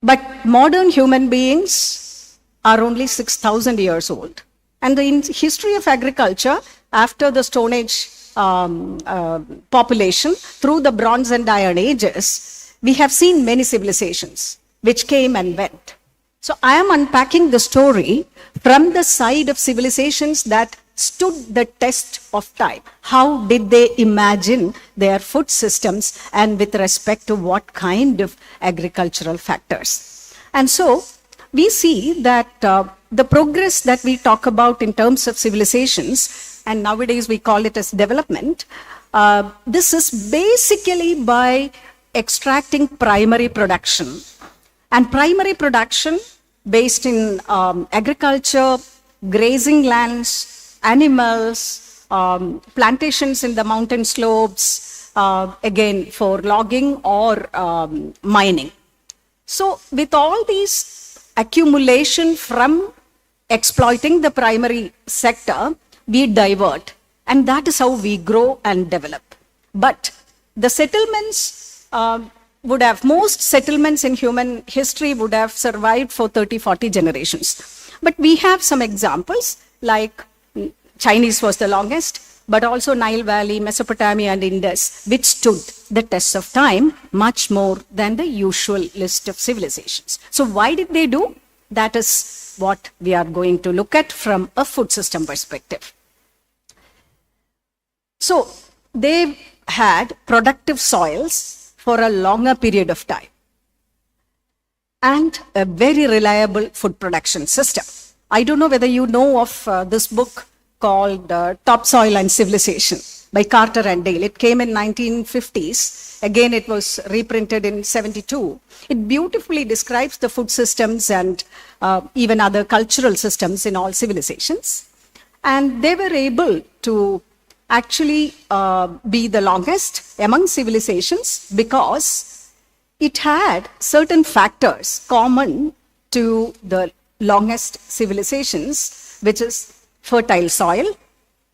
But modern human beings are only 6,000 years old. And the history of agriculture, after the Stone Age population, through the Bronze and Iron Ages, we have seen many civilizations which came and went. So I am unpacking the story from the side of civilizations that stood the test of time. How did they imagine their food systems and with respect to what kind of agricultural factors? And so we see that the progress that we talk about in terms of civilizations, and nowadays we call it as development, this is basically by extracting primary production. And primary production based in agriculture, grazing lands, animals, plantations in the mountain slopes, again for logging or mining. So with all these accumulation from exploiting the primary sector, we divert, and that is how we grow and develop. But the settlements most settlements in human history would have survived for 30, 40 generations. But we have some examples like Chinese was the longest, but also Nile Valley, Mesopotamia and Indus, which stood the test of time much more than the usual list of civilizations. So why did they do? That is what we are going to look at from a food system perspective. So they had productive soils for a longer period of time and a very reliable food production system. I don't know whether you know of this book called Topsoil and Civilization by Carter and Dale. It came in 1950s. Again, it was reprinted in 72. It beautifully describes the food systems and even other cultural systems in all civilizations. And they were able to actually be the longest among civilizations because it had certain factors common to the longest civilizations, which is fertile soil,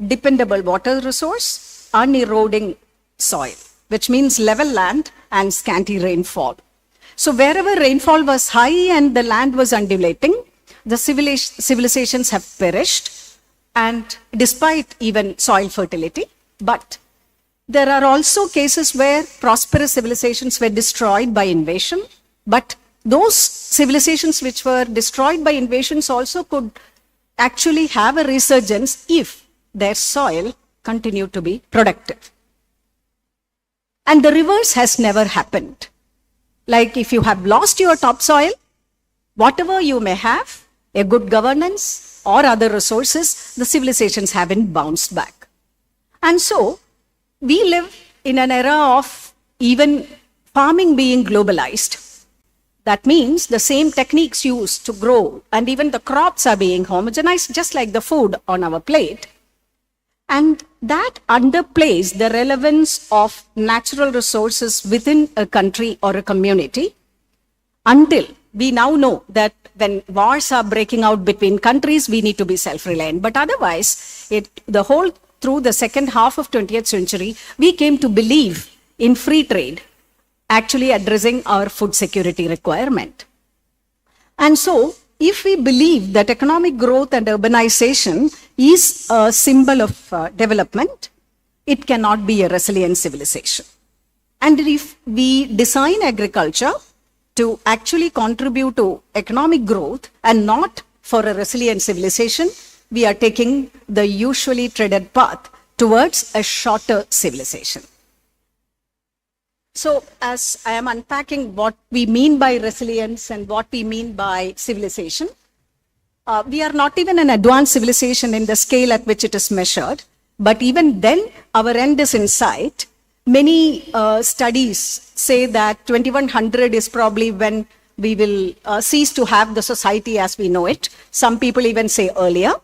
dependable water resource, uneroding soil, which means level land and scanty rainfall. So wherever rainfall was high and the land was undulating, the civilizations have perished, and despite even soil fertility. But there are also cases where prosperous civilizations were destroyed by invasion, but those civilizations which were destroyed by invasions also could actually have a resurgence if their soil continued to be productive. And the reverse has never happened. Like if you have lost your topsoil, whatever you may have, a good governance or other resources, the civilizations haven't bounced back. And so we live in an era of even farming being globalized. That means the same techniques used to grow and even the crops are being homogenized, just like the food on our plate. And that underplays the relevance of natural resources within a country or a community until we now know that when wars are breaking out between countries, we need to be self-reliant. But otherwise, through the second half of 20th century, we came to believe in free trade, actually addressing our food security requirement. And so, if we believe that economic growth and urbanization is a symbol of development, it cannot be a resilient civilization. And if we design agriculture to actually contribute to economic growth and not for a resilient civilization, we are taking the usually treaded path towards a shorter civilization. So as I am unpacking what we mean by resilience and what we mean by civilization, we are not even an advanced civilization in the scale at which it is measured, but even then our end is in sight. Many studies say that 2100 is probably when we will cease to have the society as we know it. Some people even say earlier.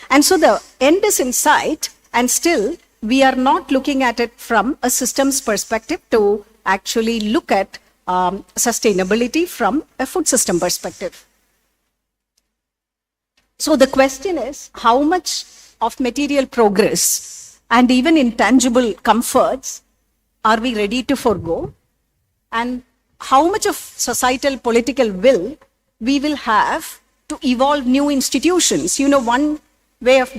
And so the end is in sight, and still we are not looking at it from a systems perspective to actually look at sustainability from a food system perspective. So the question is, how much of material progress and even intangible comforts are we ready to forego? And how much of societal political will we will have to evolve new institutions? You know, one way of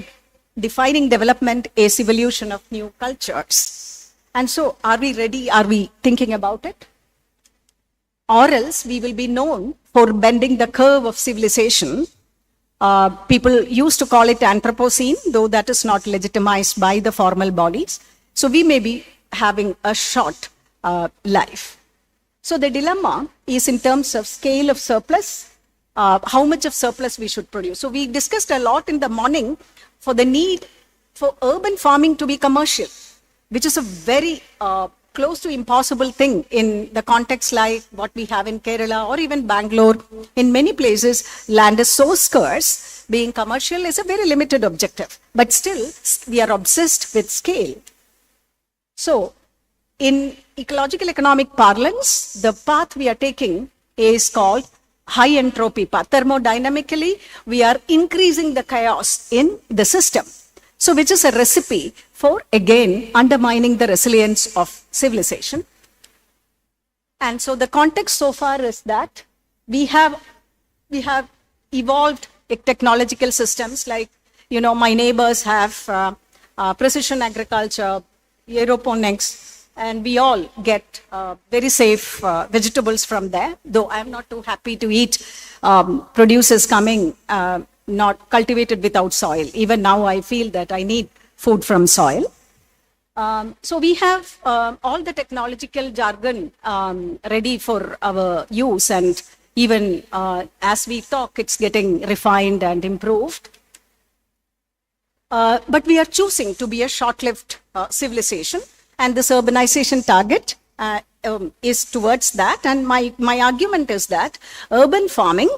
defining development is evolution of new cultures. And so are we ready? Are we thinking about it? Or else we will be known for bending the curve of civilization. People used to call it Anthropocene, though that is not legitimized by the formal bodies. So we may be having a short life. So the dilemma is in terms of scale of surplus, how much of surplus we should produce. So we discussed a lot in the morning for the need for urban farming to be commercial, which is a very close to impossible thing in the context like what we have in Kerala or even Bangalore. In many places, land is so scarce, being commercial is a very limited objective. But still, we are obsessed with scale. So, in ecological economic parlance, the path we are taking is called high entropy path. Thermodynamically, we are increasing the chaos in the system. So, which is a recipe for, again, undermining the resilience of civilization. And so the context so far is that we have evolved technological systems like, my neighbors have precision agriculture, aeroponics, and we all get very safe vegetables from there, though I'm not too happy to eat produces coming not cultivated without soil. Even now I feel that I need food from soil. So we have all the technological jargon ready for our use, and even as we talk, it's getting refined and improved. But we are choosing to be a short-lived civilization, and this urbanization target is towards that. And my argument is that urban farming,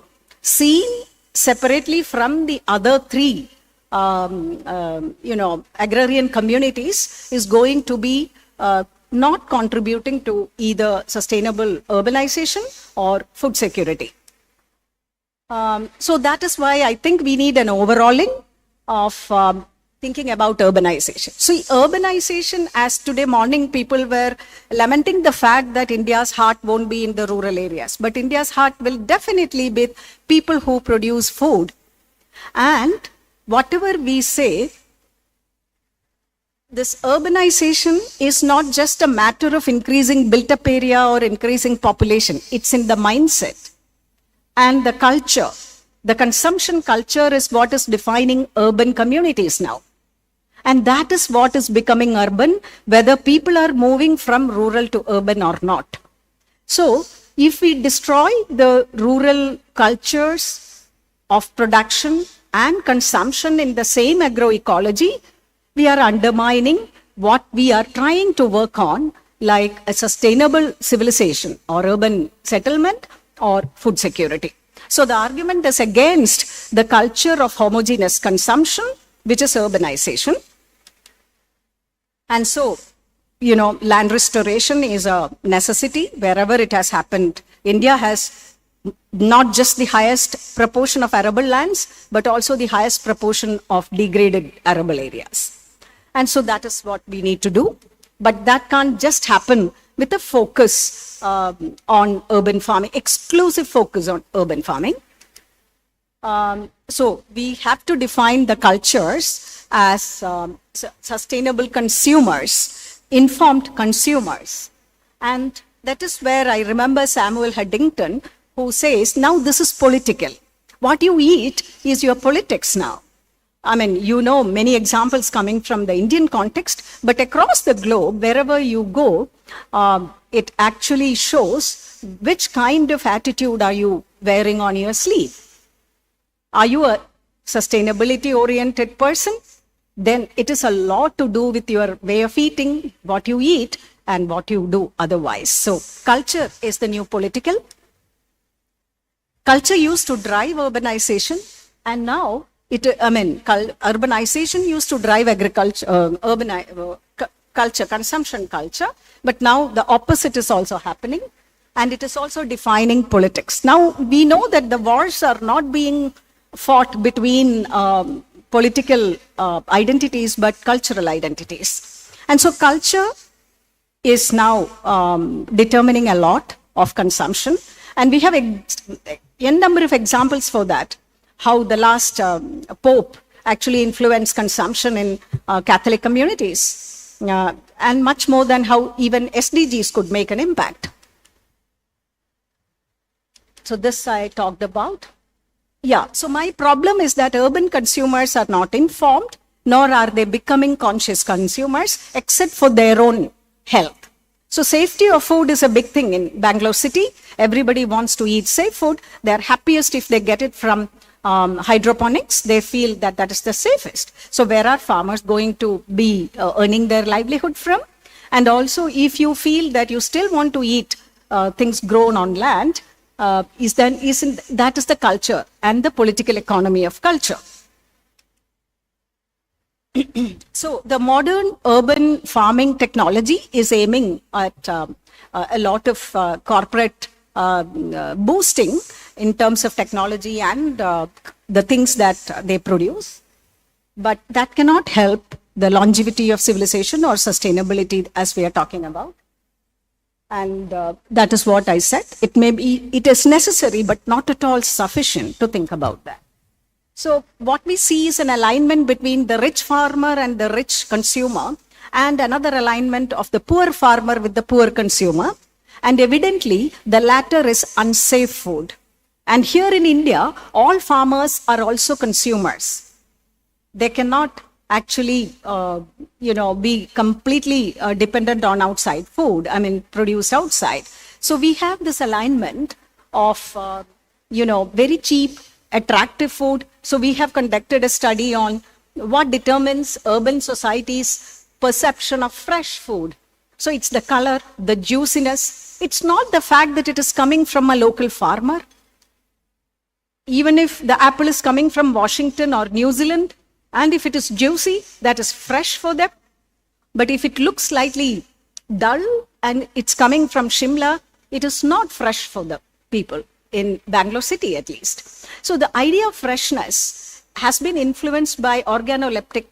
seen separately from the other three agrarian communities, is going to be not contributing to either sustainable urbanization or food security. So that is why I think we need an overhauling of thinking about urbanization. See, urbanization, as today morning people were lamenting the fact that India's heart won't be in the rural areas, but India's heart will definitely be people who produce food. And whatever we say, this urbanization is not just a matter of increasing built-up area or increasing population. It's in the mindset and the culture. The consumption culture is what is defining urban communities now. And that is what is becoming urban, whether people are moving from rural to urban or not. So, if we destroy the rural cultures of production and consumption in the same agroecology, we are undermining what we are trying to work on, like a sustainable civilization or urban settlement or food security. So the argument is against the culture of homogeneous consumption, which is urbanization. And so, land restoration is a necessity wherever it has happened. India has not just the highest proportion of arable lands, but also the highest proportion of degraded arable areas. And so that is what we need to do. But that can't just happen with a focus on urban farming, exclusive focus on urban farming. So we have to define the cultures as sustainable consumers, informed consumers. And that is where I remember Samuel Huntington, who says, now this is political. What you eat is your politics now. I mean, many examples coming from the Indian context, but across the globe, wherever you go, it actually shows which kind of attitude are you wearing on your sleeve. Are you a sustainability-oriented person? Then it is a lot to do with your way of eating, what you eat, and what you do otherwise. So culture is the new political. Culture used to drive urbanization, and now urbanization used to drive agriculture, culture, consumption culture, but now the opposite is also happening, and it is also defining politics. Now we know that the wars are not being fought between political identities, but cultural identities. And so culture is now determining a lot of consumption, and we have a number of examples for that. How the last Pope actually influenced consumption in Catholic communities, and much more than how even SDGs could make an impact. So this I talked about. Yeah, so my problem is that urban consumers are not informed, nor are they becoming conscious consumers, except for their own health. So safety of food is a big thing in Bangalore city. Everybody wants to eat safe food. They're happiest if they get it from hydroponics. They feel that that is the safest. So where are farmers going to be earning their livelihood from? And also, if you feel that you still want to eat things grown on land, that is the culture and the political economy of culture. So the modern urban farming technology is aiming at a lot of corporate boosting in terms of technology and the things that they produce. But that cannot help the longevity of civilization or sustainability as we are talking about. And that is what I said. It is necessary, but not at all sufficient to think about that. So what we see is an alignment between the rich farmer and the rich consumer, and another alignment of the poor farmer with the poor consumer. And evidently, the latter is unsafe food. And here in India, all farmers are also consumers. They cannot actually, be completely dependent on outside food, produced outside. So we have this alignment of, very cheap, attractive food. So we have conducted a study on what determines urban societies' perception of fresh food. So it's the color, the juiciness. It's not the fact that it is coming from a local farmer. Even if the apple is coming from Washington or New Zealand, and if it is juicy, that is fresh for them. But if it looks slightly dull and it's coming from Shimla, it is not fresh for the people in Bangalore city at least. So the idea of freshness has been influenced by organoleptic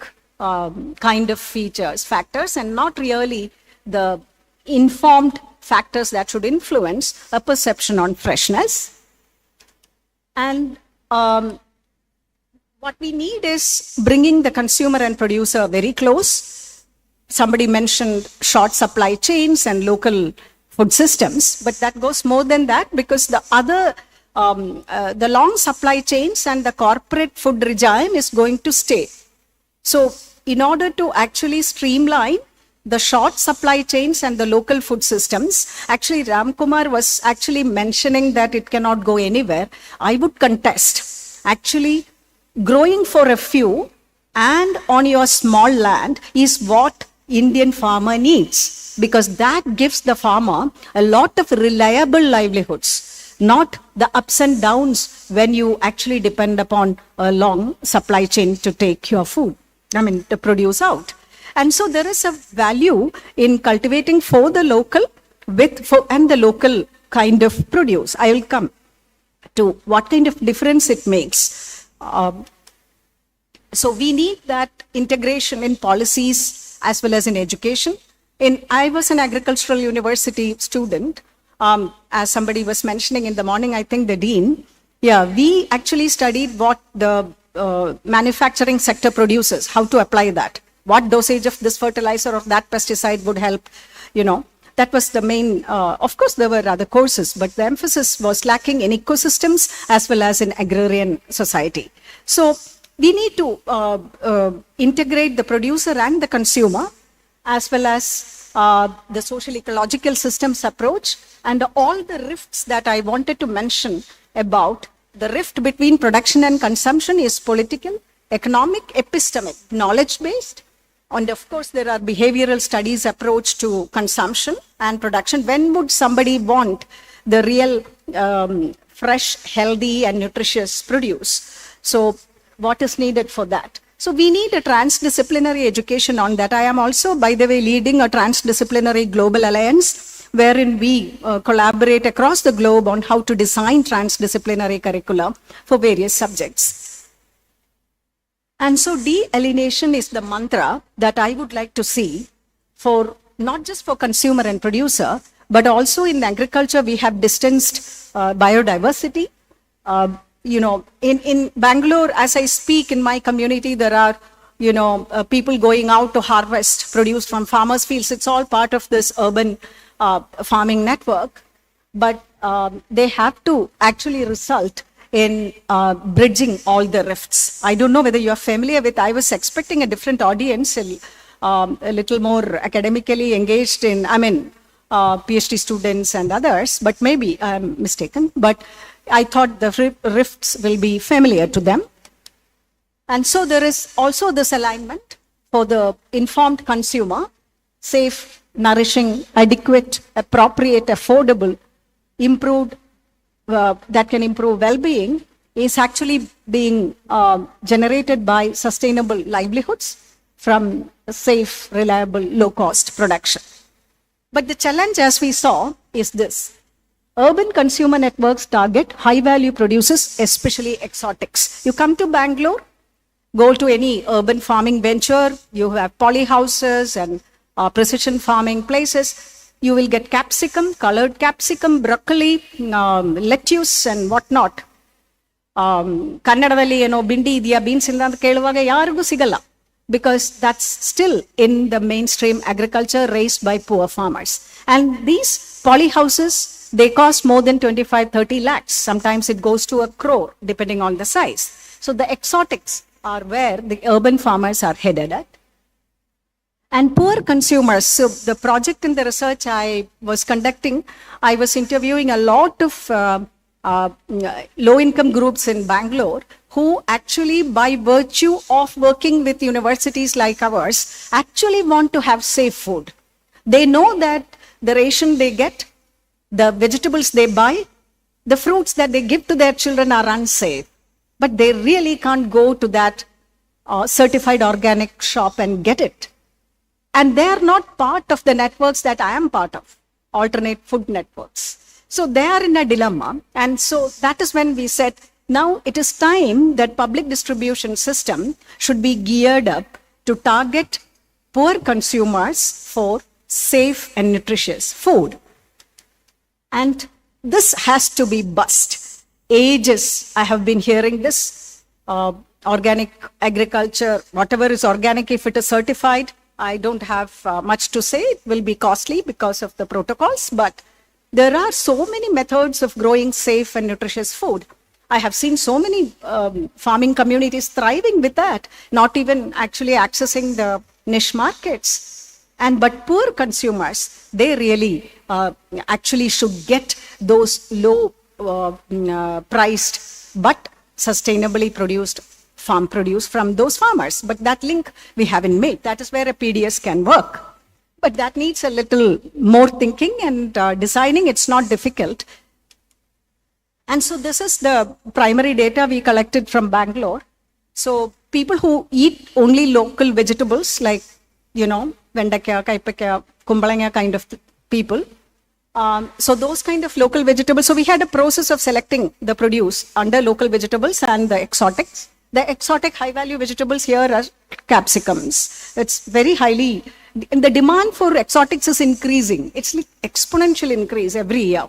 kind of factors, and not really the informed factors that should influence a perception on freshness. And what we need is bringing the consumer and producer very close. Somebody mentioned short supply chains and local food systems, but that goes more than that, because the other, the long supply chains and the corporate food regime is going to stay. So in order to actually streamline the short supply chains and the local food systems, actually Ram Kumar was actually mentioning that it cannot go anywhere. I would contest. Actually, growing for a few and on your small land is what Indian farmer needs, because that gives the farmer a lot of reliable livelihoods, not the ups and downs when you actually depend upon a long supply chain to take your food, to produce out. And so there is a value in cultivating for the local and the local kind of produce. I will come to what kind of difference it makes. So we need that integration in policies as well as in education. I was an agricultural university student, as somebody was mentioning in the morning, I think the dean. Yeah, we actually studied what the manufacturing sector produces, how to apply that, what dosage of this fertilizer or that pesticide would help, That was the main, of course there were other courses, but the emphasis was lacking in ecosystems as well as in agrarian society. So we need to integrate the producer and the consumer, as well as the social ecological systems approach, and all the rifts that I wanted to mention about. The rift between production and consumption is political, economic, epistemic, knowledge-based. And of course, there are behavioral studies approach to consumption and production. When would somebody want the real fresh, healthy, and nutritious produce? So what is needed for that? So we need a transdisciplinary education on that. I am also, by the way, leading a transdisciplinary global alliance, wherein we collaborate across the globe on how to design transdisciplinary curricula for various subjects. And so de-alienation is the mantra that I would like to see for not just for consumer and producer, but also in agriculture. We have distanced biodiversity. In Bangalore, as I speak in my community, there are, people going out to harvest produce from farmers' fields. It's all part of this urban farming network, but they have to actually result in bridging all the rifts. I don't know whether you are familiar with, I was expecting a different audience, a little more academically engaged in, PhD students and others, but maybe I'm mistaken. But I thought the rifts will be familiar to them. And so there is also this alignment for the informed consumer, safe, nourishing, adequate, appropriate, affordable, improved, that can improve well-being, is actually being generated by sustainable livelihoods from safe, reliable, low-cost production. But the challenge, as we saw, is this. Urban consumer networks target high-value producers, especially exotics. You come to Bangalore, go to any urban farming venture, you have polyhouses and precision farming places. you will get capsicum, colored capsicum, broccoli, lettuce and whatnot. Kannadavalli, bindi idya beans illa anta keluvaga yarigu sigalla, because that's still in the mainstream agriculture raised by poor farmers. And these polyhouses, they cost more than 25-30 lakhs. Sometimes it goes to 1 crore depending on the size. So the exotics are where the urban farmers are headed at. And poor consumers. So the project in the research I was conducting, I was interviewing a lot of low-income groups in Bangalore who actually, by virtue of working with universities like ours, actually want to have safe food. They know that the ration they get, the vegetables they buy, the fruits that they give to their children are unsafe. But they really can't go to that certified organic shop and get it. And they are not part of the networks that I am part of, alternate food networks. So they are in a dilemma. And so that is when we said, now it is time that public distribution system should be geared up to target poor consumers for safe and nutritious food. And this has to be bust. Ages I have been hearing this, organic agriculture, whatever is organic, if it is certified, I don't have much to say. It will be costly because of the protocols, but there are so many methods of growing safe and nutritious food. I have seen so many farming communities thriving with that, not even actually accessing the niche markets. But poor consumers, they really actually should get those low priced but sustainably produced farm produce from those farmers. But that link we haven't made. That is where a PDS can work. But that needs a little more thinking and designing. It's not difficult. And so this is the primary data we collected from Bangalore. So people who eat only local vegetables like, vendakya, kaipakya, kumbalanga kind of people. So those kind of local vegetables. So we had a process of selecting the produce under local vegetables and the exotics. The exotic high-value vegetables here are capsicums. It's very highly, the demand for exotics is increasing. It's like exponential increase every year.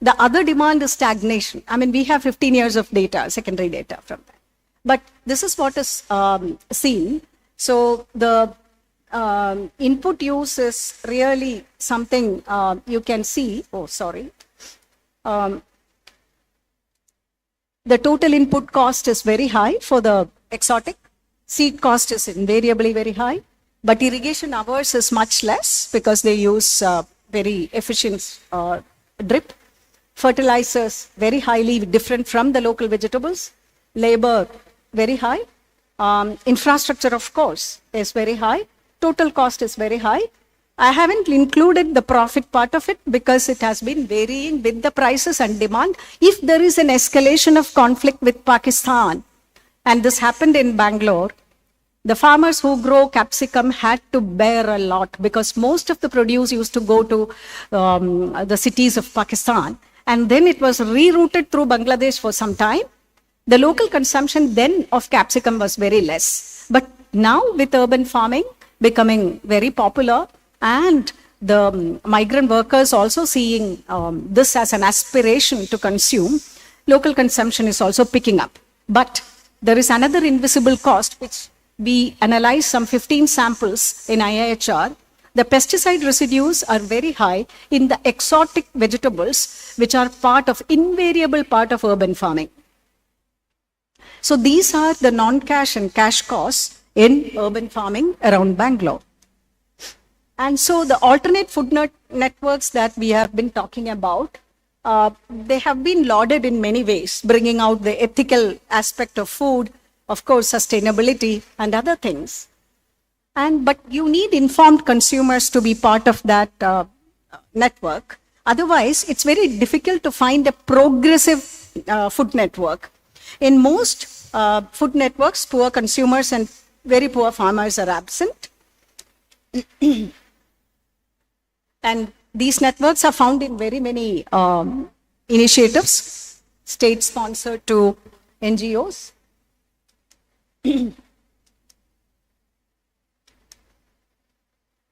The other demand is stagnation. I mean, we have 15 years of data, secondary data from that. But this is what is seen. So the input use is really something you can see. Oh, sorry. The total input cost is very high for the exotic. Seed cost is invariably very high. But irrigation hours is much less because they use very efficient drip. Fertilizers, very highly different from the local vegetables. Labor, very high. Infrastructure, of course, is very high. Total cost is very high. I haven't included the profit part of it because it has been varying with the prices and demand. If there is an escalation of conflict with Pakistan, and this happened in Bangalore, the farmers who grow capsicum had to bear a lot because most of the produce used to go to the cities of Pakistan. And then it was rerouted through Bangladesh for some time. The local consumption then of capsicum was very less. But now with urban farming becoming very popular and the migrant workers also seeing this as an aspiration to consume, local consumption is also picking up. But there is another invisible cost which we analyzed some 15 samples in IIHR. The pesticide residues are very high in the exotic vegetables, which are invariable part of urban farming. So these are the non-cash and cash costs in urban farming around Bangalore. And so the alternate food networks that we have been talking about, they have been lauded in many ways, bringing out the ethical aspect of food, of course, sustainability and other things. But you need informed consumers to be part of that network. Otherwise, it's very difficult to find a progressive food network. In most food networks, poor consumers and very poor farmers are absent. And these networks are found in very many initiatives, state-sponsored to NGOs.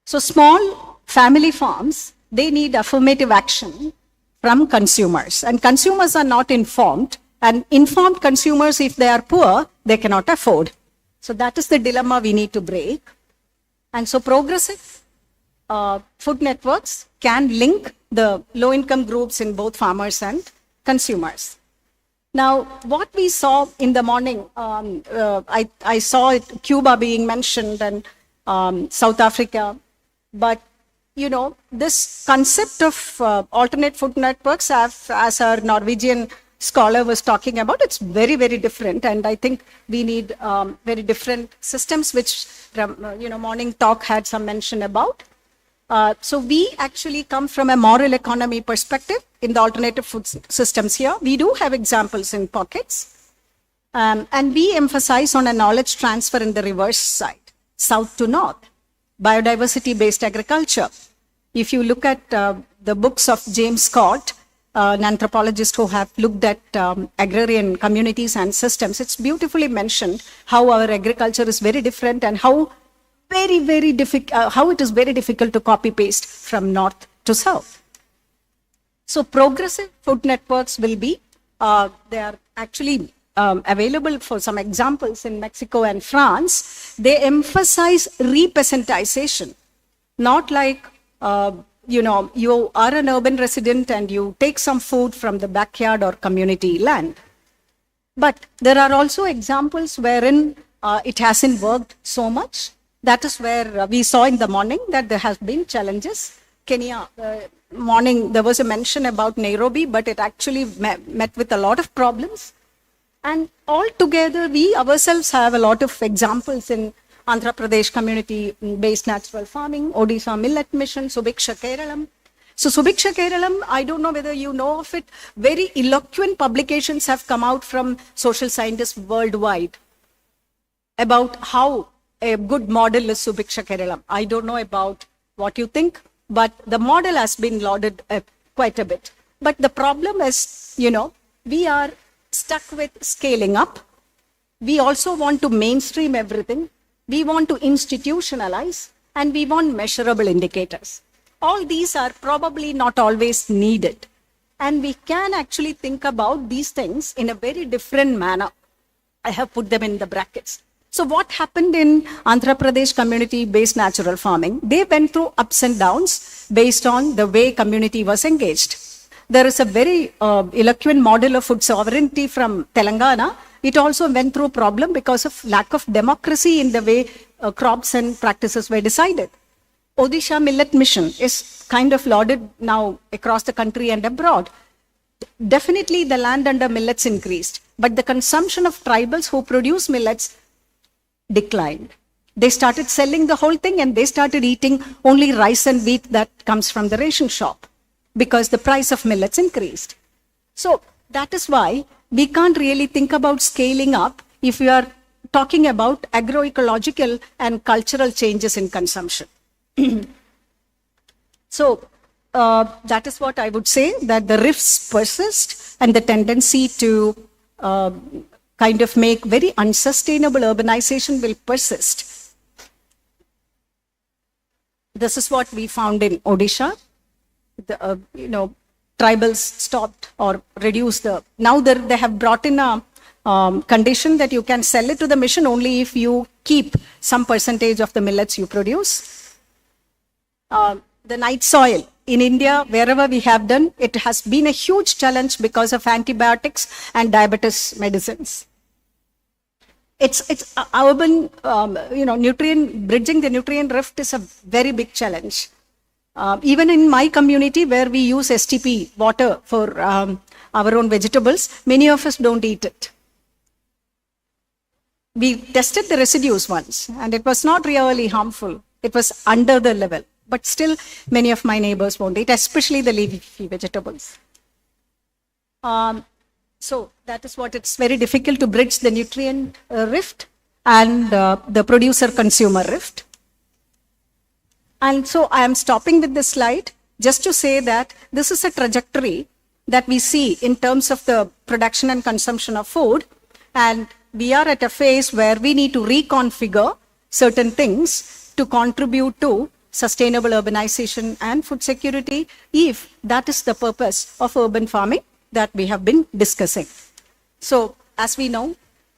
So small family farms they need affirmative action from consumers. And consumers are not informed. And informed consumers, if they are poor, they cannot afford. So that is the dilemma we need to break. And so progressive food networks can link the low-income groups in both farmers and consumers. Now, what we saw in the morning, I saw Cuba being mentioned and South Africa, but you know, this concept of alternate food networks, as our Norwegian scholar was talking about, it's very, very different, and I think we need very different systems, which morning talk had some mention about. So we actually come from a moral economy perspective in the alternative food systems here. We do have examples in pockets. And we emphasize on a knowledge transfer in the reverse side, south to north, biodiversity-based agriculture. If you look at the books of James Scott, an anthropologist who have looked at agrarian communities and systems, it's beautifully mentioned how our agriculture is very different and how it is very difficult to copy paste from north to south. So progressive food networks will be, they are actually available for some examples in Mexico and France. They emphasize repeasantization, not like, you are an urban resident and you take some food from the backyard or community land. But there are also examples wherein it hasn't worked so much. That is where we saw in the morning that there has been challenges. Kenya, morning, there was a mention about Nairobi, but it actually met with a lot of problems. And altogether, we ourselves have a lot of examples in Andhra Pradesh community-based natural farming, Odisha Millet Mission, Subiksha Keralam. So Subiksha Keralam, I don't know whether you know of it, very eloquent publications have come out from social scientists worldwide about how a good model is Subiksha Keralam. I don't know about what you think, but the model has been lauded quite a bit. But the problem is, we are stuck with scaling up. We also want to mainstream everything. We want to institutionalize, and we want measurable indicators. All these are probably not always needed. And we can actually think about these things in a very different manner. I have put them in the brackets. So what happened in Andhra Pradesh community-based natural farming? They went through ups and downs based on the way community was engaged. There is a very eloquent model of food sovereignty from Telangana. It also went through a problem because of lack of democracy in the way crops and practices were decided. Odisha Millet Mission is kind of lauded now across the country and abroad. Definitely the land under millets increased, but the consumption of tribals who produce millets declined. They started selling the whole thing and they started eating only rice and wheat that comes from the ration shop because the price of millets increased. So that is why we can't really think about scaling up if we are talking about agroecological and cultural changes in consumption. So that is what I would say, that the rifts persist and the tendency to kind of make very unsustainable urbanization will persist. This is what we found in Odisha. Tribals stopped or reduced now they have brought in a condition that you can sell it to the mission only if you keep some percentage of the millets you produce. The night soil in India, wherever we have done, it has been a huge challenge because of antibiotics and diabetes medicines. It's urban, nutrient, bridging the nutrient rift is a very big challenge. Even in my community where we use STP water for our own vegetables, many of us don't eat it. We tested the residues once and it was not really harmful. It was under the level, but still many of my neighbors won't eat, especially the leafy vegetables. So that is what it's very difficult to bridge the nutrient rift and the producer-consumer rift. And so I am stopping with this slide just to say that this is a trajectory that we see in terms of the production and consumption of food. And we are at a phase where we need to reconfigure certain things to contribute to sustainable urbanization and food security, if that is the purpose of urban farming that we have been discussing. So, as we know,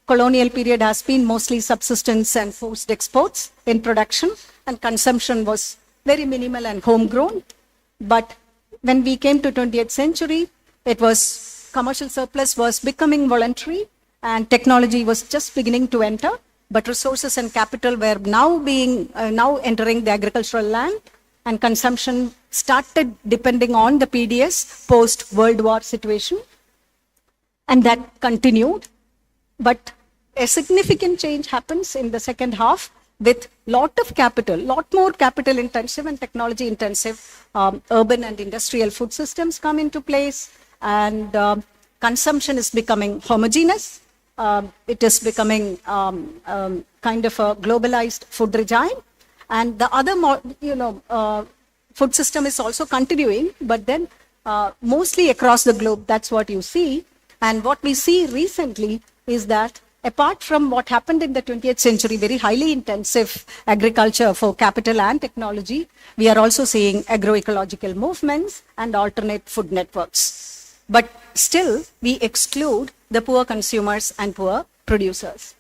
colonial period has been mostly subsistence and forced exports in production, and consumption was very minimal and homegrown. But when we came to 20th century, it was commercial surplus was becoming voluntary and technology was just beginning to enter, but resources and capital were now entering the agricultural land, and consumption started depending on the PDS post-World War situation, and that continued. But a significant change happens in the second half with lot more capital intensive and technology intensive urban and industrial food systems come into place, and consumption is becoming homogeneous. It is becoming kind of a globalized food regime, and the other food system is also continuing, but then mostly across the globe. That's what you see. And what we see recently is that apart from what happened in the 20th century, very highly intensive agriculture for capital and technology, we are also seeing agroecological movements and alternate food networks. But still, we exclude the poor consumers and poor producers.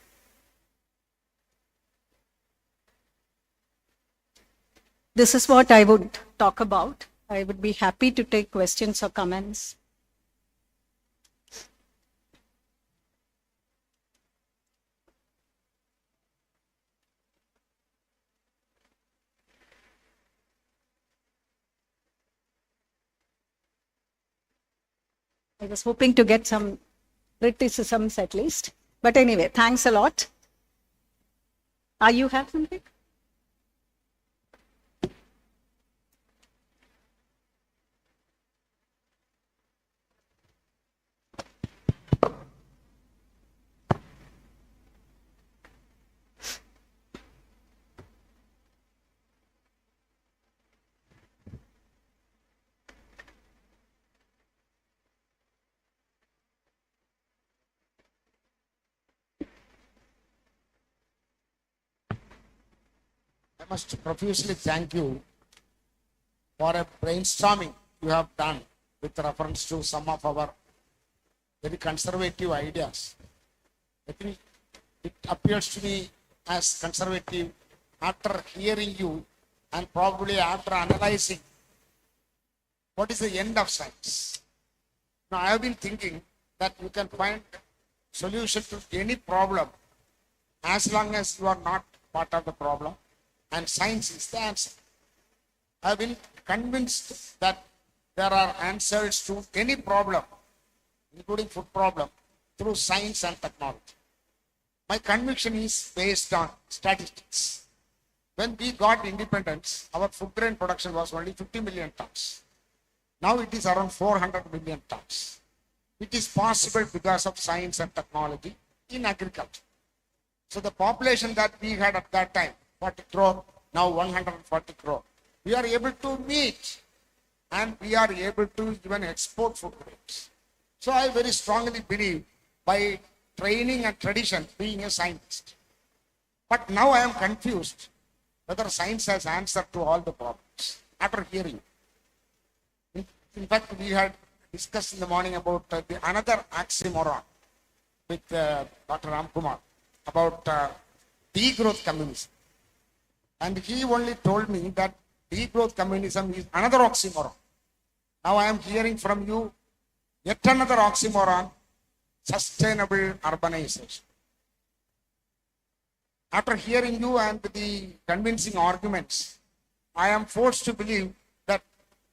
This is what I would talk about. I would be happy to take questions or comments. I was hoping to get some criticisms at least. But anyway, thanks a lot. You have something? I must profusely thank you for a brainstorming you have done with reference to some of our very conservative ideas. I think it appears to me as conservative after hearing you and probably after analyzing what is the end of science. Now, I have been thinking that you can find solution to any problem as long as you are not part of the problem, and science is the answer. I have been convinced that there are answers to any problem, including food problem, through science and technology. My conviction is based on statistics. When we got independence, our food grain production was only 50 million tons. Now it is around 400 million tons. It is possible because of science and technology in agriculture. So the population that we had at that time, 40 crore, now 140 crore. We are able to meet, and we are able to even export food grains. So I very strongly believe by training and tradition being a scientist. But now I am confused whether science has answered to all the problems after hearing. In fact, we had discussed in the morning about another oxymoron with Dr. Ramkumar about degrowth communism. And he only told me that degrowth communism is another oxymoron. Now I am hearing from you yet another oxymoron, sustainable urbanization. After hearing you and the convincing arguments, I am forced to believe that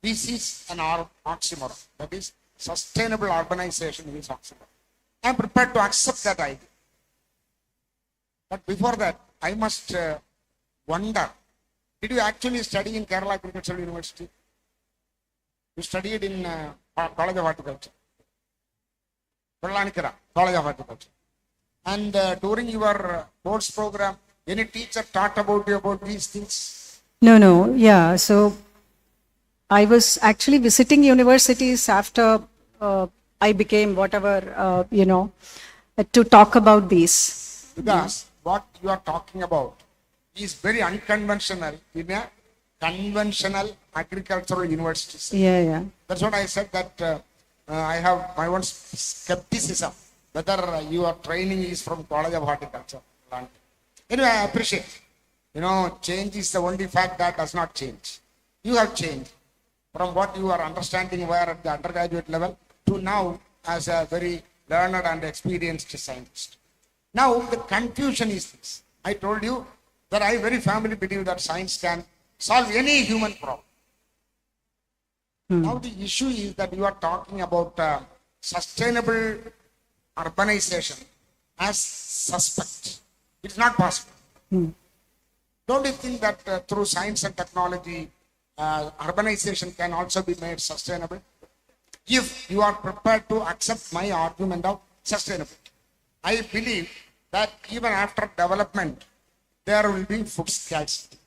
this is an oxymoron. That is, sustainable urbanization is oxymoron. I am prepared to accept that idea. But before that, I must wonder, did you actually study in Kerala Agricultural University? You studied in College of Horticulture. College of Horticulture. And during your course program, any teacher taught about you about these things? No, yeah. So I was actually visiting universities after I became whatever, to talk about these. Because what you are talking about is very unconventional in a conventional agricultural universities. Yeah. That's what I said, that I have my own skepticism whether your training is from College of Horticulture. Anyway, I appreciate. Change is the only fact that does not change. You have changed from what you are understanding were at the undergraduate level to now as a very learned and experienced scientist. Now the confusion is this. I told you that I very firmly believe that science can solve any human problem. Now the issue is that you are talking about sustainable urbanization as suspect. It's not possible. Don't you think that through science and technology, urbanization can also be made sustainable? If you are prepared to accept my argument of sustainability. I believe that even after development, there will be food scarcity.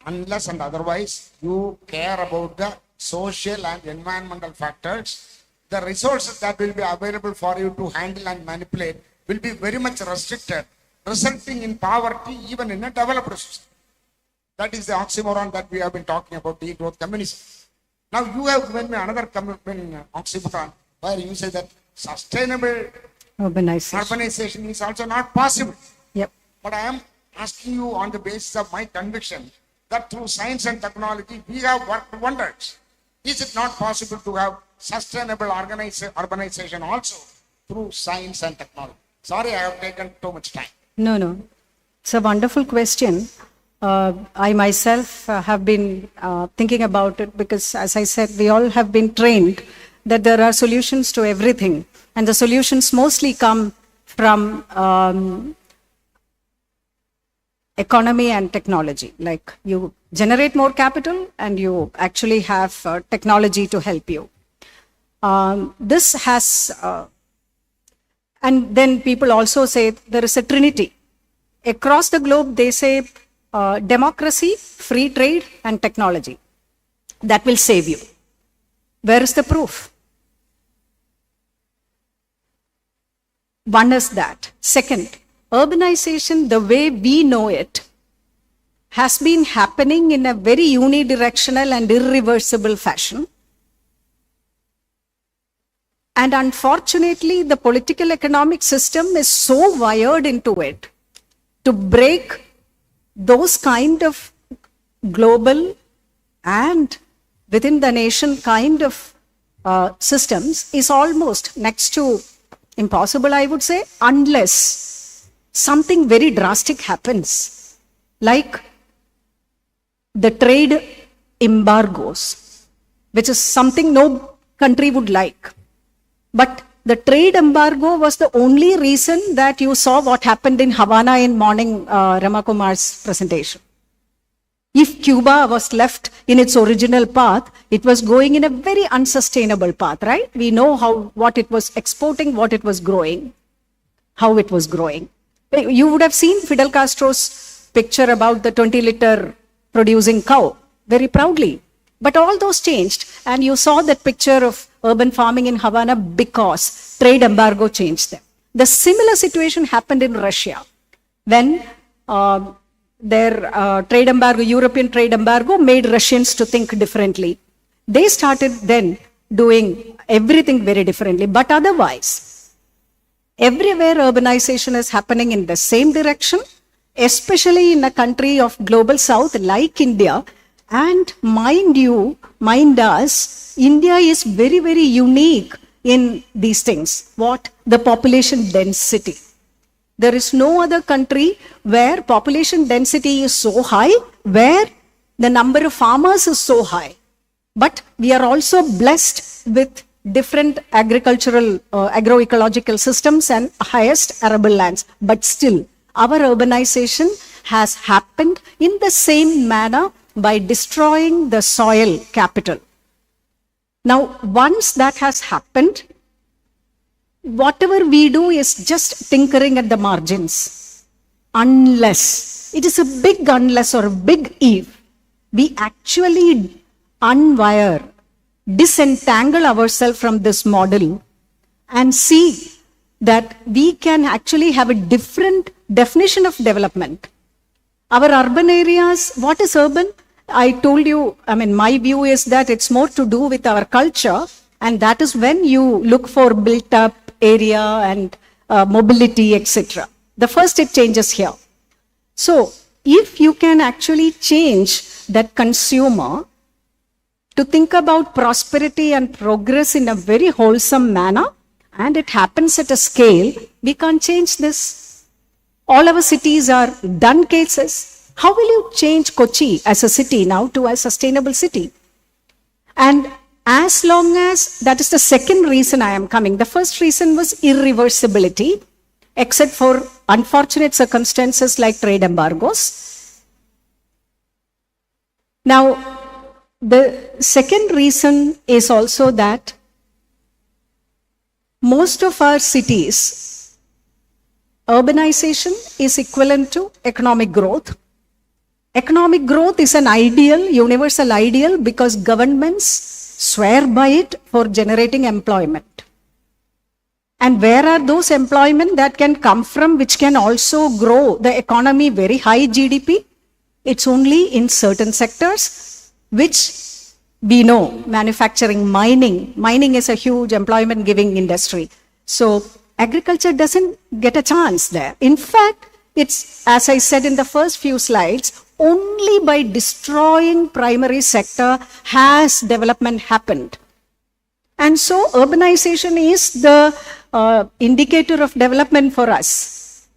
Unless and otherwise you care about the social and environmental factors, the resources that will be available for you to handle and manipulate will be very much restricted, resulting in poverty even in a developed system. That is the oxymoron that we have been talking about, degrowth communism. Now you have given me another oxymoron where you say that sustainable urbanization is also not possible. Yep. But I am asking you on the basis of my conviction that through science and technology we have worked wonders. Is it not possible to have sustainable urbanization also through science and technology? Sorry, I have taken too much time. No. It's a wonderful question. I myself have been thinking about it because, as I said, we all have been trained that there are solutions to everything. And the solutions mostly come from economy and technology. Like you generate more capital and you actually have technology to help you. This has, and then people also say there is a trinity. Across the globe, they say democracy, free trade, and technology. That will save you. Where is the proof? One is that. Second, urbanization, the way we know it, has been happening in a very unidirectional and irreversible fashion. And unfortunately, the political economic system is so wired into it to break those kind of global and within the nation kind of systems is almost next to impossible, I would say, unless something very drastic happens, like the trade embargoes, which is something no country would like. But the trade embargo was the only reason that you saw what happened in Havana in morning Ramakumar's presentation. If Cuba was left in its original path, it was going in a very unsustainable path, right? We know what it was exporting, what it was growing, how it was growing. You would have seen Fidel Castro's picture about the 20-liter producing cow, very proudly. But all those changed, and you saw that picture of urban farming in Havana because trade embargo changed them. The similar situation happened in Russia when their trade embargo, European trade embargo, made Russians to think differently. They started then doing everything very differently. But otherwise, everywhere urbanization is happening in the same direction, especially in a country of global south like India. And mind us, India is very, very unique in these things. What? The population density. There is no other country where population density is so high, where the number of farmers is so high. But we are also blessed with different agricultural, agroecological systems and highest arable lands. But still, our urbanization has happened in the same manner by destroying the soil capital. Now, once that has happened, whatever we do is just tinkering at the margins. Unless, it is a big unless or a big if, we actually unwire, disentangle ourselves from this model and see that we can actually have a different definition of development. Our urban areas, what is urban? I told you, I mean, my view is that it's more to do with our culture, and that is when you look for built up area and mobility, etc. The first it changes here. So, if you can actually change that consumer to think about prosperity and progress in a very wholesome manner, and it happens at a scale, we can't change this. All our cities are done cases. How will you change Kochi as a city now to a sustainable city? And as long as, that is the second reason I am coming. The first reason was irreversibility, except for unfortunate circumstances like trade embargoes. Now, the second reason is also that most of our cities, urbanization is equivalent to economic growth. Economic growth is an ideal, universal ideal, because governments swear by it for generating employment. And where are those employment that can come from, which can also grow the economy very high GDP? It's only in certain sectors, which we know, manufacturing, mining. Mining is a huge employment giving industry. So agriculture doesn't get a chance there. In fact, it's, as I said in the first few slides, only by destroying primary sector has development happened. And so urbanization is the indicator of development for us.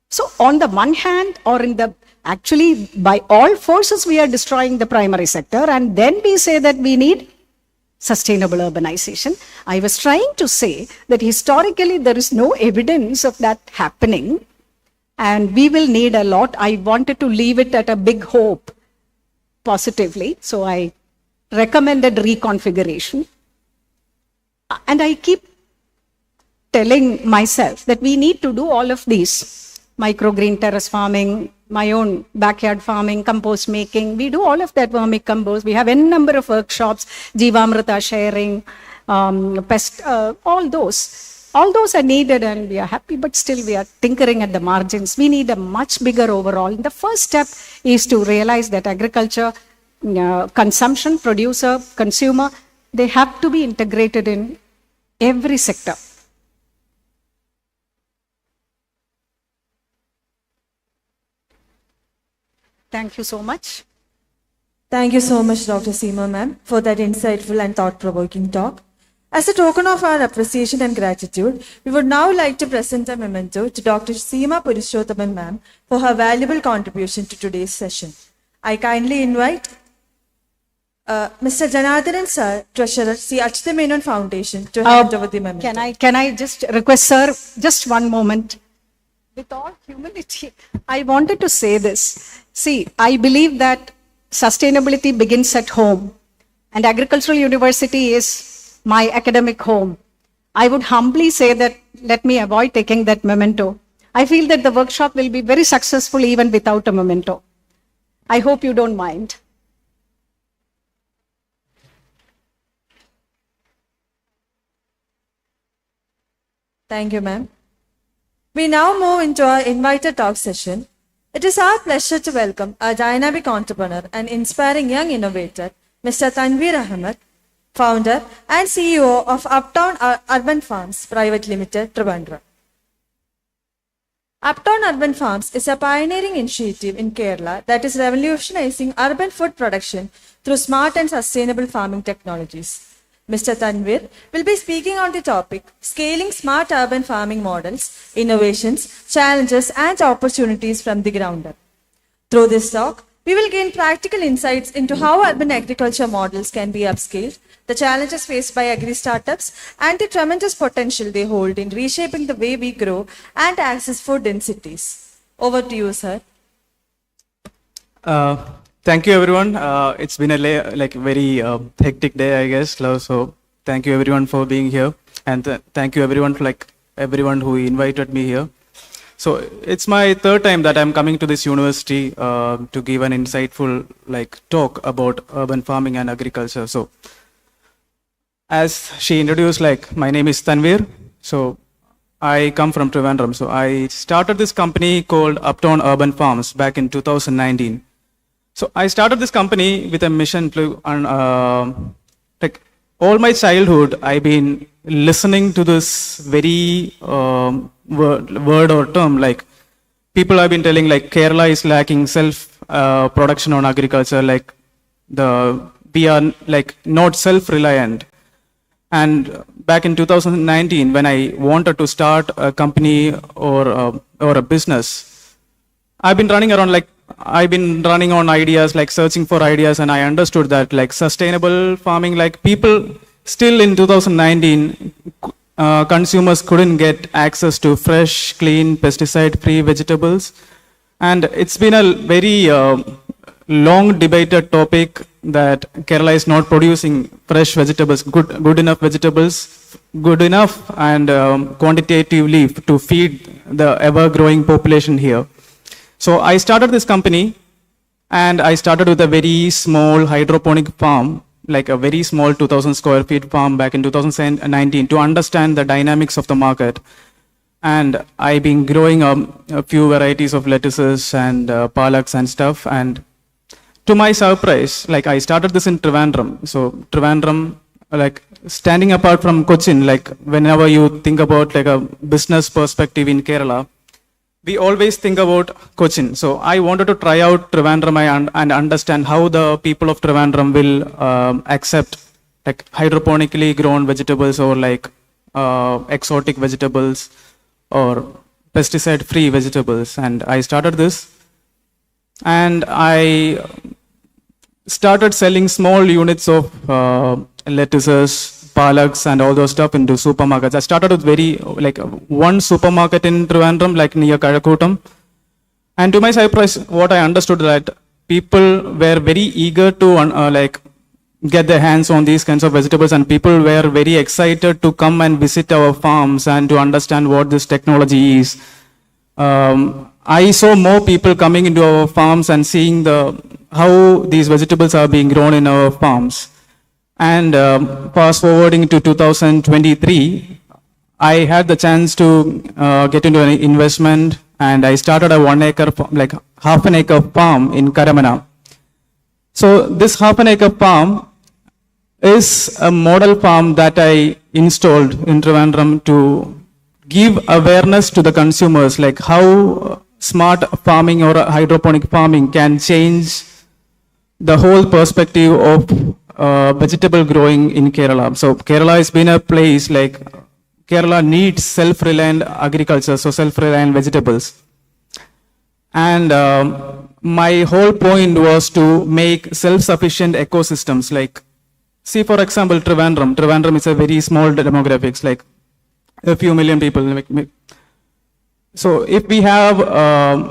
So on the one hand, or in the, actually by all forces, we are destroying the primary sector, and then we say that we need sustainable urbanization. I was trying to say that historically there is no evidence of that happening, and we will need a lot. I wanted to leave it at a big hope positively, so I recommended reconfiguration. And I keep telling myself that we need to do all of these. Microgreen terrace farming, my own backyard farming, compost making. We do all of that, vermicompost. We have a number of workshops, Jivamrita sharing, pest, all those. All those are needed and we are happy, but still we are tinkering at the margins. We need a much bigger overall. The first step is to realize that agriculture, consumption, producer, consumer, they have to be integrated in every sector. Thank you so much. Thank you so much, Dr. Seema ma'am, for that insightful and thought-provoking talk. As a token of our appreciation and gratitude, we would now like to present a memento to Dr. Seema Purushothaman ma'am for her valuable contribution to today's session. I kindly invite Mr. Janardhanan Sir, Treasurer, C. Achyuta Menon Foundation, to hand over the memento. Can I just request, sir, just one moment? With all humility, I wanted to say this. See, I believe that sustainability begins at home, and Agricultural University is my academic home. I would humbly say that let me avoid taking that memento. I feel that the workshop will be very successful even without a memento. I hope you don't mind. Thank you, ma'am. We now move into our invited talk session. It is our pleasure to welcome a dynamic entrepreneur and inspiring young innovator, Mr. Tanveer Ahmed, founder and CEO of Uptown Urban Farms Private Limited, Trivandrum. Uptown Urban Farms is a pioneering initiative in Kerala that is revolutionizing urban food production through smart and sustainable farming technologies. Mr. Tanveer will be speaking on the topic, Scaling Smart Urban Farming Models, Innovations, Challenges and Opportunities from the Ground Up. Through this talk, we will gain practical insights into how urban agriculture models can be upscaled, the challenges faced by agri-startups, and the tremendous potential they hold in reshaping the way we grow and access food in cities. Over to you, sir. Thank you, everyone. It's been a very hectic day, I guess. So thank you, everyone, for being here, and thank you, everyone, for everyone who invited me here. So it's my third time that I'm coming to this university to give an insightful talk about urban farming and agriculture. So as she introduced, my name is Tanveer. So I come from Trivandrum. So I started this company called Uptown Urban Farms back in 2019. So I started this company with a mission to, like all my childhood, I've been listening to this very word or term, like people have been telling like Kerala is lacking self production on agriculture, like we are like not self-reliant. And back in 2019, when I wanted to start a company or a business, I've been running on ideas, like searching for ideas, and I understood that like sustainable farming, like people still in 2019, consumers couldn't get access to fresh, clean, pesticide-free vegetables. And it's been a very long debated topic that Kerala is not producing fresh vegetables, good enough vegetables, good enough and quantitatively to feed the ever-growing population here. So I started this company, and I started with a very small hydroponic farm, like a very small 2,000 square feet farm back in 2019 to understand the dynamics of the market. And I've been growing a few varieties of lettuces and palaks and stuff. And to my surprise, like I started this in Trivandrum. So Trivandrum, like standing apart from Cochin, like whenever you think about like a business perspective in Kerala, we always think about Cochin. So I wanted to try out Trivandrum and understand how the people of Trivandrum will accept like hydroponically grown vegetables or like exotic vegetables or pesticide-free vegetables. And I started this, and I started selling small units of lettuces, palaks and all those stuff into supermarkets. I started with one supermarket in Trivandrum, like near Kazhakoottam. And to my surprise, what I understood that people were very eager to get their hands on these kinds of vegetables, and people were very excited to come and visit our farms and to understand what this technology is. I saw more people coming into our farms and seeing how these vegetables are being grown in our farms. And fast forwarding to 2023, I had the chance to get into an investment, and I started a 1 acre, like half an acre farm in Karamana. So this half an acre farm is a model farm that I installed in Trivandrum to give awareness to the consumers, like how smart farming or hydroponic farming can change the whole perspective of vegetable growing in Kerala. So Kerala has been a place like Kerala needs self-reliant agriculture, so self-reliant vegetables. And my whole point was to make self-sufficient ecosystems. Like, see for example, Trivandrum. Trivandrum is a very small demographics, like a few million people. So if we have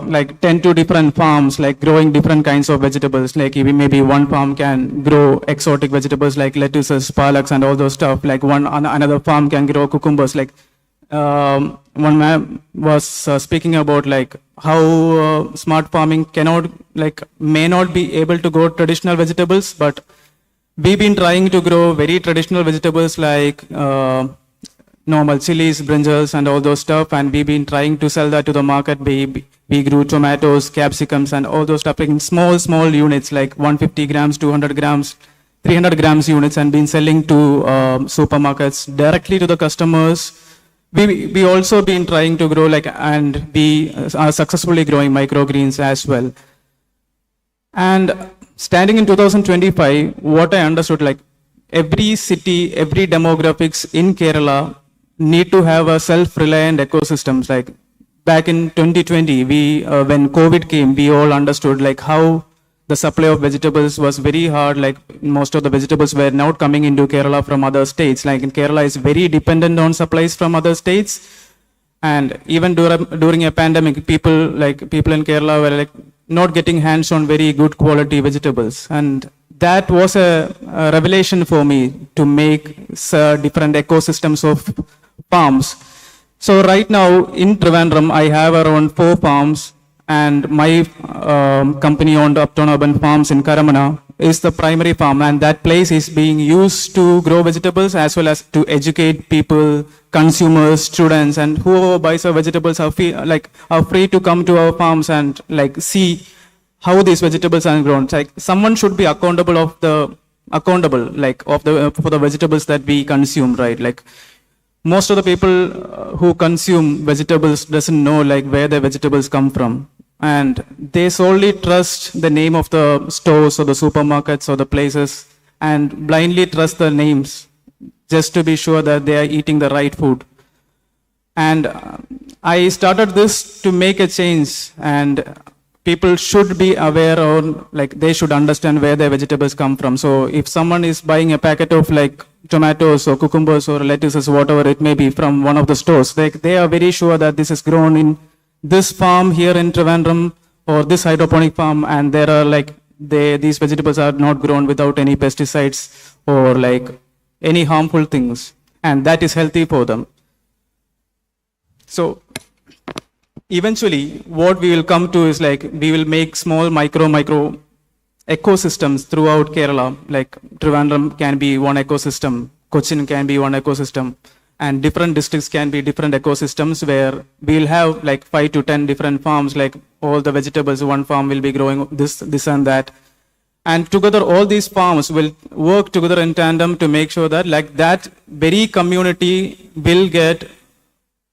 like 10 to different farms, like growing different kinds of vegetables, like maybe one farm can grow exotic vegetables like lettuces, palaks and all those stuff. Like another farm can grow cucumbers. Like one man was speaking about like how smart farming may not be able to grow traditional vegetables, but we've been trying to grow very traditional vegetables like normal chilies, brinjals and all those stuff, and we've been trying to sell that to the market. We grew tomatoes, capsicums and all those stuff in small units like 150 grams, 200 grams, 300 grams units, and been selling to supermarkets directly to the customers. We also been trying to grow and we are successfully growing microgreens as well. And standing in 2025, what I understood, like every city, every demographics in Kerala need to have a self-reliant ecosystems. Like back in 2020, when COVID came, we all understood like how the supply of vegetables was very hard. Like most of the vegetables were not coming into Kerala from other states. Like in Kerala is very dependent on supplies from other states. And even during a pandemic, people in Kerala were like not getting hands on very good quality vegetables. And that was a revelation for me to make different ecosystems of farms. So right now in Trivandrum, I have around 4 farms, and my company owned Uptown Urban Farms in Karamana is the primary farm, and that place is being used to grow vegetables as well as to educate people, consumers, students, and whoever buys our vegetables are free to come to our farms and like see how these vegetables are grown. It's like someone should be accountable for the vegetables that we consume, right? Like most of the people who consume vegetables doesn't know like where the vegetables come from, and they solely trust the name of the stores or the supermarkets or the places and blindly trust the names just to be sure that they are eating the right food. And I started this to make a change, and people should be aware, or like they should understand where their vegetables come from. So if someone is buying a packet of like tomatoes or cucumbers or lettuces, whatever it may be, from one of the stores, they are very sure that this is grown in this farm here in Trivandrum or this hydroponic farm, and there are like these vegetables are not grown without any pesticides or like any harmful things, and that is healthy for them. So eventually what we will come to is like we will make small micro ecosystems throughout Kerala. Like Trivandrum can be one ecosystem, Cochin can be one ecosystem, and different districts can be different ecosystems where we'll have like 5 to 10 different farms, like all the vegetables, one farm will be growing this and that. And together all these farms will work together in tandem to make sure that like that very community will get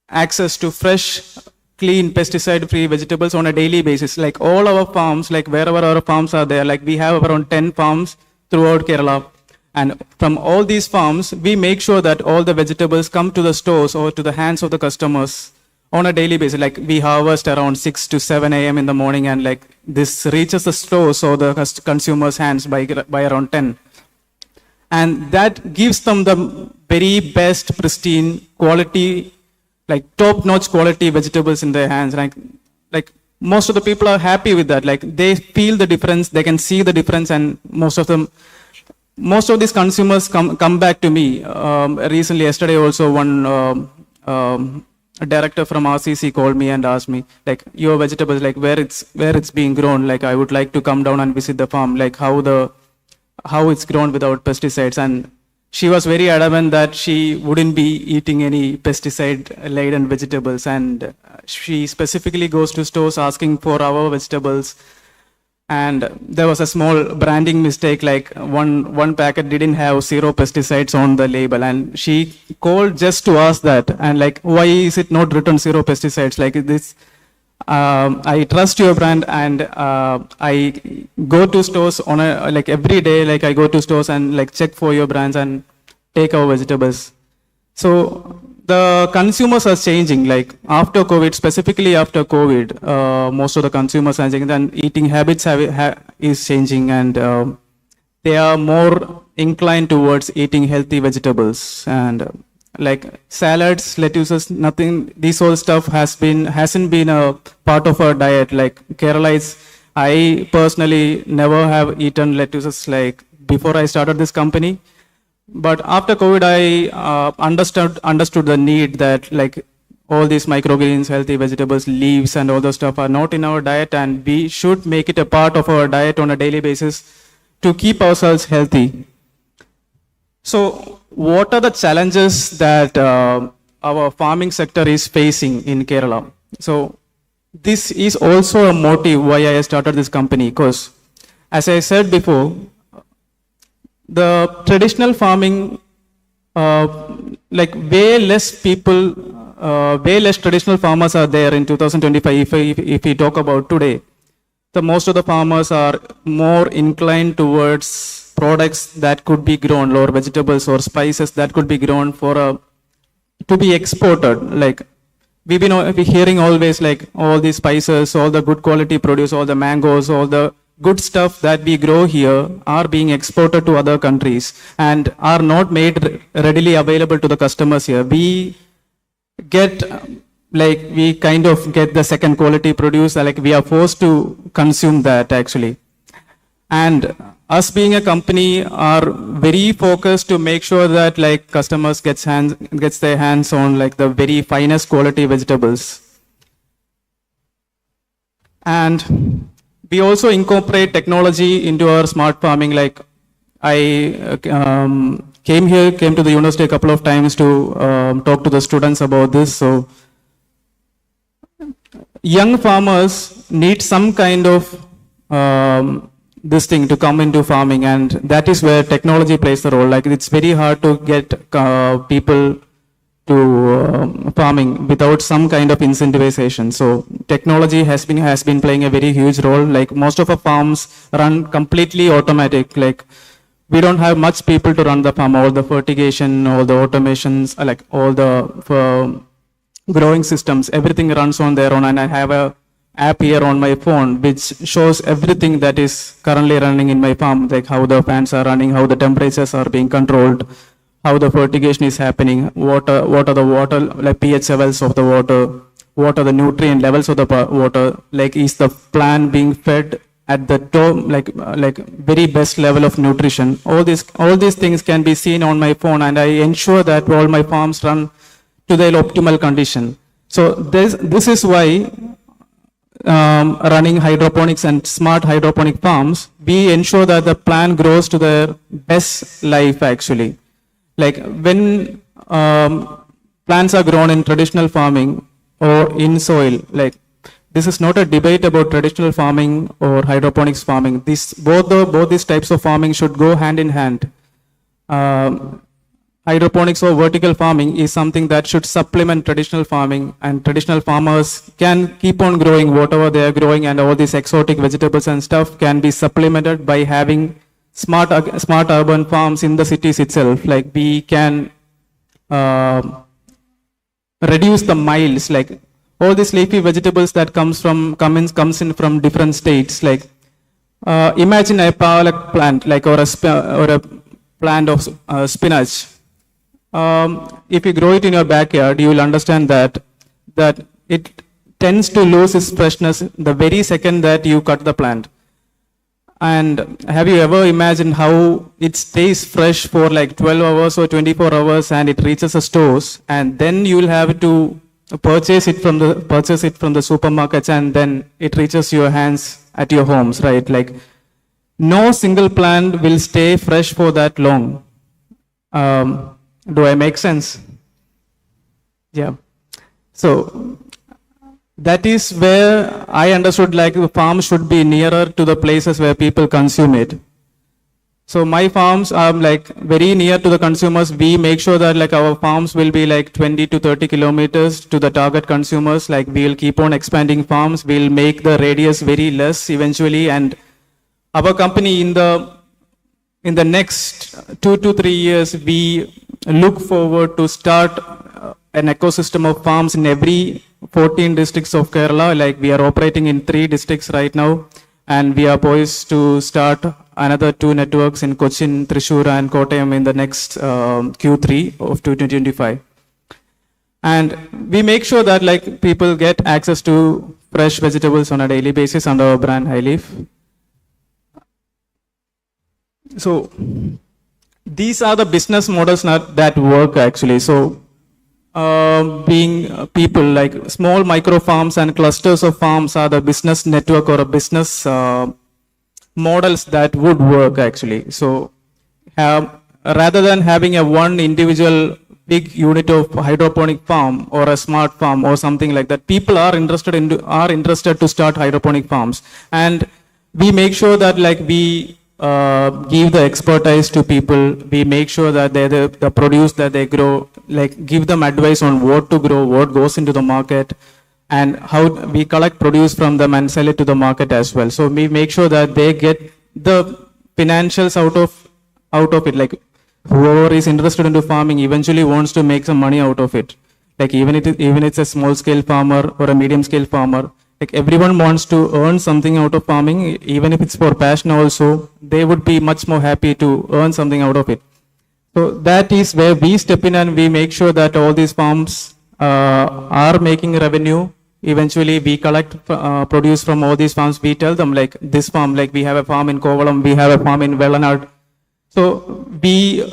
access to fresh, clean, pesticide-free vegetables on a daily basis. Like all our farms, like wherever our farms are there, like we have around 10 farms throughout Kerala. And from all these farms, we make sure that all the vegetables come to the stores or to the hands of the customers on a daily basis. Like we harvest around 6 to 7 a.m. in the morning, and like this reaches the stores or the consumers' hands by around 10. And that gives them the very best, pristine, quality, like top-notch quality vegetables in their hands. Like most of the people are happy with that. Like they feel the difference, they can see the difference, and most of these consumers come back to me. Recently, yesterday also, one a director from RCC called me and asked me, like, your vegetables, like where it's being grown. Like I would like to come down and visit the farm, like how it's grown without pesticides. And she was very adamant that she wouldn't be eating any pesticide-laden vegetables, and she specifically goes to stores asking for our vegetables. And there was a small branding mistake, like one packet didn't have 0 pesticides on the label, and she called just to ask that, and like, why is it not written 0 pesticides? Like this, I trust your brand, and I go to stores on like every day, like I go to stores and like check for your brands and take our vegetables. So the consumers are changing, like after COVID, specifically after COVID, most of the consumers are changing, and eating habits is changing, and they are more inclined towards eating healthy vegetables, and like salads, lettuces, nothing, this whole stuff hasn't been a part of our diet. Like Kerala I personally never have eaten lettuces like before I started this company. But after COVID, I understood the need that like all these microgreens, healthy vegetables, leaves, and all those stuff are not in our diet, and we should make it a part of our diet on a daily basis to keep ourselves healthy. So what are the challenges that our farming sector is facing in Kerala? So this is also a motive why I started this company, because as I said before, the traditional farming, like way less traditional farmers are there in 2025. If we talk about today, most of the farmers are more inclined towards products that could be grown, or vegetables or spices that could be grown to be exported. Like we've been hearing always, like all these spices, all the good quality produce, all the mangoes, all the good stuff that we grow here are being exported to other countries and are not made readily available to the customers here. We kind of get the second quality produce, like we are forced to consume that actually. And us being a company are very focused to make sure that like customers gets their hands on like the very finest quality vegetables. And we also incorporate technology into our smart farming. Like I came to the university a couple of times to talk to the students about this. So young farmers need some kind of this thing to come into farming, and that is where technology plays the role. Like it's very hard to get people to farming without some kind of incentivization. So technology has been playing a very huge role. Like most of our farms run completely automatic. Like we don't have much people to run the farm. All the fertigation, all the automations, like all the growing systems, everything runs on their own. And I have a app here on my phone which shows everything that is currently running in my farm, like how the fans are running, how the temperatures are being controlled, how the fertigation is happening, what are the water, like pH levels of the water, what are the nutrient levels of the water, like is the plant being fed at the top, like very best level of nutrition. All these things can be seen on my phone, and I ensure that all my farms run to their optimal condition. So this is why running hydroponics and smart hydroponic farms, we ensure that the plant grows to their best life actually. Like when plants are grown in traditional farming or in soil, like this is not a debate about traditional farming or hydroponics farming. Both these types of farming should go hand in hand. Hydroponics or vertical farming is something that should supplement traditional farming, and traditional farmers can keep on growing whatever they are growing, and all these exotic vegetables and stuff can be supplemented by having smart urban farms in the cities itself. Like we can reduce the miles, like all these leafy vegetables that comes in from different states. Like imagine a plant, like or a plant of spinach. If you grow it in your backyard, you will understand that it tends to lose its freshness the very second that you cut the plant. And have you ever imagined how it stays fresh for like 12 hours or 24 hours and it reaches the stores, and then you will have to purchase it from the supermarkets, and then it reaches your hands at your homes, right? Like no single plant will stay fresh for that long. Do I make sense? Yeah. So that is where I understood like the farm should be nearer to the places where people consume it. So my farms are like very near to the consumers. We make sure that like our farms will be like 20 to 30 kilometers to the target consumers. Like we will keep on expanding farms. We'll make the radius very less eventually. And our company in the next 2 to 3 years, we look forward to start an ecosystem of farms in every 14 districts of Kerala. Like we are operating in 3 districts right now, and we are poised to start another 2 networks in Cochin, Thrissur and Kottayam in the next Q3 of 2025. And we make sure that like people get access to fresh vegetables on a daily basis under our brand HighLeaf. So these are the business models that work actually. So being people like small micro farms and clusters of farms are the business network or a business models that would work actually. So rather than having a one individual big unit of hydroponic farm or a smart farm or something like that, people are interested to start hydroponic farms, and we make sure that like we give the expertise to people. We make sure that the produce that they grow, like give them advice on what to grow, what goes into the market, and how we collect produce from them and sell it to the market as well. So we make sure that they get the financials out of it. Like whoever is interested into farming eventually wants to make some money out of it. Like even it's a small scale farmer or a medium scale farmer, like everyone wants to earn something out of farming, even if it's for passion also, they would be much more happy to earn something out of it. So that is where we step in, and we make sure that all these farms are making revenue. Eventually we collect produce from all these farms. We tell them like this farm, like we have a farm in Kovalam, we have a farm in Vellanad. So we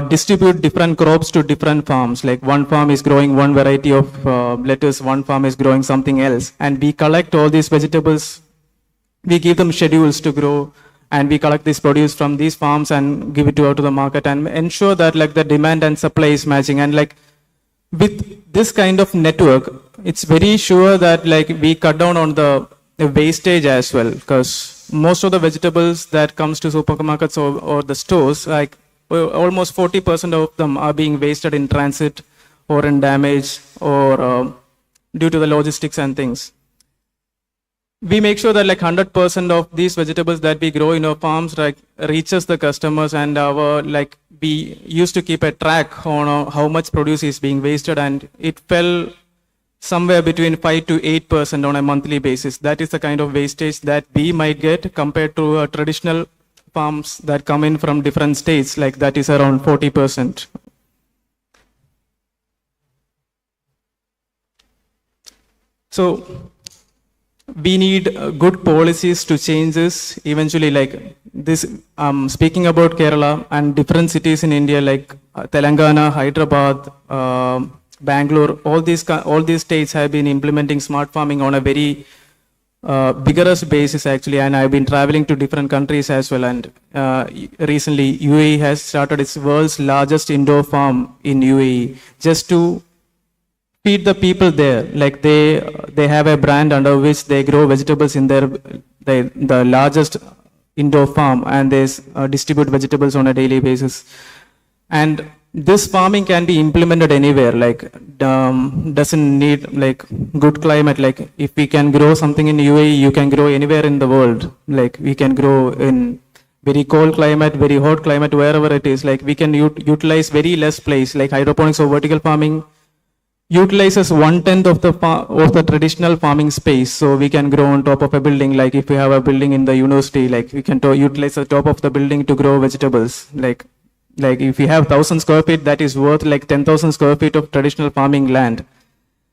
distribute different crops to different farms. Like one farm is growing one variety of lettuce, one farm is growing something else. And we collect all these vegetables we give them schedules to grow, and we collect this produce from these farms and give it out to the market and ensure that like the demand and supply is matching. And like with this kind of network, it's very sure that like we cut down on the wastage as well, because most of the vegetables that comes to supermarkets or the stores, like almost 40% of them are being wasted in transit or in damage or due to the logistics and things. We make sure that like 100% of these vegetables that we grow in our farms like reaches the customers, and we used to keep a track on how much produce is being wasted, and it fell somewhere between 5 to 8% on a monthly basis. That is the kind of wastage that we might get compared to traditional farms that come in from different states, like that is around 40%. So we need good policies to change this eventually. Like this, speaking about Kerala and different cities in India like Telangana, Hyderabad, Bangalore, all these states have been implementing smart farming on a very vigorous basis actually, and I've been traveling to different countries as well. And recently UAE has started its world's largest indoor farm in UAE just to feed the people there. Like they have a brand under which they grow vegetables in the largest indoor farm, and they distribute vegetables on a daily basis. And this farming can be implemented anywhere, like doesn't need like good climate. Like if we can grow something in UAE, you can grow anywhere in the world. Like we can grow in very cold climate, very hot climate, wherever it is. Like we can utilize very less place. Like hydroponics or vertical farming utilizes 1/10 of the traditional farming space, so we can grow on top of a building. Like if we have a building in the university, like we can utilize the top of the building to grow vegetables. Like if we have 1,000 square feet, that is worth like 10,000 square feet of traditional farming land.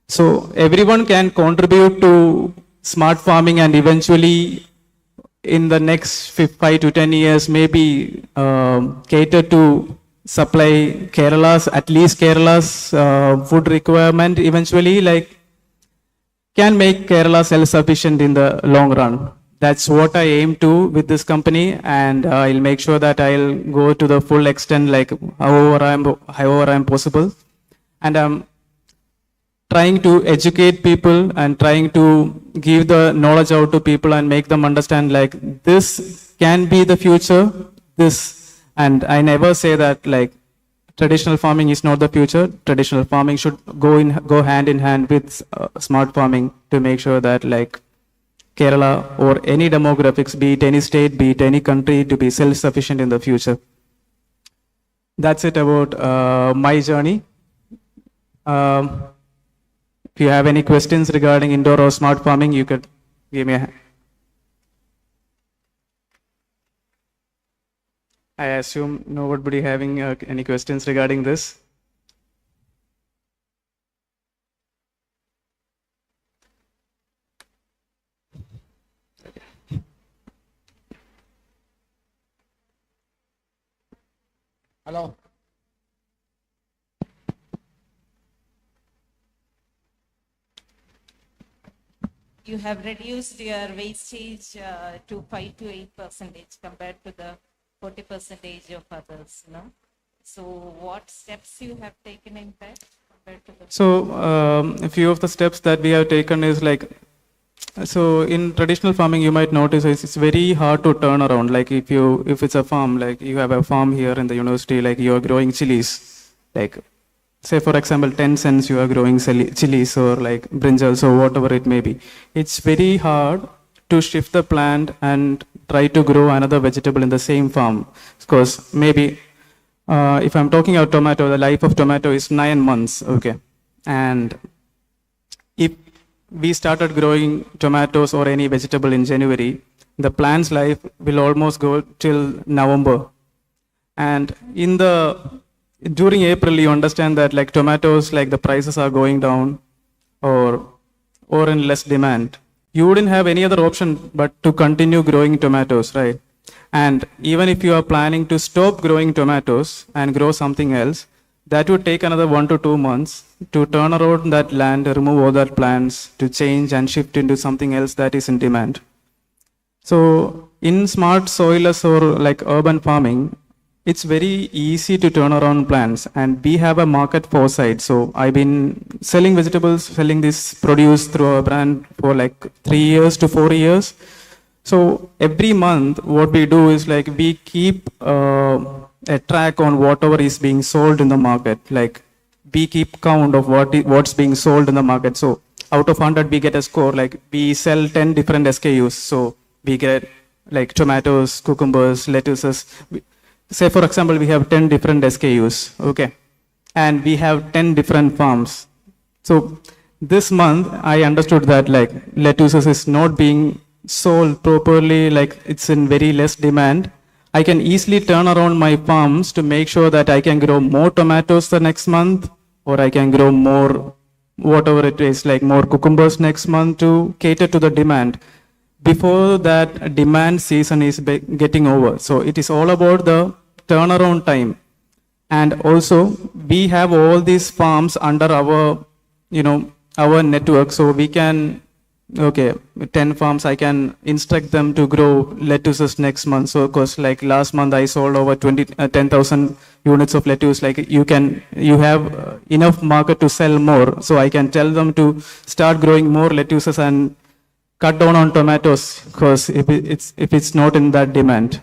So everyone can contribute to smart farming, and eventually in the next 5 to 10 years, maybe cater to supply at least Kerala's food requirement eventually, like can make Kerala self-sufficient in the long run. That's what I aim to with this company, and I'll make sure that I'll go to the full extent, like however I'm possible. And I'm trying to educate people and trying to give the knowledge out to people and make them understand like this can be the future. And I never say that like traditional farming is not the future. Traditional farming should go hand in hand with smart farming to make sure that like Kerala or any demographics, be it any state, be it any country, to be self-sufficient in the future. That's it about my journey. If you have any questions regarding indoor or smart farming, you could give me a hand. I assume nobody having any questions regarding this. Hello. You have reduced your wastage to 5 to 8% compared to the 40% of others, no? So what steps you have taken in that compared to the... So a few of the steps that we have taken is like, so in traditional farming you might notice it's very hard to turn around. Like if it's a farm, like you have a farm here in the university, like you are growing chilies, like say for example 10 cents you are growing chilies or like brinjals or whatever it may be. It's very hard to shift the plant and try to grow another vegetable in the same farm, because maybe if I'm talking about tomato, the life of tomato is 9 months, okay, and if we started growing tomatoes or any vegetable in January, the plant's life will almost go till November. And during April, you understand that like tomatoes, like the prices are going down or in less demand. You wouldn't have any other option but to continue growing tomatoes, right? And even if you are planning to stop growing tomatoes and grow something else, that would take another 1 to 2 months to turn around that land, remove all that plants, to change and shift into something else that is in demand. So in smart soilless or like urban farming, it's very easy to turn around plants, and we have a market foresight. So I've been selling vegetables, selling this produce through a brand for like 3 years to 4 years. So every month what we do is like we keep a track on whatever is being sold in the market. Like we keep count of what's being sold in the market. So out of 100 we get a score. Like we sell 10 different SKUs. So we get like tomatoes, cucumbers, lettuces. Say for example, we have 10 different SKUs, okay? And we have 10 different farms. So this month I understood that like lettuces is not being sold properly, like it's in very less demand. I can easily turn around my farms to make sure that I can grow more tomatoes the next month, or I can grow more, whatever it is, like more cucumbers next month to cater to the demand before that demand season is getting over. So it is all about the turnaround time. And also we have all these farms under our, our network. So we can, okay, 10 farms, I can instruct them to grow lettuces next month. So of course, like last month I sold over 10,000 units of lettuce. Like you have enough market to sell more. So I can tell them to start growing more lettuces and cut down on tomatoes, because if it's not in that demand.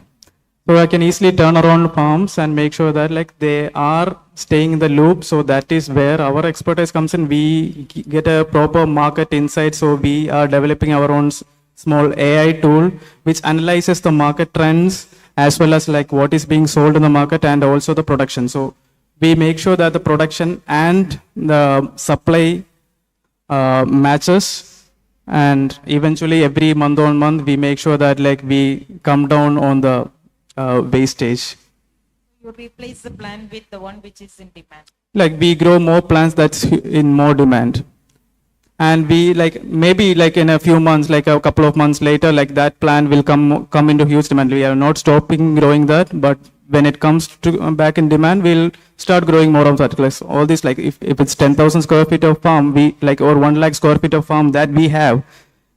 So I can easily turn around farms and make sure that like they are staying in the loop. So that is where our expertise comes in. We get a proper market insight. So we are developing our own small AI tool which analyzes the market trends as well as like what is being sold in the market and also the production. So we make sure that the production and the supply matches. And eventually every month on month we make sure that like we come down on the wastage. You replace the plant with the one which is in demand. Like we grow more plants that's in more demand. And we like maybe like in a few months, like a couple of months later, like that plant will come into huge demand. We are not stopping growing that, but when it comes to back in demand, we'll start growing more of that. Like all this, like if it's 10,000 square feet of farm, we like, or 1 lakh square feet of farm that we have.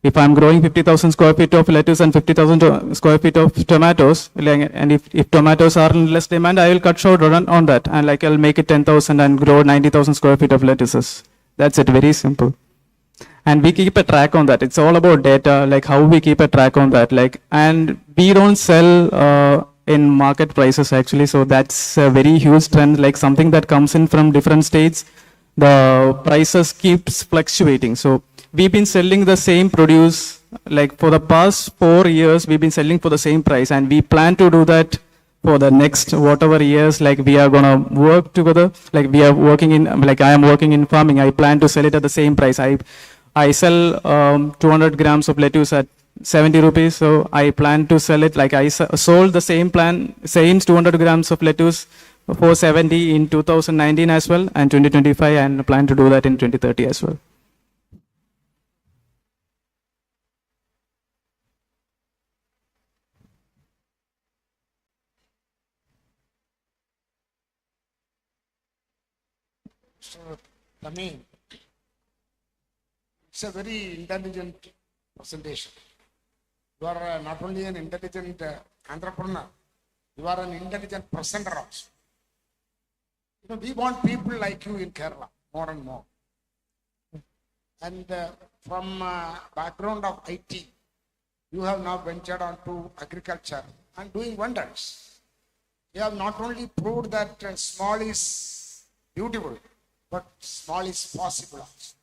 If I'm growing 50,000 square feet of lettuce and 50,000 square feet of tomatoes, and if tomatoes are in less demand, I will cut short on that, and like I'll make it 10,000 and grow 90,000 square feet of lettuces. That's it, very simple. And we keep a track on that. It's all about data, like how we keep a track on that. Like, and we don't sell in market prices actually. So that's a very huge trend, like something that comes in from different states. The prices keeps fluctuating. So we've been selling the same produce, like for the past 4 years, we've been selling for the same price, and we plan to do that for the next whatever years. Like we are gonna work together. Like we are working in, like I am working in farming. I plan to sell it at the same price. I sell 200 grams of lettuce at 70 rupees. So I plan to sell it, like I sold the same 200 grams of lettuce for 70 in 2019 as well, and 2025, and plan to do that in 2030 as well. So, Tamim, it's a very intelligent presentation. You are not only an intelligent entrepreneur, you are an intelligent presenter also. We want people like you in Kerala, more and more. And from background of IT, you have now ventured onto agriculture and doing wonders. You have not only proved that small is beautiful, but small is possible also.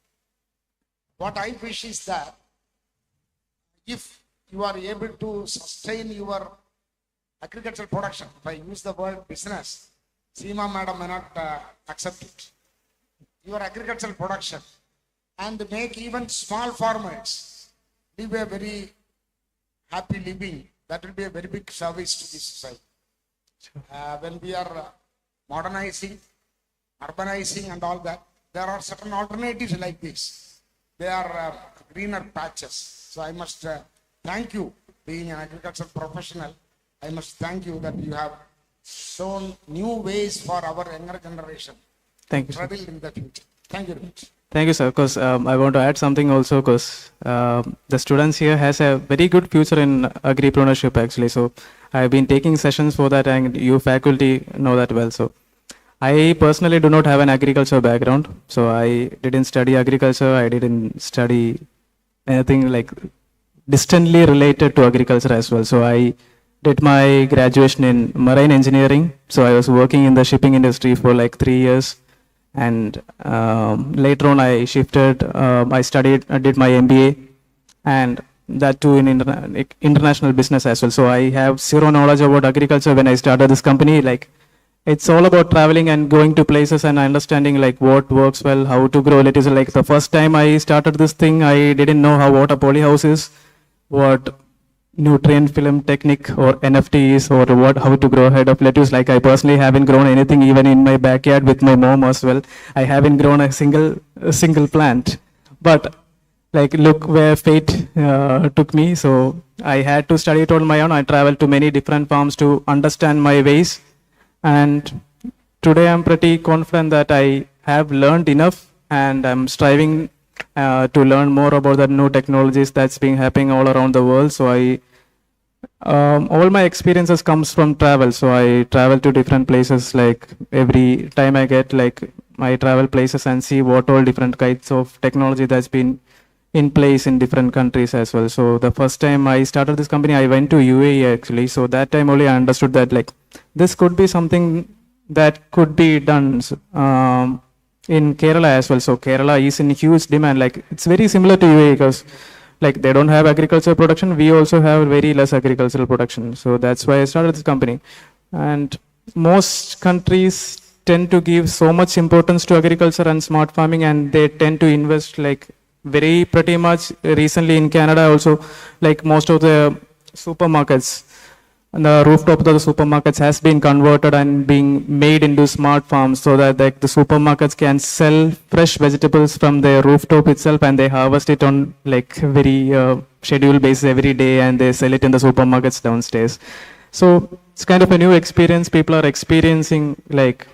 What I wish is that if you are able to sustain your agricultural production, if I use the word business, Seema madam may not accept it. Your agricultural production, and make even small farmers live a very happy living, that will be a very big service to the society. When we are modernizing, urbanizing and all that, there are certain alternatives like this. They are greener patches. So I must thank you, being an agricultural professional. I must thank you that you have shown new ways for our younger generation Thank you, to travel in the future. Thank you very much. Thank you, sir. Because I want to add something also. Because the students here has a very good future in agripreneurship actually. So I've been taking sessions for that, and you faculty know that well. So I personally do not have an agriculture background. So I didn't study agriculture. I didn't study anything like distantly related to agriculture as well. So I did my graduation in marine engineering. So I was working in the shipping industry for like 3 years. And later on I shifted, I did my MBA, and that too in international business as well. So I have zero knowledge about agriculture when I started this company. Like, it's all about traveling and going to places and understanding like what works well, how to grow lettuce. Like the first time I started this thing, I didn't know what a polyhouse is, what nutrient film technique or NFT is, or how to grow a head of lettuce. Like I personally haven't grown anything even in my backyard with my mom as well. I haven't grown a single plant. But like look where fate took me. So I had to study it on my own. I traveled to many different farms to understand my ways. And today I'm pretty confident that I have learned enough, and I'm striving to learn more about the new technologies that's been happening all around the world. So all my experiences comes from travel. So I travel to different places. Like every time I get I travel places and see what all different kinds of technology that's been in place in different countries as well. So the first time I started this company, I went to UAE actually. So that time only I understood that this could be something that could be done in Kerala as well. So Kerala is in huge demand. It's very similar to UAE because they don't have agricultural production. We also have very less agricultural production. So that's why I started this company. And most countries tend to give so much importance to agriculture and smart farming, and they tend to invest very pretty much. Recently in Canada also, most of the supermarkets, and the rooftop of the supermarkets has been converted and being made into smart farms, so that the supermarkets can sell fresh vegetables from their rooftop itself, and they harvest it on very scheduled basis every day, and they sell it in the supermarkets downstairs. So it's kind of a new experience. People are experiencing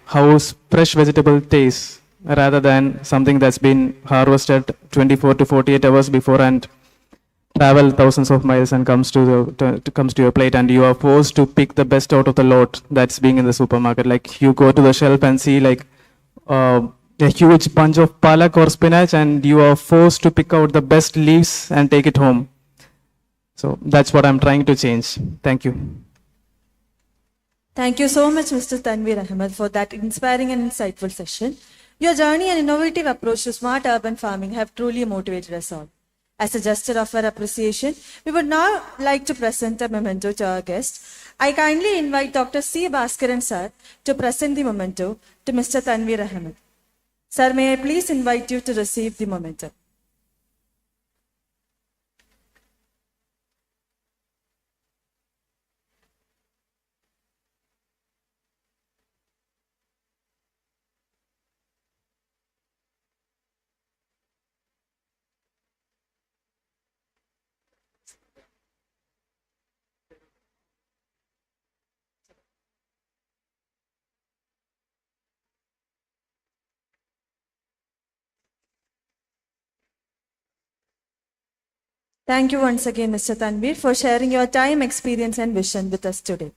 how fresh vegetable tastes, rather than something that's been harvested 24 to 48 hours before and travel thousands of miles and comes to your plate, and you are forced to pick the best out of the lot that's being in the supermarket. You go to the shelf and see a huge bunch of palak or spinach, and you are forced to pick out the best leaves and take it home. So that's what I'm trying to change. Thank you. Thank you so much, Mr. Tanveer Ahmed, for that inspiring and insightful session. Your journey and innovative approach to smart urban farming have truly motivated us all. As a gesture of our appreciation, we would now like to present a memento to our guest. I kindly invite Dr. C. Bhaskaran sir to present the memento to Mr. Tanveer Ahmed. Sir, may I please invite you to receive the memento. Thank you once again, Mr. Tanveer, for sharing your time, experience, and vision with us today.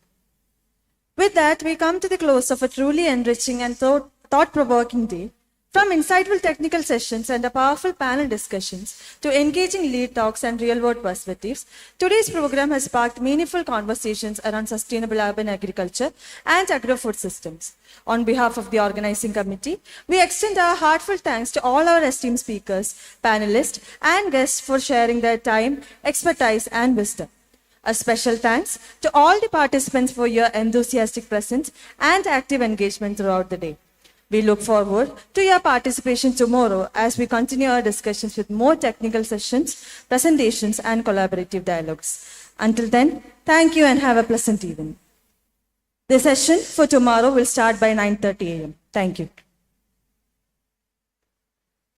With that, we come to the close of a truly enriching and thought-provoking day. From insightful technical sessions and a powerful panel discussions to engaging lead talks and real-world perspectives, today's program has sparked meaningful conversations around sustainable urban agriculture and agro-food systems. On behalf of the organizing committee, we extend our heartfelt thanks to all our esteemed speakers, panelists, and guests for sharing their time, expertise, and wisdom. A special thanks to all the participants for your enthusiastic presence and active engagement throughout the day. We look forward to your participation tomorrow as we continue our discussions with more technical sessions, presentations, and collaborative dialogues. Until then, thank you and have a pleasant evening. The session for tomorrow will start by 9:30 a.m. Thank you.